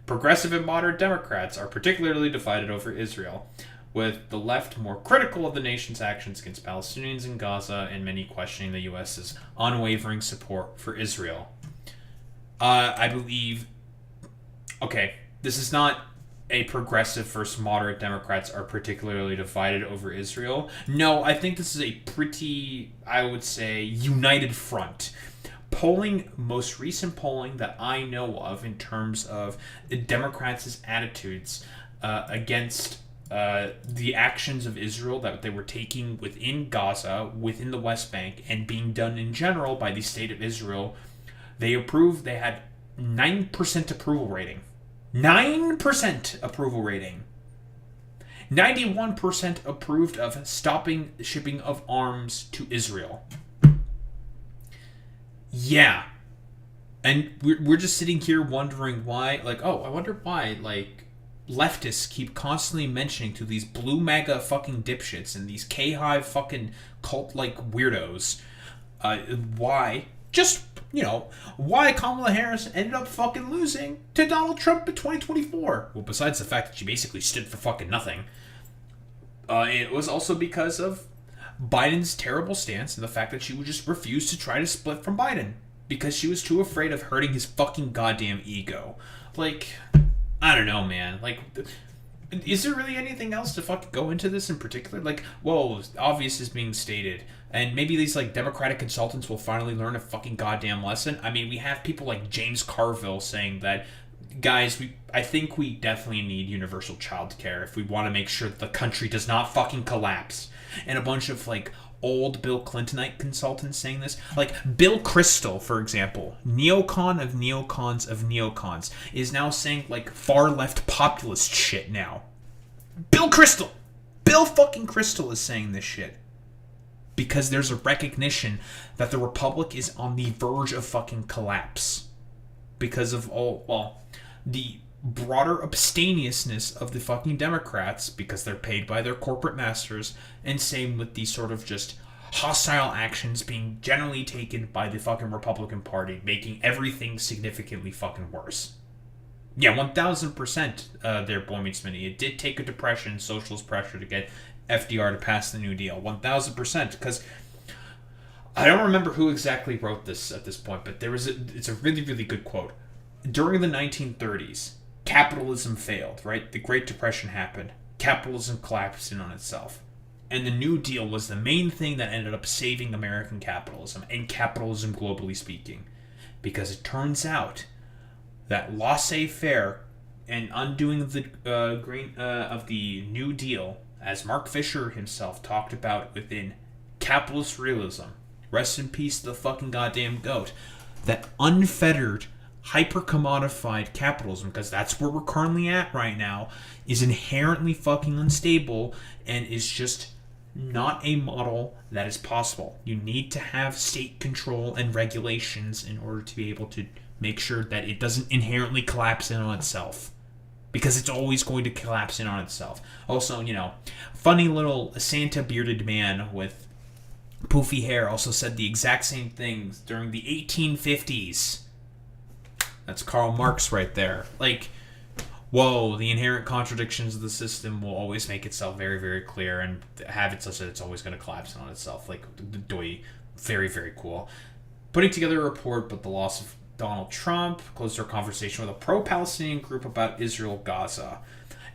Progressive and moderate Democrats are particularly divided over Israel, with the left more critical of the nation's actions against Palestinians in Gaza and many questioning the U.S.'s unwavering support for Israel. I believe... Okay, this is not a progressive versus moderate Democrats are particularly divided over Israel. No, I think this is a pretty, I would say, united front. Most recent polling that I know of in terms of Democrats' attitudes against the actions of Israel that they were taking within Gaza, within the West Bank, and being done in general by the state of Israel, they had 9% approval rating. 9% approval rating. 91% approved of stopping shipping of arms to Israel. Yeah. And we're just sitting here wondering why, like, oh, I wonder why, like, leftists keep constantly mentioning to these blue MAGA fucking dipshits and these K-Hive fucking cult-like weirdos, why, just, you know, why Kamala Harris ended up fucking losing to Donald Trump in 2024. Well, besides the fact that she basically stood for fucking nothing, it was also because of Biden's terrible stance and the fact that she would just refuse to try to split from Biden because she was too afraid of hurting his fucking goddamn ego. Like, I don't know, man. Like, is there really anything else to fucking go into this in particular? Like, whoa, obvious is being stated. And maybe these, like, Democratic consultants will finally learn a fucking goddamn lesson. I mean, we have people like James Carville saying that, guys, I think we definitely need universal child care if we want to make sure that the country does not fucking collapse. And a bunch of, like, old Bill Clintonite consultants saying this. Like, Bill Kristol, for example, neocon of neocons of neocons, is now saying, like, far-left populist shit now. Bill Kristol! Bill fucking Kristol is saying this shit. Because there's a recognition that the Republic is on the verge of fucking collapse. Because of the broader abstemiousness of the fucking Democrats, because they're paid by their corporate masters, and same with the sort of just hostile actions being generally taken by the fucking Republican Party, making everything significantly fucking worse. Yeah, 1000% there, Boy Meets Mini. It did take a depression, socialist pressure to get FDR to pass the New Deal. 1000%, because I don't remember who exactly wrote this at this point, but it's a really, really good quote. During the 1930s, capitalism failed, right? The Great Depression happened. Capitalism collapsed in on itself. And the New Deal was the main thing that ended up saving American capitalism, and capitalism globally speaking. Because it turns out that laissez-faire and undoing of the New Deal, as Mark Fisher himself talked about within Capitalist Realism, rest in peace the fucking goddamn goat, that unfettered, hyper-commodified capitalism, because that's where we're currently at right now, is inherently fucking unstable and is just not a model that is possible. You need to have state control and regulations in order to be able to make sure that it doesn't inherently collapse in on itself. Because it's always going to collapse in on itself. Also, you know, funny little Santa bearded man with poofy hair also said the exact same things during the 1850s. That's Karl Marx right there. Like, whoa, the inherent contradictions of the system will always make itself very, very clear and have it such that it's always going to collapse on itself. Like, doi. Very, very cool. Putting together a report, but the loss of Donald Trump, closed our conversation with a pro-Palestinian group about Israel-Gaza.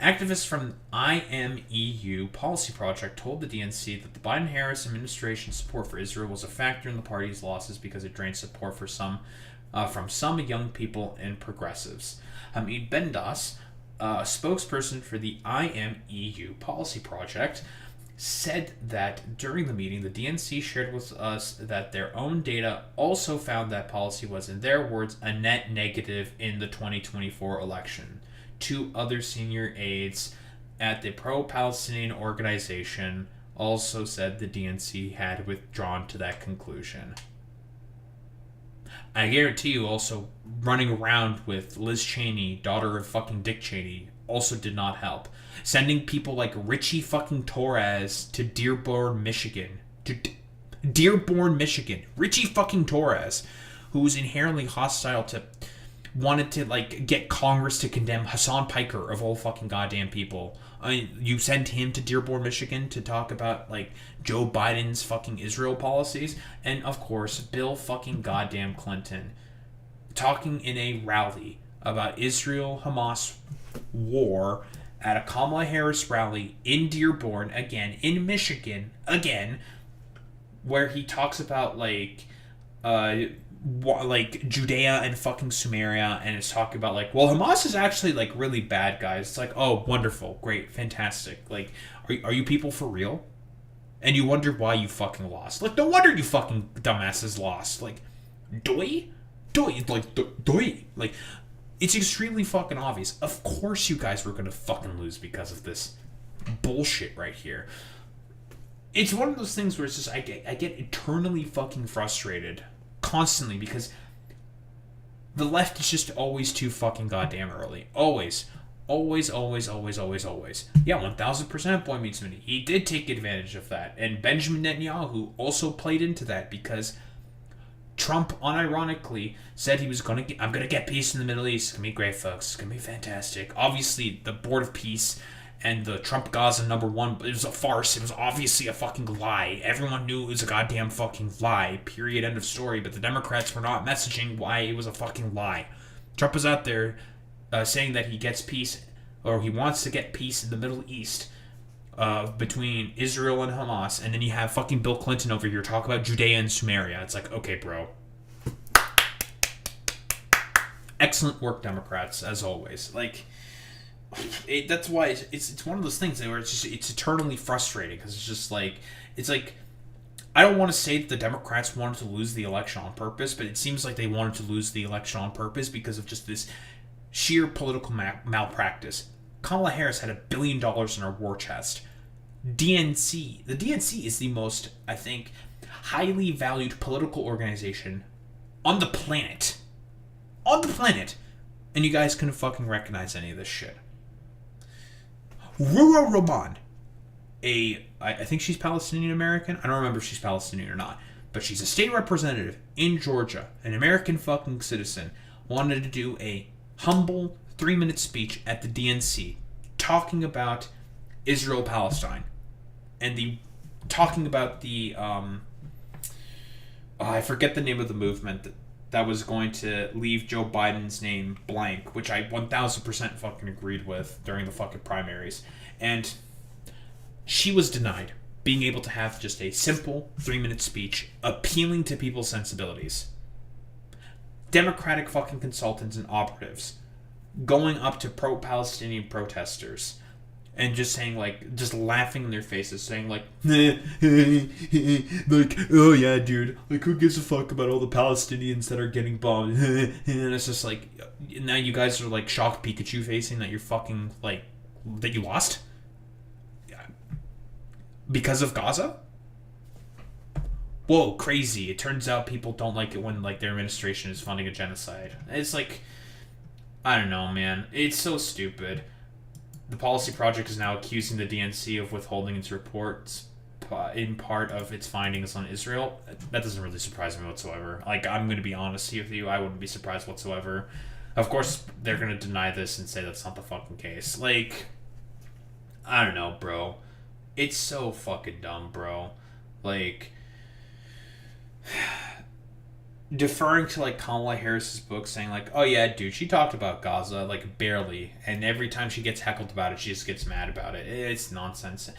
Activists from IMEU Policy Project told the DNC that the Biden-Harris administration's support for Israel was a factor in the party's losses because it drained support for from some young people and progressives. Hamid Bendas, a spokesperson for the IMEU Policy Project, said that during the meeting, the DNC shared with us that their own data also found that policy was, in their words, a net negative in the 2024 election. Two other senior aides at the pro-Palestinian organization also said the DNC had withdrawn to that conclusion. I guarantee you also running around with Liz Cheney, daughter of fucking Dick Cheney, also did not help. Sending people like Richie fucking Torres to Dearborn, Michigan. Richie fucking Torres, who was inherently hostile to... wanted to, like, get Congress to condemn Hassan Piker, of all fucking goddamn people. You sent him to Dearborn, Michigan to talk about, like, Joe Biden's fucking Israel policies. And, of course, Bill fucking goddamn Clinton talking in a rally about Israel-Hamas war at a Kamala Harris rally in Dearborn, again, in Michigan, again, where he talks about, like Judea and fucking Sumeria, and it's talking about, like, well, Hamas is actually, like, really bad, guys. It's like, oh, wonderful, great, fantastic. Like, are you people for real? And you wonder why you fucking lost. Like, no wonder you fucking dumbasses lost. Like, doi? Like, it's extremely fucking obvious. Of course you guys were gonna fucking lose because of this bullshit right here. It's one of those things where it's just I get eternally fucking frustrated constantly because the left is just always too fucking goddamn early. Always. Always, always, always, always, always. Yeah, 1000% boy meets Minnie. He did take advantage of that. And Benjamin Netanyahu also played into that because Trump unironically said he was I'm gonna get peace in the Middle East. It's gonna be great, folks. It's gonna be fantastic. Obviously, the Board of Peace and the Trump Gaza #1, it was a farce. It was obviously a fucking lie. Everyone knew it was a goddamn fucking lie. Period. End of story. But the Democrats were not messaging why it was a fucking lie. Trump was out there saying that he gets peace, or he wants to get peace in the Middle East between Israel and Hamas, and then you have fucking Bill Clinton over here talk about Judea and Samaria. It's like, okay, bro. Excellent work, Democrats, as always. Like, that's why it's one of those things where it's eternally frustrating because it's like I don't want to say that the Democrats wanted to lose the election on purpose, but it seems like they wanted to lose the election on purpose because of just this sheer political malpractice. Kamala Harris had $1 billion in her war chest. The DNC is the most, I think, highly valued political organization on the planet. And you guys couldn't fucking recognize any of this shit. Rura Roman, I think she's Palestinian American. I don't remember if she's Palestinian or not. But she's a state representative in Georgia, an American fucking citizen, wanted to do a humble 3-minute speech at the DNC talking about Israel-Palestine and talking about the I forget the name of the movement that was going to leave Joe Biden's name blank, which I 1000% fucking agreed with during the fucking primaries. And she was denied being able to have just a simple 3-minute speech appealing to people's sensibilities. Democratic fucking consultants and operatives going up to pro-Palestinian protesters and just saying, like, just laughing in their faces, saying, like, like, oh yeah, dude, like, who gives a fuck about all the Palestinians that are getting bombed? And it's just like, now you guys are, like, shocked Pikachu facing that you're fucking, like, that you lost? Because of Gaza? Whoa, crazy. It turns out people don't like it when, like, their administration is funding a genocide. It's like, I don't know, man. It's so stupid. The Policy Project is now accusing the DNC of withholding its reports in part of its findings on Israel. That doesn't really surprise me whatsoever. Like, I'm going to be honest with you, I wouldn't be surprised whatsoever. Of course, they're going to deny this and say that's not the fucking case. Like, I don't know, bro. It's so fucking dumb, bro. Like, deferring to, like, Kamala Harris's book, saying, like, oh yeah, dude, she talked about Gaza, like, barely, and every time she gets heckled about it, she just gets mad about it. It's nonsense.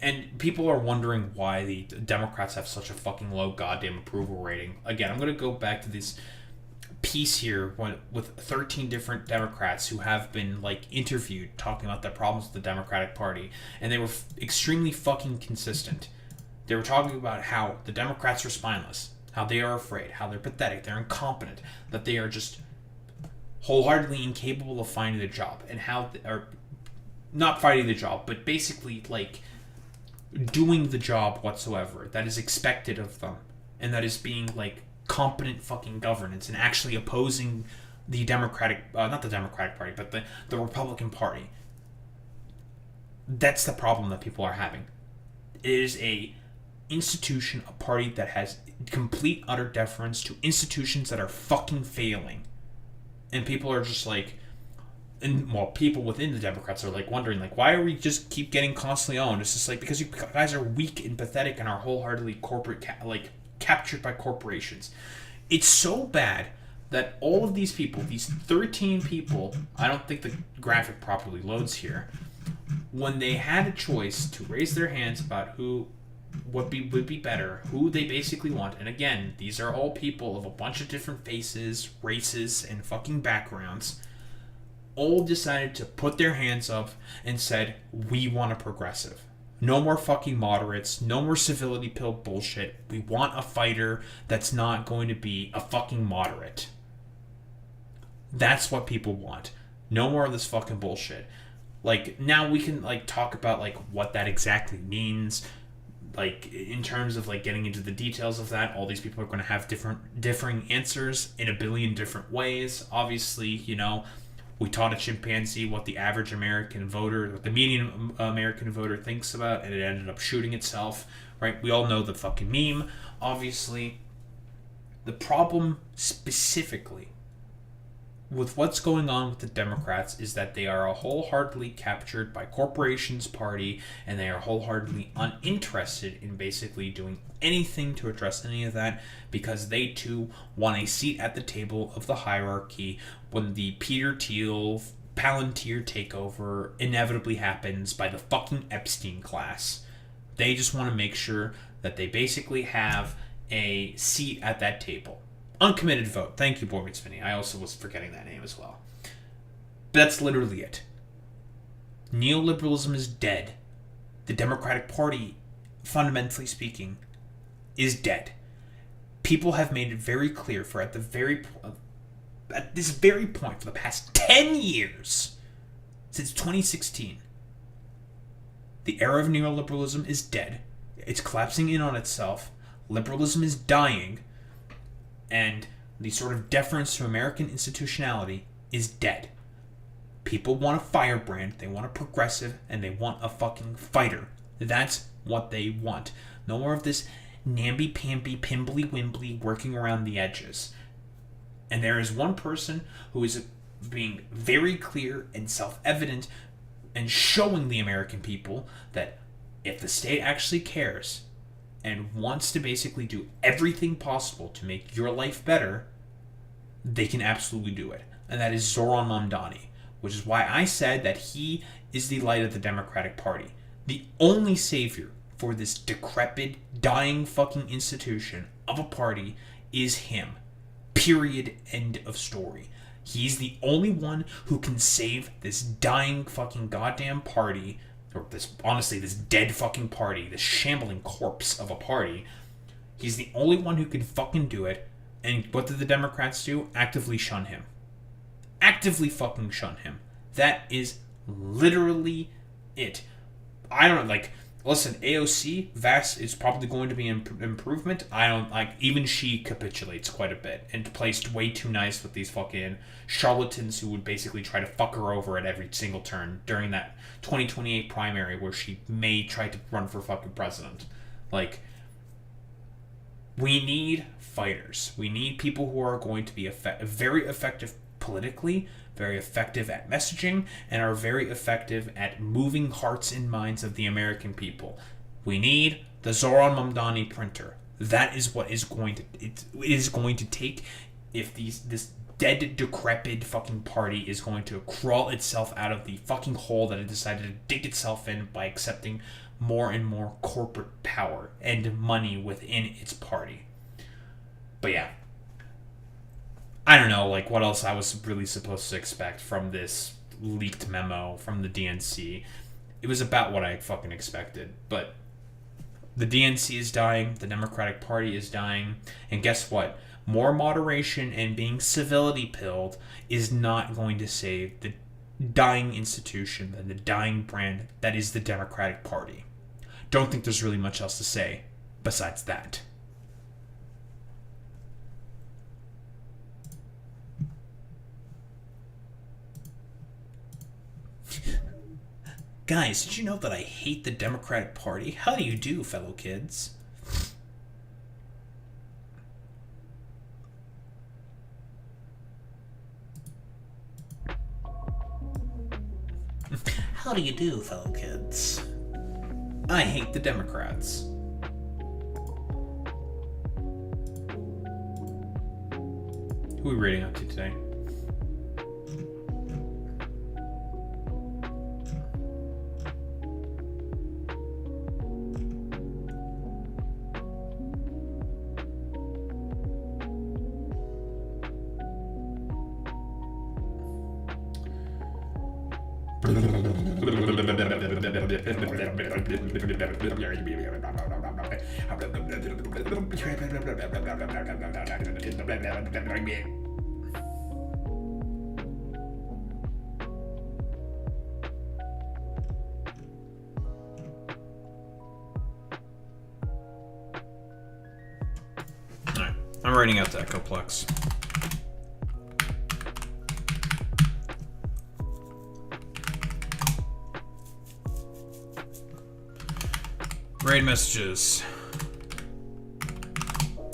And people are wondering why the Democrats have such a fucking low goddamn approval rating. Again, I'm going to go back to this piece here with 13 different Democrats who have been, like, interviewed talking about the problems with the Democratic Party, and they were extremely fucking consistent. They were talking about how the Democrats are spineless, how they are afraid, how they're pathetic, they're incompetent, that they are just wholeheartedly incapable of finding a job, and how they are not fighting the job, but basically, like, doing the job whatsoever that is expected of them, and that is being, like, competent fucking governance and actually opposing the not the Democratic Party, but the Republican Party. That's the problem that people are having. It is a party that has complete utter deference to institutions that are fucking failing. And people are just like, people within the Democrats are like wondering, like, why are we just keep getting constantly owned? It's just like, because you guys are weak and pathetic and are wholeheartedly captured by corporations. It's so bad that all of these people, these 13 people, I don't think the graphic properly loads here, when they had a choice to raise their hands about who would be better, who they basically want, and again, these are all people of a bunch of different faces, races, and fucking backgrounds, all decided to put their hands up and said, we want a progressive. No more fucking moderates, no more civility pill bullshit. We want a fighter that's not going to be a fucking moderate. That's what people want. No more of this fucking bullshit. Like, now we can, like, talk about, like, what that exactly means. Like, in terms of, like, getting into the details of that, all these people are going to have differing answers in a billion different ways. Obviously, you know, we taught a chimpanzee what the average American voter, what the median American voter thinks about, and it ended up shooting itself, right? We all know the fucking meme, obviously. The problem specifically with what's going on with the Democrats is that they are wholeheartedly captured by corporations party, and they are wholeheartedly uninterested in basically doing anything to address any of that, because they too want a seat at the table of the hierarchy when the Peter Thiel Palantir takeover inevitably happens by the fucking Epstein class. They just want to make sure that they basically have a seat at that table. Uncommitted vote. Thank you, Borbit Spinney. I also was forgetting that name as well. But that's literally it. Neoliberalism is dead. The Democratic Party, fundamentally speaking, is dead. People have made it very clear at this very point for the past 10 years, since 2016, the era of neoliberalism is dead. It's collapsing in on itself. Liberalism is dying. And the sort of deference to American institutionality is dead. People want a firebrand, they want a progressive, and they want a fucking fighter. That's what they want. No more of this namby-pamby, pimbly-wimbly working around the edges. And there is one person who is being very clear and self-evident and showing the American people that if the state actually cares and wants to basically do everything possible to make your life better, they can absolutely do it. And that is Zoran Mamdani, which is why I said that he is the light of the Democratic Party. The only savior for this decrepit, dying fucking institution of a party is him. Period. End of story. He's the only one who can save this dying fucking goddamn party, or this dead fucking party, this shambling corpse of a party. He's the only one who can fucking do it. And what did the Democrats do? Actively shun him. Actively fucking shun him. That is literally it. I don't like. Listen, AOC, Vass is probably going to be an improvement. I don't like. Even she capitulates quite a bit and plays way too nice with these fucking charlatans who would basically try to fuck her over at every single turn during that 2028 primary where she may try to run for fucking president. Like, we need fighters. We need people who are going to be very effective politically, very effective at messaging, and are very effective at moving hearts and minds of the American people. We need the Zoran Mamdani printer. That is what is going to it is going to take if this dead, decrepit fucking party is going to crawl itself out of the fucking hole that it decided to dig itself in by accepting more and more corporate power and money within its party. But yeah, I don't know, like, what else I was really supposed to expect from this leaked memo from the DNC. It was about what I fucking expected. But the DNC is dying, the Democratic Party is dying, and guess what? More moderation and being civility pilled is not going to save the dying institution and the dying brand that is the Democratic Party. Don't think there's really much else to say besides that. Guys, did you know that I hate the Democratic Party? How do you do, fellow kids? How do you do, fellow kids? I hate the Democrats. Who are we reading up to today? raiding out the Echoplex. Raid messages.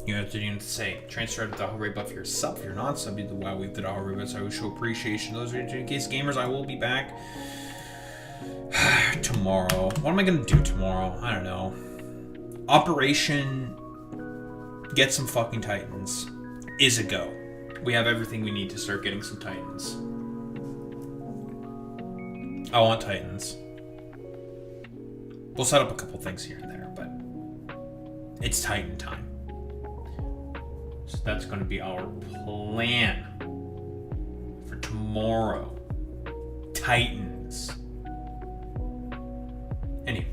You have to say, transfer the Daho Raid buff for yourself. If you're not subject to the WoW Week, the Daho Raid buff, I will show appreciation. Those are in case gamers, I will be back tomorrow. What am I gonna do tomorrow? I don't know. Operation Get Some Fucking Titans is a go. We have everything we need to start getting some Titans. I want Titans. We'll set up a couple things here and there, but it's Titan time. So that's going to be our plan for tomorrow. Titans. Anyway,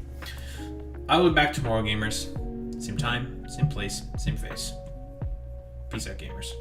I will be back tomorrow, gamers. Same time, same place, same face. Peace out, gamers.